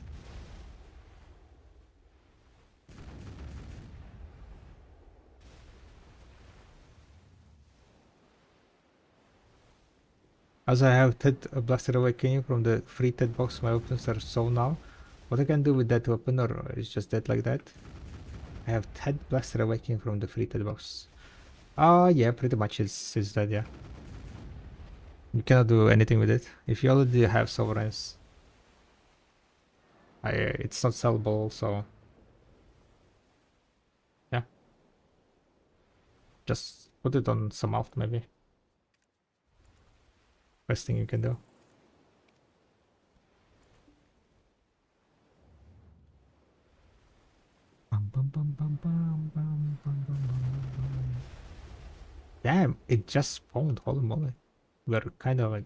As I have TED Blaster Awakening from the free TED box, my weapons are so now. What I can do with that weapon, or is just that like that? I have TED Blaster Awakening from the free TED box. Yeah, pretty much it's that, yeah. You cannot do anything with it. If you already have sovereigns, it's not sellable, so yeah. Just put it on some alt maybe. Best thing you can do. Damn, it just spawned, holy moly. We're kind of like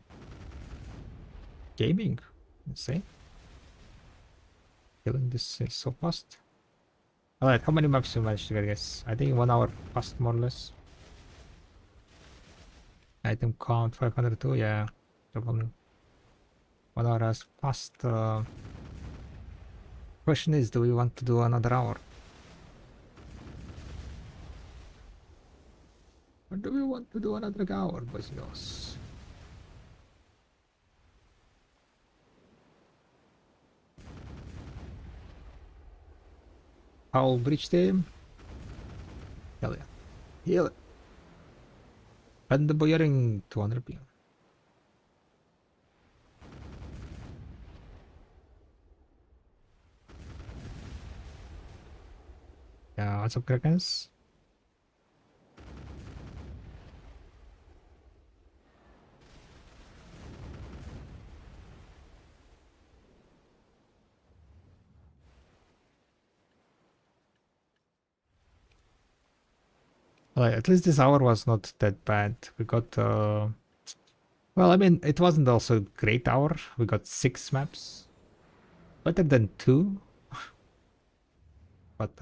gaming, insane. Killing this is so fast. Alright, how many maps you managed to get, guys? I think 1 hour passed more or less. Item count 502, yeah. No problem. 1 hour has passed. Question is, do we want to do another hour? Or do we want to do another hour, boys and girls? I'll breach team. Hell yeah. Heal it. And the boyering 200 PM. Yeah, what's up, Krakens? Well, at least this hour was not that bad. We got, well, I mean, it wasn't also a great hour. We got 6 maps. Better than 2. But,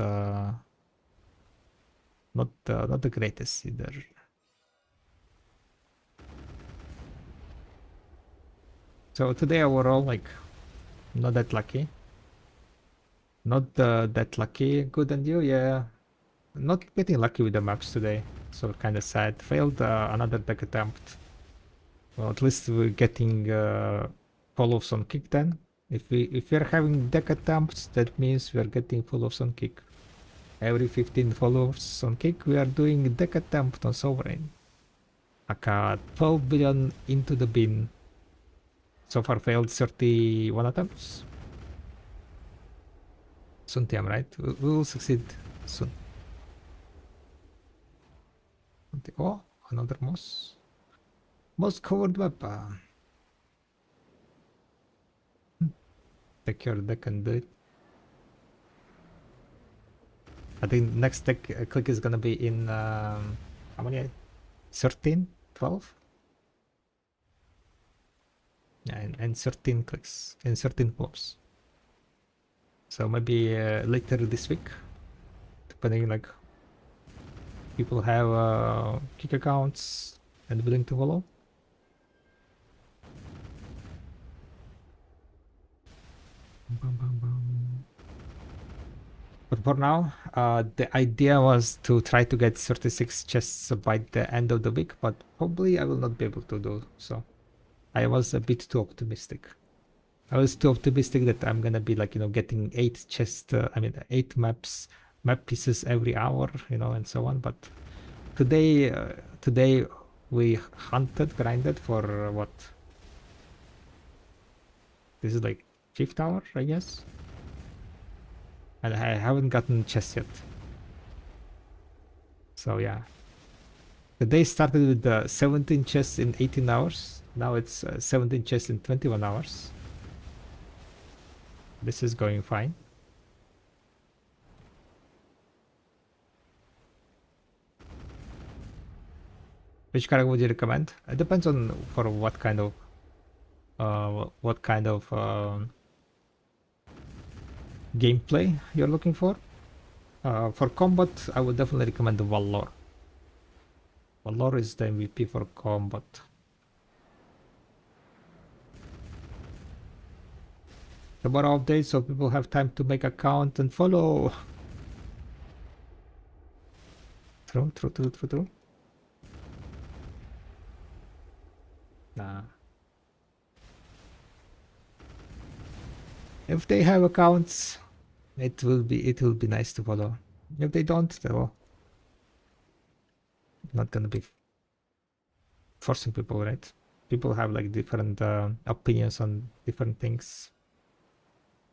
not the greatest either. So today overall, like, not that lucky. Not that lucky. Good and you, yeah. Not getting lucky with the maps today, so kind of sad. Failed another deck attempt. Well, at least we're getting follows on kick then. If we're having deck attempts, that means we're getting follows on kick. Every 15 follows on kick, we are doing deck attempt on sovereign. Like 12 billion into the bin. So far failed 31 attempts. Soon, TM, right? We will succeed soon. Oh, another moss. Moss covered map. Take your deck and do it. I think next deck click is gonna be in how many? 13? 12? Yeah, and 13 clicks and 13 flops. So maybe later this week, depending like people have kick accounts and willing to follow. Bum, bum, bum. But for now, the idea was to try to get 36 chests by the end of the week, but probably I will not be able to do so. I was a bit too optimistic. I was too optimistic that I'm gonna be like, getting 8 chests, 8 map pieces every hour, and so on. But today we grinded for what? This is like 5th hour, I guess. And I haven't gotten chests yet. So yeah. The day started with 17 chests in 18 hours. Now it's 17 chests in 21 hours. This is going fine. Which character would you recommend? It depends on for what kind of gameplay you're looking for. For combat, I would definitely recommend the Valor. Valor is the MVP for combat. Tomorrow update so people have time to make account and follow. True. Nah. If they have accounts, it will be nice to follow. If they don't, they're not gonna be forcing people, right? People have like different opinions on different things.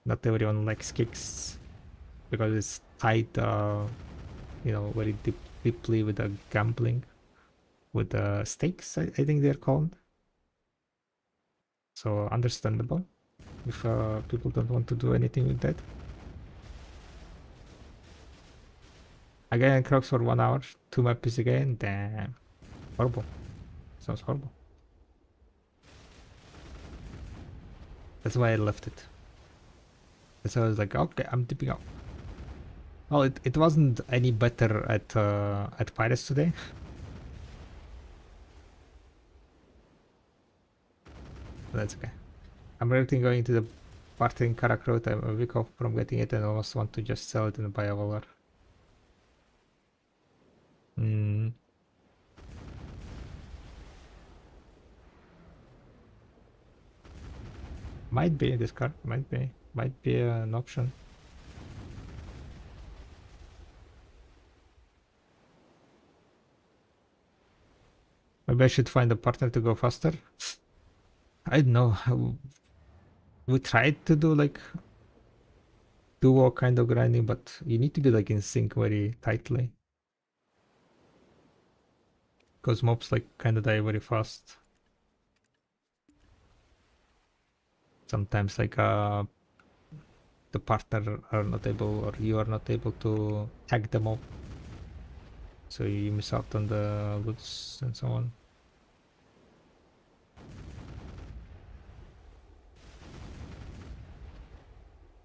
Not everyone likes kicks because it's tied, very deeply with the gambling, with the stakes. I think they're called. So understandable if people don't want to do anything with that. Again, Crocs for 1 hour, 2 maps again. Damn, horrible. Sounds horrible. That's why I left it. That's why I was like, okay, I'm dipping out. Well, it wasn't any better at Pirates today. That's okay. I'm regretting going to the party in Karak Road. I'm a week off from getting it and almost want to just sell it and buy a Valor. Might be this card. Might be an option. Maybe I should find a partner to go faster. I don't know. We tried to do like duo kind of grinding, but you need to be like in sync very tightly. Because mobs like kind of die very fast. Sometimes like the partner are not able or you are not able to tag them up. So you miss out on the loots and so on.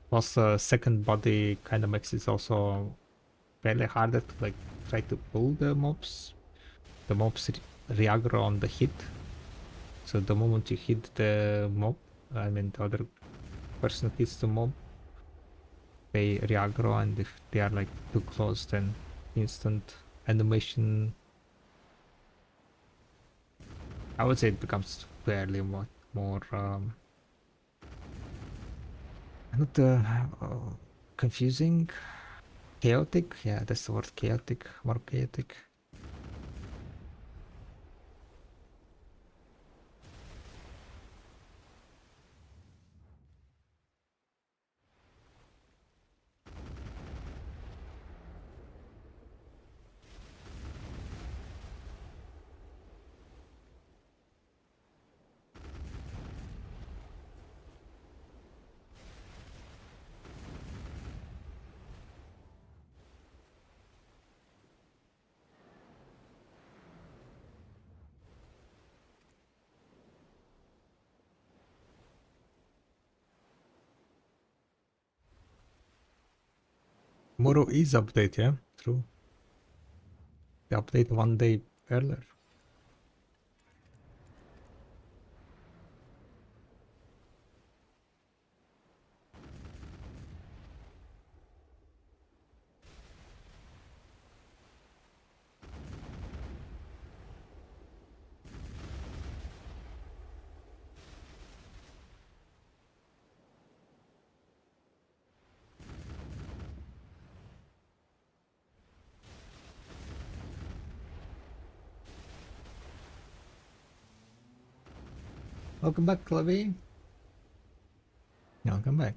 Plus second body kind of makes it also fairly harder to like try to pull the mobs. The mobs reaggro on the hit. So the moment you hit the mob, the other person hits the mob, they reaggro, and if they are like too close, then instant animation. I would say it becomes fairly more not confusing, chaotic. Yeah, that's the word, chaotic, more chaotic. Tomorrow is update, yeah, true. the update 1 day earlier. Welcome back, Clavy. Welcome back.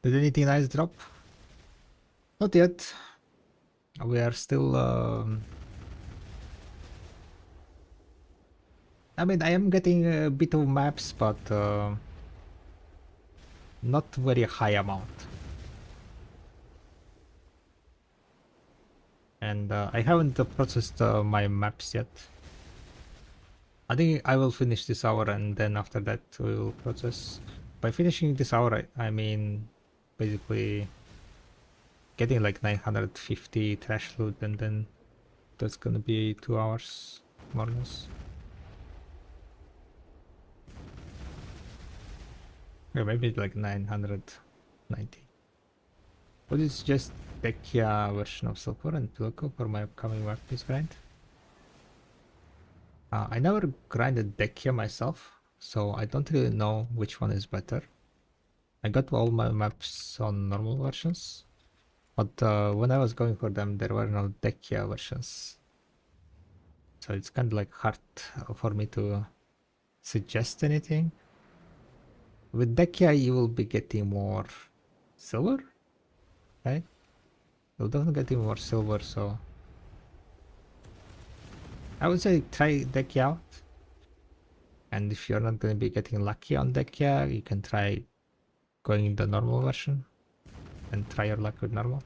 Did anything nice drop? Not yet. We are still. I mean, I am getting a bit of maps, but not very high amount. And I haven't processed my maps yet. I think I will finish this hour, and then after that we will process. By finishing this hour, I mean basically getting like 950 trash loot, and then that's gonna be 2 hours more or less. Yeah, maybe like 990. But it's just Dekia version of Silver and Pilko for my upcoming Warpiece grind. I never grinded Dekia myself, so I don't really know which one is better. I got all my maps on normal versions, but when I was going for them, there were no Dekia versions. So it's kind of like hard for me to suggest anything. With Dekia, you will be getting more silver, right? You'll definitely get more silver, so I would say try Dekia out. And if you're not going to be getting lucky on Dekia, you can try going in the normal version and try your luck with normal.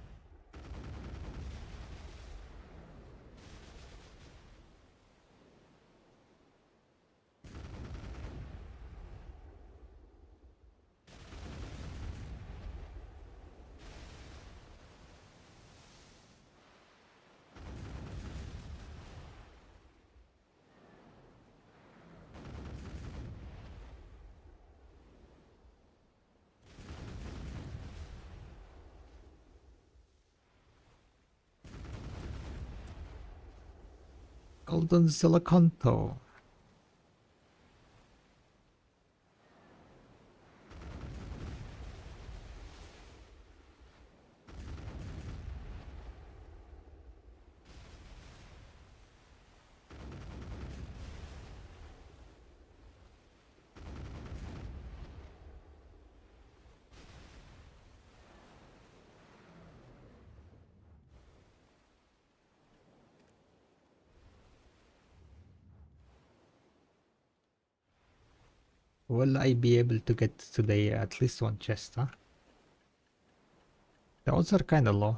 Golden Siliconto. Will I be able to get today at least one chest, huh? The odds are kinda low.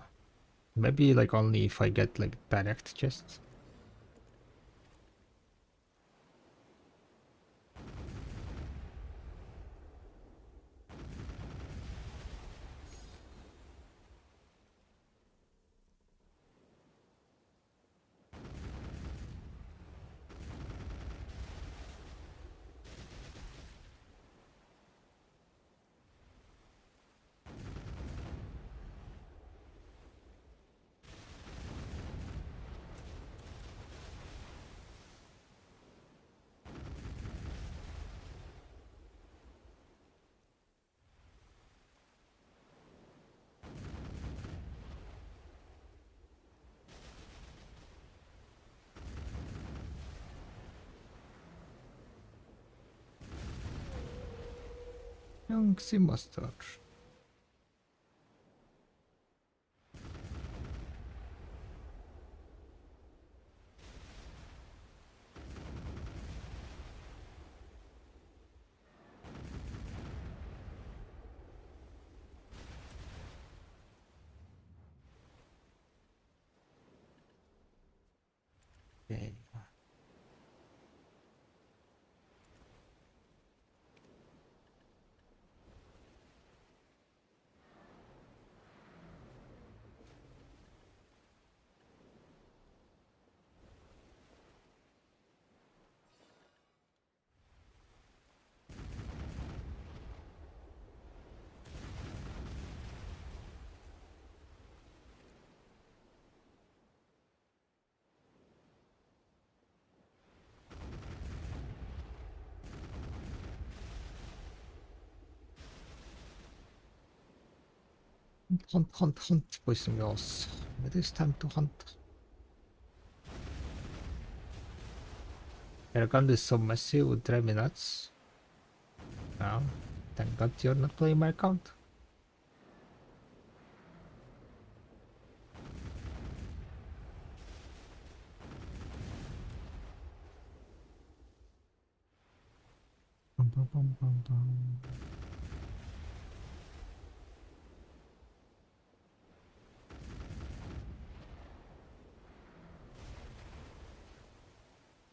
Maybe like only if I get like direct chests. Young sea mustard. Okay. Hunt, boys and girls. It is time to hunt. Aragon is so messy, it would drive me nuts. Well, thank God you're not playing my account.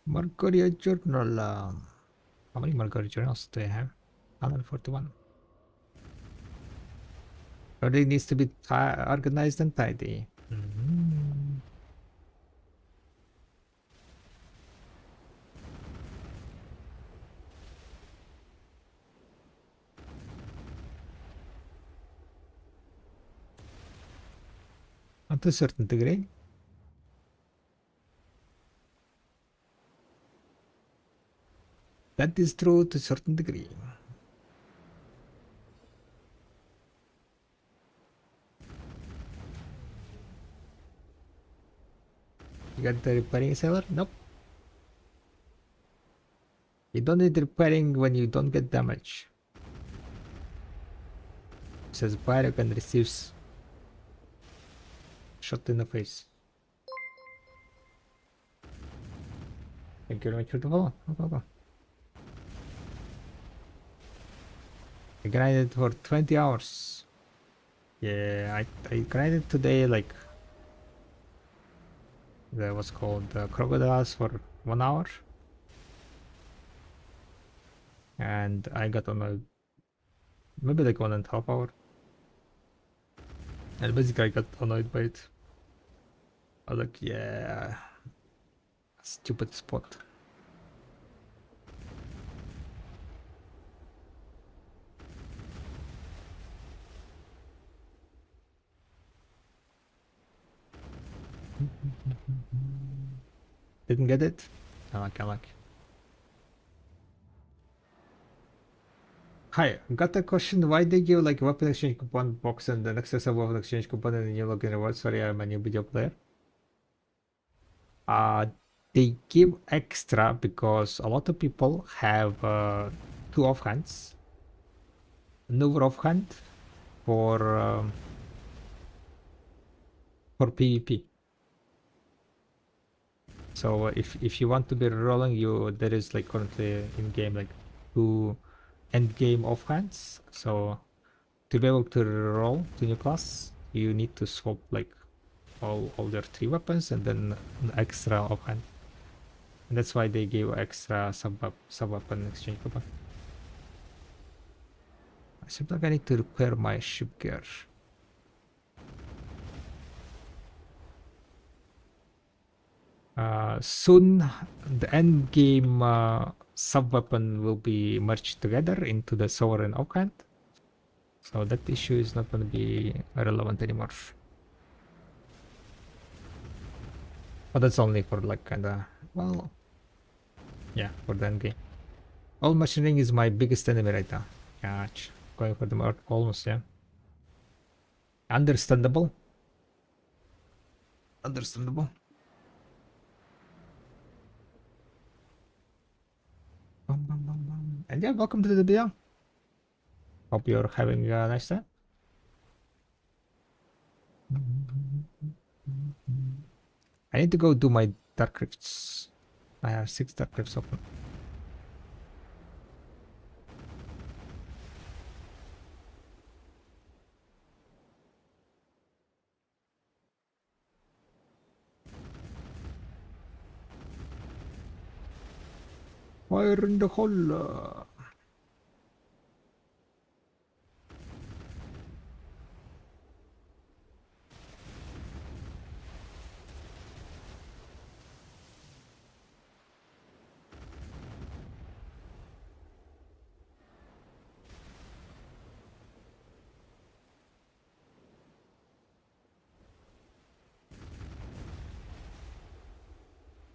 Margaria Journal. How many Margaria Journals do I have? 141. Everything needs to be organized and tidy. To a certain degree. That is true to a certain degree. You got the repairing seller? Nope. You don't need repairing when you don't get damage. It says Byrock and receives shot in the face. Thank you very much for the follow. No problem. I grinded for 20 hours. Yeah, I grinded today like that was called crocodiles for 1 hour. And I got on a maybe like 1.5 hours. And basically I got annoyed by it. I was like, yeah, stupid spot. Didn't get it? I like. Hi, got a question. Why they give like weapon exchange coupon box and an excess of weapon exchange coupon and you login rewards? Sorry, I'm a new video player. They give extra because a lot of people have 2 offhands. Another offhand for PvP. So if you want to be rolling, there is like currently in game like 2 end game offhands. So to be able to roll to new class, you need to swap like all their 3 weapons and then an extra offhand. And that's why they gave extra sub weapon exchange coupon. I seem like I need to repair my ship gear. Soon the end game sub weapon will be merged together into the sovereign offhand. So that issue is not going to be relevant anymore. But that's only for like kinda, well, yeah, for the end game. All machining is my biggest enemy right now. Gotcha. Going for the almost, yeah. Understandable. Understandable. And yeah, welcome to the video. Hope you're having a nice time. I need to go do my dark rifts. I have 6 dark rifts open. Fire in the hole.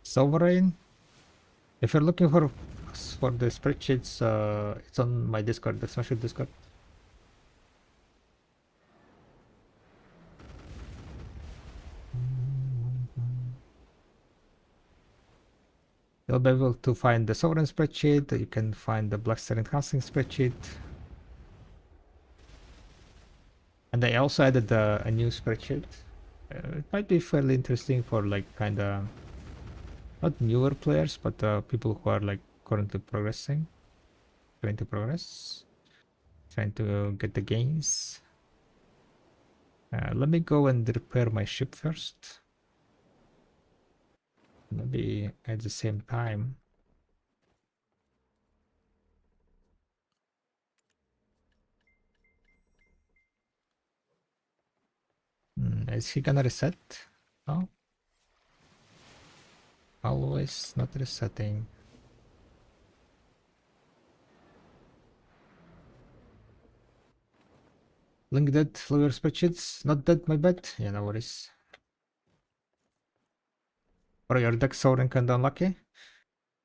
Sovereign. If you're looking for the spreadsheets, it's on my Discord, the special Discord. you'll be able to find the Sovereign spreadsheet. You can find the Blackstar Enhancing spreadsheet. And I also added a new spreadsheet. It might be fairly interesting for like kind of not newer players, but people who are like currently progressing, trying to progress, trying to get the gains. Let me go and repair my ship first. Maybe at the same time. Is he gonna reset? No? Always not resetting. Link dead, lower spreadsheets. Not dead, my bad. Yeah, no worries. Or your deck so rank and unlucky?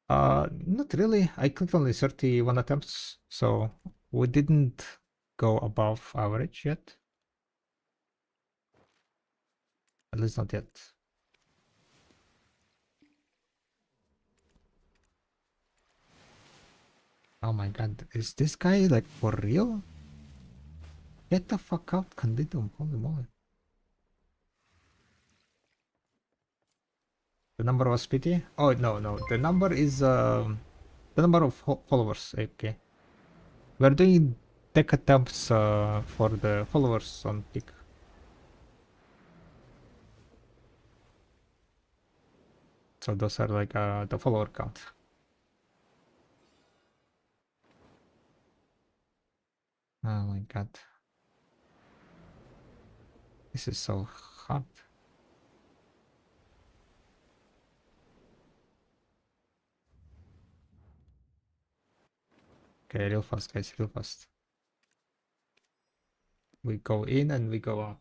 Not really. I clicked only 31 attempts, so we didn't go above average yet. At least not yet. Oh my god, is this guy like for real? Get the fuck out, Candidum, holy moly. The number was pity? Oh no, the number is the number of followers, okay. We're doing deck attempts for the followers on peak. So those are like the follower count. Oh my god. This is so hard. Okay, real fast guys, real fast. We go in and we go out.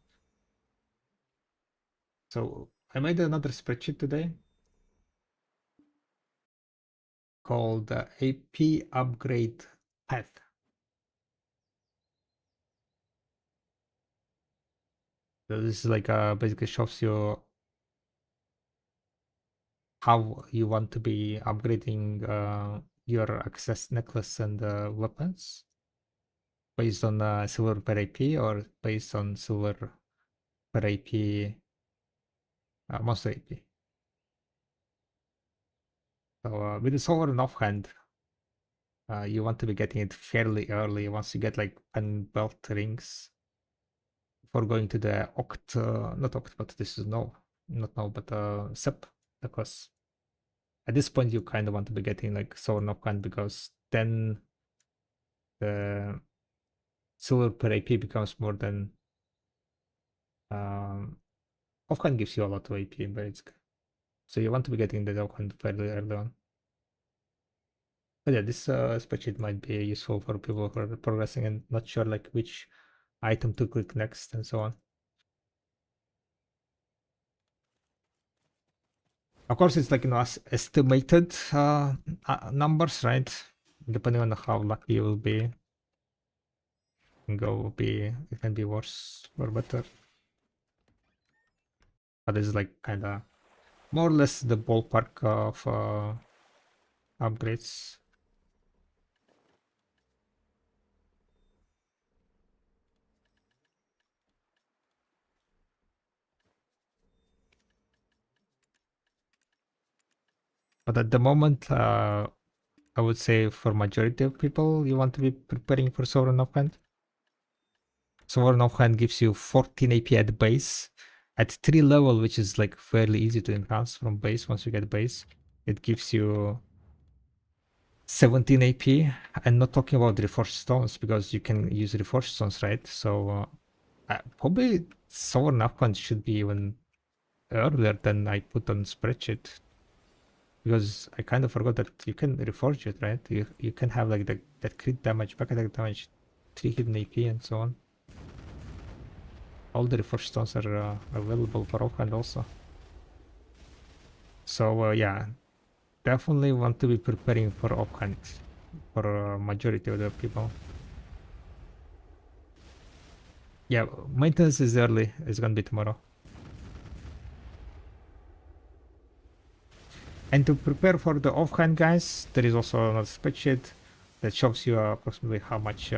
So I made another spreadsheet today called AP upgrade path. So this is like basically shows you how you want to be upgrading your access necklace and weapons based on silver per AP or based on silver per AP monster AP. So with the silver in offhand, you want to be getting it fairly early once you get like 10 belt rings for going to the not Oct, but this is but SEP, because at this point you kind of want to be getting like silver offhand, because then the silver per AP becomes more than offhand gives you a lot of AP, basically. So you want to be getting the offhand fairly early on. But yeah, this spreadsheet might be useful for people who are progressing and not sure like which item to click next and so on. Of course, it's like estimated numbers, right? Depending on how lucky you will be, it can be worse or better. But this is like kind of more or less the ballpark of upgrades. But at the moment, I would say for majority of people, you want to be preparing for Sovereign Offhand. Sovereign Offhand gives you 14 AP at base. At 3 level, which is like fairly easy to enhance from base once you get base, it gives you 17 AP. And not talking about reforged stones, because you can use reforged stones, right? So probably Sovereign Offhand should be even earlier than I put on spreadsheet, because I kind of forgot that you can reforge it, right? You can have like that crit damage, back attack damage, 3 hidden AP and so on. All the reforged stones are available for offhand also. So yeah, definitely want to be preparing for offhand for majority of the people. Yeah, maintenance is early. It's gonna be tomorrow. And to prepare for the offhand, guys, there is also another spreadsheet that shows you approximately how much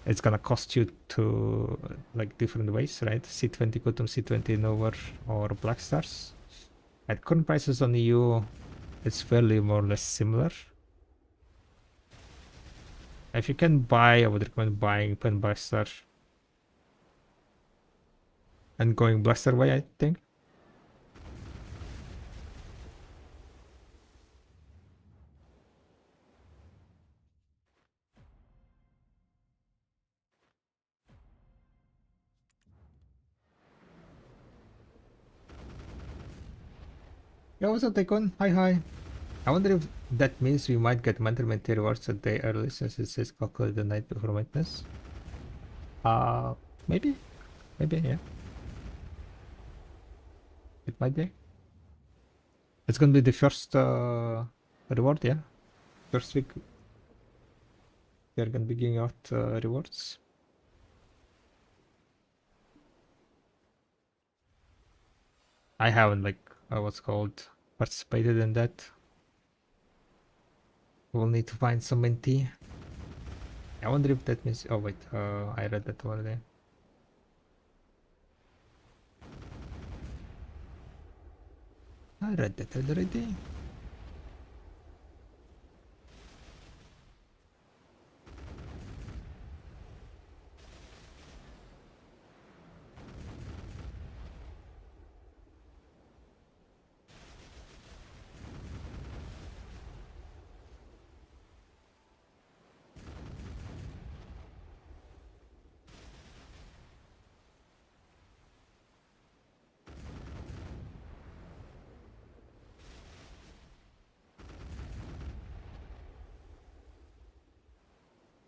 it's gonna cost you to like different ways, right? C20 Quantum, C20 Nova, or Black Stars. At current prices on EU, it's fairly more or less similar. If you can buy, I would recommend buying Pen Black Star and going Blaster way, I think. Yeah, what's up, Tycoon? Hi. I wonder if that means we might get mental rewards a day early since it says calculate the night before maintenance. Maybe, yeah. It might be. It's gonna be the first reward, yeah. First week they're gonna be giving out rewards. I haven't like what's called participated in that. We'll need to find some mentee. I wonder if that means. Oh wait, I read that already. I read that already.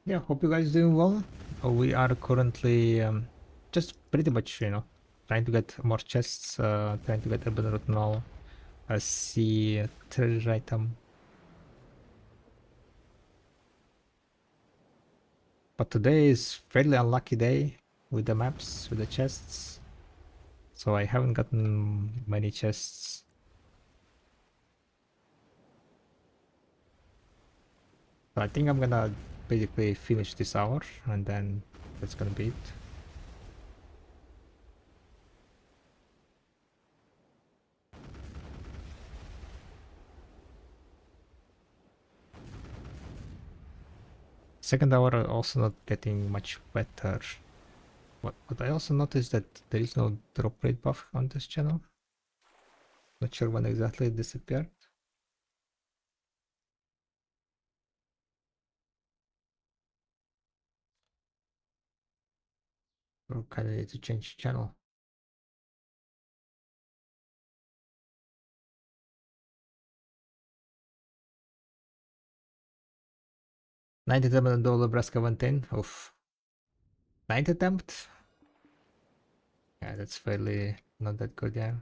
Yeah, hope you guys doing well. We are currently just pretty much, trying to get more chests, trying to get a better now. I see a treasure item. But today is fairly unlucky day with the maps, with the chests. So I haven't gotten many chests. So I think I'm gonna basically finish this hour and then that's gonna be it. Second hour also not getting much better. But I also noticed that there is no drop rate buff on this channel. Not sure when exactly it disappeared. Or kinda need to change channel. $97 Nebraska 110. Oof. 9th attempt? Yeah, that's fairly not that good, yeah.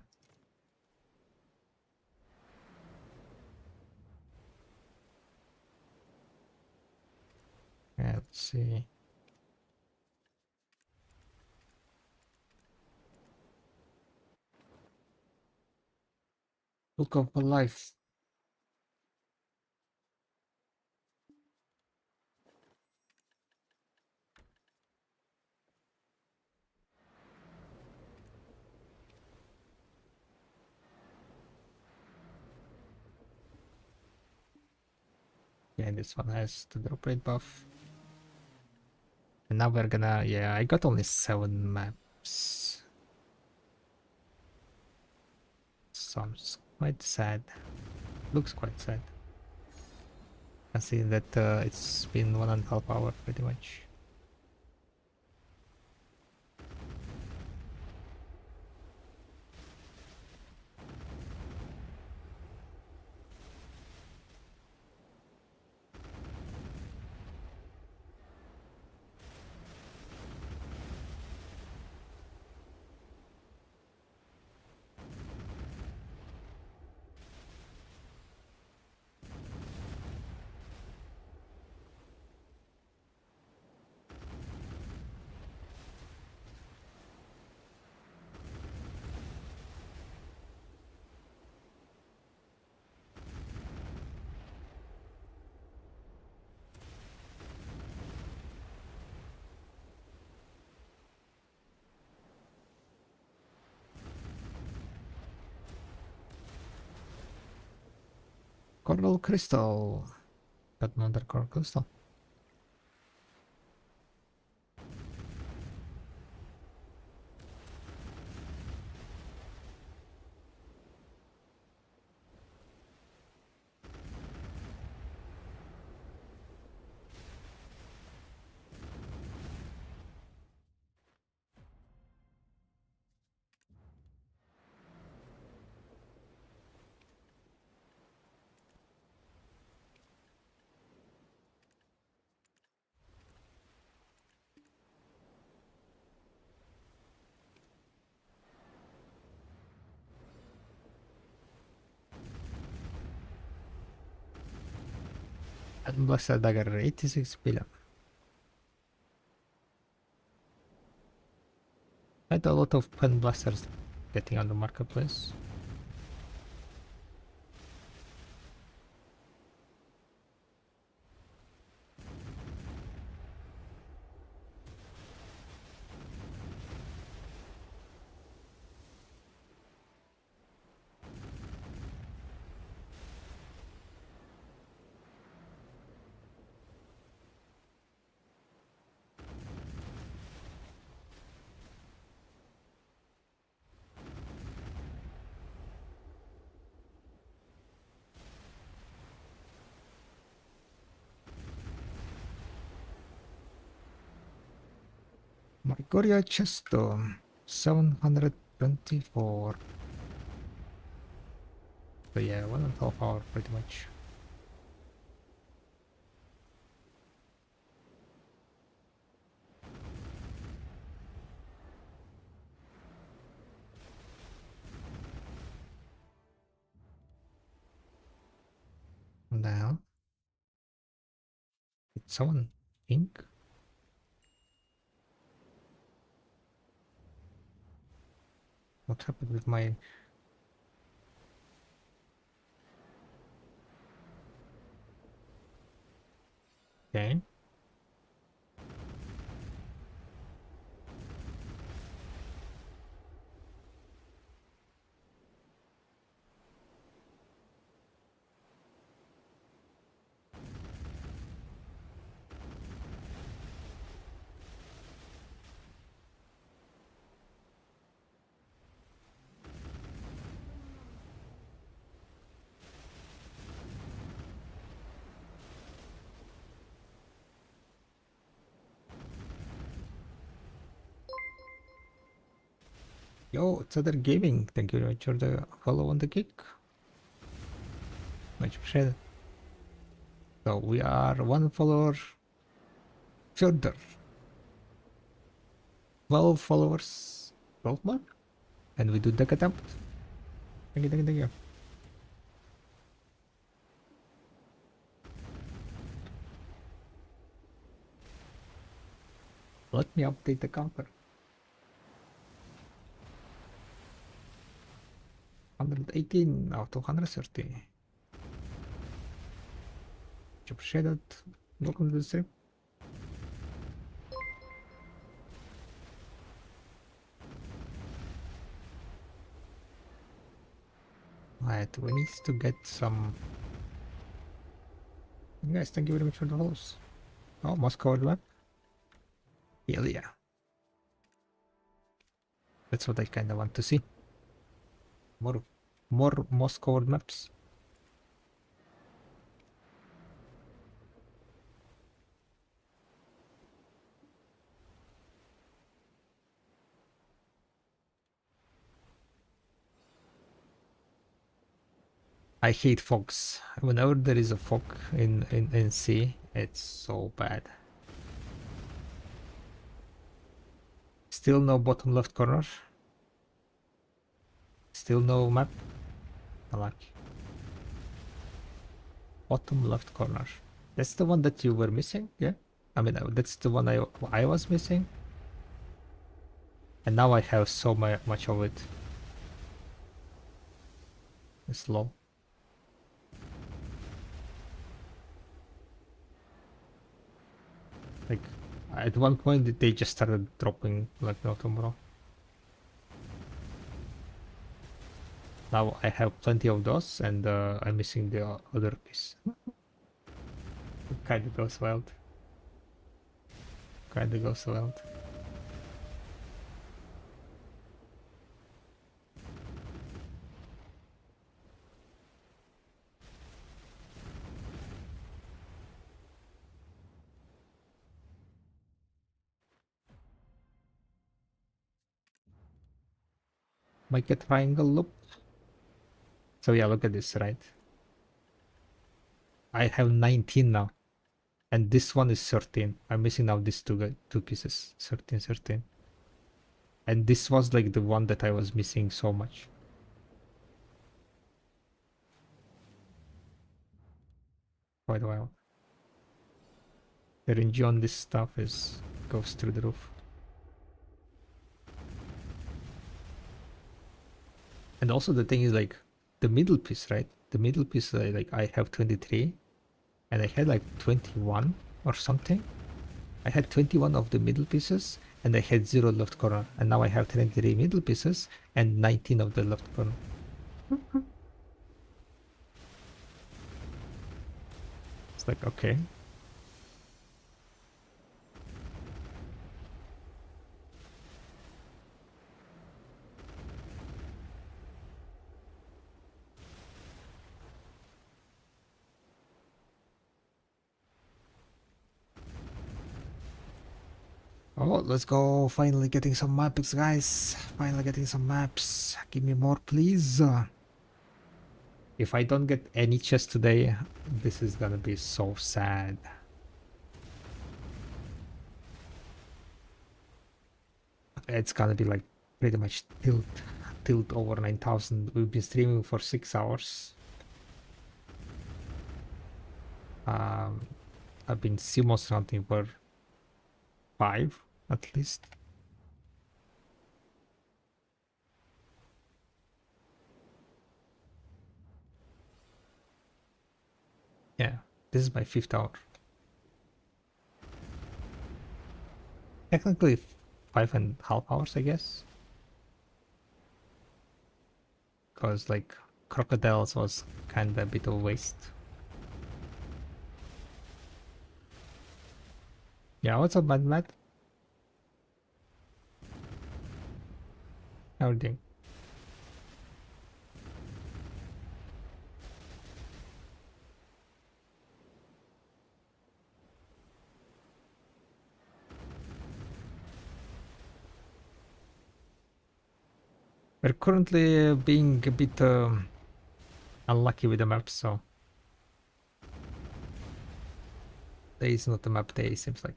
Yeah, let's see. Book of Life. Yeah, this one has the drop rate buff. And now we're gonna, yeah, I got only 7 maps. Sounds quite sad. Looks quite sad. Considering that it's been 1.5 hours pretty much. Coral crystal. Got another coral crystal. And Blaster Dagger 86 billion. Quite a lot of pen blasters getting on the marketplace. Margoria Chesto, 724. So yeah, 1.5 hour pretty much. Now, did someone ink? What happened with my... Okay. Yo, it's other gaming. Thank you very much for the follow on the kick. Much appreciated. So we are one follower further. 12 followers. 12 more? And we do deck attempt. Thank you, thank you, thank you. Let me update the counter. 118 out of 130. Much appreciated. Welcome to the stream. Alright, we need to get some... Guys, thank you very much for the follows. Oh, Moscow map. Hell yeah. That's what I kinda want to see. More Moscow maps. I hate fogs. Whenever there is a fog in sea, it's so bad. Still no bottom left corner. Still no map. Unlucky. Bottom left corner. That's the one that you were missing, yeah? I mean, that's the one I was missing. And now I have so much of it. It's low. Like, at one point they just started dropping like no tomorrow. now I have plenty of those, and I'm missing the other piece. Kinda goes wild. Kinda goes wild. Make a triangle loop. So yeah, look at this, right? I have 19 now. And this one is 13. I'm missing now these two pieces. 13, 13. And this was like the one that I was missing so much. Quite a while. The range on this stuff goes through the roof. And also the thing is like the middle piece, right? The middle piece, like I have 23 and I had like 21 or something. I had 21 of the middle pieces and I had 0 left corner. And now I have 23 middle pieces and 19 of the left corner. It's like, okay. Oh, let's go. Finally getting some maps, guys. Finally getting some maps. Give me more, please. If I don't get any chest today, this is gonna be so sad. It's gonna be like pretty much tilt over 9,000. We've been streaming for 6 hours. I've been simos hunting for 5 at least. Yeah, this is my 5th hour. Technically 5.5 hours, I guess. Because like crocodiles was kinda a bit of a waste. Yeah, what's up, Mad Matt? How are you doing? We're currently being a bit unlucky with the map, so there is not a map day, it seems like.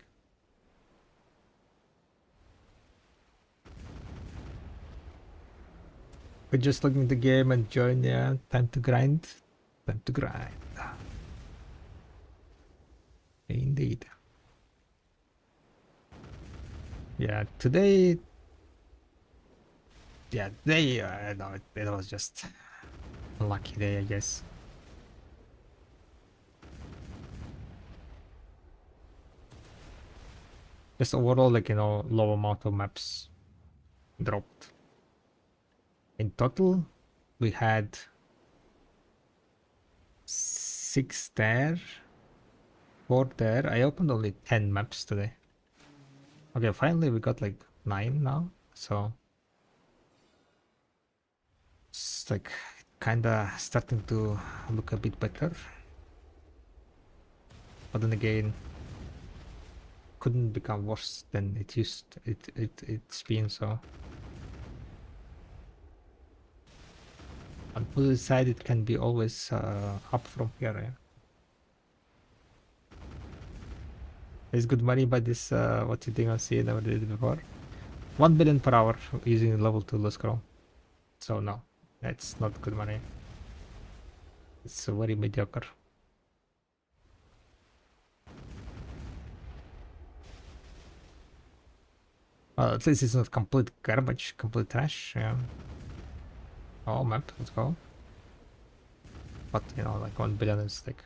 We're just logging the game and join, yeah, time to grind. Time to grind. Indeed. Yeah, today... Yeah, today, no, it was just a lucky day, I guess. Just overall, like, low amount of maps dropped. In total, we had 6 there, 4 there. I opened only 10 maps today. Okay, finally we got like 9 now, so it's like kinda starting to look a bit better. But then again, couldn't become worse than it's been, so. On the positive side, it can be always up from here. Yeah. There's good money, but this what you think I see never did it before. 1 billion per hour using level 2 low scroll. So no, that's not good money. It's very mediocre. Well, at least it's not complete garbage, complete trash. Yeah. Oh, map, let's go. But like 1 billion is like.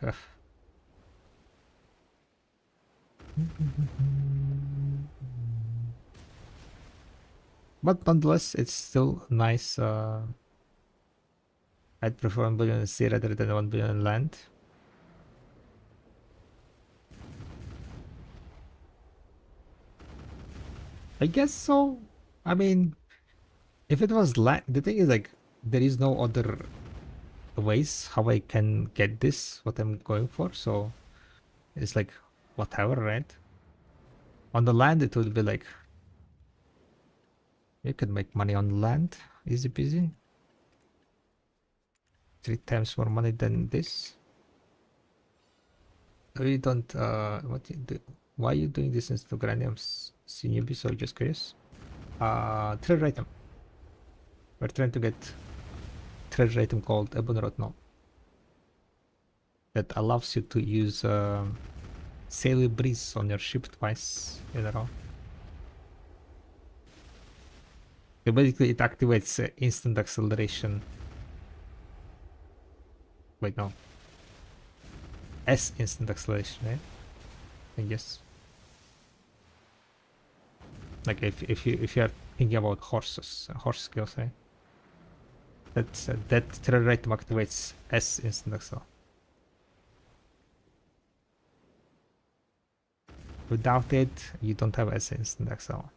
But nonetheless, it's still nice. I'd prefer 1 billion in sea rather than 1 billion in land. I guess so. I mean, if it was land, the thing is like there is no other ways how I can get this what I'm going for, so it's like whatever, right? On the land it would be like you can make money on land, easy peasy. 3 times more money than this. We don't what you do, why are you doing this Instagramiums, newbie? So just curious. Treasure item. We're trying to get treasure item called Ebonrod now that allows you to use sail with breeze on your ship twice in a row. So basically it activates instant acceleration. Wait, no. S instant acceleration, right? I guess. Like if you are thinking about horses, horse skills, right? That treasure item activates S instant acceleration. Without it, you don't have S instant acceleration.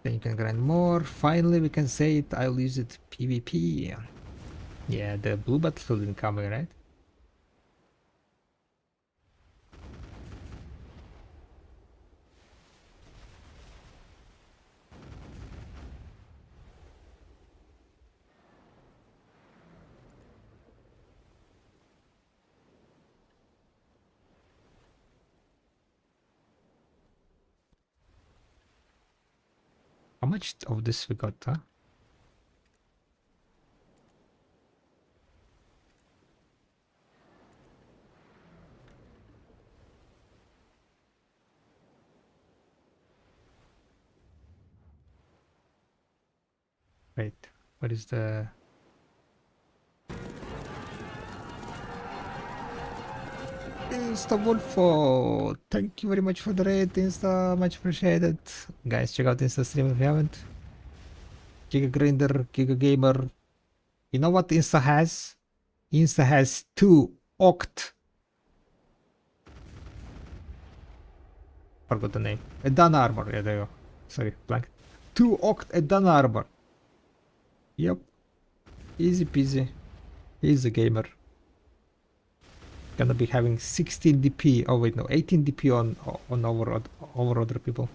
Then you can grind more. Finally, we can say it. I'll use it PvP. Yeah, the blue battlefield incoming, right? How much of this we got, huh? Wait, what is the... Insta thank you very much for the raid, Insta, much appreciated. Guys, check out Insta stream if you haven't. Giga Grinder, Giga Gamer. You know what Insta has? Insta has 2 Oct. Forgot the name. Edan Armor, yeah, there you go. Sorry, blank. 2 Oct Edan Armor. Yep. Easy peasy. He's a gamer. Gonna be having 16 DP. Oh wait, no, 18 DP on over other people.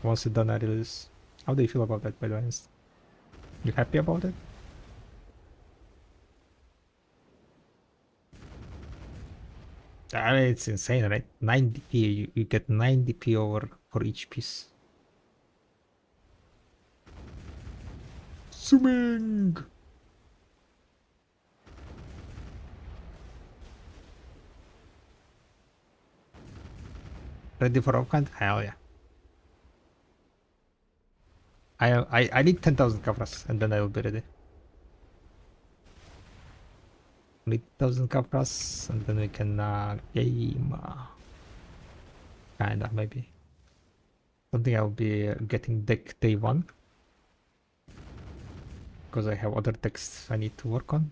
Once it's done, I release. How do you feel about that, by the way? You happy about it? I mean, it's insane, right? 9 DP. You get 9 DP over for each piece. Swimming. Ready for upcount? Hell yeah. I need 10,000 kafras and then I will be ready. Need 1,000 kafras and then we can game. Kinda, maybe. Something I'll be getting deck day 1. Because I have other decks I need to work on.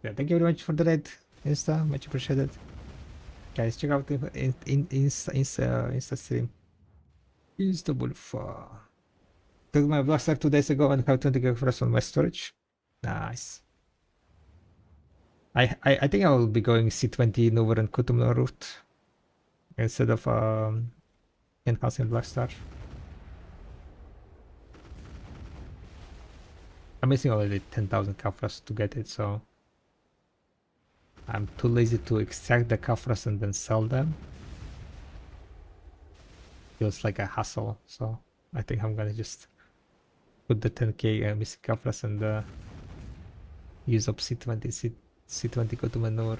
Yeah, thank you very much for the raid, Insta, much appreciated. Guys, check out Insta stream. Insta Wolf. Took my blaster 2 days ago and have 20 gigabytes on my storage. Nice. I think I will be going C20 Nover and Kutumno route instead of enhancing blaster. I'm missing already 10,000 kafras to get it, so I'm too lazy to extract the kafras and then sell them. Feels like a hassle, so I think I'm gonna just put the 10k missing kafras and use up C20 go to manure.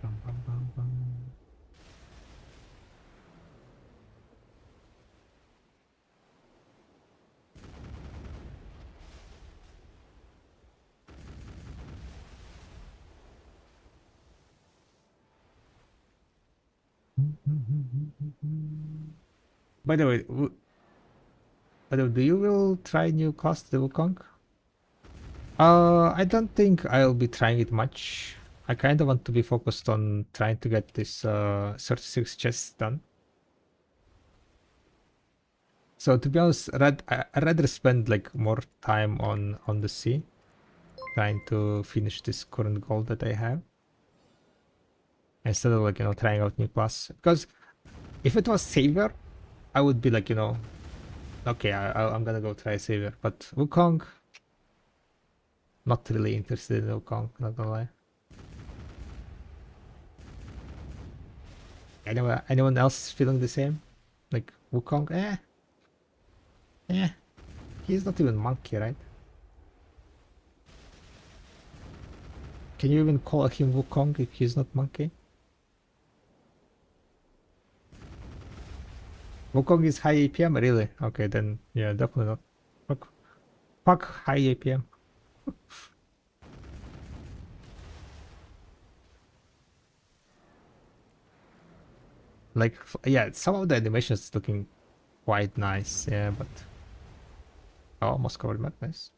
Bum, bum, bum, bum. By the way, do you will try new class, the Wukong? I don't think I'll be trying it much. I kind of want to be focused on trying to get this 36 chests done. So to be honest, I'd rather spend like more time on the sea, trying to finish this current goal that I have, instead of like trying out new class. Because if it was Savior, I would be like okay, I'm gonna go try Savior. But Wukong, not really interested in Wukong, not gonna lie. Anyone else feeling the same? Like Wukong, he's not even monkey, right? Can you even call him Wukong if he's not monkey? Wukong is high APM, really? Okay, then yeah, definitely not. Fuck high APM. Like, yeah, some of the animations looking quite nice, yeah, but oh, almost covered map, nice.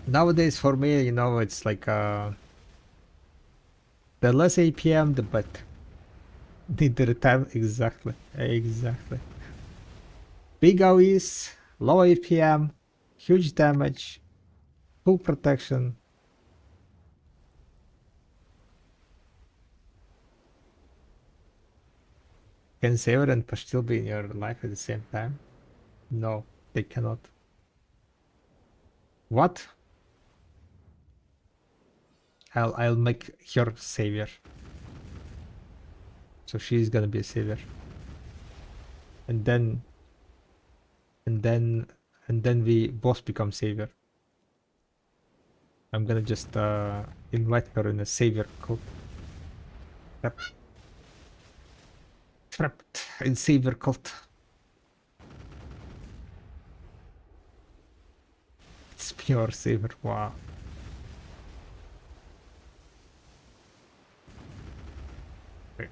Nowadays, for me, it's like the less APM, the better. Need the time exactly. Big AoEs, low APM, huge damage, full protection. Can Saber and Push still be in your life at the same time? No, they cannot. What? I'll make her savior. So she's gonna be a savior. And then we both become savior. I'm gonna just invite her in a savior cult. Trapped in savior cult. It's pure savior, wow.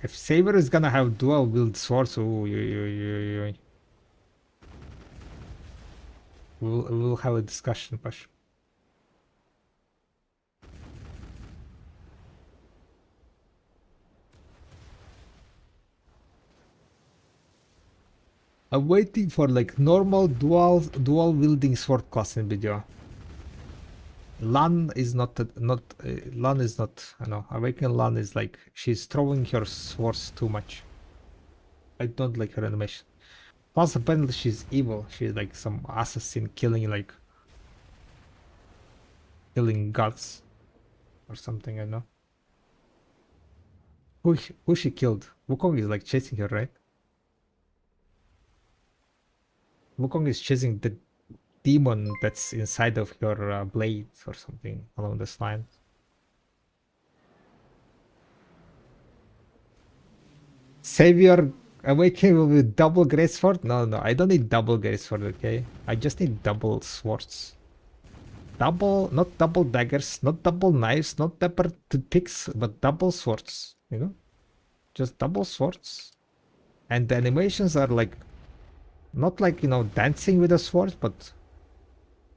If Saber is gonna have dual wield swords, we'll have a discussion, Pash. I'm waiting for like normal dual wielding sword class in video. Lan is not Lan is not. I know. Awakened Lan is like she's throwing her swords too much. I don't like her animation. Plus, apparently she's evil. She's like some assassin killing gods or something. I know. Who she killed? Wukong is like chasing her, right? Wukong is chasing the demon that's inside of your blade or something along this line. Savior Awakening with double great sword? No, I don't need double great sword, okay? I just need double swords. Double, not double daggers, not double knives, not double picks, but double swords, Just double swords. And the animations are like, not like, dancing with the swords, but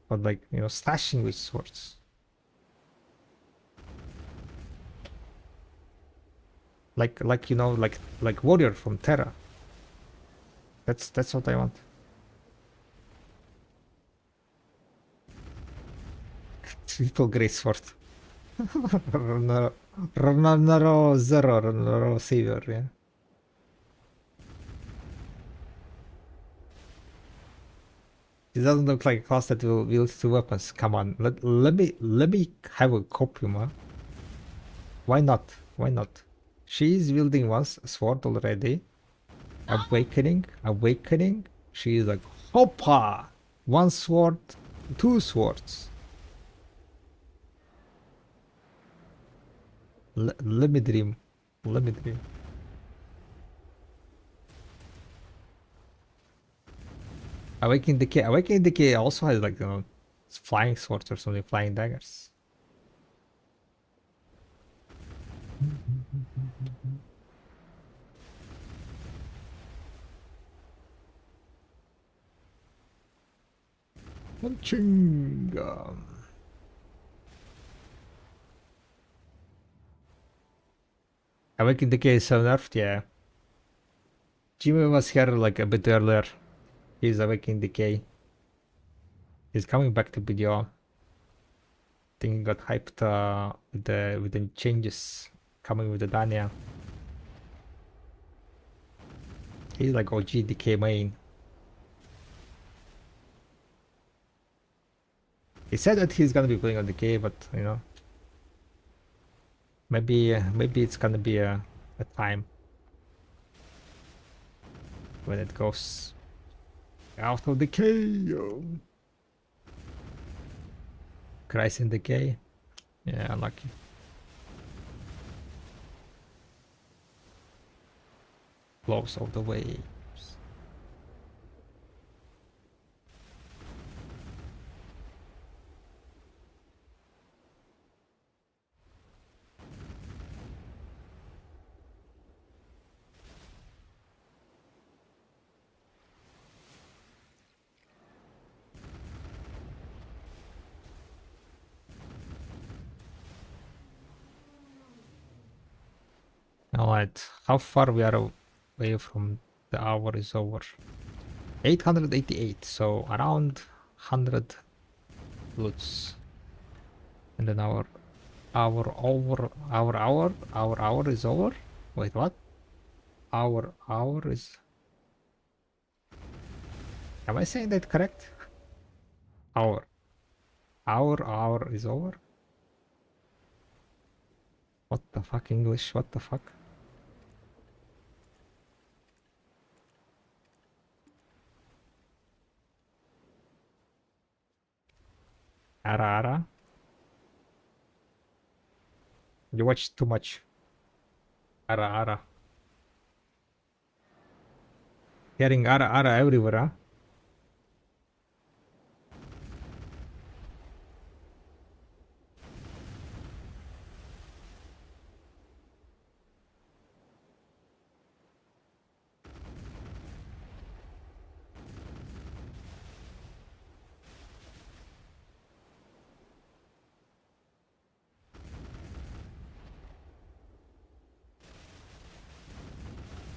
like, slashing with swords. Like Warrior from Terra. That's what I want. Triple great sword. Ronaro Zero, Ronaro Savior, yeah. It doesn't look like a class that will wield two weapons. Come on, let me have a copium, huh? Why not? Why not? She is wielding one sword already. Awakening. She is like, hoppa! One sword, two swords. Let me dream. Awakening Decay also has like flying swords or something, flying daggers. Punching. Awaken Decay is so nerfed, yeah. Jimmy was here like a bit earlier. He's Awakening Decay. He's coming back to BDO. Think he got hyped with the changes coming with the Dania. He's like OG DK main. He said that he's gonna be playing on DK, but you know, maybe it's gonna be a time when it goes out of DK. Christ in DK. Yeah, unlucky. Blows all the way. Alright, how far we are away from the hour is over? 888, so around 100 loots. And then our hour is over? Wait, what? Our hour is... Am I saying that correct? Hour is over? What the fuck English? What the fuck? Ara. You watch too much. Ara. Hearing ara everywhere, huh?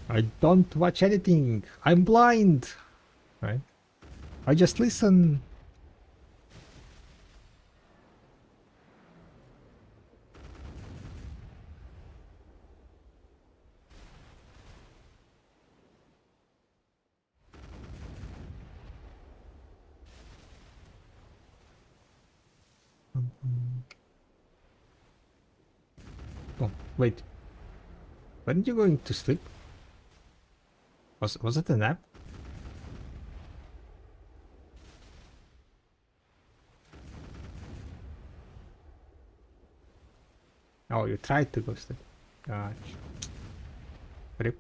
I don't watch anything. I'm blind. Right? I just listen. Oh, wait. Weren't you going to sleep? Was it a nap? Oh, you tried to go sleep. Gosh. Rip.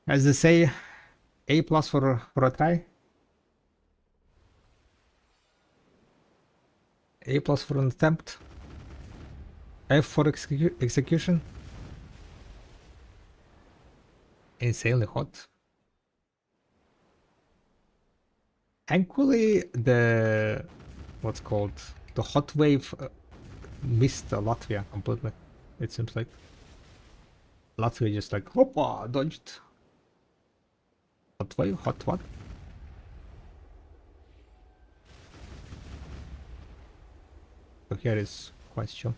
As they say, A plus for a try. A plus for an attempt. F for execution. Insanely hot. Thankfully, what's called the hot wave missed Latvia completely. It seems like Latvia just like hoppa dodged. Hot wave, hot what? So here is question.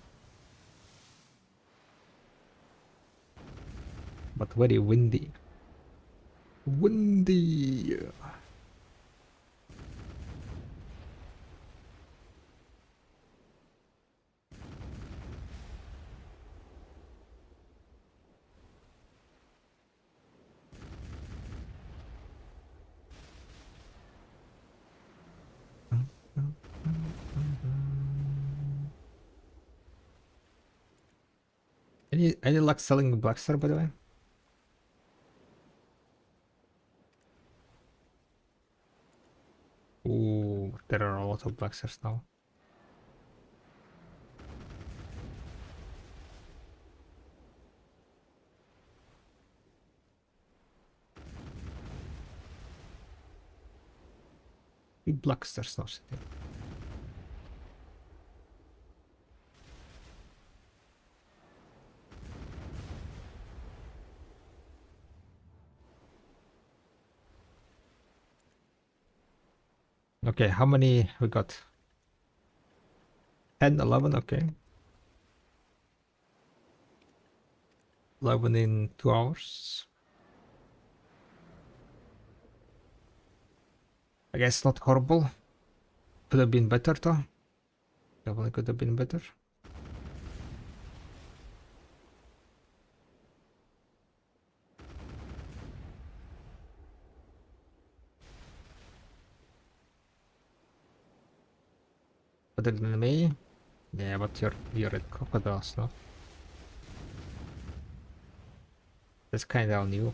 But very windy. Windy. Any luck selling Blackstar, by the way? Ooh, there are a lot of Blackstars now. Big blocks, there's no city. Okay, how many we got? 10, 11, okay. 11 in 2 hours. I guess not horrible. Could have been better though. Definitely could have been better. Better than me? Yeah, but you're at crocodiles, no? That's kinda new.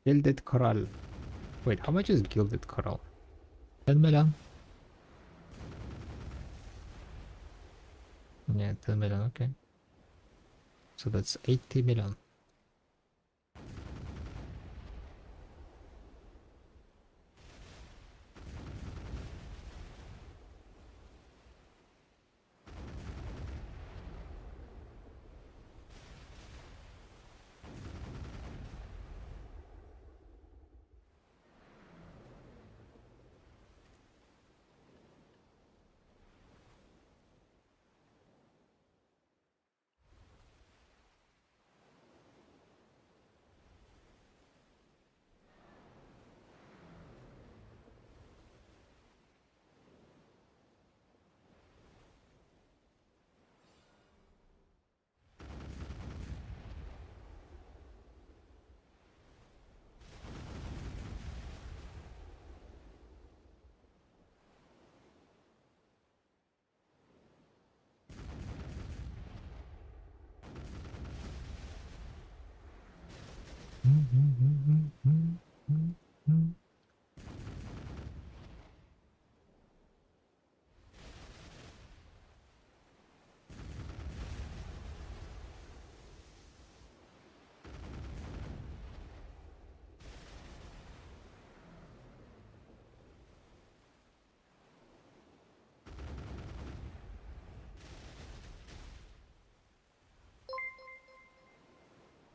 Gilded coral. Wait, how much is gilded coral? 10 million? Yeah, 10 million, okay. So that's 80 million.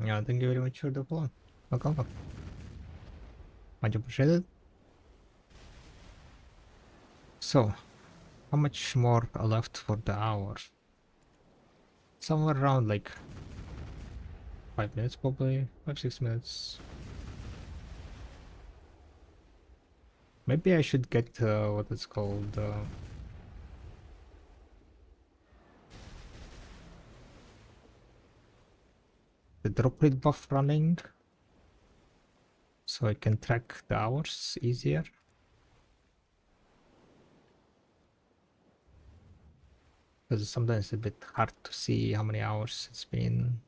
Yeah, thank you very much for the follow. Welcome. Much appreciated. So, how much more left for the hour? Somewhere around like 5 minutes probably, 5-6 minutes. Maybe I should get what it's called the drop rate buff running, so I can track the hours easier. Because sometimes it's a bit hard to see how many hours it's been.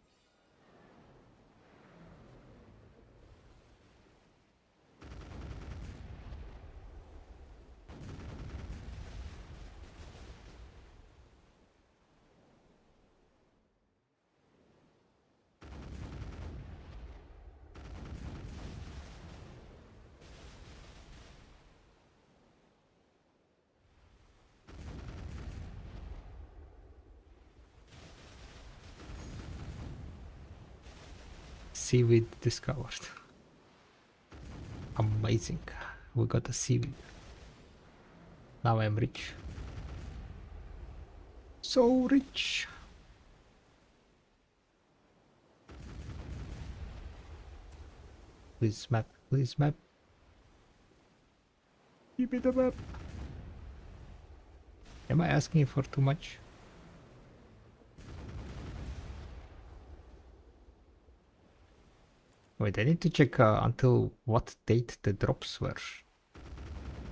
Seaweed discovered. Amazing. We got a seaweed. Now I'm rich. So rich. Please map. Please map. Give me the map. Am I asking for too much? Wait, I need to check until what date the drops were.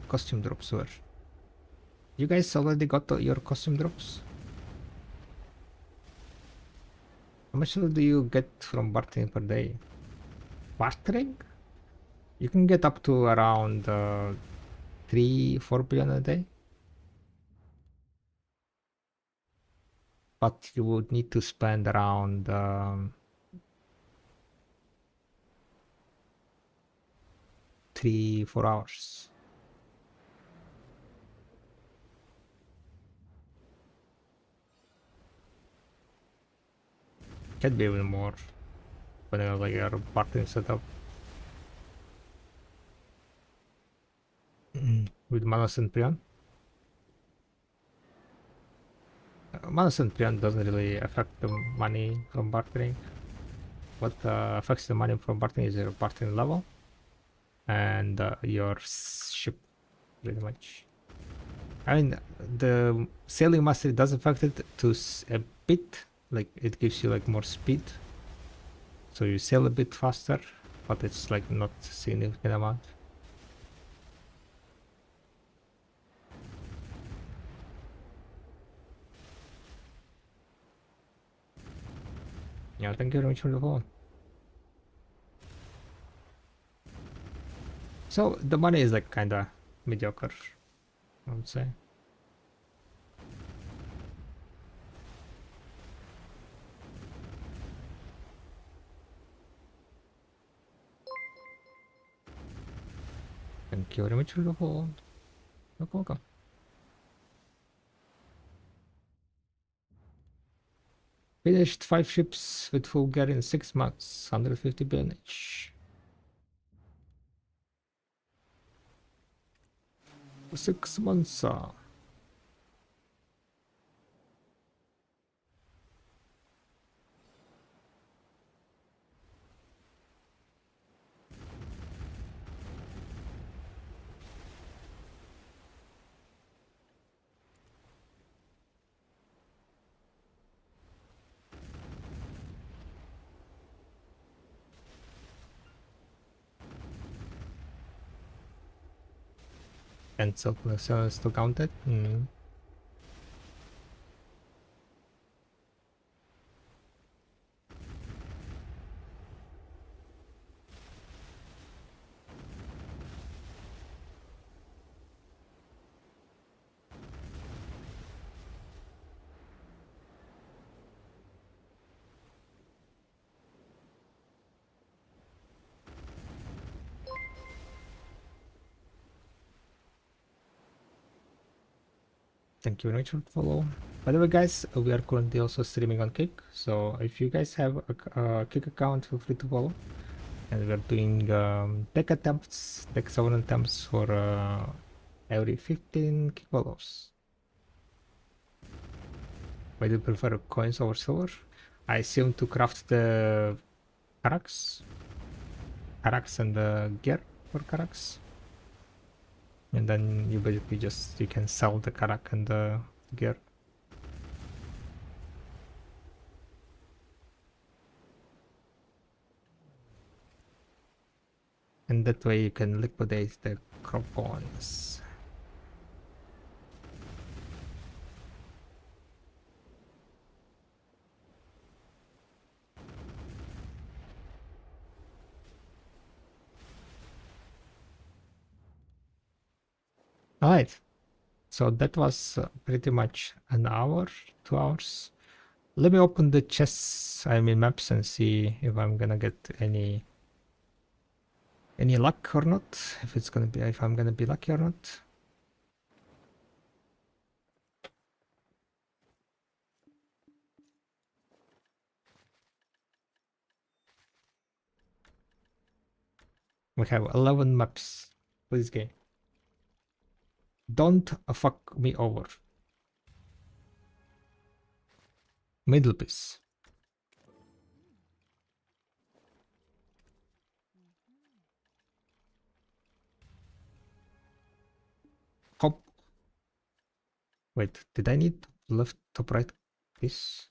Costume drops were. You guys already got your costume drops? How much do you get from bartering per day? Bartering? You can get up to around 3-4 billion a day. But you would need to spend around 3-4 hours. Can be even more when you have like your bartering setup. With Manos and Prion. Manos and Prion doesn't really affect the money from bartering. What affects the money from bartering is your bartering level and your ship, pretty much. I mean, the sailing mastery does affect it to a bit, like it gives you like more speed, so you sail a bit faster, but it's like not a significant amount. Yeah, thank you very much for the phone. So the money is like kinda mediocre, I would say. Thank you very much for the phone. Welcome. Finished 5 ships with full gear in 6 months, 150 billion each. 6 months. And so still counted. Thank you very much for the follow. By the way, guys, we are currently also streaming on Kick, so if you guys have a Kick account, feel free to follow. And we're doing deck attempts, deck 7 attempts for every 15 Kick follows. Why do you prefer coins over silver? I assume to craft the Carax and the gear for Carax. And then you basically you can sell the Karak and the gear. And that way you can liquidate the crop coins. Alright, so that was pretty much an hour, 2 hours. Let me open the chests, I mean maps, and see if I'm gonna get any luck or not. If I'm gonna be lucky or not. We have 11 maps for this game. Don't fuck me over. Middle piece. Hop. Wait, did I need left, top, right? This?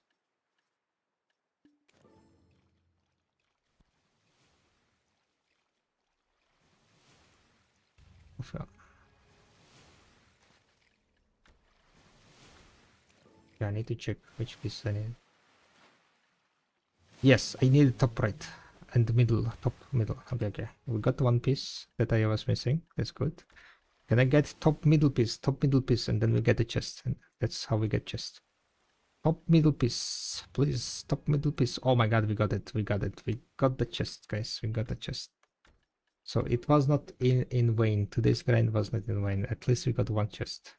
Yeah, I need to check which piece I need. Yes, I need top right and the middle, top middle. Okay, okay. We got one piece that I was missing. That's good. Can I get top middle piece, and then we get the chest. And that's how we get chest. Top middle piece, please. Top middle piece. Oh my god, we got it. We got it. We got the chest, guys. We got the chest. So it was not in vain. Today's grind was not in vain. At least we got one chest.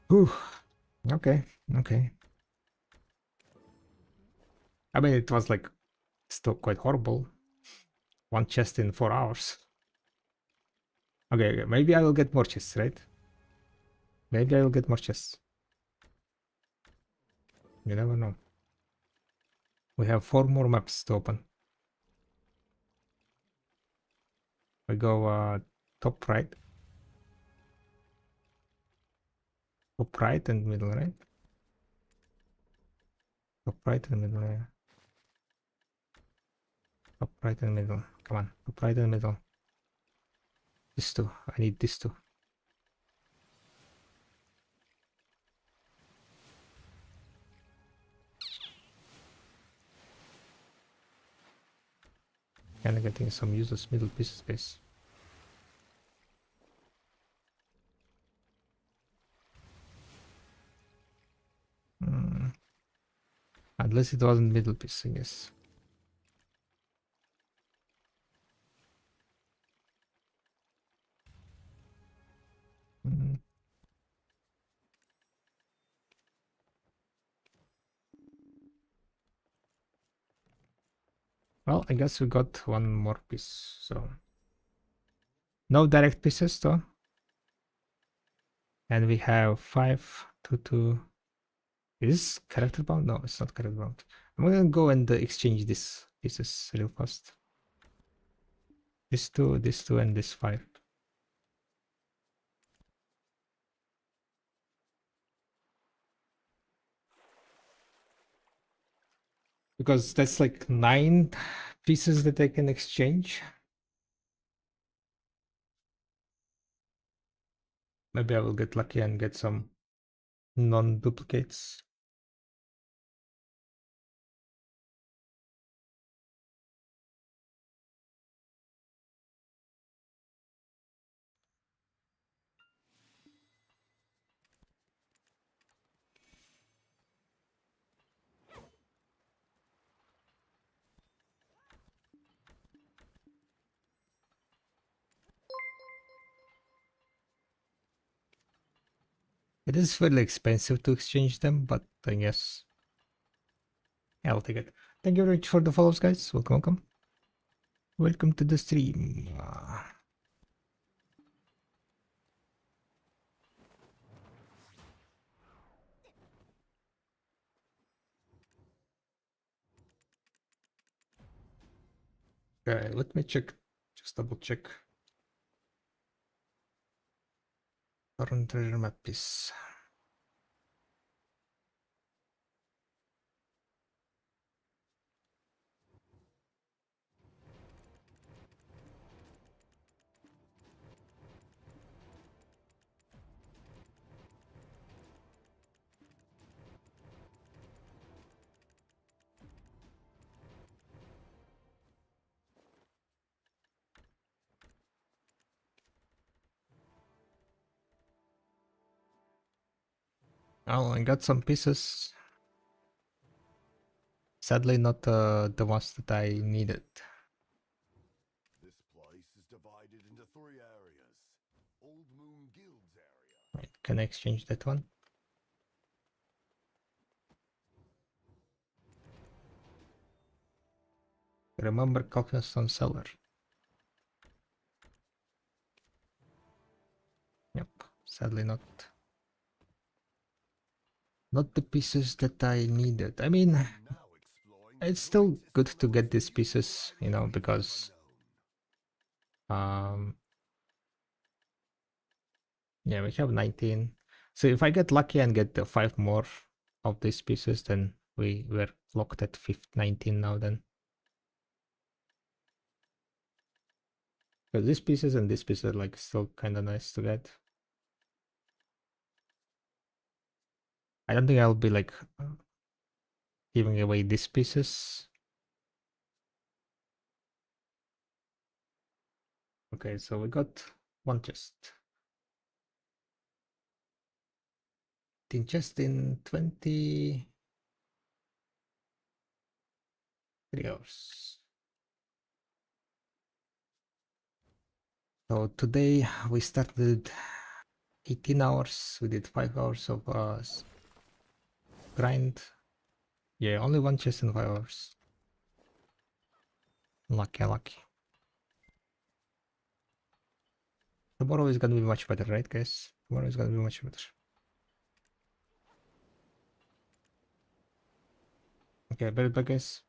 Whew. Okay, okay. I mean, it was like still quite horrible. One chest in 4 hours. Okay, okay, maybe I will get more chests, right? Maybe I will get more chests. You never know. We have 4 more maps to open. We go top right. Top right and middle right. Top right and middle right. Top right and middle. Come on, top right and middle. These two. I need these two. Kinda getting some useless middle pieces, guys. Unless it wasn't middle piece, I guess. Well, I guess we got one more piece, so no direct pieces though. And we have 5, 2, 2. Is this character bound? No, it's not character bound. I'm gonna go and exchange these pieces real fast. This 2, and this 5. Because that's like 9 pieces that I can exchange. Maybe I will get lucky and get some non-duplicates. It is fairly expensive to exchange them, but I guess yeah, I'll take it. Thank you very much for the follows, guys. Welcome, welcome. Welcome to the stream. Okay, let me check. Just double check. Current treasure map is. Oh, I got some pieces. Sadly, not the ones that I needed. This place is divided into 3 areas. Old Moon Guild's area. Right, can I exchange that one? Remember Calkinstone Cellar. Yep, sadly not. Not the pieces that I needed. I mean, Now exploring the it's still greatest good to get ruins these in pieces, you know, because yeah, we have 19. So if I get lucky and get the 5 more of these pieces, then we're locked at 19 now then. Because these pieces and these pieces are like still kind of nice to get. I don't think I'll be like giving away these pieces. Okay, so we got one chest. Chest in 23 hours. So today we started 18 hours. We did 5 hours of grind. Yeah, only one chest in 5 hours. Lucky. Tomorrow is gonna be much better, right, guys? Tomorrow is gonna be much better. Okay, better back, guys.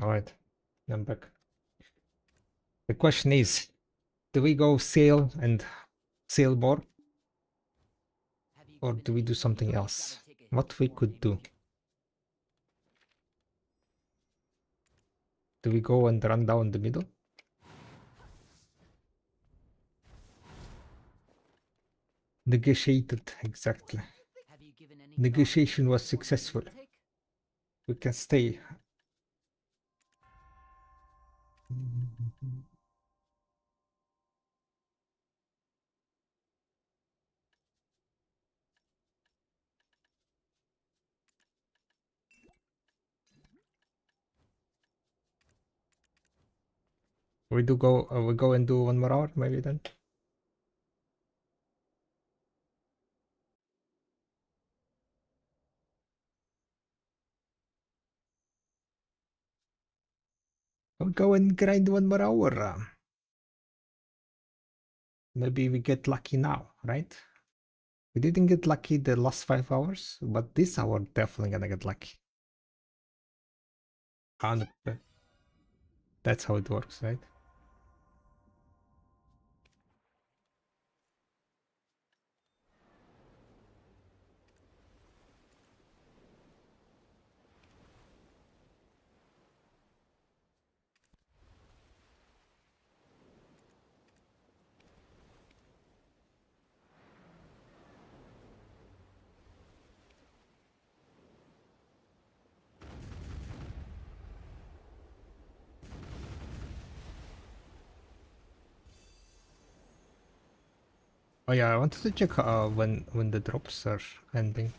Alright, I'm back. The question is, do we go sail and sail more? Or do we do something else? What we could do? Do we go and run down the middle? Negotiated, exactly. Negotiation was successful. We can stay. We go and do 1 more hour maybe then. We'll go and grind 1 more hour. Maybe we get lucky now, right? We didn't get lucky the last 5 hours, but this hour definitely gonna get lucky. 100%. That's how it works, right? Oh yeah, I wanted to check when the drops are ending.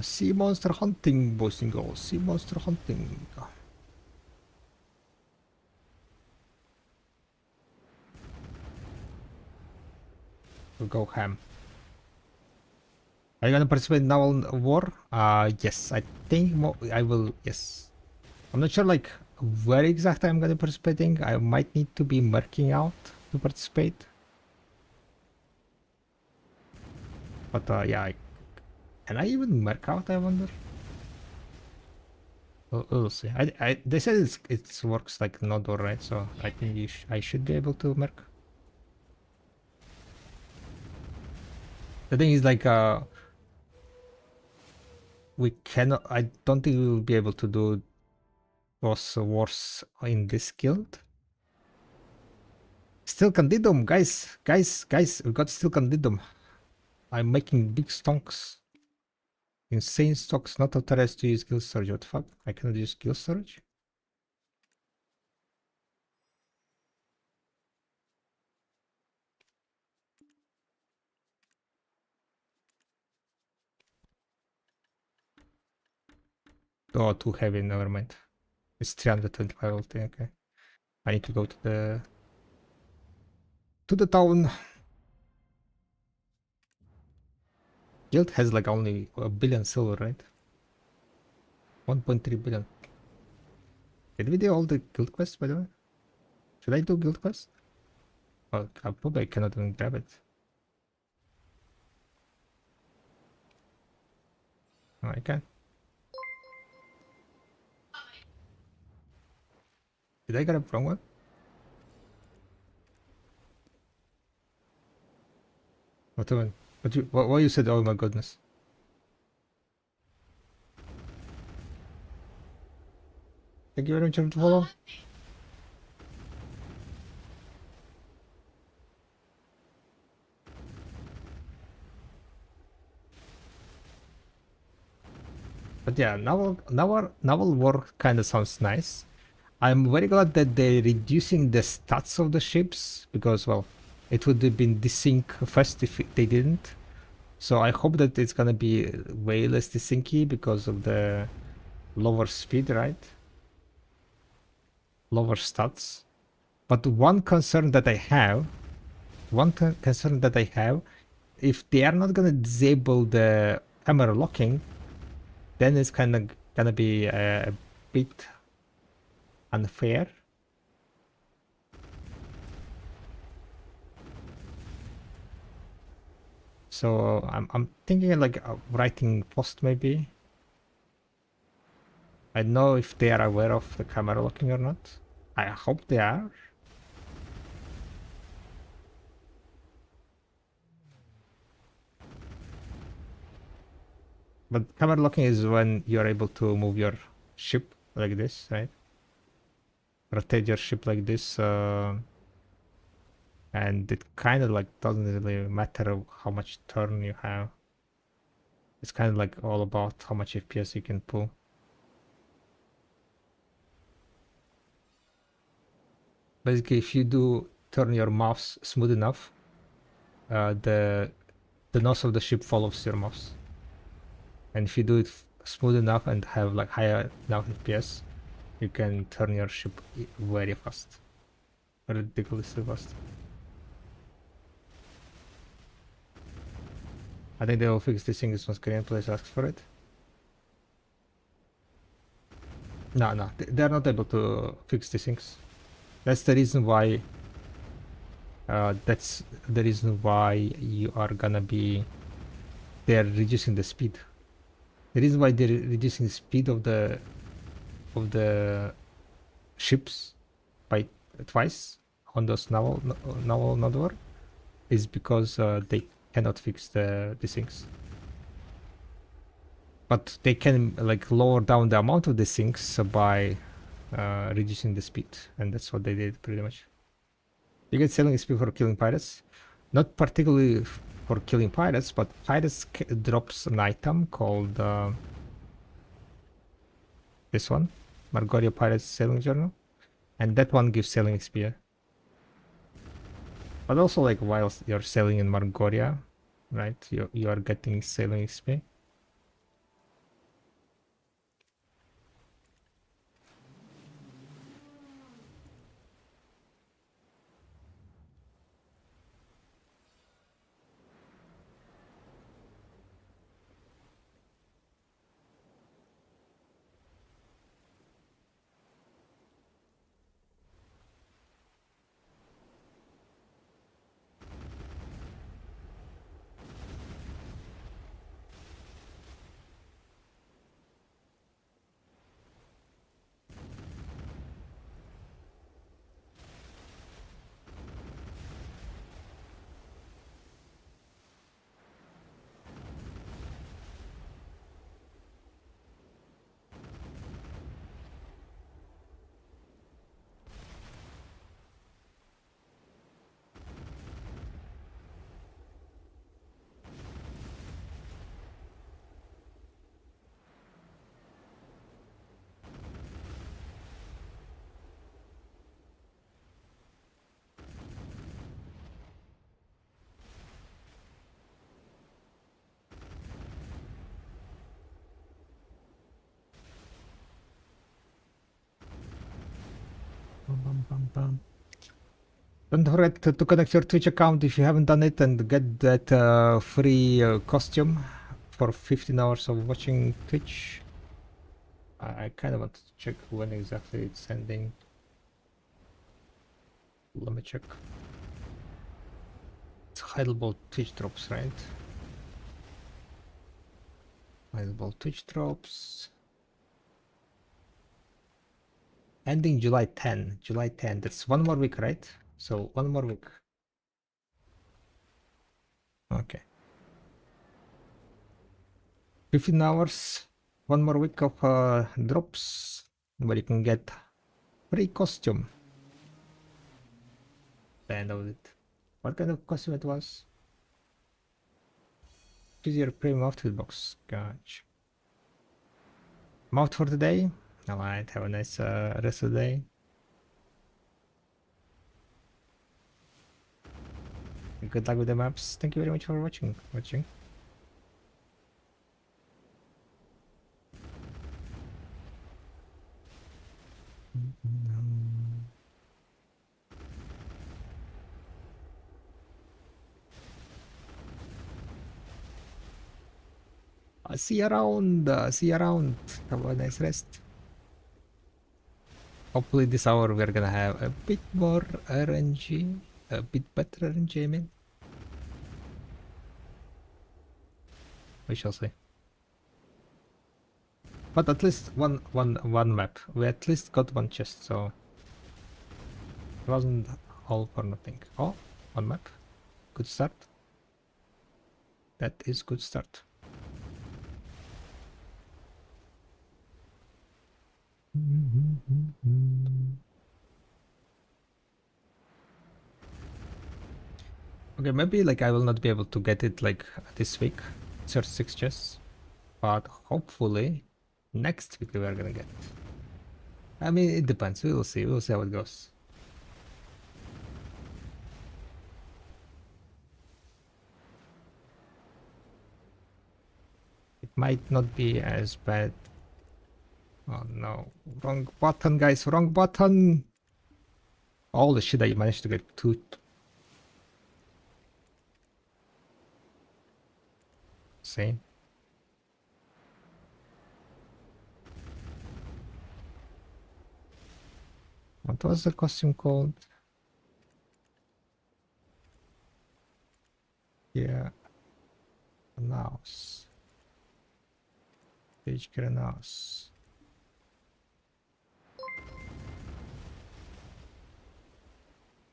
Sea monster hunting, boys and girls. Sea monster hunting. We'll go ham. Are you gonna participate in naval war? Yes, I think I will. Yes, I'm not sure like where exactly I'm gonna participating. I might need to be marking out to participate. But yeah, can I even mark out? I wonder. We'll see. They said it works like node or right, so I think I should be able to mark. The thing is like we cannot. I don't think we will be able to do boss wars in this guild. Still Candidum, guys, we got still Candidum. I'm making big stonks. Insane stocks, not authorized to use guild storage. What the fuck? I cannot use guild storage? Oh, too heavy, never mind. It's 325 ulti, okay. I need to go to the town. Guild has like only a billion silver, right? 1.3 billion. Did we do all the guild quests, by the way? Should I do guild quest? Well, I probably cannot even grab it. Oh, I can. Did I grab wrong one? What one? What you said? Oh my goodness. Thank you very much for the follow. But yeah, naval war kind of sounds nice. I'm very glad that they're reducing the stats of the ships because, well, it would have been desync first if they didn't. So I hope that it's gonna be way less desyncy because of the lower speed, right? Lower stats. But one concern that I have, if they are not gonna disable the camera locking, then it's kind of gonna be a bit unfair. So I'm thinking like writing post maybe. I don't know if they are aware of the camera locking or not. I hope they are. But camera locking is when you're able to move your ship like this, right? Rotate your ship like this, and it kind of like doesn't really matter how much turn you have. It's kind of like all about how much FPS you can pull. Basically, if you do turn your mouse smooth enough, the nose of the ship follows your mouse. And if you do it smooth enough and have like higher enough FPS, you can turn your ship very fast, ridiculously fast. I think they will fix this thing once Korean players ask for it. No, they're not able to fix these things. That's the reason why. That's the reason why you are gonna be. They're reducing the speed. The reason why they're reducing the speed of the ships by twice on those naval network is because they cannot fix these things. But they can like lower down the amount of these things by reducing the speed, and that's what they did pretty much. You get selling XP for killing pirates, not particularly for killing pirates, but pirates drops an item called this one, Margoria Pirates Sailing Journal, and that one gives selling XP. But also, like, whilst you're sailing in Margoria, right, you are getting sailing XP. Don't forget to connect your Twitch account if you haven't done it and get that free costume for 15 hours of watching Twitch. I kind of want to check when exactly it's ending. Let me check. It's Heidelberg Twitch drops, right? Heidelberg Twitch drops. Ending July 10. July 10. That's one more week, right? So one more week. Okay. 15 hours. One more week of drops where you can get free costume. The end of it. What kind of costume it was? Choose your premium outfit box. Gotcha. I'm out for the day. Alright, have a nice rest of the day. Good luck with the maps. Thank you very much for watching. See you around. Have a nice rest. Hopefully this hour we're gonna have a bit more RNG, a bit better RNG, I mean. We shall see. But at least one map. We at least got one chest, so it wasn't all for nothing. Oh, one map. Good start. That is good start. Okay, maybe like I will not be able to get it like this week, 36 chests, but hopefully next week we are gonna get it. I mean, it depends. We will see. We will see how it goes. might not be as bad. Oh no, wrong button, guys, wrong button. All the shit I managed to get two. Same. What was the costume called? Yeah. Mouse. Page mouse.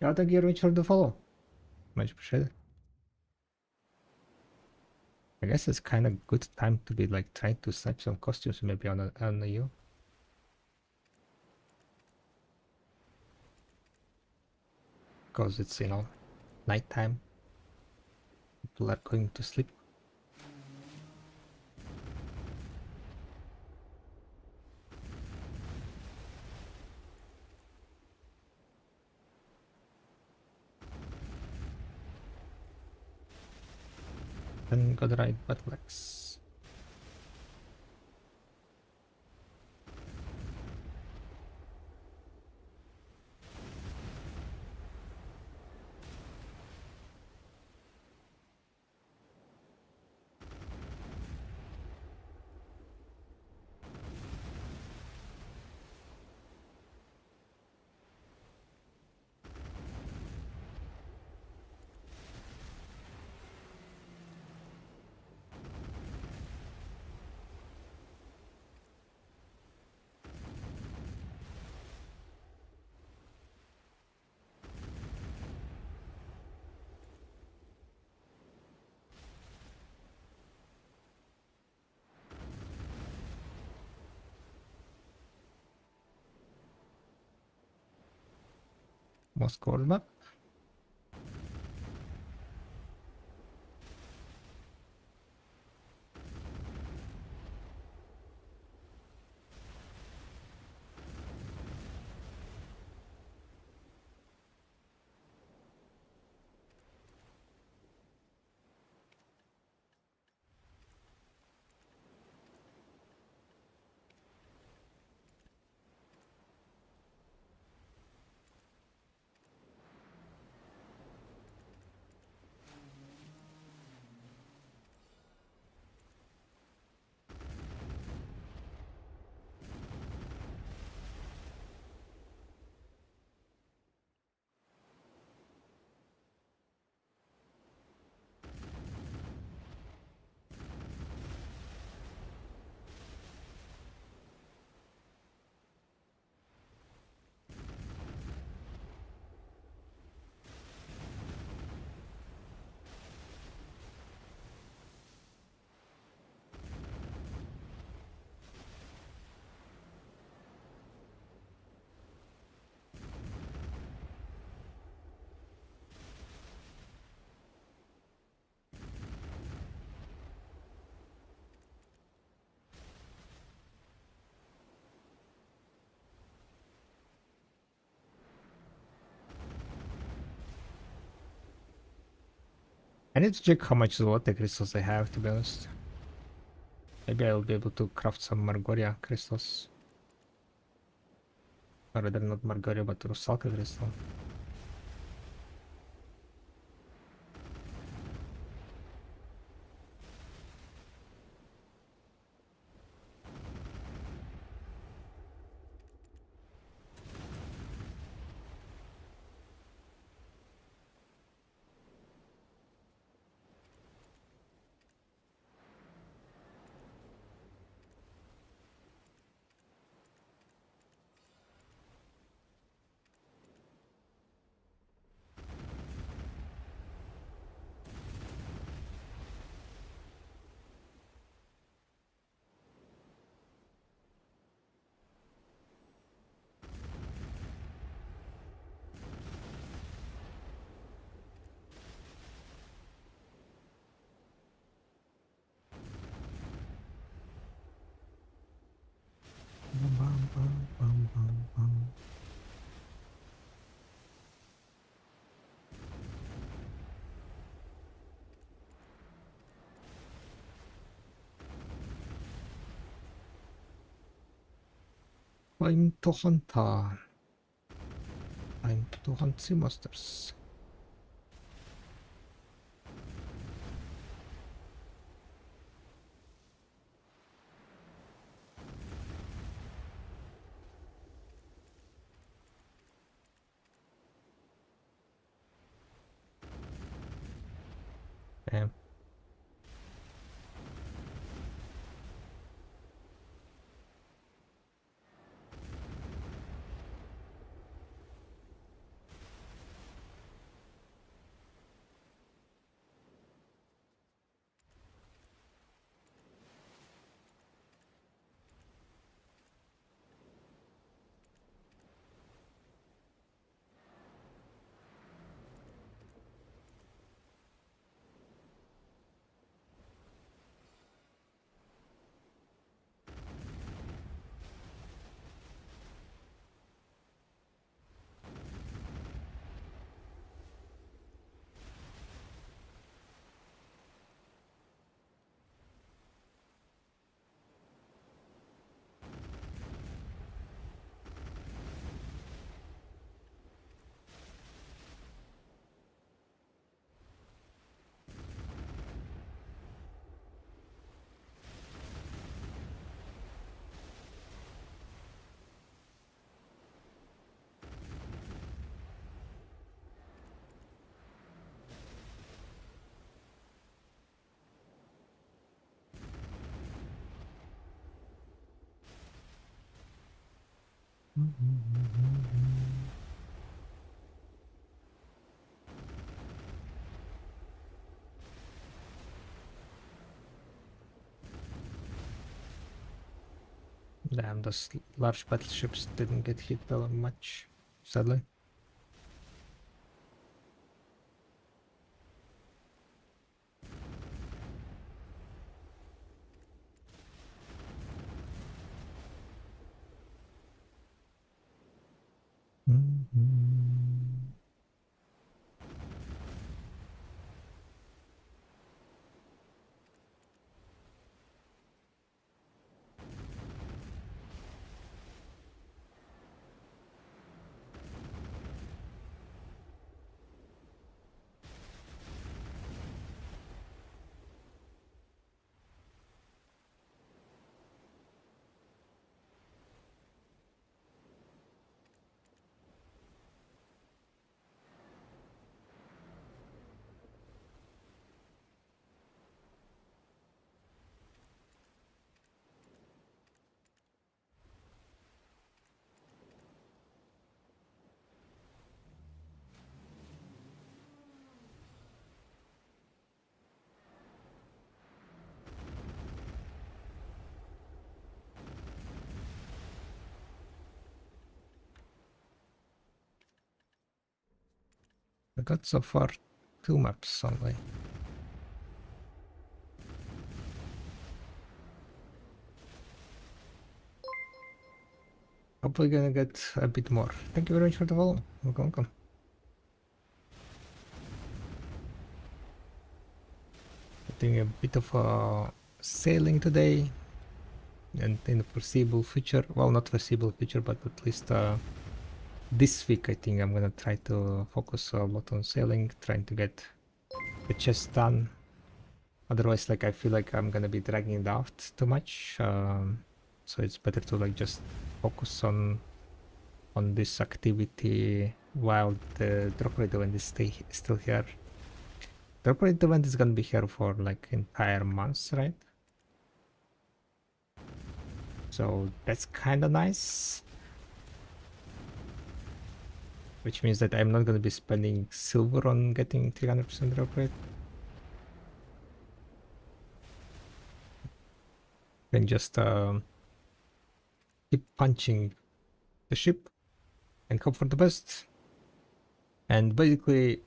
Yeah, thank you very much for the follow. Much appreciated. I guess it's kind of good time to be like trying to snatch some costumes maybe on you. Because it's, you know, nighttime. People are going to sleep. And gotta ride Batflex. Moscow map. I need to check how much Zolote crystals I have, to be honest. Maybe I'll be able to craft some Margoria crystals. Or rather not Margoria, but Rusalka crystal. Time to hunt. Time to hunt sea monsters. Damn. Damn, those large battleships didn't get hit very much, sadly. I got so far 2 maps only. Hopefully gonna get a bit more. Thank you very much for the follow. Welcome. Doing a bit of sailing today, and in the foreseeable future, well, not foreseeable future, but at least this week I think I'm gonna try to focus a lot on sailing, trying to get the chest done. Otherwise, like, I feel like I'm gonna be dragging it out too much, so it's better to like just focus on this activity while the drop rate event is still here. The drop rate event is gonna be here for like entire months, right? So that's kind of nice, which means that I'm not gonna be spending silver on getting 300% drop rate. Then just keep punching the ship and hope for the best. And basically,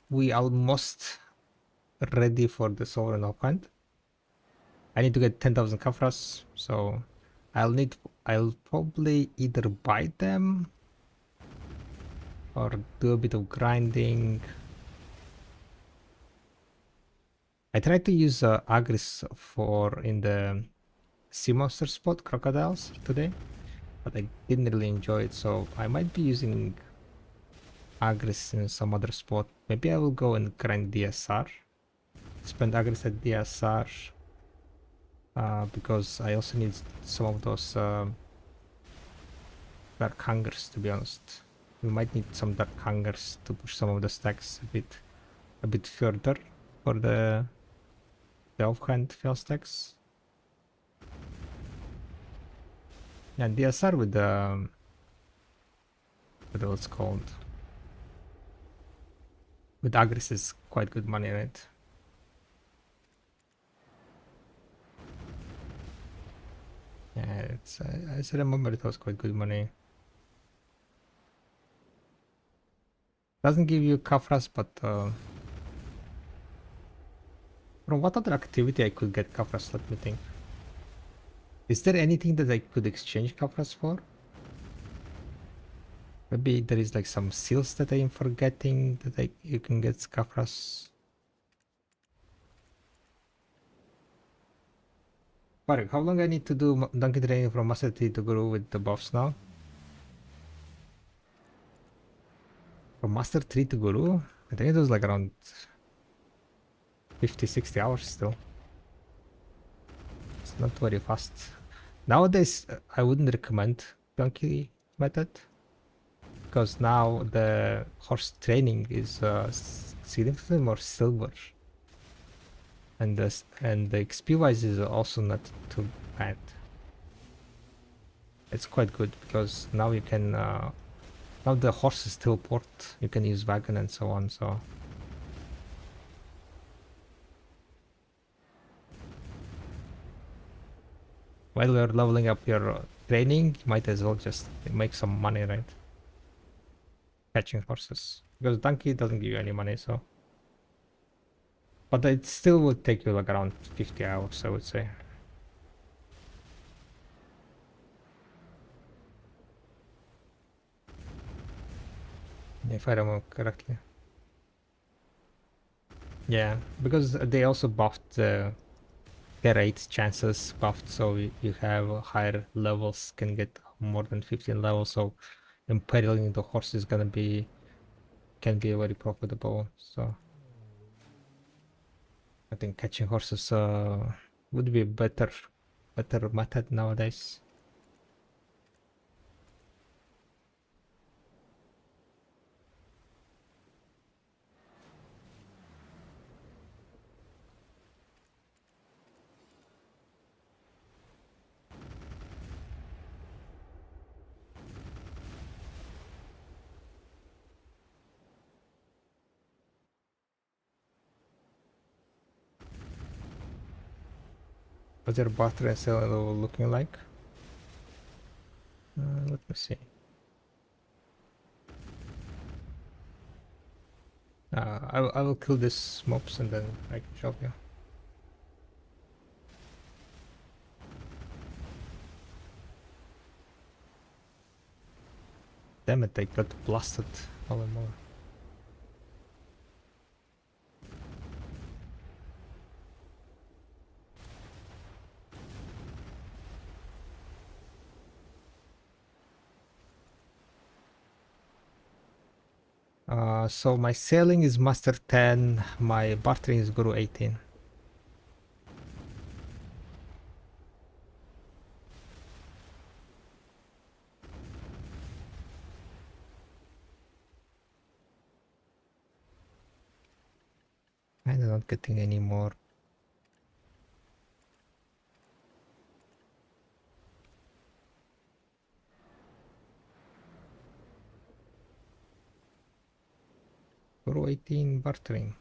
we almost ready for the Sovereign Hunt. I need to get 10,000 kafras, so I'll probably either buy them or do a bit of grinding. I tried to use Agris for in the sea monster spot, crocodiles, today, but I didn't really enjoy it, so I might be using Agris in some other spot. Maybe I will go and grind DSR. Spend Agris at DSR. Because I also need some of those Dark Hungers, to be honest. We might need some Dark Hungers to push some of the stacks a bit further for the offhand fail stacks. Yeah, DSR with the what's called, with Agris is quite good money, right? Yeah, it's I still remember it was quite good money. Doesn't give you Kafras, but from what other activity I could get Kafras? Let me think. Is there anything that I could exchange Kafras for? Maybe there is like some seals that I am forgetting that you can get Kafras. Marek, how long I need to do donkey training from Master 3 to Guru with the buffs now? From Master 3 to Guru? I think it was like around 50-60 hours still. It's not very fast. Nowadays, I wouldn't recommend donkey method, because now the horse training is significantly more silver, and the XP wise is also not too bad. It's quite good because now you can now the horse is still port. You can use wagon and so on. So while you're leveling up your training, you might as well just make some money, right? Catching horses, because donkey doesn't give you any money, so. But it still would take you like around 50 hours, I would say. If I remember correctly. Yeah, because they also buffed the rate chances buffed, so you have higher levels, can get more than 15 levels, so imperiling the horse is gonna be can be very profitable. So I think catching horses would be a better method nowadays. What's your battery and cell level looking like? Let me see. I will kill these mobs and then I can show you. Damn it, I got blasted all in more. So my sailing is Master 10, my bartering is Guru 18. I'm not getting any more. Guru 18 bartering.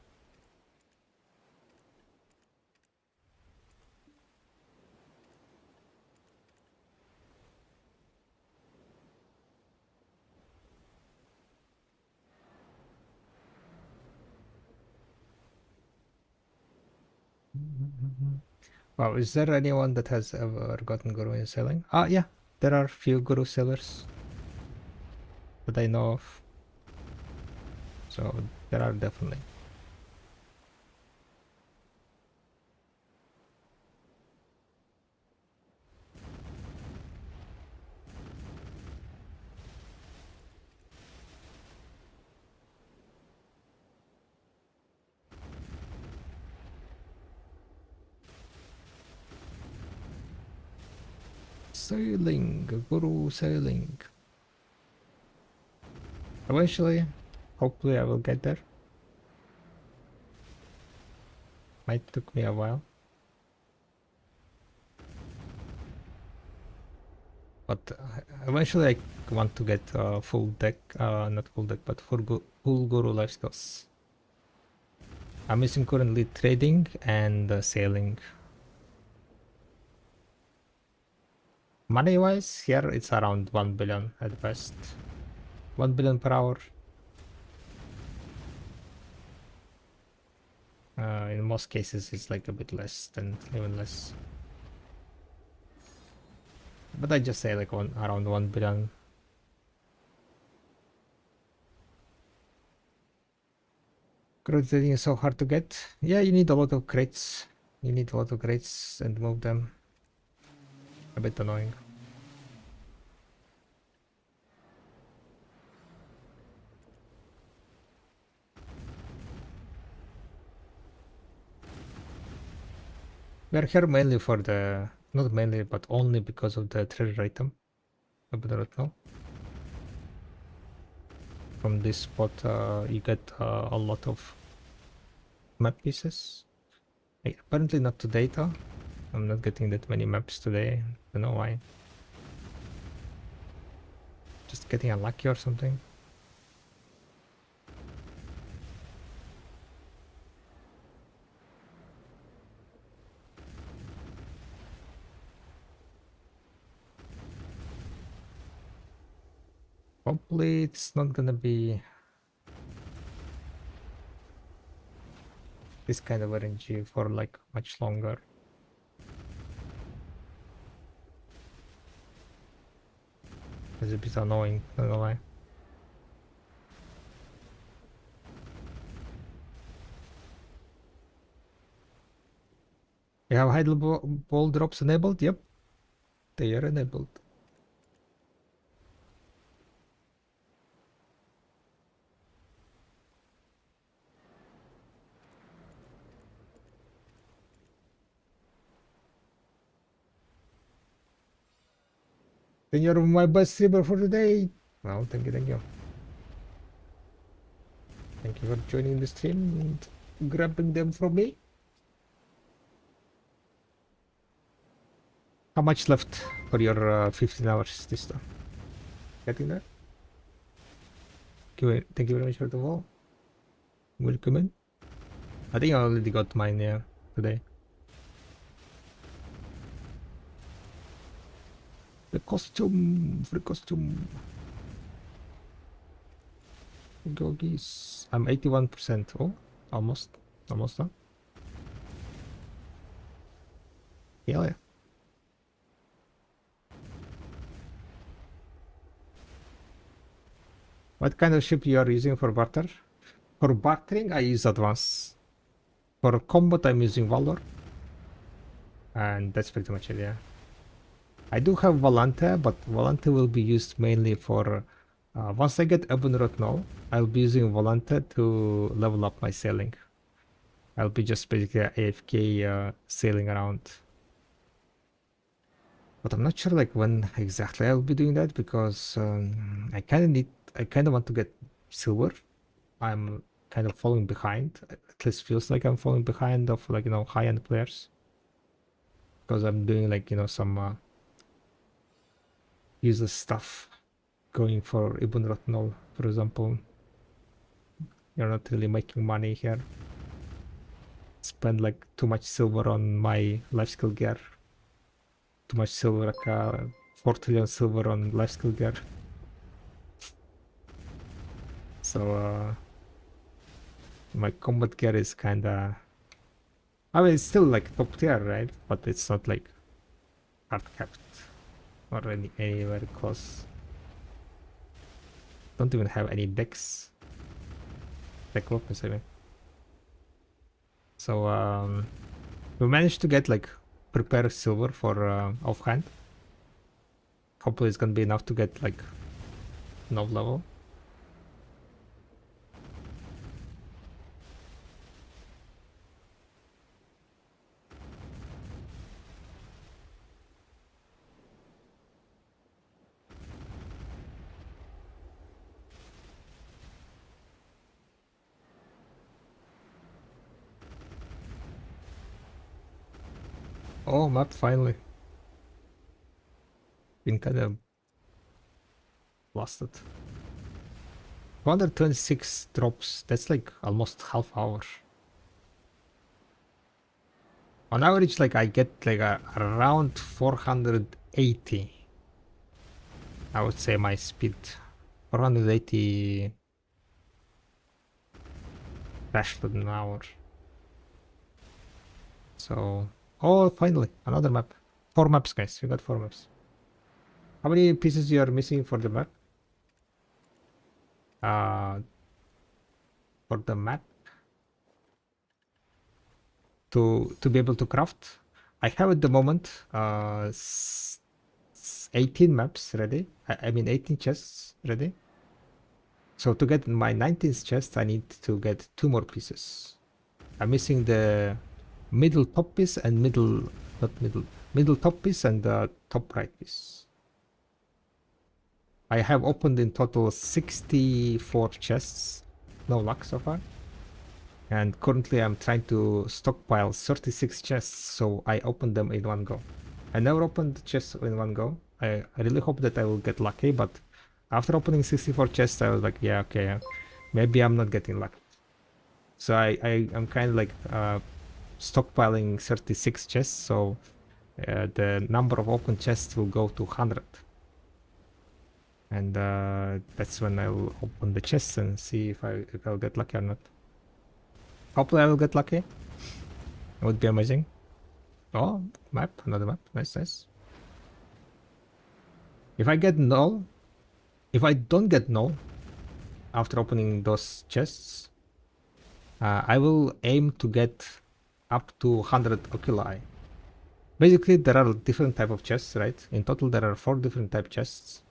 Wow, is there anyone that has ever gotten Guru in selling? Yeah, there are few Guru sellers that I know of. So there are definitely. Sailing, Guru sailing. Eventually, hopefully I will get there. Might took me a while. But eventually I want to get full deck, not full deck, but full Guru life skills. I'm using currently trading and sailing. Money wise, here it's around 1 billion at best. 1 billion per hour. In most cases it's like a bit less than even less. But I just say like around 1 billion. Credit trading is so hard to get. Yeah, you need a lot of crates. You need a lot of crates and move them. A bit annoying. We are here mainly for the, not mainly, but only because of the treasure item. I do not know. From this spot, you get a lot of map pieces. Apparently not today though. I'm not getting that many maps today. I don't know why. Just getting unlucky or something. Hopefully it's not gonna be this kind of RNG for like much longer. It's a bit annoying, not gonna lie. You have idle ball drops enabled? Yep, they are enabled. Then you're my best streamer for today. Well, thank you, thank you. Thank you for joining the stream and grabbing them from me. How much left for your 15 hours this time? Getting there? Thank you very much for the wall. Welcome in. I think I already got mine, yeah, today. The costume, free costume. Goggies. I'm 81%. Oh, almost done. Hell yeah. What kind of ship you are using for barter? For bartering, I use Advance. For combat, I'm using Valor. And that's pretty much it, yeah. I do have Volante, but Volante will be used mainly for... once I get Ebonrot now, I'll be using Volante to level up my sailing. I'll be just basically AFK sailing around. But I'm not sure like when exactly I'll be doing that because I kind of want to get silver. I'm kind of falling behind. At least feels like I'm falling behind of like, you know, high-end players. Because I'm doing like, you know, some useless stuff. Going for Ibn Ratnol, for example. You're not really making money here. Spend like too much silver on my life skill gear. Too much silver, like 4 trillion silver on life skill gear. So my combat gear is kinda... I mean, it's still like top tier, right? But it's not like hard capped or anywhere close. Don't even have any decks. Deck weapons, I mean. So we managed to get like prepare silver for offhand. Hopefully it's gonna be enough to get like no level. Oh, map finally. Been kind of blasted. 226 drops. That's like almost half hour. On average, like I get like around 480. I would say my speed. 480 dash to an hour. So, oh, finally another map. 4 maps, guys. We got 4 maps. How many pieces you are missing for the map? For the map to be able to craft. I have at the moment 18 maps ready. I mean 18 chests ready. So to get my 19th chest, I need to get 2 more pieces. I'm missing the middle top piece and middle top piece and the top right piece. I have opened in total 64 chests. No luck so far. And currently I'm trying to stockpile 36 chests, so I open them in one go. I never opened chests in one go. I really hope that I will get lucky, but after opening 64 chests, I was like, yeah, okay, maybe I'm not getting lucky. So I'm kind of like stockpiling 36 chests, so the number of open chests will go to 100. And that's when I'll open the chests and see if I'll get lucky or not. Hopefully I will get lucky. It would be amazing. Oh, map, another map. Nice, nice. If I get null, if I don't get null after opening those chests, I will aim to get up to 100 oculi. Basically, there are different type of chests, right? In total, there are 4 different type chests.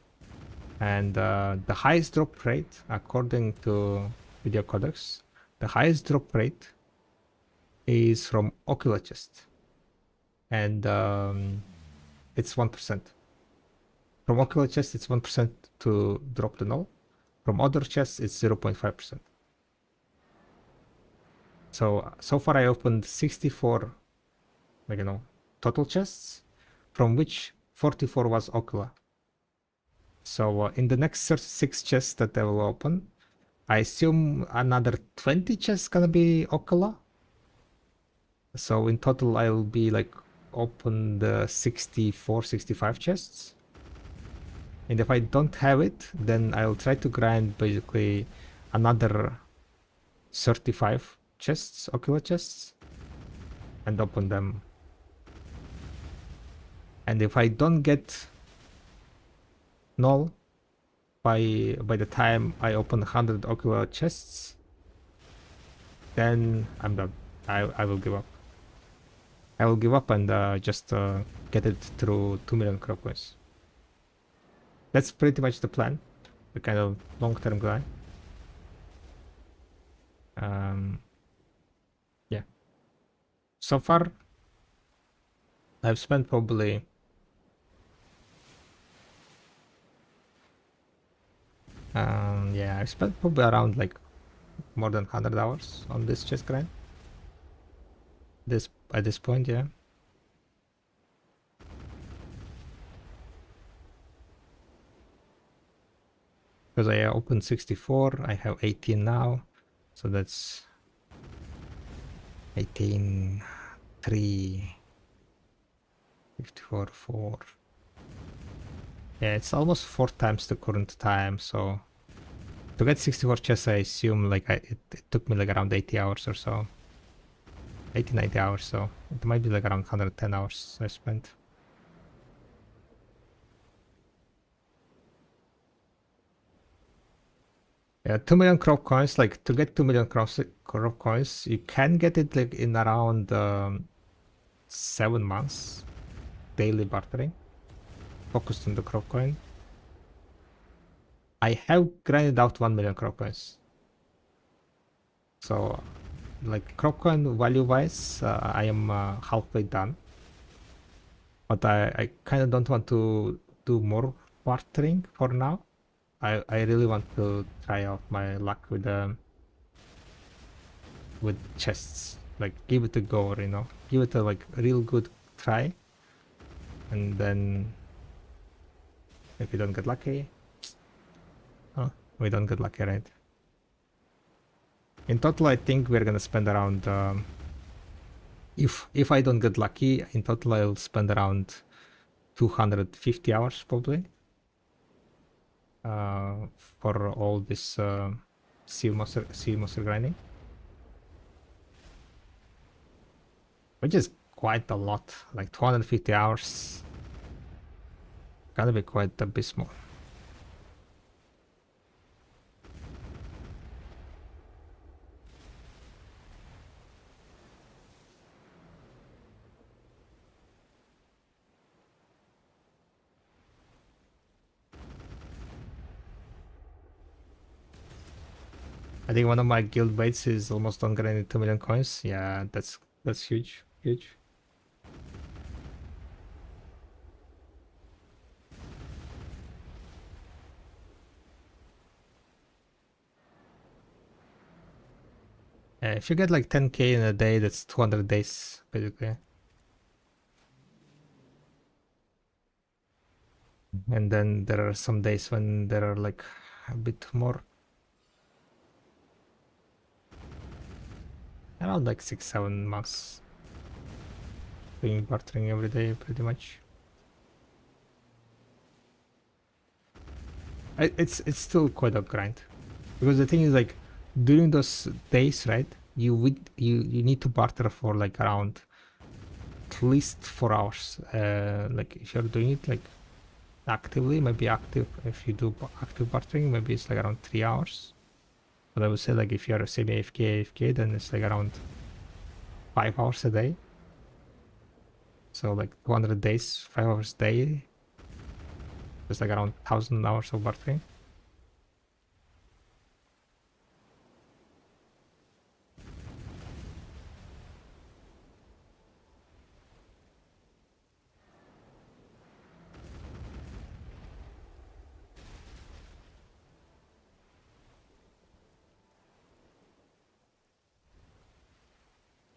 And the highest drop rate, according to video codex, the highest drop rate is from ocular chest. And it's 1%. From ocular chest, it's 1% to drop the null. From other chests, it's 0.5%. So far I opened 64, like, you know, total chests, from which 44 was ocular. So in the next 36 chests that I will open, I assume another 20 chests gonna be ocular. So in total I will be like open the 64, 65 chests. And if I don't have it, then I'll try to grind basically another 35 chests, ocular chests, and open them. And if I don't get null by the time I open 100 ocular chests, then I'm done. I will give up. I will give up and just get it through 2 million crop coins. That's pretty much the plan, the kind of long-term plan. Yeah. So far, I've spent probably yeah, I've spent probably around like more than 100 hours on this chest grind. At this point, yeah. Because I opened 64, I have 18 now, so that's 18, 3, 54, 4. Yeah, it's almost 4 times the current time, so to get 64 chests, I assume like it took me like around 80 hours or so. 80, 90 hours, so it might be like around 110 hours I spent. Yeah, 2 million crop coins, like to get 2 million crop coins, you can get it like in around 7 months. Daily bartering. Focused on the crop coin. I have grinded out 1 million crop coins. So, like crop coin value wise, I am halfway done. But I kind of don't want to do more bartering for now. I really want to try out my luck with chests. Like give it a go, you know. Give it a like real good try. And then if we don't get lucky, oh, we don't get lucky, right? In total, I think we're gonna spend around, if I don't get lucky, in total I'll spend around 250 hours probably for all this sea monster grinding, which is quite a lot. Like 250 hours, gonna be quite abysmal. I think one of my guild baits is almost on grinding 2 million coins. Yeah, that's huge, huge. If you get like 10k in a day, that's 200 days basically. And then there are some days when there are like a bit more. Around like 6-7 months. Doing bartering every day pretty much. It's still quite a grind. Because the thing is like during those days, right? You need to barter for like around at least 4 hours. Like if you're doing it like actively, maybe active, if you do active bartering, maybe it's like around 3 hours. But I would say like if you're semi AFK, then it's like around 5 hours a day. So like 200 days, 5 hours a day. It's like around 1,000 hours of bartering.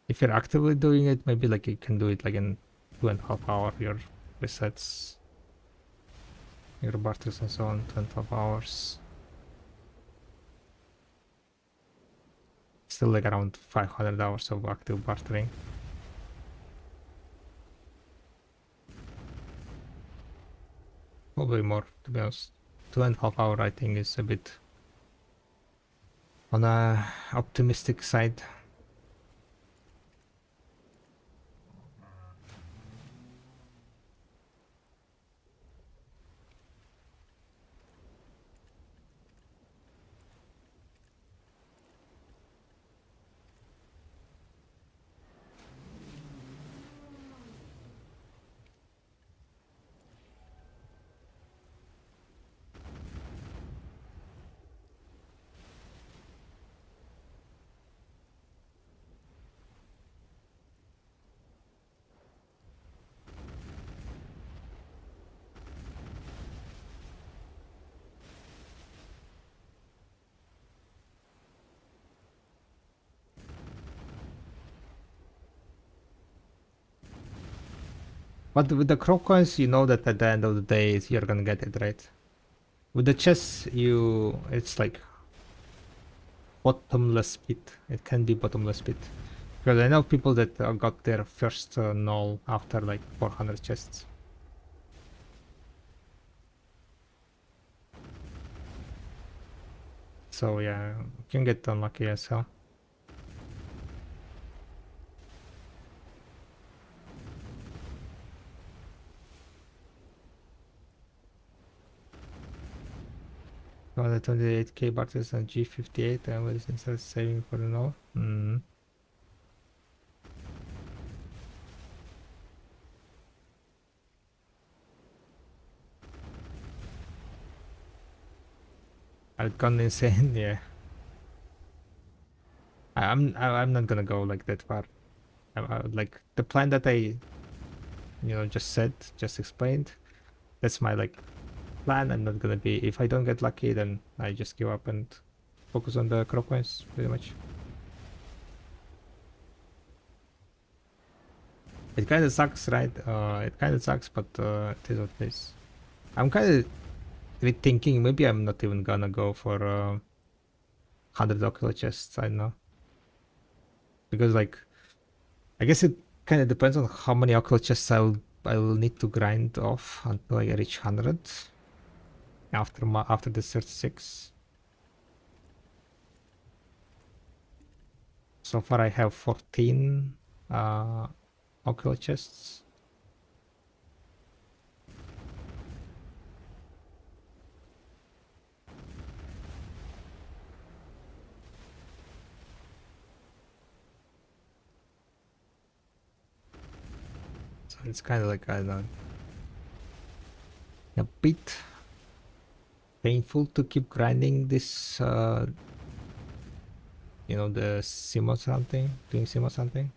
If you're actively doing it, maybe like you can do it like in 2.5 hours, your resets, your barters and so on, 2.5 hours. Still like around 500 hours of active bartering. Probably more, to be honest. 2.5 hours I think is a bit on a optimistic side. But with the crop coins, you know that at the end of the day, you're gonna get it, right? With the chests, it's like bottomless pit. It can be bottomless pit. Because I know people that got their first null after like 400 chests. So yeah, you can get unlucky as hell. Got the 28k barters and G58 and what is instead saving for the null. I've gone insane, yeah. I'm not gonna go like that far. Like the plan that I just explained, that's my like plan. I'm not gonna be, if I don't get lucky, then I just give up and focus on the crop coins pretty much. It kind of sucks, right? It kind of sucks, but it is what it is. I'm kind of rethinking. Maybe I'm not even gonna go for 100 ocular chests. I don't know, because like I guess it kind of depends on how many ocular chests I will need to grind off until I reach 100 after the 36. So far I have 14 ocular chests. So it's kind of like, I don't know, a bit painful to keep grinding this, you know, the sim or something, doing sim or something.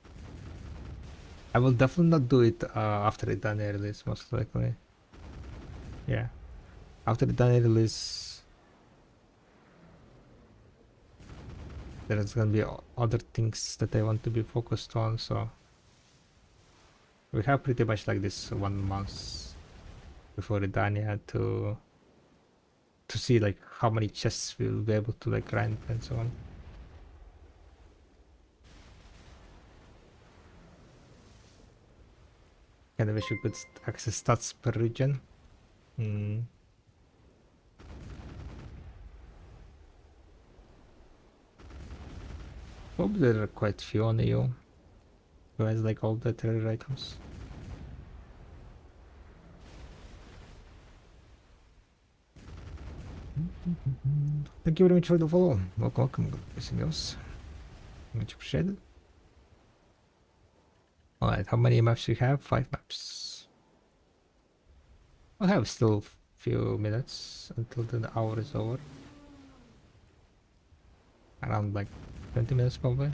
I will definitely not do it after the done release, most likely. Yeah, after the done release, there's gonna be other things that I want to be focused on. So we have pretty much like this 1 month before the Dania to see like how many chests we'll be able to like grind and so on. Kind of wish we could access stats per region. Probably there are quite few on EU who has like all the rare items. Thank you very much for the follow. Welcome. Anything else? Much appreciated. Alright, how many maps we have? 5 maps. We'll have still few minutes until the hour is over. Around like 20 minutes probably.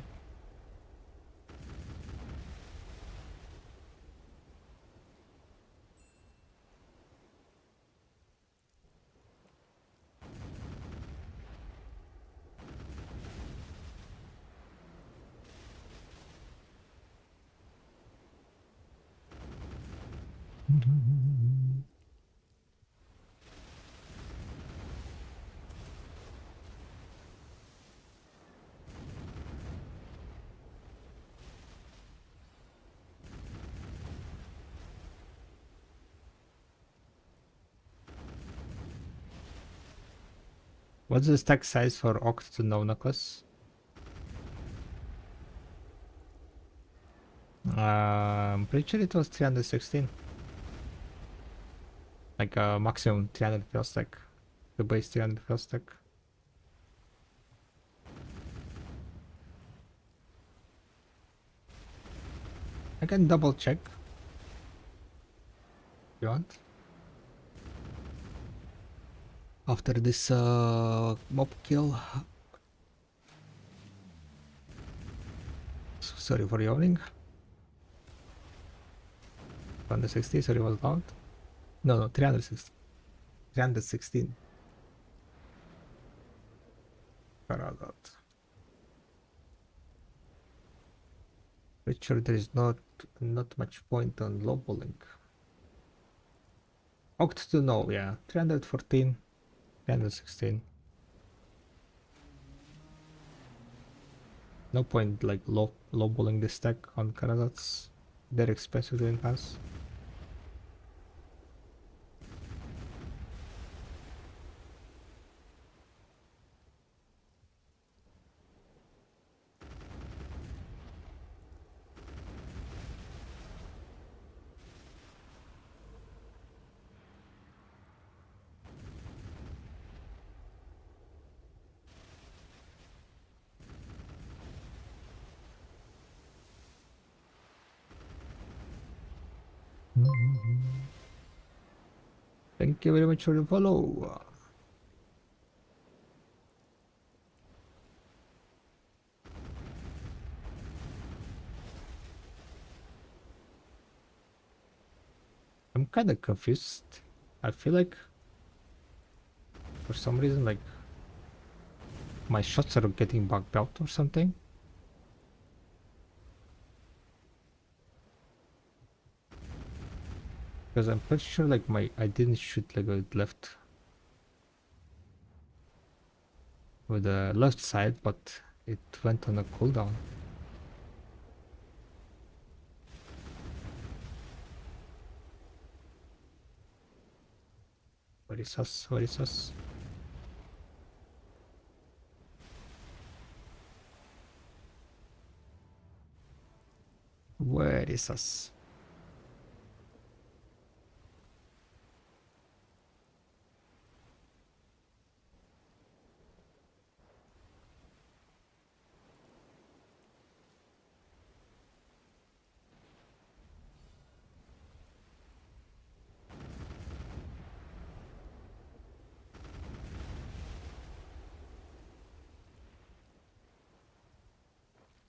What's the stack size for Oct to No Necklace? I'm pretty sure it was 316. Like maximum 300 fill stack. The base 300 fill stack. I can double check. If you want. After this mob kill. Sorry for yawning. 260, sorry, was loud. No, 360. 316. Around that. Pretty sure there is not much point on low bowling. Oct to no, yeah. 314, 316. No point like low bowling this stack on Karazats. They're expensive to enhance. Thank you very much for the follow. I'm kind of confused. I feel like for some reason like my shots are getting bugged out or something. Because I'm pretty sure like I didn't shoot like it left with the left side, but it went on a cooldown. Where is us? Where is us? Where is us?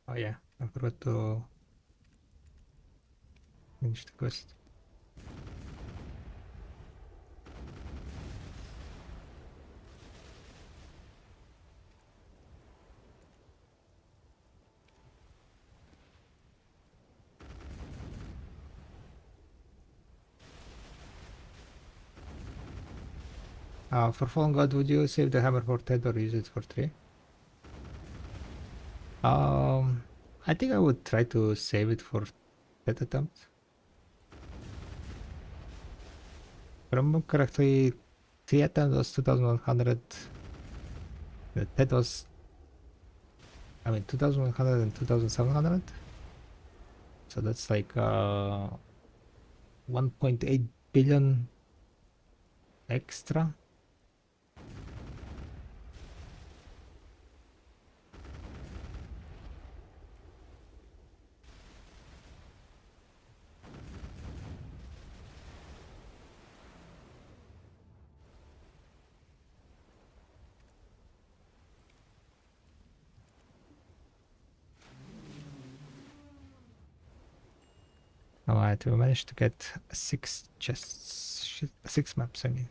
Oh yeah, I forgot to finish the quest. For Fallen God, would you save the hammer for Ted or use it for 3? I think I would try to save it for that attempt. If I remember correctly, 3 attempt was 2100. The Ted was, I mean, 2100 and 2700. So that's like 1.8 billion extra. Alright, we managed to get 6 chests, 6 maps, I mean.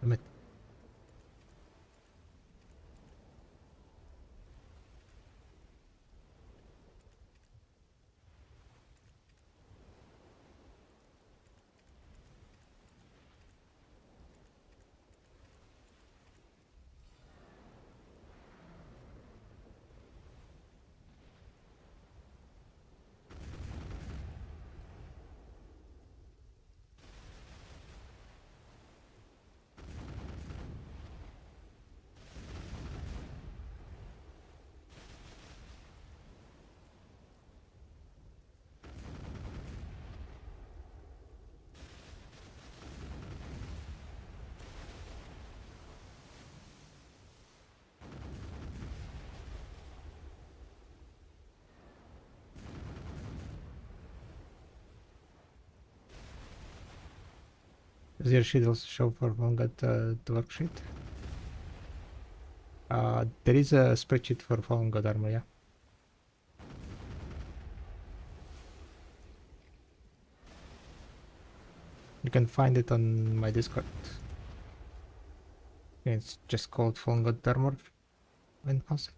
Limit. Does your sheet also show for Vanguard the worksheet? There is a spreadsheet for Fallen God armor, yeah. You can find it on my Discord. It's just called Fallen God Armor in Classic.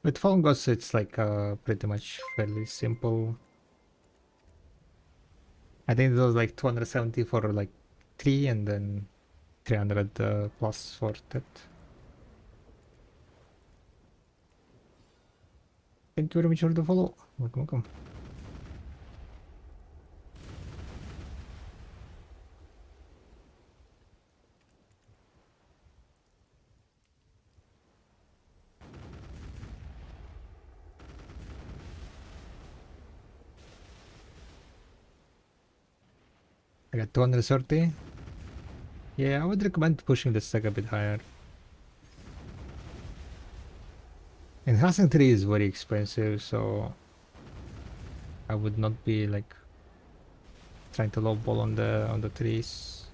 With Fallen Gods, it's like pretty much fairly simple. I think it was like 270 for like 3 and then 300 plus for that. Thank you very much for the follow. Welcome, welcome. I got 230. Yeah, I would recommend pushing the stack a bit higher. Enhancing 3 is very expensive, so I would not be like trying to lowball on the trees.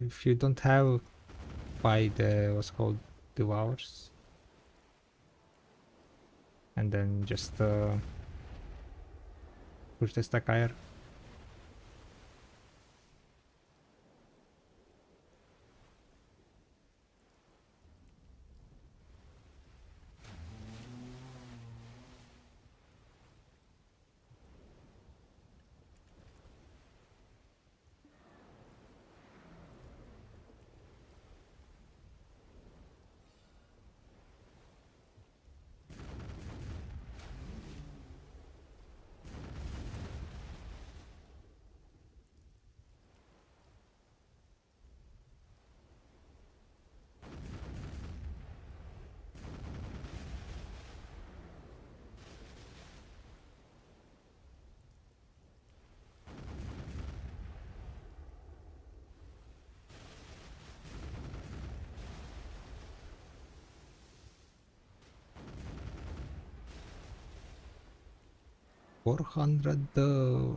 If you don't have, buy the what's called devours, and then just push the stack higher. $400.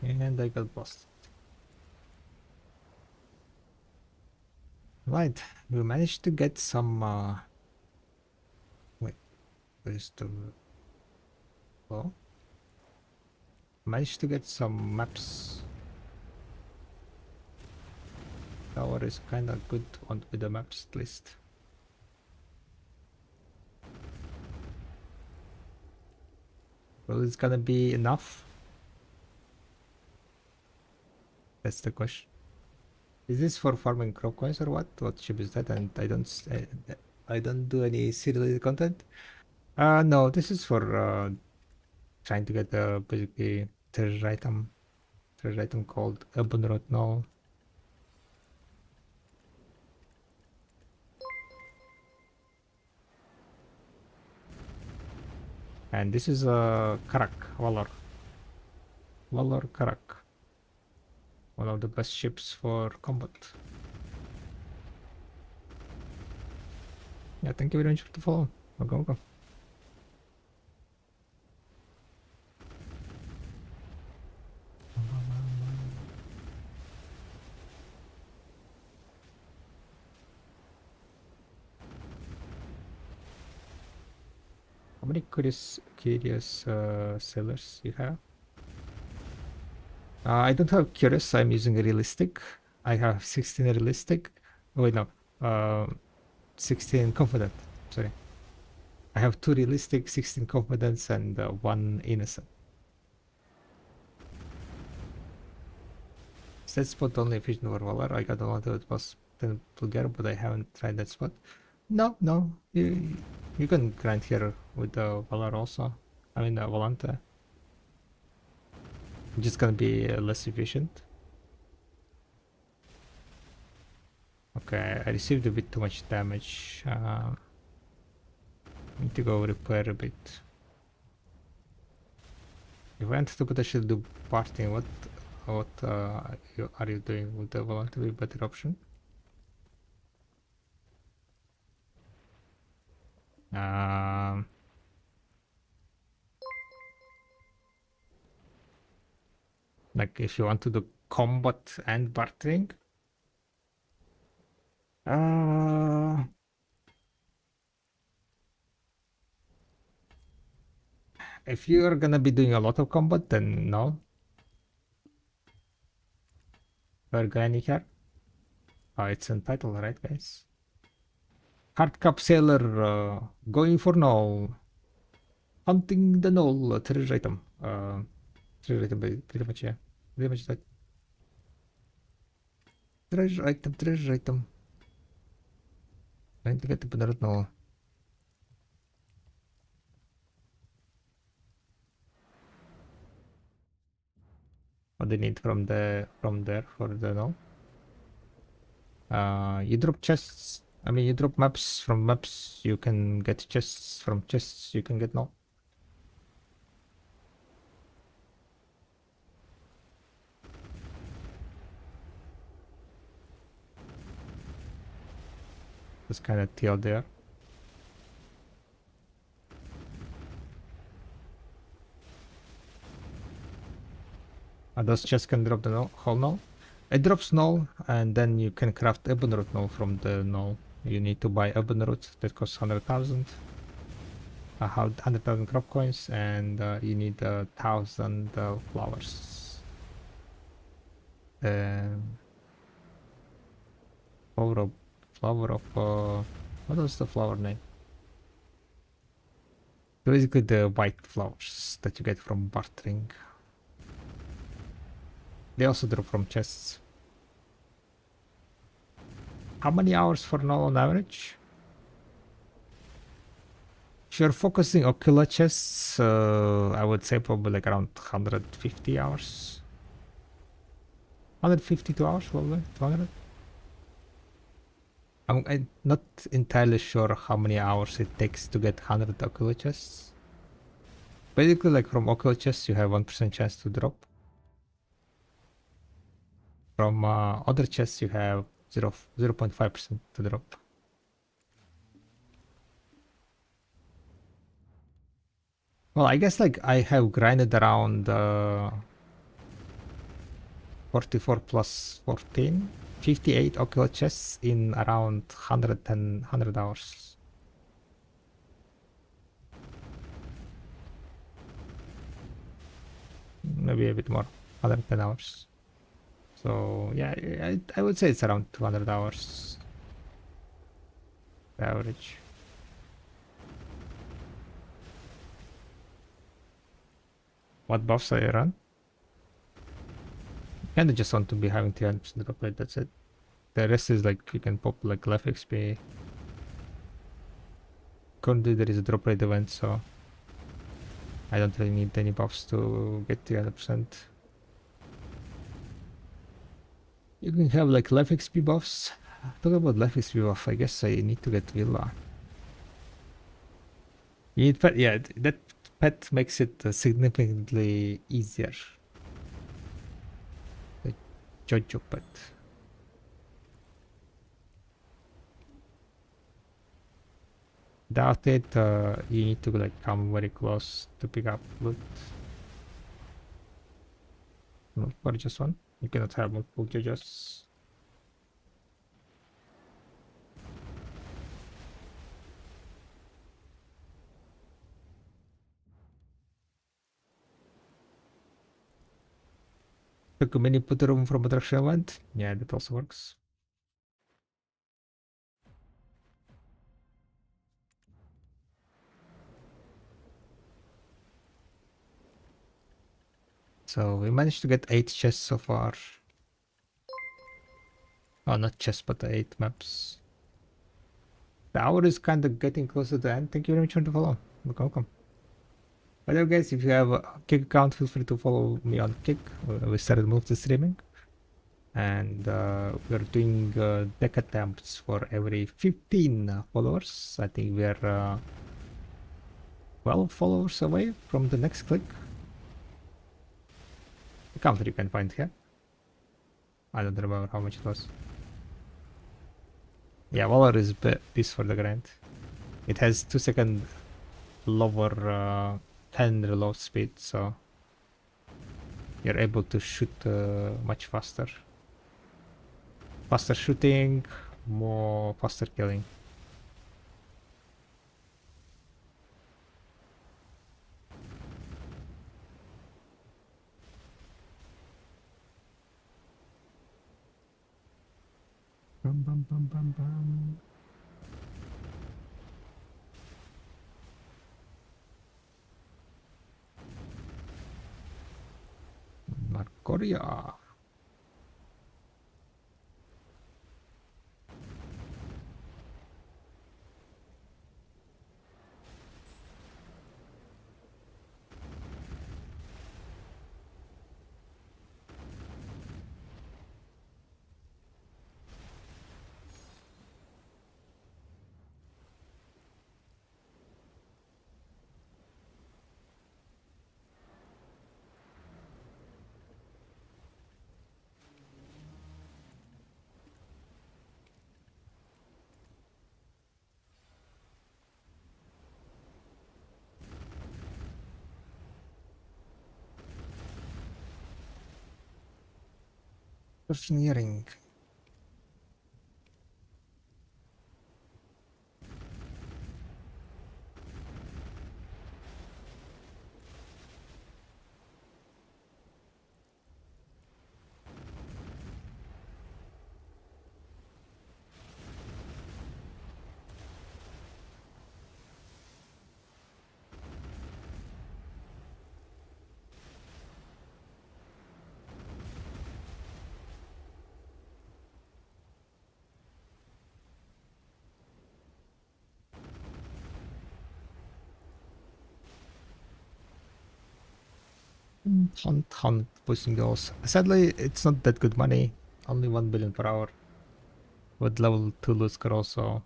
And I got busted. Right, we managed to get some wait, where's the oh? Managed to get some maps. Tower is kinda good on with the maps list. Well, it's gonna be enough. That's the question. Is this for farming crop coins or what? What ship is that? And I don't do any serial content. No, this is for trying to get basically treasure item called Ebonrod now. And this is a Karak Valor Karak, one of the best ships for combat. Yeah, thank you very much for the follow. Welcome, welcome. How many curious sellers you have? I don't have curious. I'm using a realistic. I have 16 realistic. Oh, wait, no. 16 confident. Sorry. I have 2 realistic, 16 confidence, and 1 innocent. That spot only efficient for Valor. I got a lot of it was 10 Bulgar, but I haven't tried that spot. No. You can grind here with the Valor also. I mean, Volante. Just gonna be less efficient. Okay, I received a bit too much damage. Need to go repair a bit. If I want to potentially do parting, what are you doing? Would the volunteer be a better option? Like if you want to do combat and bartering. If you're gonna be doing a lot of combat, then no. Organic here. Oh, it's entitled, right, guys? Hardcap Sailor, going for null. Hunting the null, treasure item. Treasure item, pretty much, yeah. Pretty much that. Treasure item, treasure item. Trying to get the banner null. What do you need from there for the null? You drop chests. I mean, you drop maps. From maps, you can get chests. From chests, you can get null. It's kind of TLDR. Those chests can drop the null, whole null. It drops null, and then you can craft ebon root null from the null. You need to buy ebon root that costs 100,000. 100,000 crop coins, and you need 1,000 flowers. Flower of what was the flower name? Basically the white flowers that you get from bartering. They also drop from chests. How many hours for null on average? If you're focusing ocular chests, I would say probably like around 150 hours. 152 hours, probably 200. I'm not entirely sure how many hours it takes to get 100 ocular chests. Basically, like from ocular chests, you have 1% chance to drop. From other chests, you have 0.5% to drop. Well, I guess like I have grinded around 44 plus 14, 58 ocular chests in around 100 hours. Maybe a bit more, 110 hours. So yeah, I would say it's around 200 hours average. What buffs I run? Kinda just want to be having 300% drop rate, that's it. The rest is like you can pop like left XP. Currently there is a drop rate event, so I don't really need any buffs to get 300%. You can have like life XP buffs. Talk about life XP buff, I guess I need to get Villa. You need pet, yeah, that pet makes it significantly easier. The Jojo pet. Without it, you need to like come very close to pick up loot. Not for just one. You cannot have multiple Jojos. Took a mini put room from attraction event. Yeah, that also works. So we managed to get 8 chests so far. Oh, not chests, but 8 maps. The hour is kind of getting close to the end. Thank you very much for the follow. Welcome. By the way, guys, if you have a Kick account, feel free to follow me on Kick. We started multi streaming. And we're doing deck attempts for every 15 followers. I think we're 12 followers away from the next click. The counter you can find here. I don't remember how much it was. Yeah, Valor is this for the grind. It has 2-second lower 10 reload speed, so you're able to shoot much faster. Faster shooting, more faster killing. Bum, bum, bum, bum, bum. Marcoria. Engineering. Hunt boosting goals. Sadly, it's not that good money. Only 1 billion per hour. With level 2 loot score also.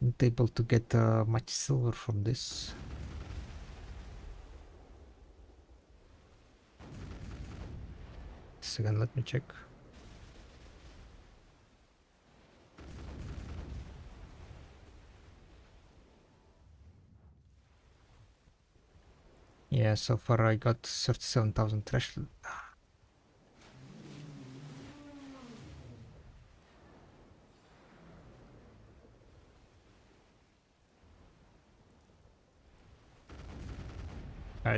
Not able to get much silver from this. Second, let me check. Yeah, so far I got 37,000 threshold.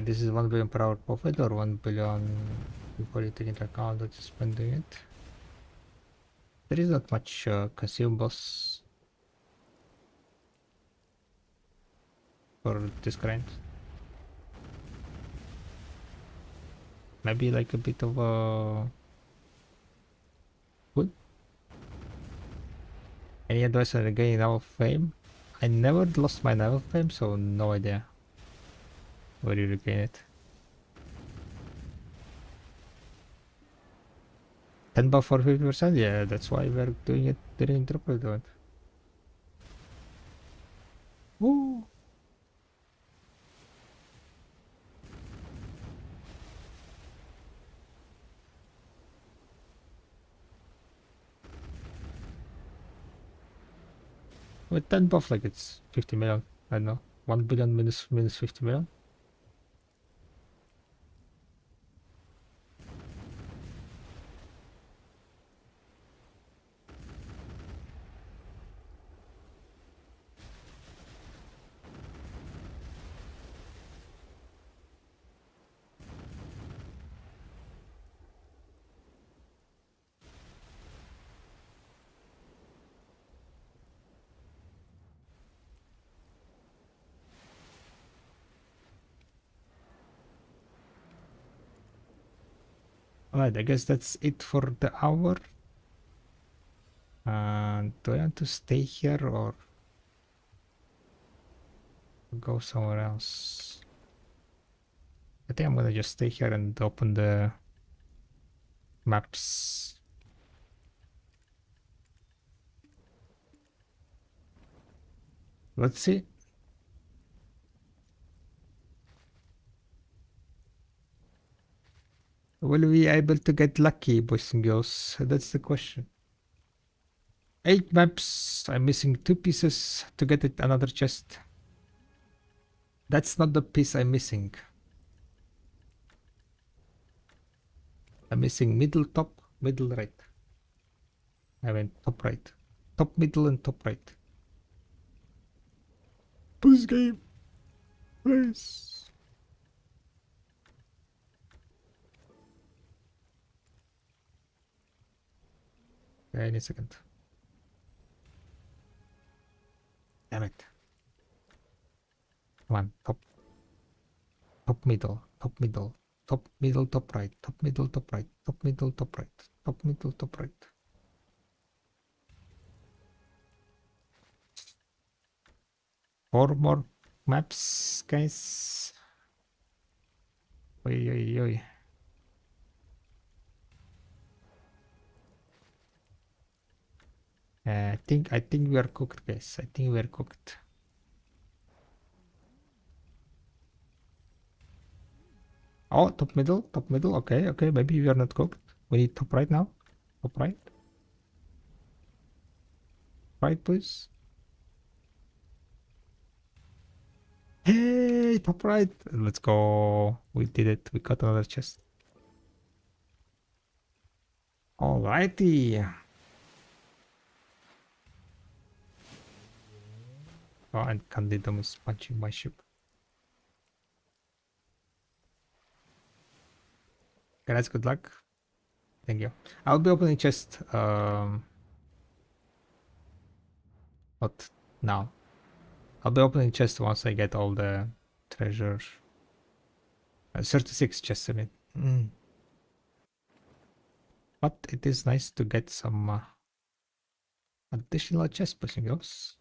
This is 1 billion per hour profit or 1 billion before you take into account that you're spending it. There is not much consumables for this grind. Maybe like a bit of wood. Any advice on gaining naval fame? I never lost my naval fame, so no idea where you regain it. 10 buff for 50%? Yeah, that's why we're doing it during triple event. Woo! With 10 buff, like it's 50 million. I don't know. 1 billion minus 50 million. Alright, I guess that's it for the hour. Do I want to stay here or go somewhere else? think I'm gonna just stay here and open the maps. Let's see. Will we be able to get lucky, boys and girls? That's the question. 8 maps. I'm missing 2 pieces to get it another chest. That's not the piece I'm missing. I'm missing middle, top, middle, right. I mean top right. Top, middle, and top right. Please, game. Please. Okay, any second. Damn it. Come on, top. Top middle, top middle, top middle, top right, top middle, top right, top middle, top right, top middle, top right. Four more maps, guys. Oi, oi, oi. I think we are cooked, guys. I think we are cooked. Oh, top middle, top middle. Okay, okay. Maybe we are not cooked. We need top right now. Top right. Right, please. Hey, top right. Let's go. We did it. We got another chest. Alrighty. Oh, and Candidum is punching my ship. Guys, good luck. Thank you. I'll be opening chest. Not now. I'll be opening chest once I get all the treasure. 36 chests, I mean. But it is nice to get some additional chest pushing goes.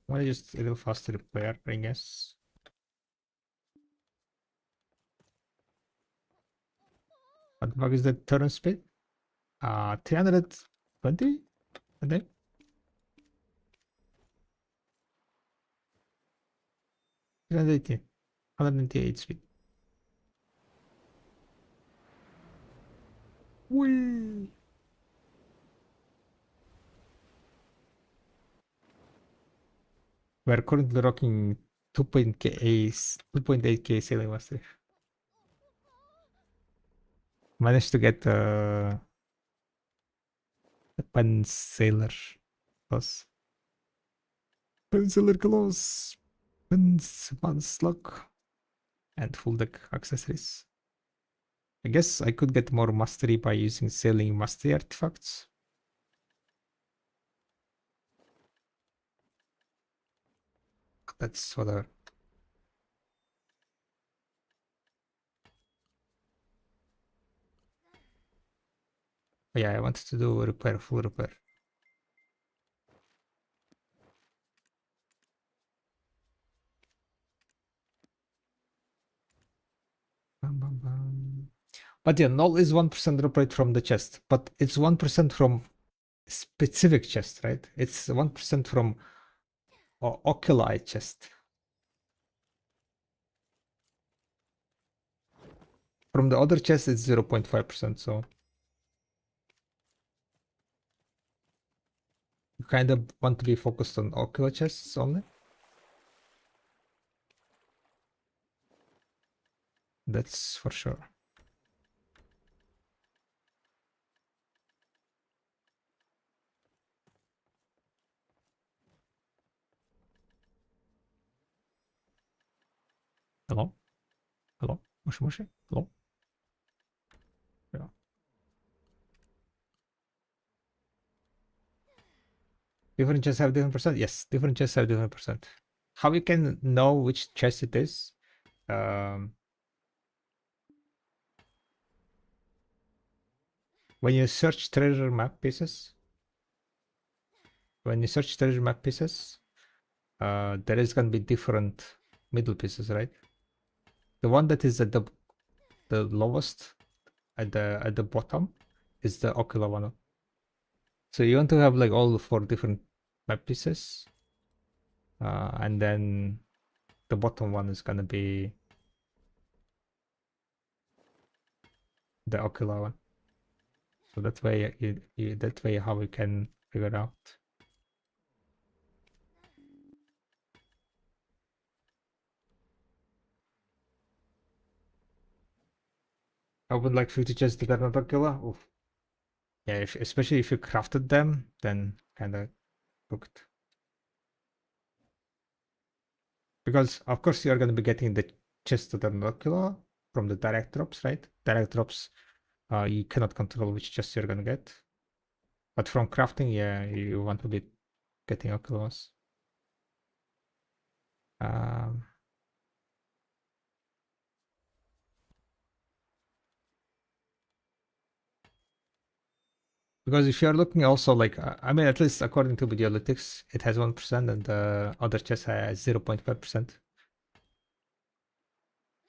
I want to just a little faster repair, I guess. What the fuck is the turn speed? 320, I think. 380, 188 speed. Whee! We're currently rocking 2.8k sailing master. Managed to get the pen sailor close. Pen sailor close. Pens lock and full deck accessories. I guess I could get more mastery by using sailing mastery artifacts. That's whatever. Oh, yeah, I wanted to do repair, full repair. Bam, bam, bam. But yeah, null is 1% repair from the chest, but it's 1% from specific chest, right? It's 1% from oculi chest. From the other chest, it's 0.5%, so you kind of want to be focused on ocular chests only. That's for sure. Hello? Hello? Moshi Moshi? Hello? Yeah. Different chests have different percent? Yes, different chests have different percent. How you can know which chest it is? When you search treasure map pieces, there is gonna be different middle pieces, right? The one that is at the lowest at the bottom is the ocular one. So you want to have like all 4 different map pieces, and then the bottom one is gonna be the ocular one. So that way that way how we can figure out. I would like 50 chests that are not ocular. Oof. Yeah, especially if you crafted them, then kind of cooked. Because of course you're gonna be getting the chests that are not ocular from the direct drops, right? Direct drops, you cannot control which chests you're gonna get. But from crafting, yeah, you want to be getting oculars. Because if you're looking also like, I mean, at least according to Videolytics, it has 1% and the other chest has 0.5%.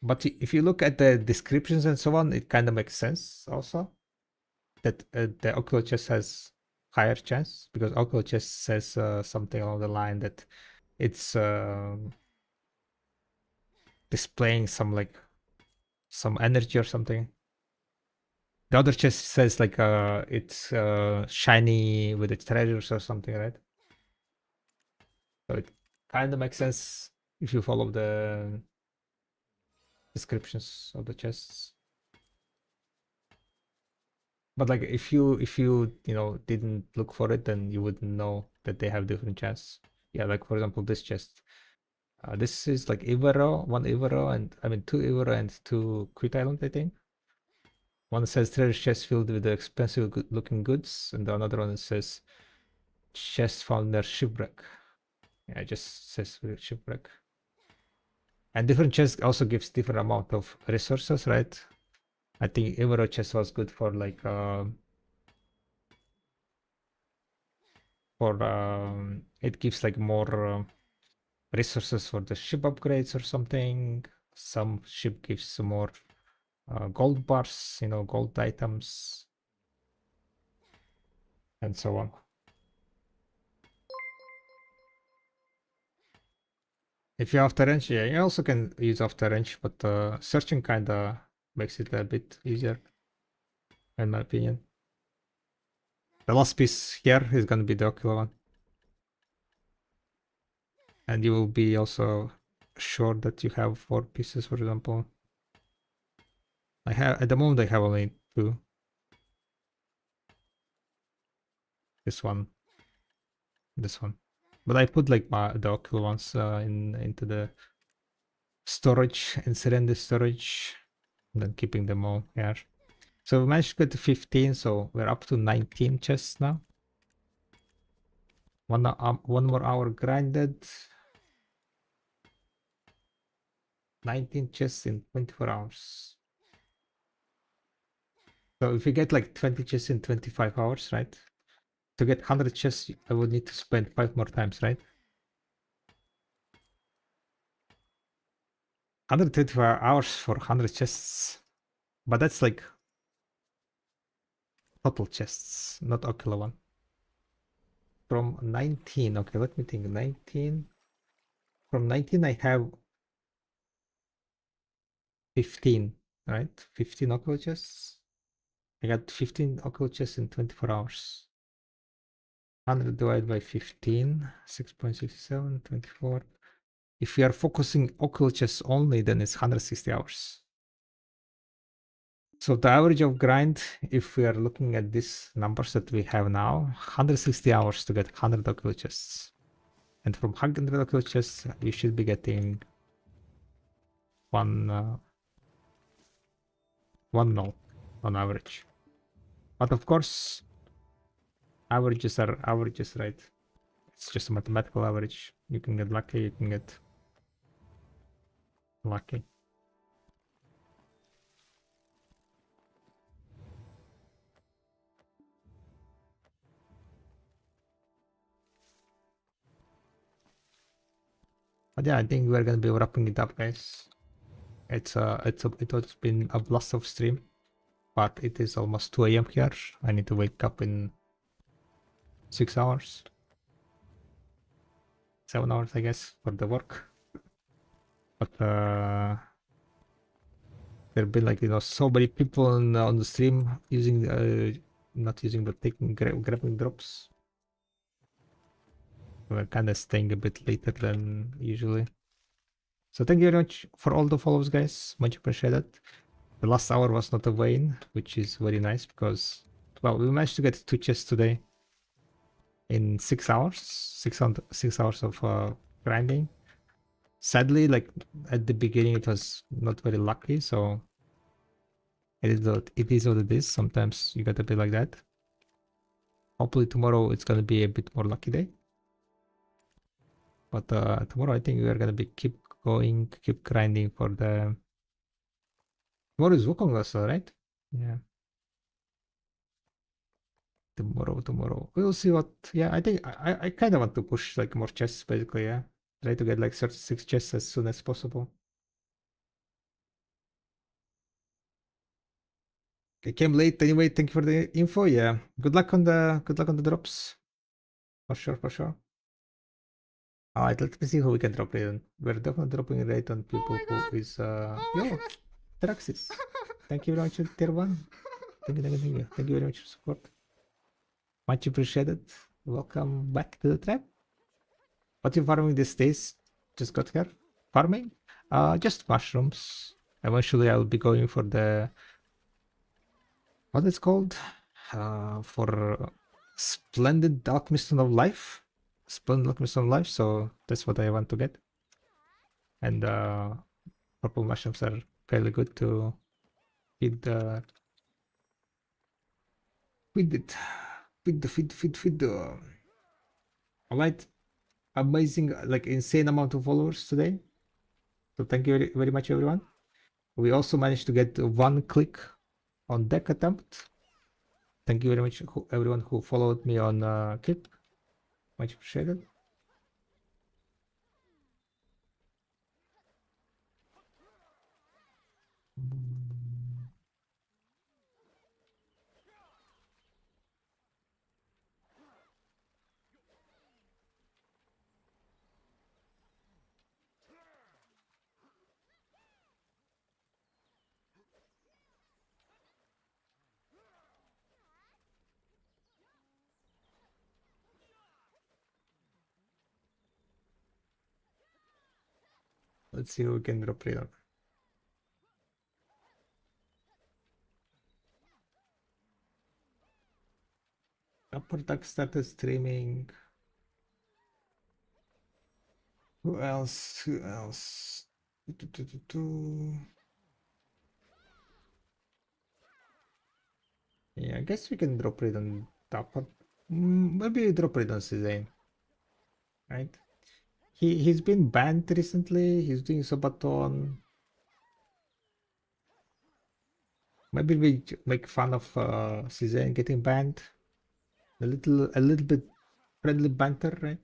But if you look at the descriptions and so on, it kind of makes sense also that the ocular chest has higher chance, because ocular chest says something along the line that it's displaying some like some energy or something. The other chest says like it's shiny with its treasures or something, right? So it kind of makes sense if you follow the descriptions of the chests. But like if you you know didn't look for it, then you wouldn't know that they have different chests. Yeah, like for example this chest. This is like Ivero, 1 Ivero, and I mean 2 Ivero and 2 Quit Island, I think. One says treasure chest filled with expensive looking goods, and the another one says chest found near shipwreck. Yeah, it just says shipwreck. And different chests also gives different amount of resources, right? I think Ivero chest was good for like it gives like more resources for the ship upgrades or something. Some ship gives more gold bars, you know, gold items, and so on. If you have after range, yeah, you also can use after range, but searching kinda makes it a bit easier, in my opinion. The last piece here is gonna be the ocular one. And you will be also sure that you have 4 pieces, for example. I have at the moment I have only 2. This one, this one. But I put like the ocular ones into the storage and surrender storage, and then keeping them all here. So we managed to get to 15, so we're up to 19 chests now. One more hour grinded. 19 chests in 24 hours. So if we get like 20 chests in 25 hours, right? To get 100 chests, I would need to spend 5 more times, right? 124 hours for 100 chests. But that's like total chests, not ocular one. From 19, okay, let me think. 19. From 19, I have 15, right? 15 ocular chests. I got 15 ocular chests in 24 hours. 100 divided by 15, 6.67, 24. If we are focusing ocular chests only, then it's 160 hours. So the average of grind, if we are looking at these numbers that we have now, 160 hours to get 100 ocular chests. And from 100 ocular chests, you should be getting one null on average. But of course, averages are averages, right? It's just a mathematical average. You can get lucky, you can get lucky. But yeah, I think we're gonna be wrapping it up, guys. It's been a blast of stream, but it is almost 2 a.m. here. I need to wake up in 6 hours, 7 hours, I guess, for the work. But there've been like so many people on the stream using not using but taking grabbing drops. We're kind of staying a bit later than usually. So thank you very much for all the follows, guys. Much appreciated. The last hour was not a vain, which is very nice because, well, we managed to get 2 chests today in 6 hours. 6 hours of grinding. Sadly, like at the beginning, it was not very lucky, so it is what it is. Sometimes you gotta be like that. Hopefully tomorrow it's gonna be a bit more lucky day. But tomorrow I think we are gonna be keep grinding for the. Tomorrow is Wukong also, right? Yeah. Tomorrow. We'll see what. Yeah, I think I kind of want to push like more chests basically. Yeah, try to get like 36 chests as soon as possible. I came late anyway. Thank you for the info. Yeah, good luck on the drops. For sure. Alright, let me see who we can drop rate on. We're definitely dropping rate on people who is yo, Traxis. Thank you very much for tier 1. Thank you. Thank you very much for support. Much appreciated. Welcome back to the trap. What you farming these days? Just got here. Farming? Just mushrooms. Eventually I'll be going for the what it's called? For Splendid Alchemist of Life. Splendid Alchemist of Life, so that's what I want to get. And purple mushrooms are fairly good to feed the feed the alright. Amazing, like insane amount of followers today. So thank you very much, everyone. We also managed to get 1 click on deck attempt. Thank you very much, everyone who followed me on Kip. Much appreciated. Let's see who we can drop rate on. Upper Duck started streaming. Who else? Yeah, I guess we can drop rate on Dapper. Maybe drop rate on Suzanne. Right? He's been banned recently. He's doing Sabaton. Maybe we make fun of Suzanne getting banned. A little bit friendly banter, right?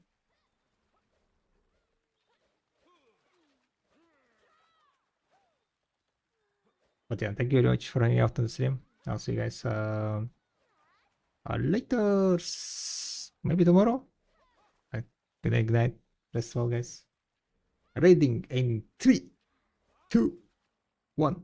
But yeah, thank you very much for hanging out on the stream. I'll see you guys later. Maybe tomorrow. Right. Good night. Rest well, guys. Raiding in 3, 2, 1.